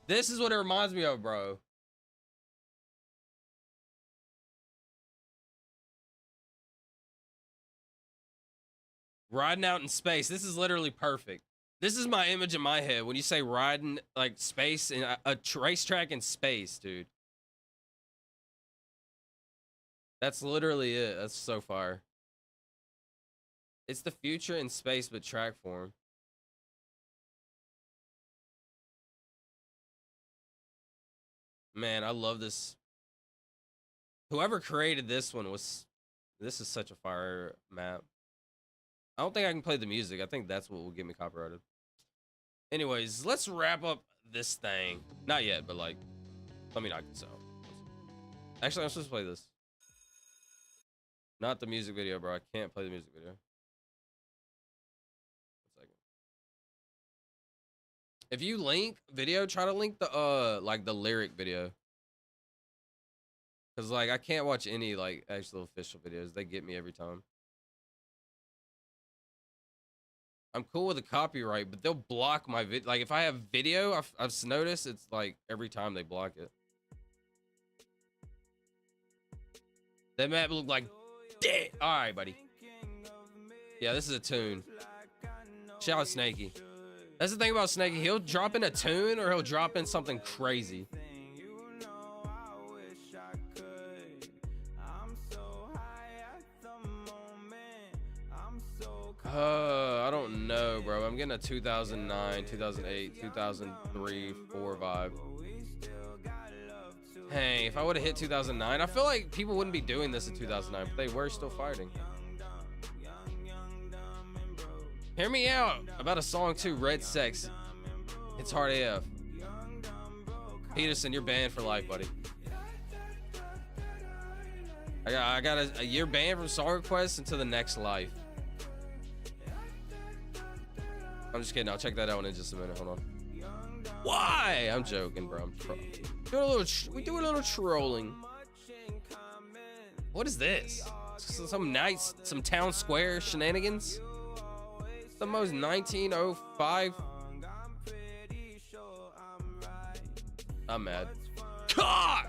This is what it reminds me of, bro. Riding out in space. This is literally perfect. This is my image in my head when you say riding like space in a racetrack in space, dude. That's literally it. That's so fire. It's the future in space, but track form. Man, I love this. Whoever created this one was. This is such a fire map. I don't think I can play the music. I think that's what will get me copyrighted. Anyways, let's wrap up this thing. Not yet, but like, let me knock this out. Actually, I'm supposed to play this. Not the music video, bro. I can't play the music video. 1 second. If you link video, try to link the like the lyric video. Cause like I can't watch any like actual official videos. They get me every time. I'm cool with the copyright, but they'll block my vid. Like if I have video, I've noticed it's like every time they block it. That map look like dick. All right, buddy. Yeah, this is a tune. Shout out Snakey. That's the thing about Snakey. He'll drop in a tune or he'll drop in something crazy. I don't know, bro. I'm getting a 2009, 2008, 2003, 4 vibe. Hey, if I would have hit 2009, I feel like people wouldn't be doing this in 2009, but they were still fighting. Hear me out about a song too, Red Sex. It's hard AF. Peterson, you're banned for life, buddy. I got a year banned from song requests until the next life. I'm just kidding. I'll check that out in just a minute. Hold on. Why? I'm joking, bro. We do a little trolling. What is this? Some nice, some town square shenanigans? The most 1905. I'm mad. God!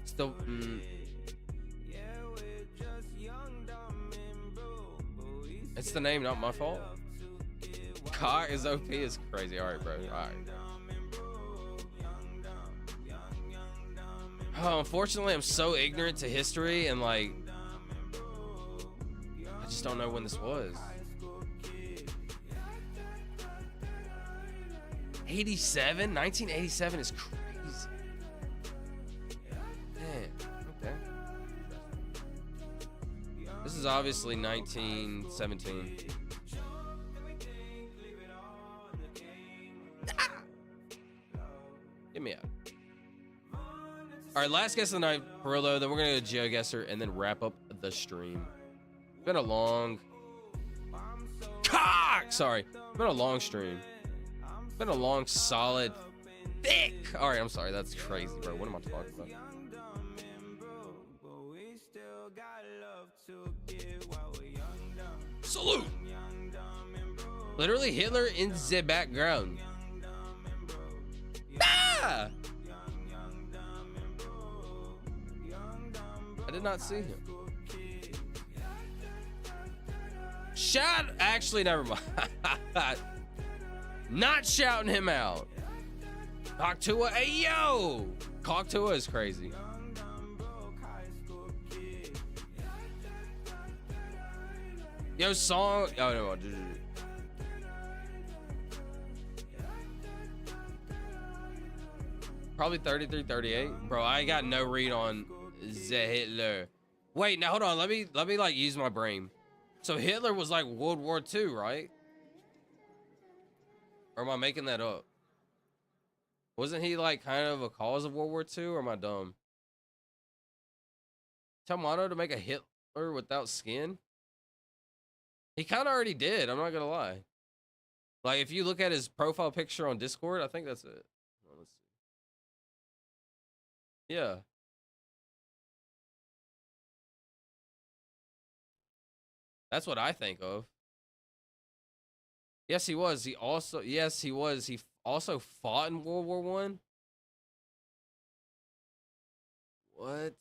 Still. It's the name, not my fault. Car is OP is crazy. All right, bro. All right. Oh, unfortunately, I'm so ignorant to history and like, I just don't know when this was. 87? 1987 is crazy. Man, okay. This is obviously 1917. Get me out. All right, last guess of the night, Perillo. Then we're gonna go GeoGuessr and then wrap up the stream. It's been a long. Sorry, it's been a long stream. It's been a long, solid, thick. All right, I'm sorry. That's crazy, bro. What am I talking about? Salute. Literally Hitler in the background. Ah! I did not see him. Actually, never mind. Not shouting him out. Coctua, hey yo! Coctua is crazy. Yo, song. Oh no. Probably 33, 38. Bro, I got no read on the Hitler. Wait, now hold on. Let me like use my brain. So Hitler was like World War II, right? Or am I making that up? Wasn't he like kind of a cause of World War II, or am I dumb? Tell Mono to make a Hitler without skin? He kind of already did. I'm not gonna lie. Like if you look at his profile picture on Discord, I think that's it. Well, let's see. Yeah. That's what I think of. Yes, he was. He also, yes, he was. He also fought in World War One. What?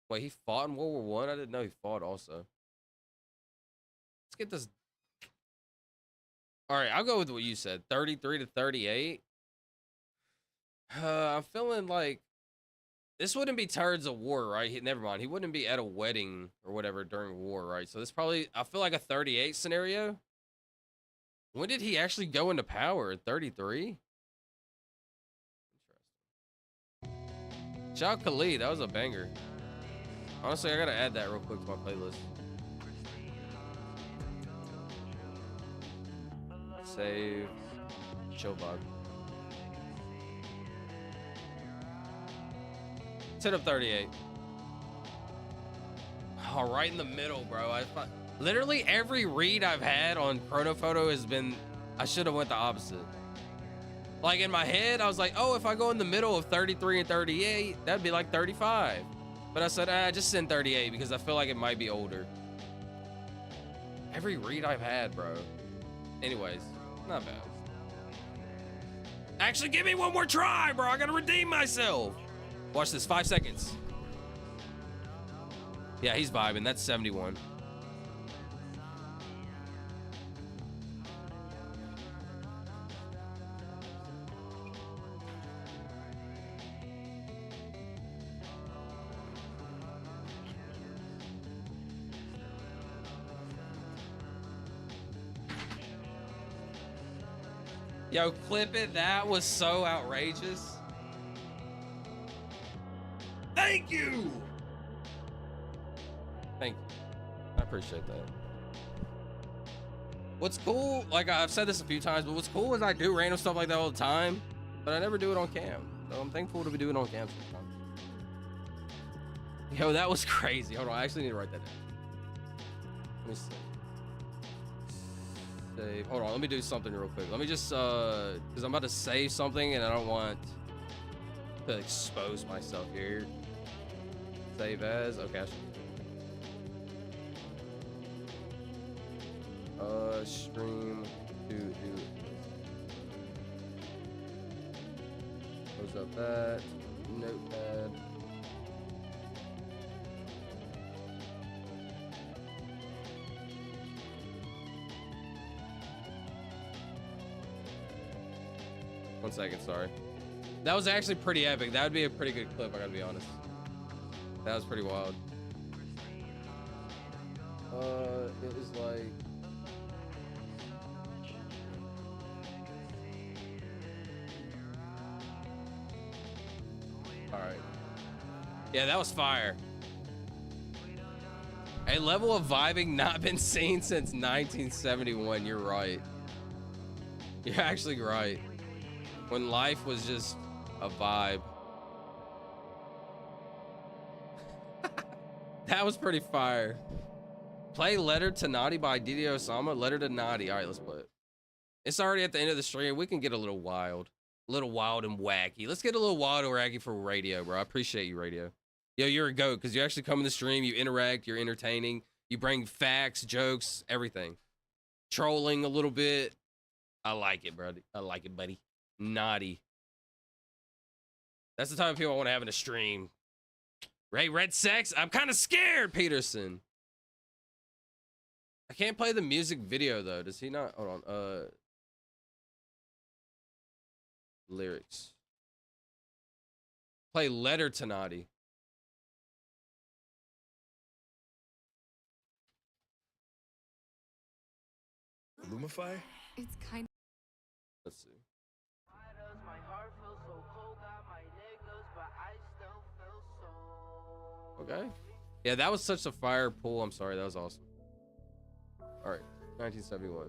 Wait, he fought in World War One? I didn't know he fought also. Let's get this. All right, I'll go with what you said. 33 to 38. I'm feeling like this wouldn't be turds of war, right? Never mind. He wouldn't be at a wedding or whatever during war, right? So this probably, I feel like a 38 scenario. When did he actually go into power? 33? Interesting. Shout out Khalid. That was a banger. Honestly, I gotta add that real quick to my playlist. Save. Chill vibe. 10 of 38. Oh, right in the middle, bro. Literally every read I've had on Chronophoto has been, I should have went the opposite. Like in my head, I was like, oh, if I go in the middle of 33 and 38, that'd be like 35. But I said, just send 38 because I feel like it might be older. Every read I've had, bro. Anyways, not bad. Actually, give me one more try, bro. I gotta redeem myself. Watch this, 5 seconds. Yeah, he's vibing. That's 71. Yo, clip it. That was so outrageous. Thank you. Thank you. I appreciate that. What's cool, like I've said this a few times, but what's cool is I do random stuff like that all the time, but I never do it on cam. So I'm thankful to be doing it on cam sometimes. Yo, that was crazy. Hold on, I actually need to write that down. Let me see. Save. Hold on, let me do something real quick. Let me just, because I'm about to save something and I don't want to expose myself here. Save as, okay. Stream to close up that notepad. One second, sorry. That was actually pretty epic. That would be a pretty good clip, I gotta be honest. That was pretty wild. It was like... Alright. Yeah, that was fire. A level of vibing not been seen since 1971. You're right. You're actually right. When life was just a vibe. That was pretty fire. Play Letter to Naughty by Didi Osama. Letter to Naughty. All right, let's play it. It's already at the end of the stream. We can get a little wild. A little wild and wacky. Let's get a little wild and wacky for Radio, bro. I appreciate you, Radio. Yo, you're a goat because you actually come in the stream. You interact. You're entertaining. You bring facts, jokes, everything. Trolling a little bit. I like it, bro. I like it, buddy. Naughty. That's the type of people I want to have in a stream. Red Sex? I'm kind of scared, Peterson. I can't play the music video, though. Does he not? Hold on. Lyrics. Play Letter to Naughty. Lumify? It's kind of... Let's see. Okay. Yeah, that was such a fire pull. I'm sorry. That was awesome. All right. 1971.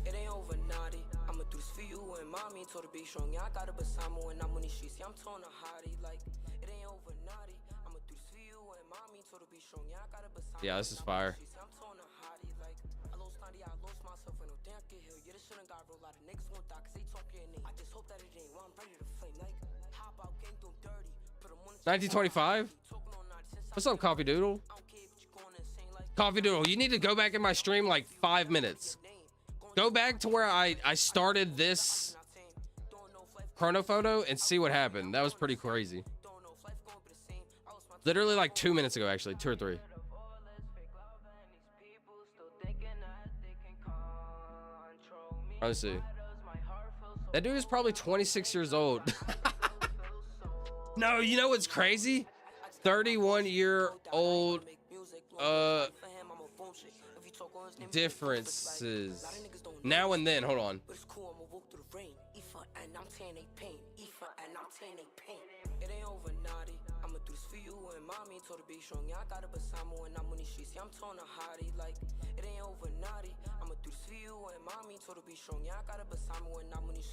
It ain't over, naughty. I'ma do this for you and mommy told her be strong. Yeah, I got a basamo and I'm on these streets. Yeah, I'm torn a hottie. Like, it ain't over, naughty. I'ma do this for you and mommy told her be strong. Yeah, I got a basamo. Yeah, this is fire. I'm torn a hottie. Like, I lost 90, I lost myself and no damn get healed. Yeah, this shouldn't got roll out of niggas won't die cause they talk your name. I just hope that it ain't while I'm ready to flame. Like, how about gang do 30? 1925? What's up, Coffee Doodle? Coffee Doodle, you need to go back in my stream like 5 minutes. Go back to where I started this chrono photo and see what happened. That was pretty crazy. Literally like 2 minutes ago, actually. 2 or 3. Let's see. That dude is probably 26 years old. No, you know what's crazy? 31-year-old differences. Now and then, hold on.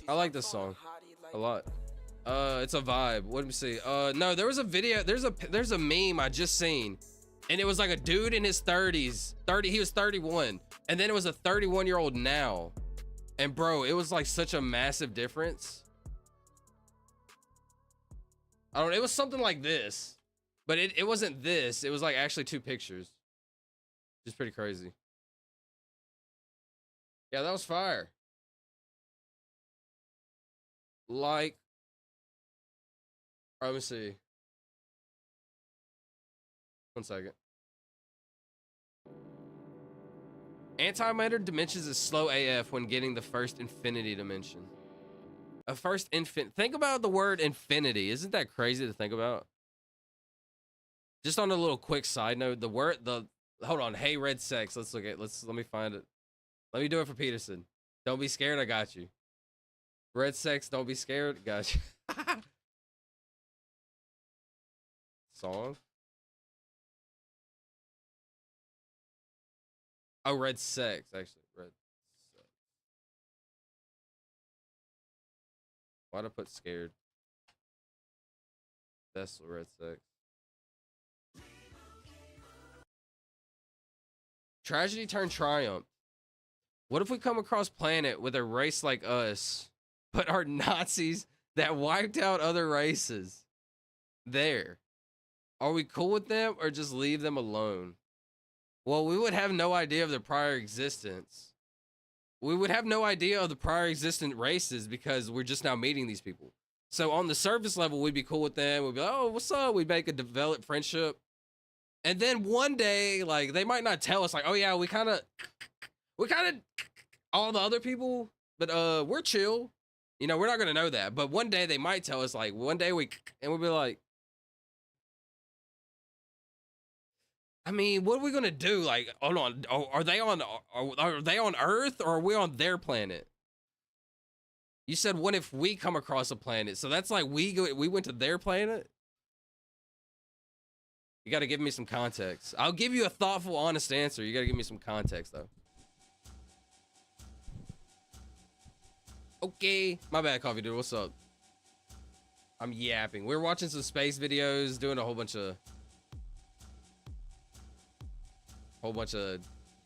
I like this song a lot. It's a vibe. What did we see? No, there was a video. There's a meme I just seen, and it was like a dude in his 30s. He was 31, and then it was a 31-year-old now, and bro, it was like such a massive difference. I don't. It was something like this, but it wasn't this. It was like actually 2 pictures. Just pretty crazy. Yeah, that was fire. Like, let me see. 1 second. Antimatter dimensions is slow AF when getting the first infinity dimension. A first infin. Think about the word infinity. Isn't that crazy to think about? Just on a little quick side note, hold on. Hey, Red Sex. Let me find it. Let me do it for Peterson. Don't be scared. I got you. Red Sex. Don't be scared. Got you. Song. Oh, Red Sex, actually. Red Sex. Why'd I put scared? That's Red Sex. Tragedy turned triumph. What if we come across planet with a race like us, but are Nazis that wiped out other races? There. Are we cool with them or just leave them alone? Well, we would have no idea of their prior existence. We would have no idea of the prior existent races because we're just now meeting these people. So on the surface level, we'd be cool with them. We'd be like, oh, what's up? We'd make a developed friendship. And then one day, like, they might not tell us, like, oh yeah, we kind of, all the other people, but we're chill. You know, we're not going to know that. But one day they might tell us, like, one day and we'll be like, I mean, what are we gonna do? Like, hold on, are they on Earth or are we on their planet? You said, what if we come across a planet? So that's like we went to their planet. You got to give me some context. I'll give you a thoughtful, honest answer. You got to give me some context, though. Okay, my bad, Coffee Dude. What's up? I'm yapping. We're watching some space videos, doing a whole bunch of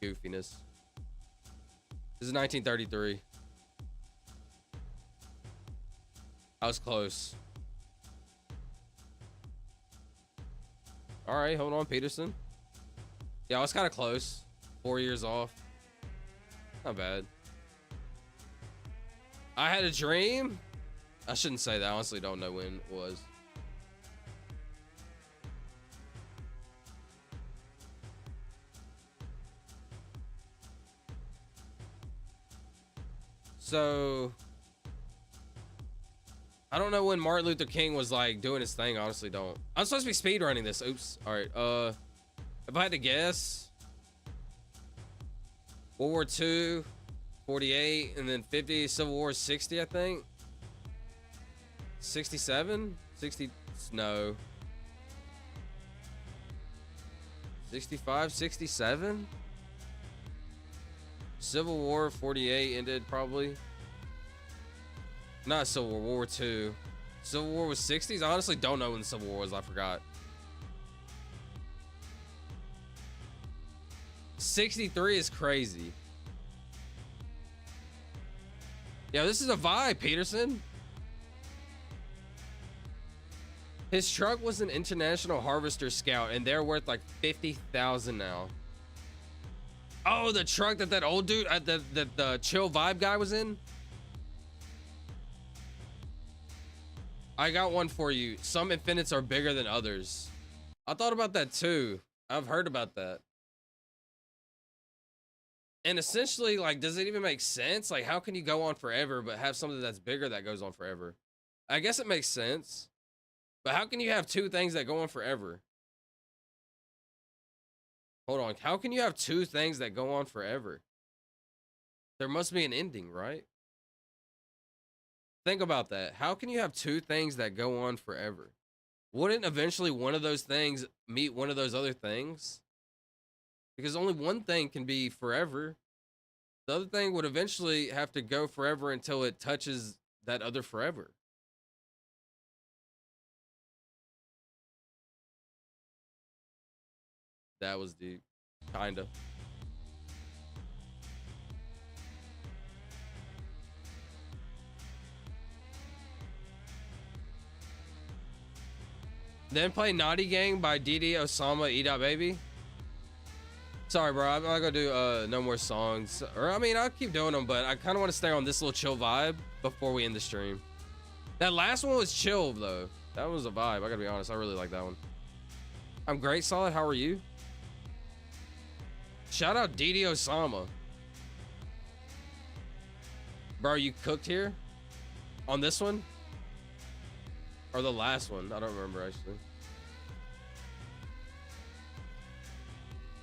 goofiness. This is 1933. I was close. All right, hold on, Peterson. Yeah, I was kind of close. 4 years off. Not bad. I had a dream. I shouldn't say that. I honestly don't know when it was. So I don't know when Martin Luther King was like doing his thing. I honestly don't. I'm supposed to be speed running this. Oops. All right. If I had to guess, World War II, 48, and then 50. Civil War 60, I think. 67, 60. No. 65, 67. Civil War 48 ended probably. Not Civil War, World War II. Civil War was 60s? I honestly don't know when the Civil War was. I forgot. 63 is crazy. Yeah, this is a vibe, Peterson. His truck was an International Harvester Scout, and they're worth like 50,000 now. Oh, the truck that old dude, the chill vibe guy was in? I got one for you. Some infinites are bigger than others. I thought about that too. I've heard about that. And essentially, like, does it even make sense? Like, how can you go on forever but have something that's bigger that goes on forever? I guess it makes sense. But how can you have two things that go on forever? Hold on. How can you have two things that go on forever? There must be an ending, right? Think about that. How can you have two things that go on forever? Wouldn't eventually one of those things meet one of those other things? Because only one thing can be forever. The other thing would eventually have to go forever until it touches that other forever. That was deep. Kinda. Then play Naughty Gang by DD Osama E.Baby. Sorry, bro. I'm not gonna do no more songs. Or I mean, I'll keep doing them, but I kind of want to stay on this little chill vibe before we end the stream. That last one was chill though. That was a vibe. I gotta be honest. I really like that one. I'm great, Solid. How are you? Shout out DD Osama. Bro, you cooked here? On this one? Or the last one? I don't remember actually.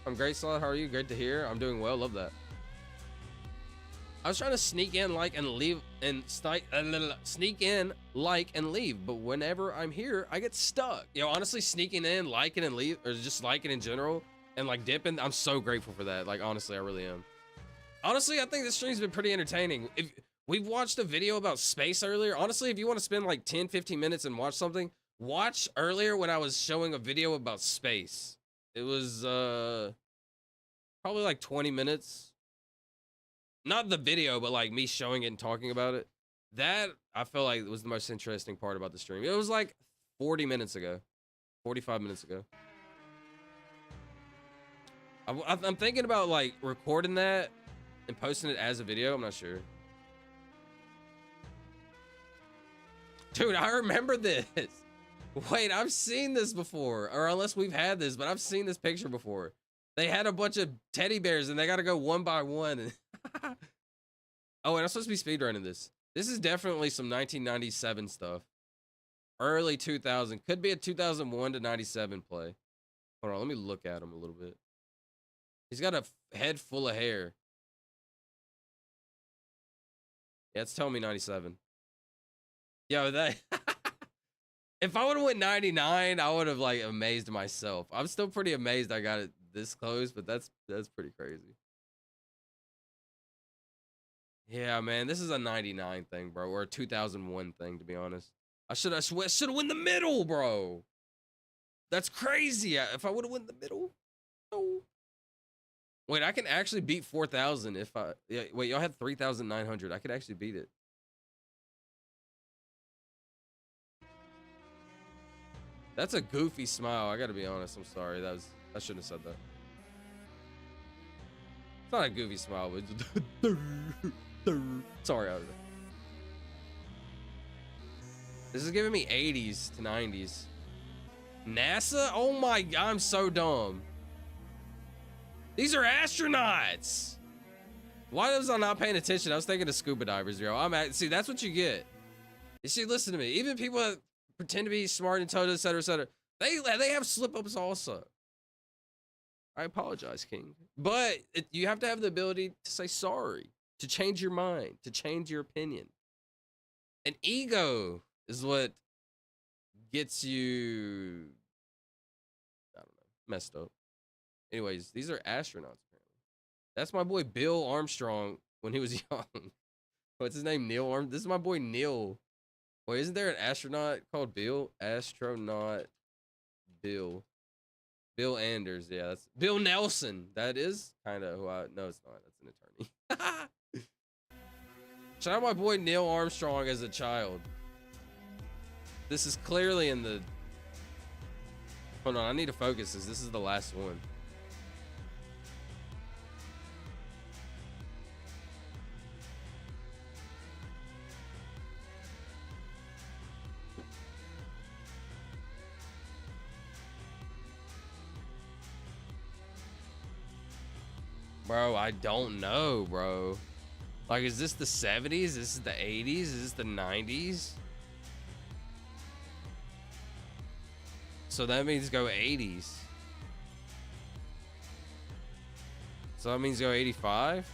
I'm great, Solid. How are you? Great to hear. I'm doing well. Love that. I was trying to sneak in, like, and leave, and sneak in, like, and leave. But whenever I'm here, I get stuck. You know, honestly, sneaking in, liking, and leave, or just liking in general, and like dipping, I'm so grateful for that. Like, honestly, I really am. Honestly, I think this stream's been pretty entertaining. If we've watched a video about space earlier, honestly, if you want to spend like 10-15 minutes and watch something, watch earlier when I was showing a video about space. It was probably like 20 minutes. Not the video, but like me showing it and talking about it. That I feel like was the most interesting part about the stream. It was like 40 minutes ago, 45 minutes ago. I'm thinking about like recording that and posting it as a video. I'm not sure. Dude, I remember this. Wait, I've seen this before. Or unless we've had this, but I've seen this picture before. They had a bunch of teddy bears and they got to go one by one. Oh, and I'm supposed to be speedrunning this. This is definitely some 1997 stuff. Early 2000. Could be a 2001 to 97 play. Hold on, let me look at him a little bit. He's got a head full of hair. Yeah, it's telling me 97. Yo, that... If I would have went 99, I would have like amazed myself. I'm still pretty amazed I got it this close, but that's pretty crazy. Yeah, man, this is a 99 thing, bro, or a 2001 thing, to be honest. I should have went the middle, bro. That's crazy. If I would have went the middle, no. Wait, I can actually beat 4,000 if I. Yeah, wait, y'all had 3,900. I could actually beat it. That's a goofy smile. I gotta be honest. I'm sorry. I shouldn't have said that. It's not a goofy smile, but sorry. This is giving me 80s to 90s. NASA? Oh my God, I'm so dumb. These are astronauts. Why was I not paying attention? I was thinking of scuba divers, yo. See, that's what you get. You see, listen to me. Even people that pretend to be smart, intelligent, etc., they have slip-ups also. I apologize, King. But you have to have the ability to say sorry, to change your mind, to change your opinion. An ego is what gets you, I don't know, messed up. Anyways, these are astronauts, apparently. That's my boy Bill Armstrong when he was young. What's his name? Neil Armstrong? This is my boy Neil. Wait, isn't there an astronaut called Bill? Astronaut Bill. Bill Anders. Yeah, that's Bill Nelson. That is kind of who I... No, it's not. That's an attorney. Shout out my boy Neil Armstrong as a child. This is clearly in the... Hold on, I need to focus this. This is the last one. Bro, I don't know, bro. Like, is this the 70s? Is this the 80s? Is this the 90s? So that means go 80s. So that means go 85?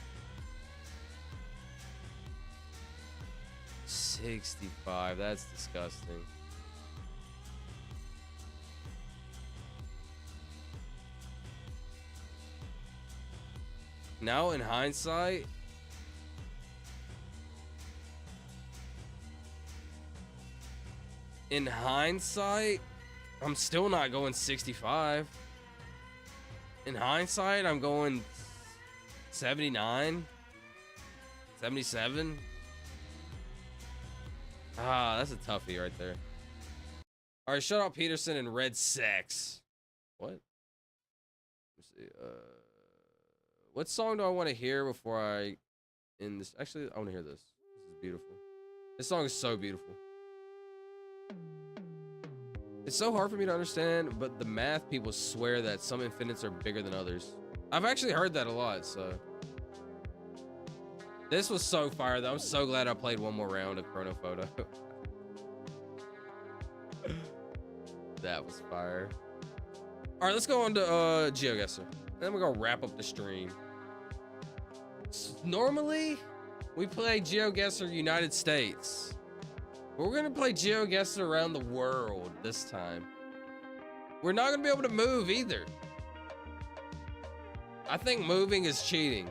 65, that's disgusting. Now in hindsight, I'm still not going 65. In hindsight, I'm going 79, 77. Ah, that's a toughie right there. All right, shut up, Peterson and Red Sex. What? Let's see. What song do I want to hear before I end this? Actually, I want to hear this. This is beautiful. This song is so beautiful. It's so hard for me to understand, but the math people swear that some infinites are bigger than others. I've actually heard that a lot, so. This was so fire, though. I'm so glad I played one more round of Chrono Photo. That was fire. All right, let's go on to GeoGuessr. Then we're gonna wrap up the stream. Normally, we play GeoGuessr United States. But we're gonna play GeoGuessr around the world this time. We're not gonna be able to move either. I think moving is cheating.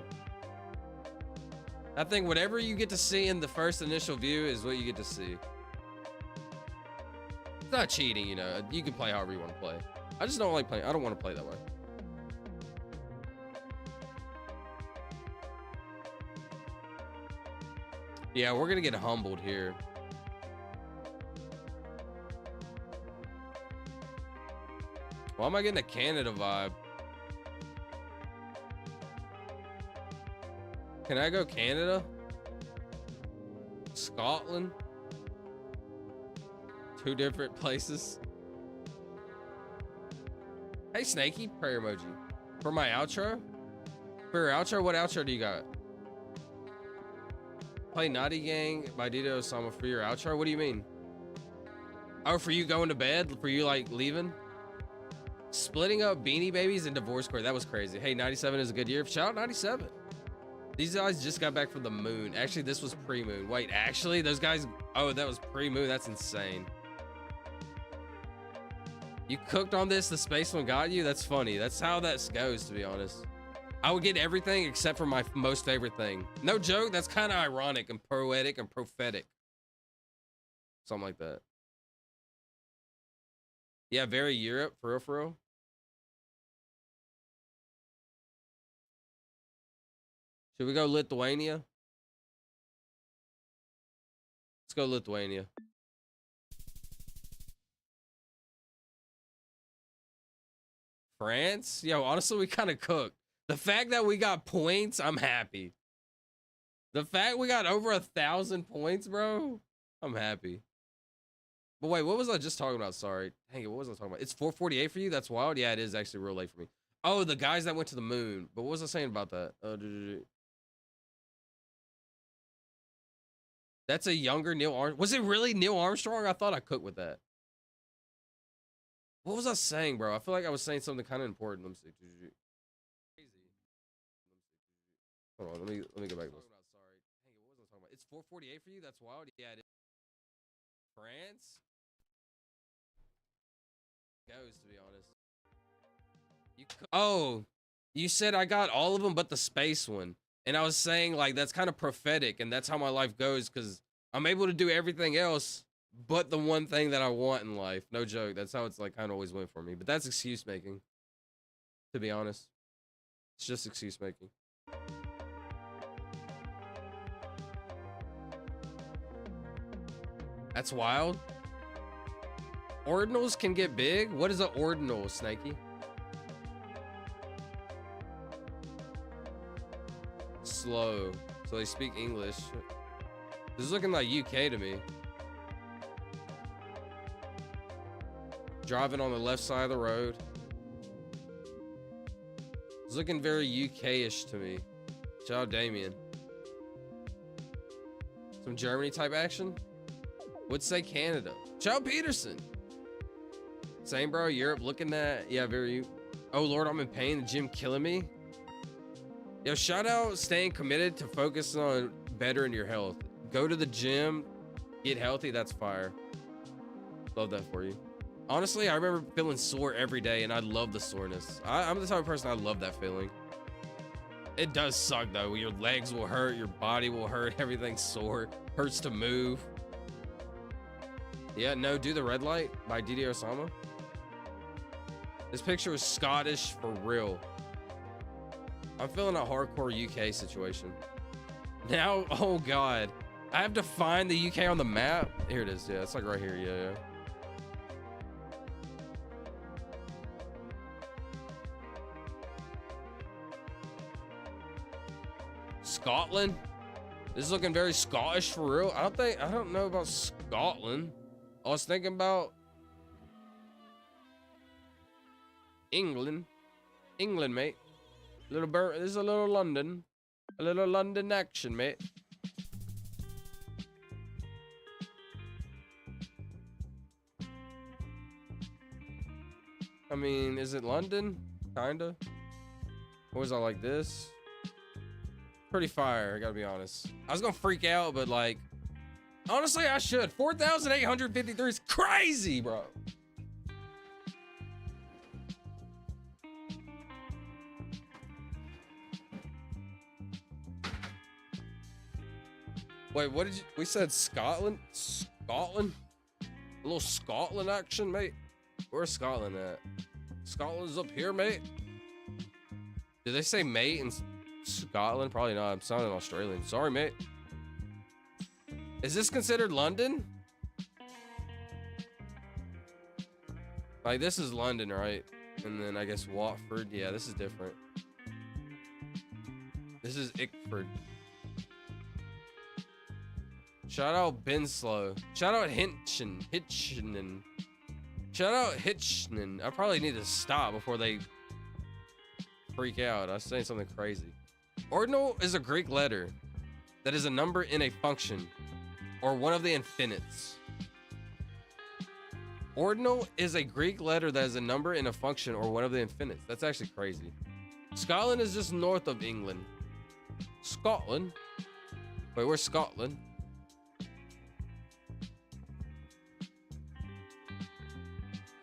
I think whatever you get to see in the first initial view is what you get to see. It's not cheating, you know. You can play however you want to play. I just don't like playing. I don't want to play that way. Yeah, we're gonna get humbled here. Why am I getting a Canada vibe? Can I go Canada? Scotland? Two different places. Hey, Snakey, prayer emoji. For my outro? For your outro, what outro do you got? Play Naughty Gang by Dito Osama for your outro? What do you mean? Oh, for you going to bed? For you, like, leaving? Splitting up Beanie Babies and Divorce Court. That was crazy. Hey, 97 is a good year. Shout out 97. These guys just got back from the moon. Actually, this was pre-moon. Wait, actually, those guys... Oh, that was pre-moon. That's insane. You cooked on this, the space one got you? That's funny. That's how that goes, to be honest. I would get everything except for my most favorite thing. No joke, that's kind of ironic and poetic and prophetic. Something like that. Yeah, very Europe, for real, for real. Should we go Lithuania? Let's go Lithuania. France? Yo, honestly, we kind of cooked. The fact that we got points, I'm happy. The fact we got over 1,000 points, bro, I'm happy. But wait, what was I just talking about? Sorry. Dang it, what was I talking about? It's 4:48 for you? That's wild. Yeah, it is actually real late for me. Oh, the guys that went to the moon. But what was I saying about that? That's a younger Neil Armstrong. Was it really Neil Armstrong? I thought I cooked with that. What was I saying, bro? I feel like I was saying something kind of important. Let me see. Crazy. Hold on, let me go back to this. Sorry. Hey, what was I talking about? It's 4:48 for you? That's wild. Yeah, it is. France? Goes, to be honest. Oh, you said I got all of them but the space one. And I was saying, like, that's kind of prophetic, and that's how my life goes, because I'm able to do everything else but the one thing that I want in life. No joke. That's how it's, like, kind of always went for me. But that's excuse making, to be honest. It's just excuse making. That's wild. Ordinals can get big? What is an ordinal, Snakey? Slow. So they speak English. This is looking like UK to me. Driving on the left side of the road. It's looking very UK-ish to me. Shout out Damien. Some Germany type action? Would say Canada. Shout out Peterson. Same, bro. Europe looking at, yeah, very. Oh Lord, I'm in pain. The gym killing me. Yo, shout out staying committed to focus on bettering your health. Go to the gym, get healthy. That's fire. Love that for you. Honestly, I remember feeling sore every day, and I love the soreness. I'm the type of person, I love that feeling. It does suck though. Your legs will hurt, your body will hurt, everything's sore, hurts to move. Yeah, no, do the red light by Didi Osama. This picture was Scottish for real. I'm feeling a hardcore UK situation. Now, oh God. I have to find the UK on the map. Here it is, yeah, it's like right here, yeah. Scotland. This is looking very Scottish for real. I don't know about Scotland. I was thinking about England, mate. This is a little London, action, mate. I mean, is it London? Kinda. Or was I like this? Pretty fire, I gotta be honest. I was gonna freak out, but like, honestly, I should. 4,853 is crazy, bro. Wait, what did you, we said Scotland? Scotland? A little Scotland action, mate? Where's Scotland at? Scotland's up here, mate. Did they say mate in Scotland? Probably not. I'm sounding Australian. Sorry, mate. Is this considered London? Like, this is London, right? And then I guess Watford. Yeah, this is different. This is Ickford. Shout out Benslow. Shout out Hitchnen. Shout out Hitchnen. I probably need to stop before they freak out. I was saying something crazy. Ordinal is a Greek letter that is a number in a function or one of the infinites. Ordinal is a Greek letter that is a number in a function or one of the infinites. That's actually crazy. Scotland is just north of England. Scotland? Wait, where's Scotland?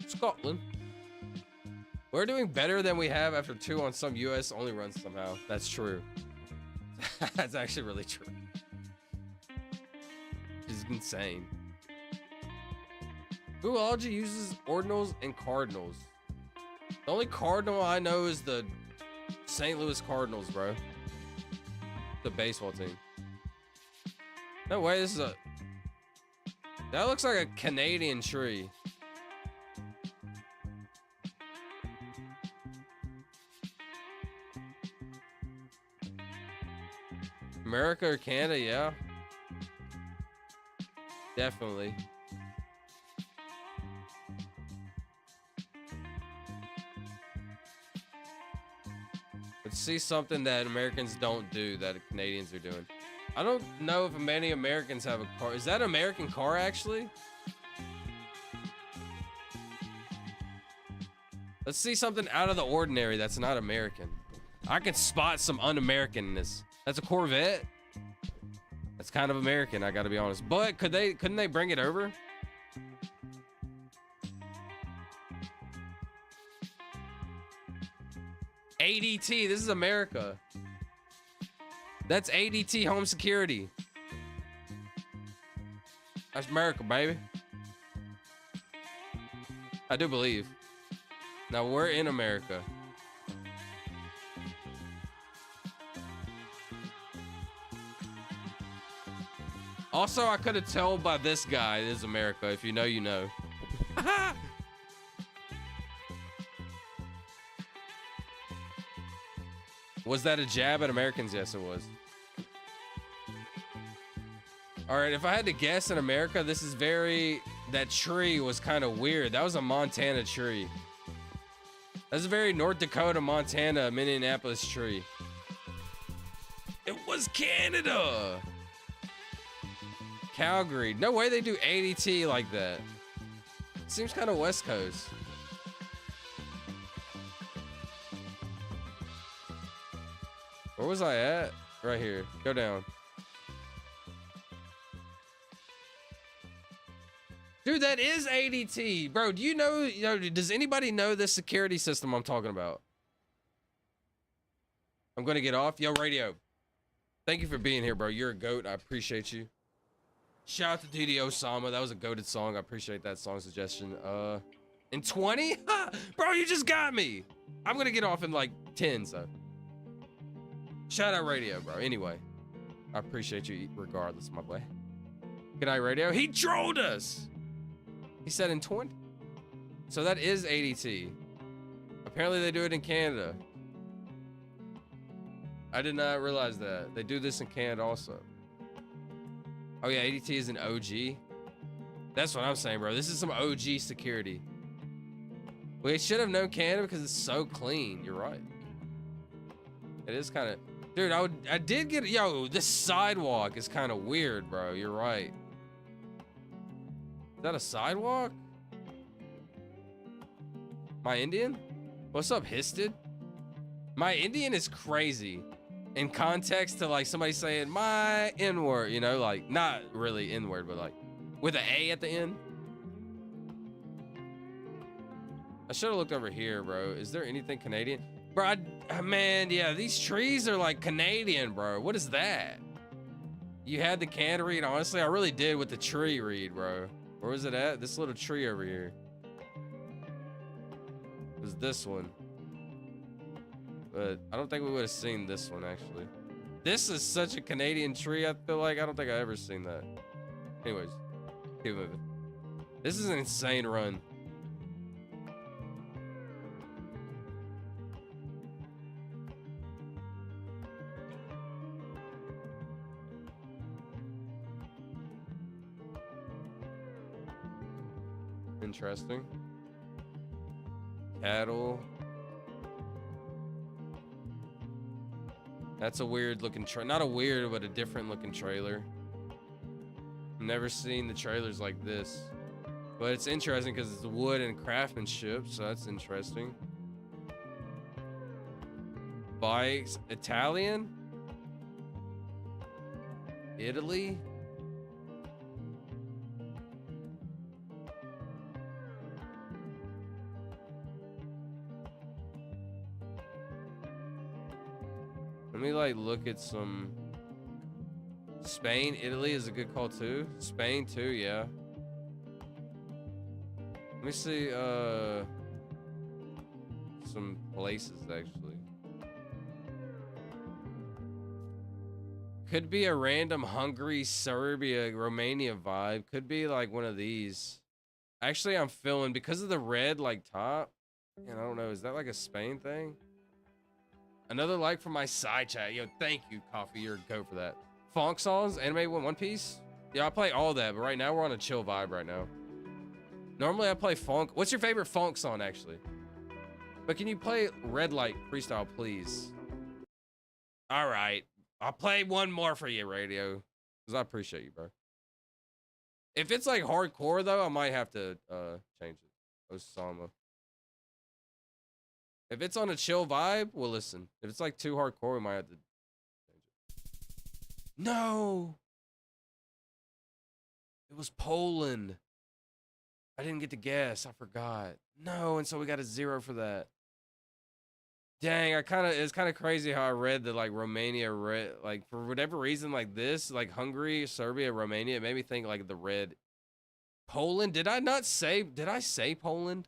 Scotland. We're doing better than we have after 2 on some US only runs somehow. That's true. That's actually really true. It's insane. Zoology uses ordinals and cardinals. The only cardinal I know is the St. Louis Cardinals, bro. The baseball team. No way, this is a... That looks like a Canadian tree. America or Canada, yeah. Definitely. Let's see something that Americans don't do that Canadians are doing. I don't know if many Americans have a car. Is that an American car, actually? Let's see something out of the ordinary that's not American. I can spot some un-Americanness. That's a Corvette. That's kind of American, I gotta be honest. But couldn't they bring it over? ADT, this is America. That's ADT home security. That's America, baby. I do believe. Now we're in America. Also, I could have told by this guy, it is America. If you know, you know. Was that a jab at Americans? Yes, it was. All right, if I had to guess in America, this is that tree was kind of weird. That was a Montana tree. That's a very North Dakota, Montana, Minneapolis tree. It was Canada. Calgary. No way they do ADT like that. Seems kind of West Coast. Where was I at? Right here. Go down. Dude, that is ADT. Bro, do you know, does anybody know this security system I'm talking about? I'm going to get off. Yo, Radio. Thank you for being here, bro. You're a goat. I appreciate you. Shout out to DD Osama. That was a goated song. I appreciate that song suggestion. In 20? Bro, you just got me. I'm going to get off in like 10, so. Shout out Radio, bro. Anyway, I appreciate you regardless, my boy. Good night, Radio. He trolled us. He said in 20. So that is ADT. Apparently they do it in Canada. I did not realize that. They do this in Canada also. Oh yeah, ADT is an OG. That's what I'm saying, bro. This is some OG security. We should have known Canada because it's so clean. You're right. It is kind of, dude. I did get, yo. This sidewalk is kind of weird, bro. You're right. Is that a sidewalk? My Indian? What's up, Histed? My Indian is crazy. In context to like somebody saying my N-word, you know, like not really N-word, but like with an A at the end. I should have looked over here, bro. Is there anything Canadian? Bro, man, yeah, these trees are like Canadian, bro. What is that? You had the can read. Honestly, I really did with the tree read, bro. Where was it at? This little tree over here. It was this one. But I don't think we would have seen this one, actually. This is such a Canadian tree, I feel like. I don't think I've ever seen that. Anyways, keep moving. This is an insane run. Interesting. Cattle. That's a weird looking not a weird, but a different looking trailer. I've never seen the trailers like this. But it's interesting because it's wood and craftsmanship, so that's interesting. Bikes. Italian? Italy? Let me like look at some. Spain, Italy is a good call too. Spain too, yeah. Let me see some places actually. Could be a random Hungary, Serbia, Romania vibe. Could be like one of these. Actually, I'm feeling because of the red like top. And I don't know, is that like a Spain thing? Another like from my side chat. Yo, thank you, Coffee. You're a goat for that. Funk songs, anime One Piece. Yeah, I play all that, but right now we're on a chill vibe right now. Normally I play funk. What's your favorite funk song, actually? But can you play Red Light Freestyle, please? All right. I'll play one more for you, Radio. Because I appreciate you, bro. If it's like hardcore, though, I might have to change it. Osama. If it's on a chill vibe, we'll listen. If it's like too hardcore, we might have to change it. No! It was Poland. I didn't get to guess. I forgot. No, and so we got a 0 for that. Dang, it's kind of crazy how I read that like Romania red, like for whatever reason like this, like Hungary, Serbia, Romania, it made me think like the red. Poland? Did I say Poland?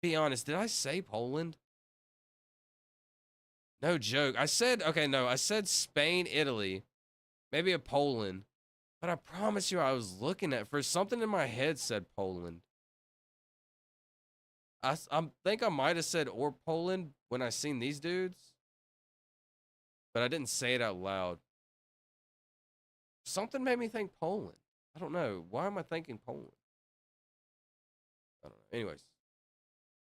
Be honest, did I say Poland? No joke. I said, okay, no, I said Spain, Italy, maybe a Poland, but I promise you I was looking at, for something in my head said Poland. I think I might have said or Poland when I seen these dudes, but I didn't say it out loud. Something made me think Poland. I don't know. Why am I thinking Poland? I don't know. Anyways.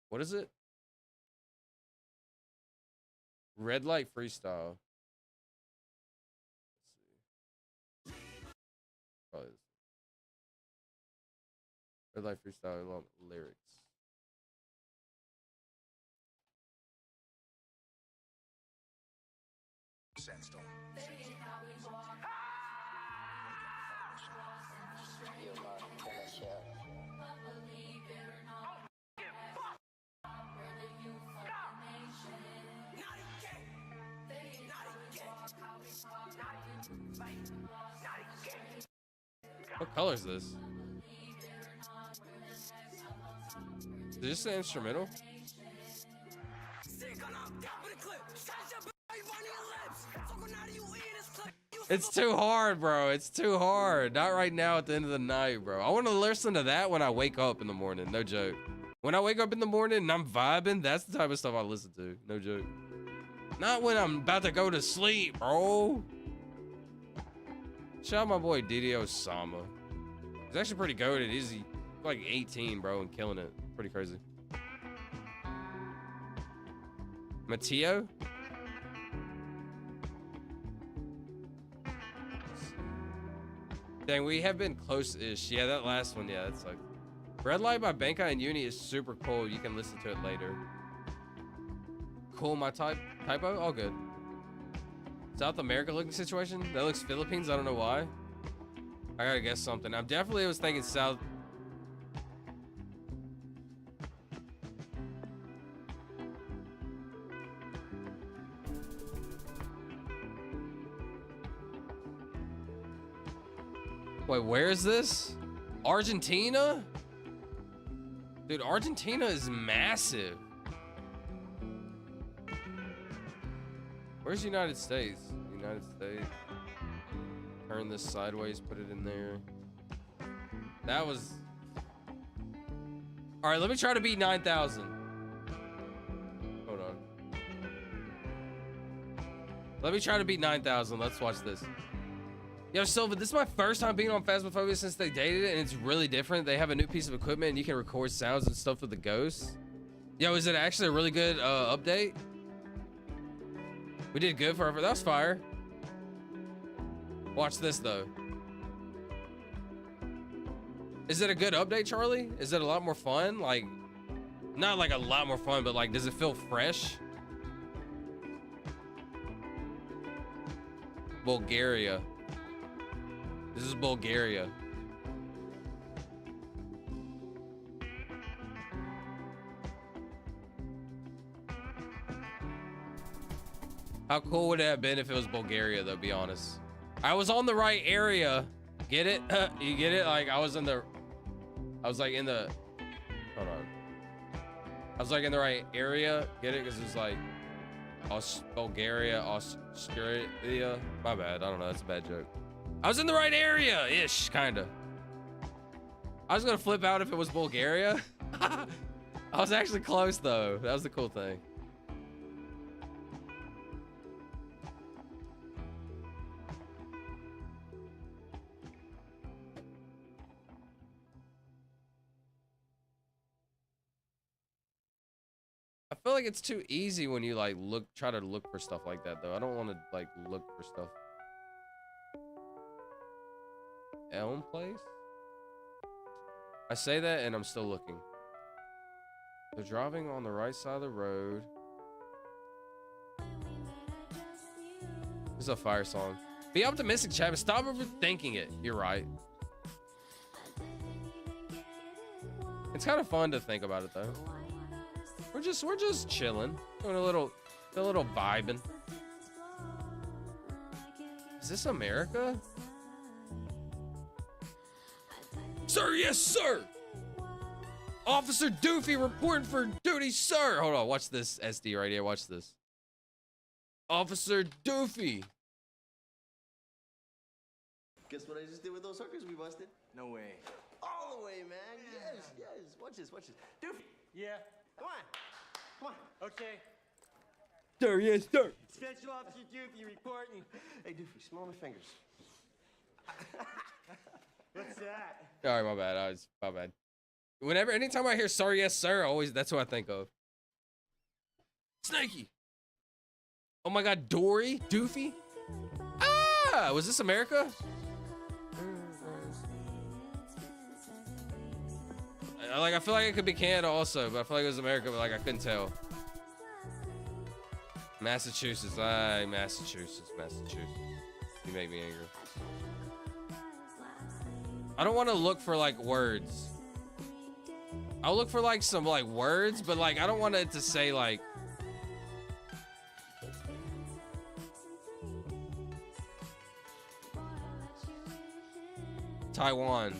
What is it? Red Light Freestyle. Let's see. Probably this. Red Light Freestyle along lyrics. Sandstone. What color is this? Is this an instrumental? It's too hard, bro. It's too hard. Not right now at the end of the night, bro. I want to listen to that when I wake up in the morning. No joke. When I wake up in the morning and I'm vibing, that's the type of stuff I listen to. No joke. Not when I'm about to go to sleep, bro. Shout out my boy Didi Osama. He's actually pretty goated. He's like 18, bro, and killing it. Pretty crazy. Mateo? Dang, we have been close-ish. Yeah, that last one, yeah, that's like... Red Light by Bankai and Uni is super cool. You can listen to it later. Cool, my typo? All good. South America looking situation? That looks Philippines, I don't know why. I gotta guess something. I definitely was thinking South... Wait, where is this? Argentina? Dude, Argentina is massive. Where's United States? United States. Turn this sideways, put it in there. That was... All right, let me try to beat 9,000. Hold on. Let me try to beat 9,000. Let's watch this. Yo, Silva, this is my first time being on Phasmophobia since they dated it, and it's really different. They have a new piece of equipment, and you can record sounds and stuff with the ghosts. Yo, is it actually a really good update? We did good for that was fire. Watch this, though. Is it a good update, Charlie? Is it a lot more fun? Like, not like a lot more fun, but like, does it feel fresh? Bulgaria. This is Bulgaria. How cool would it have been if it was Bulgaria, though, be honest? I was on the right area. Get it? You get it? Like, I was like in the, hold on. I was like in the right area. Get it? Because it was like Bulgaria, Australia. My bad. I don't know. That's a bad joke. I was in the right area-ish, kind of. I was going to flip out if it was Bulgaria. I was actually close, though. That was the cool thing. I feel like it's too easy when you like try to look for stuff like that, though. I don't want to like look for stuff. Elm Place? I say that and I'm still looking. They're driving on the right side of the road. This is a fire song. Be optimistic, Chad, but stop overthinking it. You're right. It's kind of fun to think about it, though. We're just chilling, doing a little vibing. Is this America? Sir, yes, sir. Officer Doofy reporting for duty, sir. Hold on, watch this SD right here. Watch this. Officer Doofy. Guess what I just did with those hookers we busted? No way. All the way, man. Yeah. Yes. Watch this. Doofy. Yeah. Come on. Okay. Sir, yes, sir. Special Officer Doofy reporting. Hey, Doofy, smell my fingers. What's that? All right, my bad. My bad. Anytime I hear "sorry, yes, sir," that's what I think of. Snakey. Oh my God, Dory, Doofy. Ah, was this America? Like, I feel like it could be Canada also, but I feel like it was America, but like I couldn't tell. Massachusetts, Massachusetts. You make me angry. I don't want to look for like words. I'll look for like some like words, but like I don't want it to say like. Taiwan.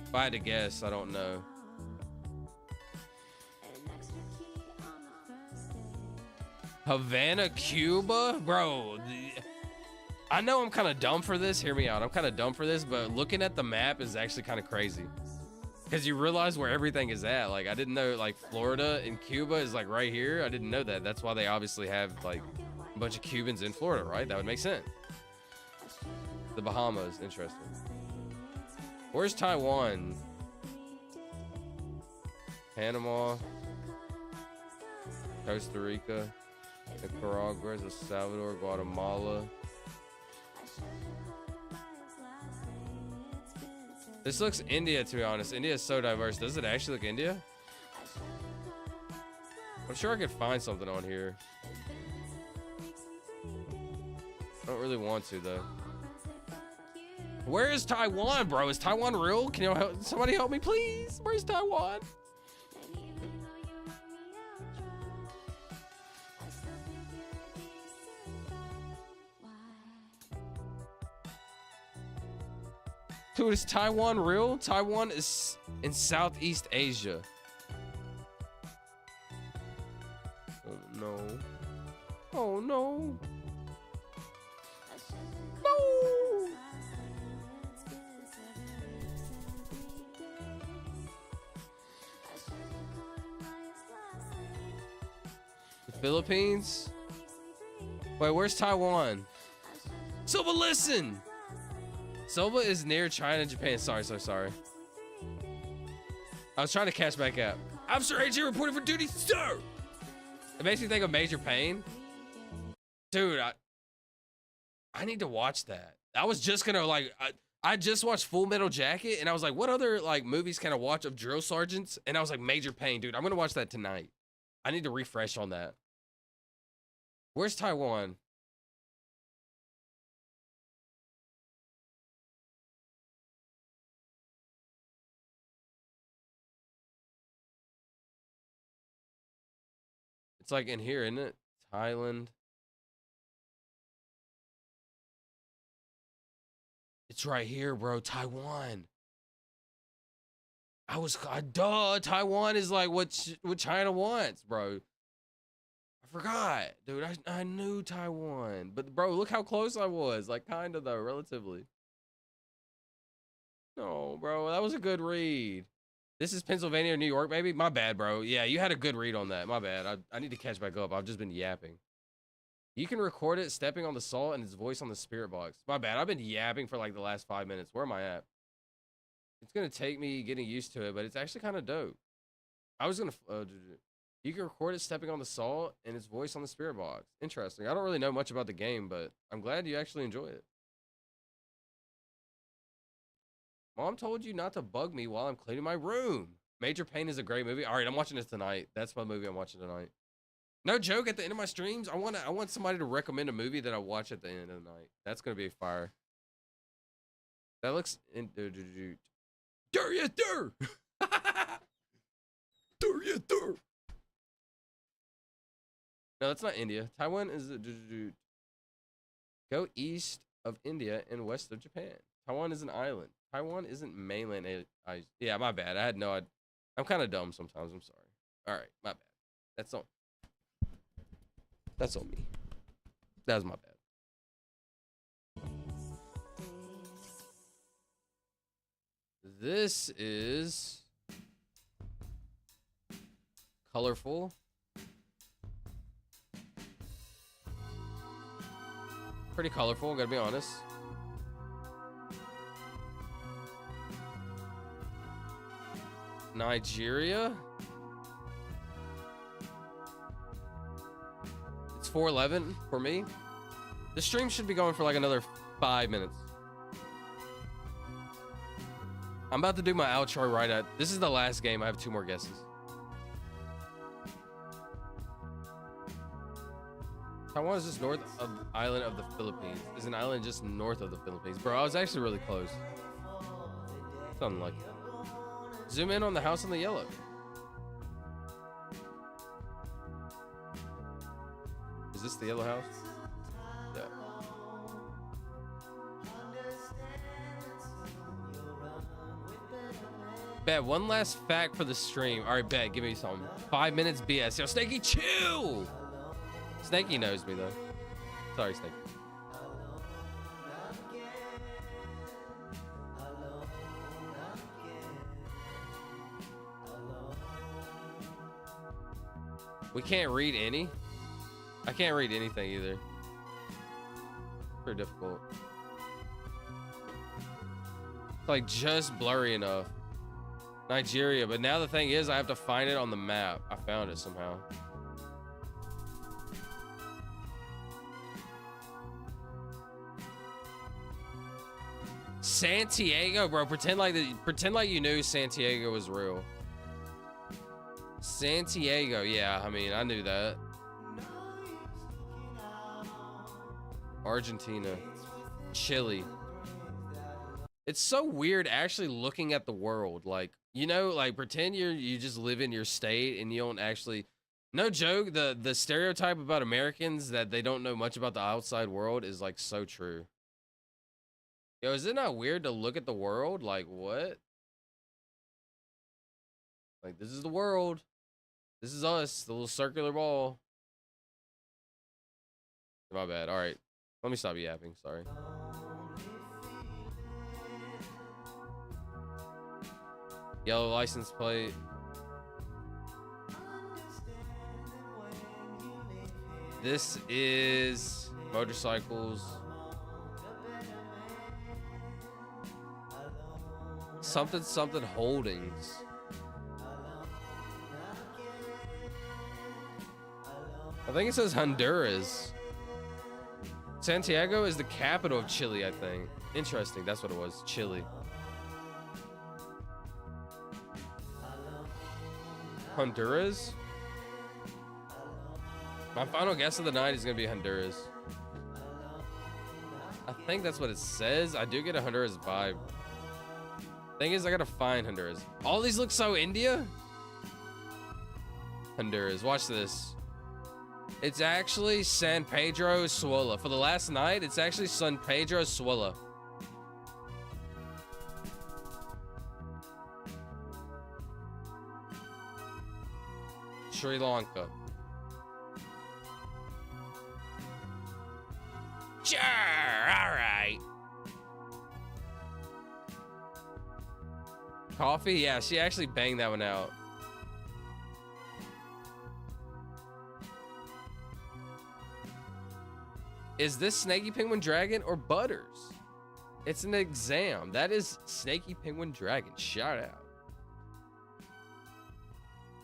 If I had to guess, I don't know. Havana, Cuba? Bro, I know I'm kind of dumb for this. Hear me out. I'm kind of dumb for this, but looking at the map is actually kind of crazy. Because you realize where everything is at. Like, I didn't know, like, Florida and Cuba is, like, right here. I didn't know that. That's why they obviously have, like, A bunch of Cubans in Florida, right? That would make sense. The Bahamas, interesting. Where's Taiwan? Panama, Costa Rica, Nicaragua, El Salvador, Guatemala. This looks India, to be honest. India is so diverse. Does it actually look India? I'm sure I could find something on here. I don't really want to, though. Where is Taiwan, bro? Is Taiwan real? Can you help? Somebody help me, please? Where's Taiwan? Dude, is Taiwan real? Taiwan is in Southeast Asia. Oh no. Oh no. No. The Philippines? Wait, where's Taiwan? Silva, listen! Silva is near China and Japan. Sorry. I was trying to catch back up. I'm Sir AJ reporting for duty, sir! It makes me think of Major Payne. Dude, I need to watch that. I was just gonna I just watched Full Metal Jacket and I was like, what other like movies can I watch of drill sergeants? And I was like, Major Payne, dude. I'm gonna watch that tonight. I need to refresh on that. Where's Taiwan? It's like in here, isn't it? Thailand. It's right here, bro. Taiwan. Duh. Taiwan is like what China wants, bro. I forgot, dude. I knew Taiwan, but bro, look how close I was. Like, kind of though, relatively. No, bro, that was a good read. This is Pennsylvania or New York, baby? My bad, bro. Yeah, you had a good read on that. My bad. I need to catch back up. I've just been yapping. You can record it stepping on the salt and its voice on the spirit box. My bad. I've been yapping for like the last 5 minutes. Where am I at? It's going to take me getting used to it, but it's actually kind of dope. I was going to... you can record it stepping on the salt and its voice on the spirit box. Interesting. I don't really know much about the game, but I'm glad you actually enjoy it. Mom told you not to bug me while I'm cleaning my room. Major Payne is a great movie. All right, I'm watching this tonight. That's my movie I'm watching tonight. No joke, at the end of my streams, I want somebody to recommend a movie that I watch at the end of the night. That's going to be fire. That looks... No, that's not India. Taiwan is... Go east of India and west of Japan. Taiwan is an island. Taiwan isn't mainland. Yeah, my bad. I had no idea. I'm kind of dumb sometimes. I'm sorry. All right, my bad. That's on me. That was my bad. This is colorful. Pretty colorful, gotta be honest. Nigeria. It's 4:11 for me. The stream should be going for like another 5 minutes. I'm about to do my outro right at... This is the last game. I have 2 more guesses. Taiwan is just north of the island of the Philippines. Is an island just north of the Philippines. Bro, I was actually really close. Something like that. Zoom in on the house in the yellow. Is this the yellow house? Yeah. Bet, one last fact for the stream. All right, bet, give me something. 5 minutes BS. Yo, Snakey, chill! Snakey knows me, though. Sorry, Snakey. We can't read any? I can't read anything either. Pretty difficult. It's like just blurry enough. Nigeria, but now the thing is I have to find it on the map. I found it somehow. Santiago, bro. Pretend like you knew Santiago was real. Santiago, yeah, I mean, I knew that. Argentina. Chile. It's so weird actually looking at the world. Like, you know, like pretend you just live in your state and you don't actually, no joke, the stereotype about Americans that they don't know much about the outside world is like so true. Yo, is it not weird to look at the world? Like, what? Like, this is the world. This is us, the little circular ball. My bad. All right. Let me stop yapping. Sorry. Yellow license plate. This is motorcycles. Something something holdings. I think it says Honduras. Santiago is the capital of Chile, I think. Interesting, that's what it was. Chile. Honduras? My final guess of the night is gonna be Honduras. I think that's what it says. I do get a Honduras vibe. Thing is, I gotta find Honduras. All these look so India. Honduras, watch this. It's actually San Pedro Sula. For the last night, it's actually San Pedro Sula. Sri Lanka. Sure, all right. Coffee? Yeah, she actually banged that one out. Is this Snaky Penguin Dragon or Butters? It's an exam. That is Snaky Penguin Dragon. Shout out.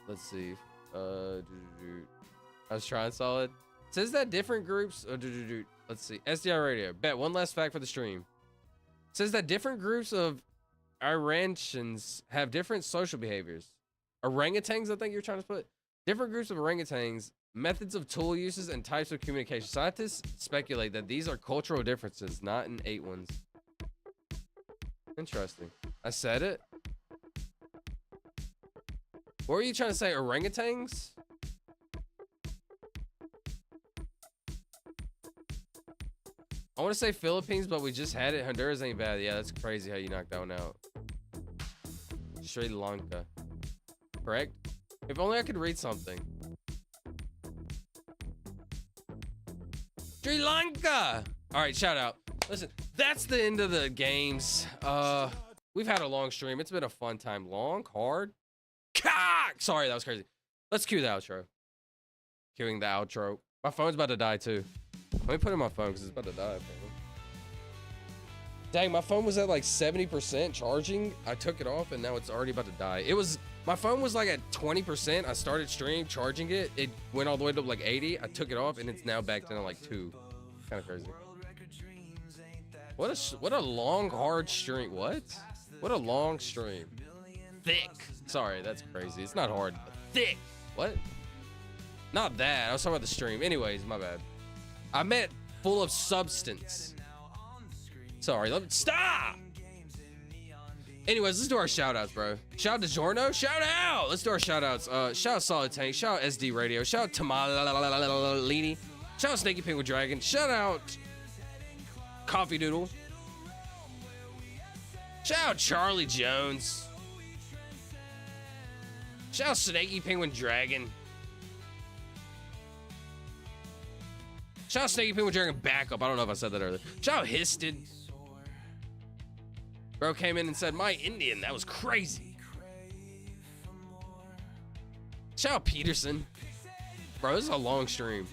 Let's see. I was trying solid. It says that different groups. Let's see. SDI Radio. Bet one last fact for the stream. It says that different groups of Iranians have different social behaviors. Orangutans, I think you're trying to put. Different groups of orangutans, methods of tool uses, and types of communication. Scientists speculate that these are cultural differences, not innate ones. Interesting. I said it. What were you trying to say? Orangutans? I want to say Philippines, but we just had it. Honduras ain't bad. Yeah, that's crazy how you knocked that one out. Sri Lanka. Correct? If only I could read something. Sri Lanka! Alright, shout out. Listen, that's the end of the games. We've had a long stream. It's been a fun time. Long, hard. Cock! Sorry, that was crazy. Let's cue the outro. Cueing the outro. My phone's about to die too. Let me put in my phone because it's about to die. Apparently. Dang, my phone was at like 70% charging. I took it off and now it's already about to die. My phone was like at 20%. I started stream charging it. It went all the way to like 80. I took it off and it's now back down to like 2. Kind of crazy. What a long, hard stream. What a long stream. Thick. Sorry, that's crazy. It's not hard. Thick. What? Not that. I was talking about the stream. Anyways, my bad. I meant full of substance. Sorry. Stop. Anyways, let's do our shout outs, bro. Shout out to Jorno. Shout out. Let's do our shout outs. Shout out Solid Tank. Shout out SD Radio. Shout out Tamalini. Shout out Snaky Penguin Dragon. Shout out Coffee Doodle. Shout out Charlie Jones. Shout out Snaky Penguin Dragon. Shout out Snaky Penguin Dragon Backup. I don't know if I said that earlier. Shout out Histed. Bro came in and said, my Indian, that was crazy. Shout out Peterson. Bro, this is a long stream.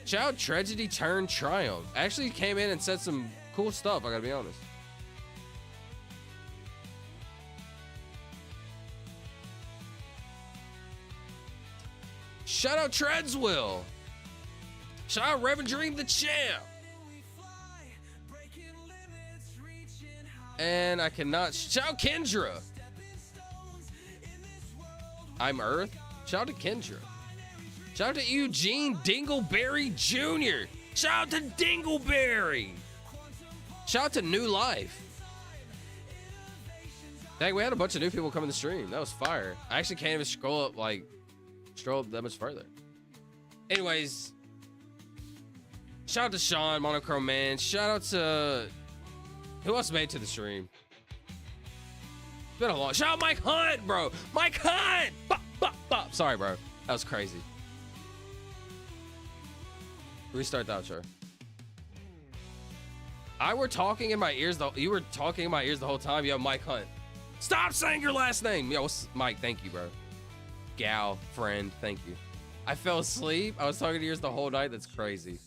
Shout out Tragedy Turn Triumph. Actually came in and said some cool stuff, I gotta be honest. Shout out Treadswill. Shout out Reverend Dream the Champ. And I cannot. Shout out Kendra. I'm Earth. Shout out to Kendra. Shout out to Eugene Dingleberry Jr. Shout out to Dingleberry. Shout out to New Life. Dang, we had a bunch of new people come in the stream. That was fire. I actually can't even scroll up that much further. Anyways, shout out to Sean, Monochrome Man. Shout out to who else made it to the stream? It's been a long. Shout out Mike Hunt, bro. Mike Hunt. Bop, bop, bop. Sorry, bro. That was crazy. Restart the outro. You were talking in my ears the whole time. Yo, Mike Hunt. Stop saying your last name. Yo, Mike, thank you, bro. Gal, friend, thank you. I fell asleep. I was talking to yours the whole night. That's crazy.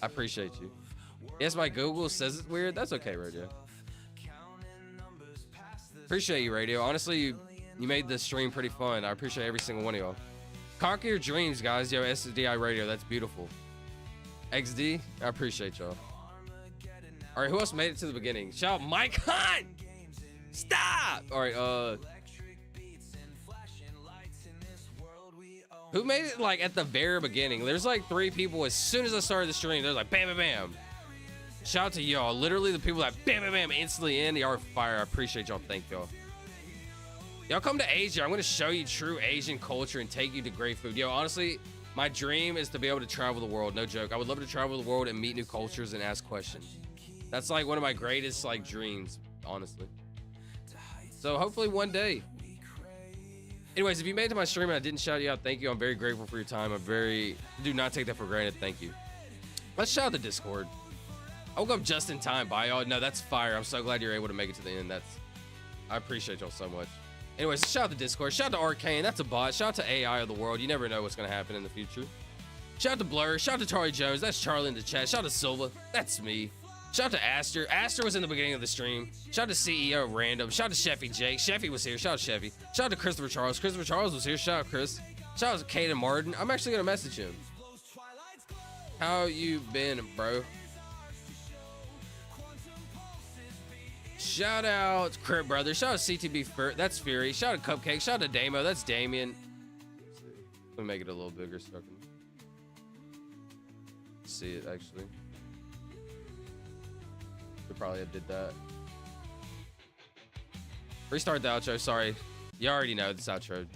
I appreciate you. Yes, my Google says it's weird. That's okay, Radio. Appreciate you, Radio. Honestly, you made this stream pretty fun. I appreciate every single one of y'all. Conquer your dreams, guys. Yo, SDI Radio. That's beautiful. XD, I appreciate y'all. All right, who else made it to the beginning? Shout out Mike Hunt. Stop. All right, who made it like at the very beginning? There's like 3 people. As soon as I started the stream, there's like bam, bam, bam. Shout out to y'all. Literally the people that bam, bam, bam instantly in. Y'all are fire. I appreciate y'all. Thank y'all. Y'all come to Asia. I'm going to show you true Asian culture and take you to great food. Yo, honestly, my dream is to be able to travel the world. No joke. I would love to travel the world and meet new cultures and ask questions. That's like one of my greatest like dreams, honestly. So hopefully one day. Anyways, if you made it to my stream and I didn't shout you out, thank you. I'm very grateful for your time. Do not take that for granted. Thank you. Let's shout out the Discord. I woke up just in time. Bye, y'all. No, that's fire. I'm so glad you're able to make it to the end. I appreciate y'all so much. Anyways, shout out to Discord. Shout out to Arcane. That's a bot. Shout out to AI of the world. You never know what's going to happen in the future. Shout out to Blur. Shout out to Charlie Jones. That's Charlie in the chat. Shout out to Silva. That's me. Shout out to Aster. Aster was in the beginning of the stream. Shout out to CEO Random. Shout out to Sheffy Jake. Sheffy was here. Shout out to Sheffy. Shout out to Christopher Charles. Christopher Charles was here. Shout out Chris. Shout out to Caden Martin. I'm actually going to message him. How you been, bro? Shout out Crib Brothers. Shout out CTB. That's Fury. Shout out Cupcake. Shout out to Damo. That's Damien. Let me make it a little bigger so I can see it actually. We probably have did that. Restart the outro. Sorry. You already know this outro.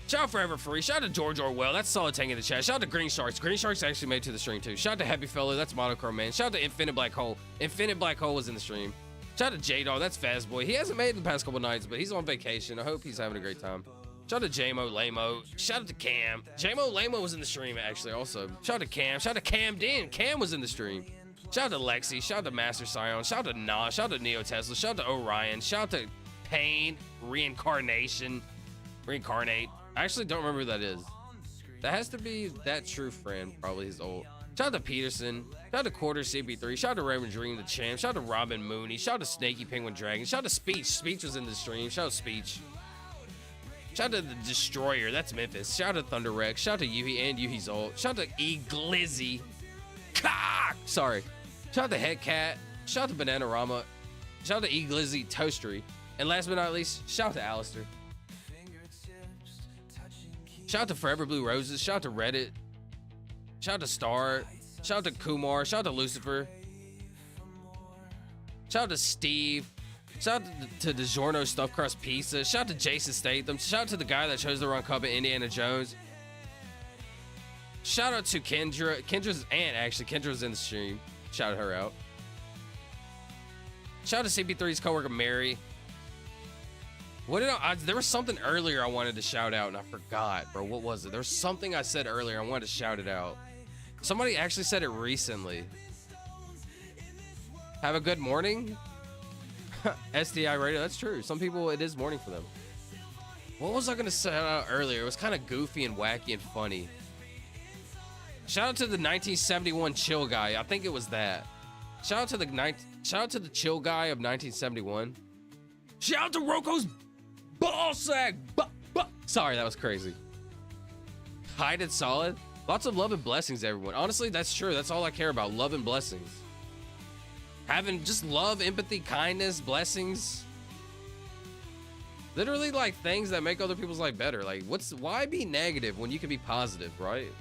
Shout out Forever Free. Shout out to George Orwell. That's Solid Tank in the chat. Shout out to Green Sharks. Green Sharks actually made it to the stream too. Shout out to Happy Fellow. That's Monochrome Man. Shout out to Infinite Black Hole. Infinite Black Hole was in the stream. Shout out to J-Dog. That's Fazboy. He hasn't made it the past couple nights, but he's on vacation. I hope he's having a great time. Shout out to J-Mo Lamo. Shout out to Cam. J-Mo Lamo was in the stream actually also. Shout out to Cam. Shout out to Cam Din. Cam was in the stream. Shout out to Lexi. Shout out to Master Scion. Shout out to Nas. Shout out to Neo Tesla. Shout out to Orion. Shout out to Pain. Reincarnate. I actually don't remember who that is. That has to be that true friend. Probably his old. Shout out to Peterson. Shout out to Quarter CP3. Shout out to Raymond Dream the Champ. Shout out to Robin Mooney. Shout out to Snaky Penguin Dragon. Shout out to Speech. Speech was in the stream. Shout out to Speech. Shout out to the Destroyer. That's Memphis. Shout out to Thunder Rex. Shout out to Yuhi and Yuhi's ult. Shout out to E Glizzy. Cock! Sorry. Shout out to Head Cat. Shout out to Bananarama. Shout out to E Glizzy Toastery. And last but not least, shout out to Alistair. Shout out to Forever Blue Roses. Shout out to Reddit. Shout out to Star. Shout out to Kumar. Shout out to Lucifer. Shout out to Steve. Shout out to DiGiorno Stuffed Crust Pizza. Shout out to Jason Statham. Shout out to the guy that chose the wrong cup at Indiana Jones. Shout out to Kendra. Kendra's aunt, actually. Kendra was in the stream. Shout her out. Shout out to CP3's coworker, Mary. What did there was something earlier I wanted to shout out and I forgot, bro. What was it? There was something I said earlier. I wanted to shout it out. Somebody actually said it recently. Have a good morning. SDI Radio. That's true. Some people, it is morning for them. What was I going to say earlier? It was kind of goofy and wacky and funny. Shout out to the 1971 chill guy. I think it was that. Shout out to the chill guy of 1971. Shout out to Roko's ball sack. Sorry, that was crazy. Hide and solid. Lots of love and blessings, everyone. Honestly, that's true. That's all I care about. Love and blessings. Having just love, empathy, kindness, blessings. Literally like things that make other people's life better. Like why be negative when you can be positive, right?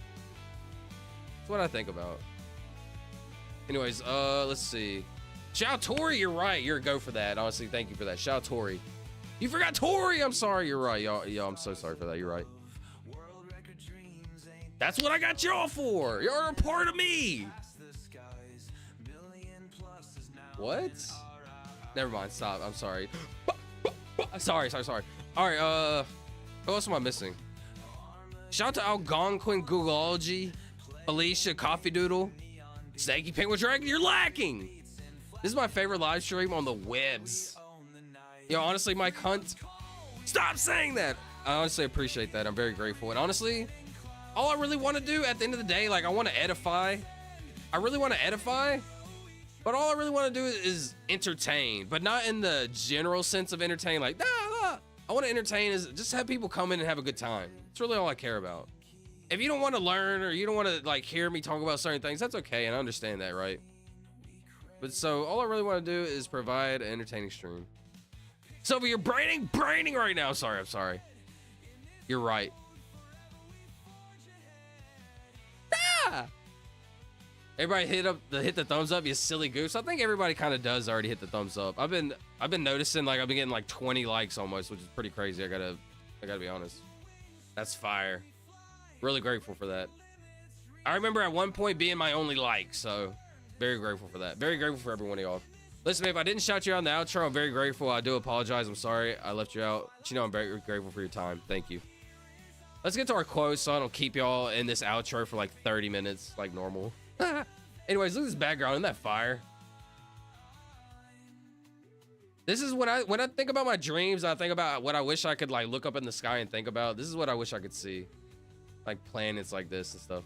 That's what I think about. Anyways, let's see. Shout out Tori, you're right. You're a go for that. Honestly, thank you for that. Shout out Tori. You forgot Tori. I'm sorry. You're right, y'all. I'm so sorry for that. You're right. That's what I got y'all for. You're a part of me. What? Never mind. Stop. I'm sorry. Sorry. All right. What else am I missing? Shout out to Algonquin Googleology, Alicia Coffee Doodle, Snaky Penguin Dragon. You're lacking. This is my favorite live stream on the webs. Yo, honestly, Mike Hunt. Stop saying that. I honestly appreciate that. I'm very grateful. And honestly, all I really want to do at the end of the day, like I want to edify. I really want to edify. But all I really want to do is entertain, but not in the general sense of entertain. Like, I want to entertain is just have people come in and have a good time. It's really all I care about. If you don't want to learn or you don't want to like hear me talk about certain things, that's okay. And I understand that, right? But so all I really want to do is provide an entertaining stream. Sylvia, you're braining right now. Sorry, I'm sorry. You're right. Everybody hit the thumbs up, you silly goose. I think everybody kind of does already hit the thumbs up. I've been noticing like I've been getting like 20 likes almost, which is pretty crazy. I gotta be honest. That's fire. Really grateful for that. I remember at one point being my only like, so very grateful for that. Very grateful for every one of y'all. Listen, man, if I didn't shout you out in the outro, I'm very grateful. I do apologize. I'm sorry I left you out. But you know I'm very grateful for your time. Thank you. Let's get to our quotes so I don't keep y'all in this outro for like 30 minutes like normal. Anyways, look at this background. Isn't that fire? This is when I think about my dreams, I think about what I wish I could like look up in the sky and think about. This is what I wish I could see. Like planets like this and stuff.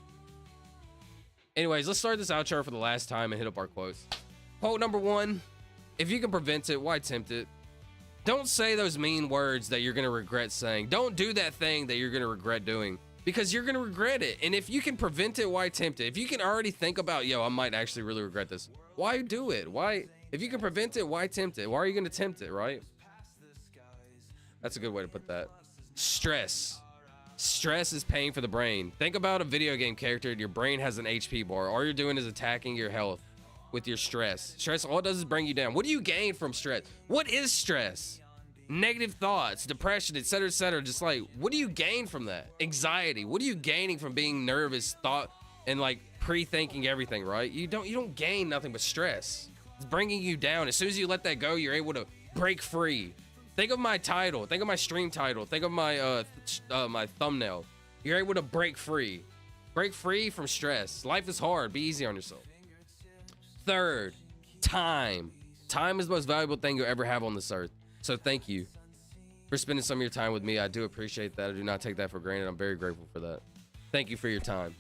Anyways, let's start this outro for the last time and hit up our quotes. Quote number 1. If you can prevent it, why tempt it? Don't say those mean words that you're going to regret saying. Don't do that thing that you're going to regret doing. Because you're going to regret it. And if you can prevent it, why tempt it? If you can already think about, yo, I might actually really regret this. Why do it? Why? If you can prevent it, why tempt it? Why are you going to tempt it, right? That's a good way to put that. Stress. Stress is pain for the brain. Think about a video game character and your brain has an HP bar. All you're doing is attacking your health with your stress. Stress, all it does is bring you down. What do you gain from stress? What is stress? Negative thoughts, depression, etc., etc. Just like, what do you gain from that? Anxiety. What are you gaining from being nervous, thought, and like pre-thinking everything, right? You don't gain nothing but stress. It's bringing you down. As soon as you let that go, you're able to break free. Think of my title. Think of my stream title. Think of my my thumbnail. You're able to break free. Break free from stress. Life is hard. Be easy on yourself. 3rd, time. Time is the most valuable thing you'll ever have on this earth. So thank you for spending some of your time with me. I do appreciate that. I do not take that for granted. I'm very grateful for that. Thank you for your time.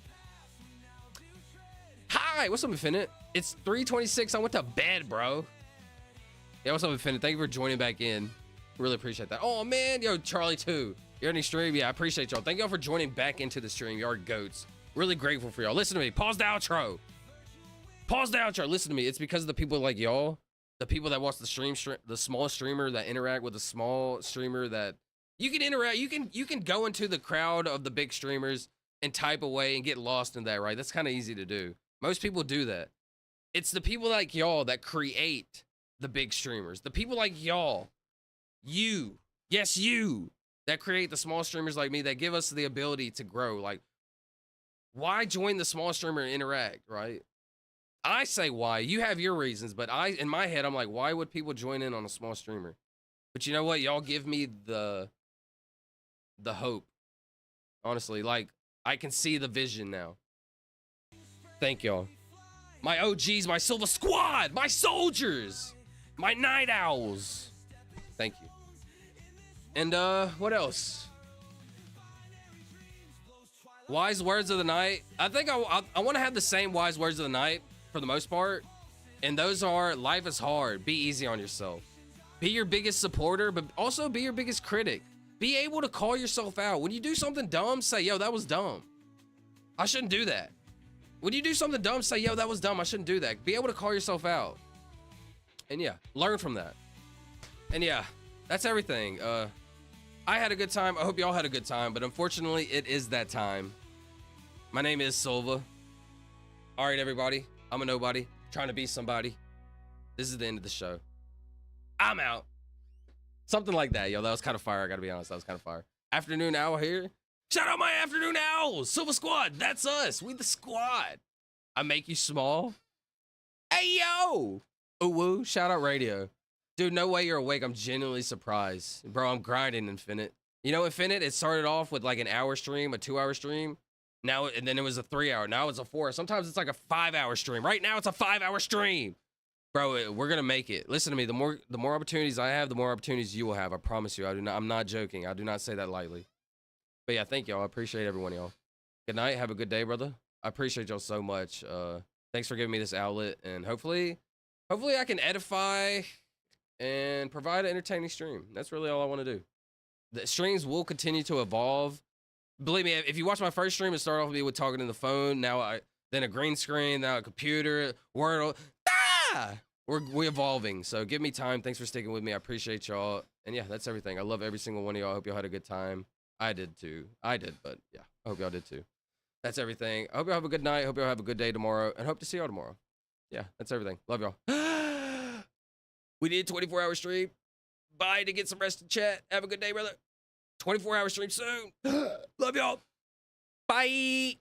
Hi, what's up, Infinite? It's 3:26. I went to bed, bro. Yeah, what's up, Infinite? Thank you for joining back in. Really appreciate that. Oh, man. Yo, Charlie, too. You're in the stream? Yeah, I appreciate y'all. Thank y'all for joining back into the stream. Y'all are goats. Really grateful for y'all. Listen to me. Pause the outro. Pause the outro. Listen to me. It's because of the people like y'all. The people that watch the stream, the small streamer that interact with the small streamer that you can interact. You can go into the crowd of the big streamers and type away and get lost in that, right? That's kind of easy to do. Most people do that. It's the people like y'all that create the big streamers. The people like y'all, you, yes, you, that create the small streamers like me that give us the ability to grow. Like, why join the small streamer and interact, right? I say why. You have your reasons, but in my head, I'm like, why would people join in on a small streamer? But you know what? Y'all give me the hope. Honestly, like, I can see the vision now. Thank y'all. My OGs, my Silver Squad, my soldiers, my night owls. Thank you. And what else? Wise words of the night. I think I want to have the same wise words of the night for the most part. And those are, life is hard. Be easy on yourself. Be your biggest supporter, but also be your biggest critic. Be able to call yourself out. When you do something dumb, say, yo, that was dumb. I shouldn't do that. When you do something dumb, say, yo, that was dumb. I shouldn't do that. Be able to call yourself out. And yeah, learn from that. And yeah, that's everything. I had a good time. I hope y'all had a good time, but unfortunately, it is that time. My name is Silva. All right, everybody. I'm a nobody, trying to be somebody. This is the end of the show. I'm out. Something like that, yo. That was kind of fire. I gotta be honest. That was kind of fire. Afternoon Owl here. Shout out my Afternoon Owls. Silva Squad. That's us. We the squad. I make you small. Hey, yo. Ooh, woo. Shout out radio. Dude, no way you're awake. I'm genuinely surprised. Bro, I'm grinding Infinite. You know, Infinite, it started off with like an hour stream, a 2-hour stream. Now, and then it was a 3-hour. Now it's a 4. Sometimes it's like a 5-hour stream. Right now, it's a 5-hour stream. Bro, we're gonna make it. Listen to me. The more opportunities I have, the more opportunities you will have. I promise you. I'm not joking. I do not say that lightly. But yeah, thank y'all. I appreciate everyone, y'all. Good night. Have a good day, brother. I appreciate y'all so much. Thanks for giving me this outlet, and hopefully I can edify and provide an entertaining stream. That's really all I want to do. The streams will continue to evolve. Believe me, if you watch my first stream, it started off with me with talking on the phone. Then a green screen, now a computer, Word. We're evolving. So give me time. Thanks for sticking with me. I appreciate y'all. And yeah, that's everything. I love every single one of y'all. I hope y'all had a good time. I did too. But yeah, I hope y'all did too. That's everything. I hope y'all have a good night. Hope y'all have a good day tomorrow, and hope to see y'all tomorrow. Yeah, that's everything. Love y'all. We did a 24-hour stream. Bye to get some rest in chat. Have a good day, brother. 24-hour stream soon. Love y'all. Bye.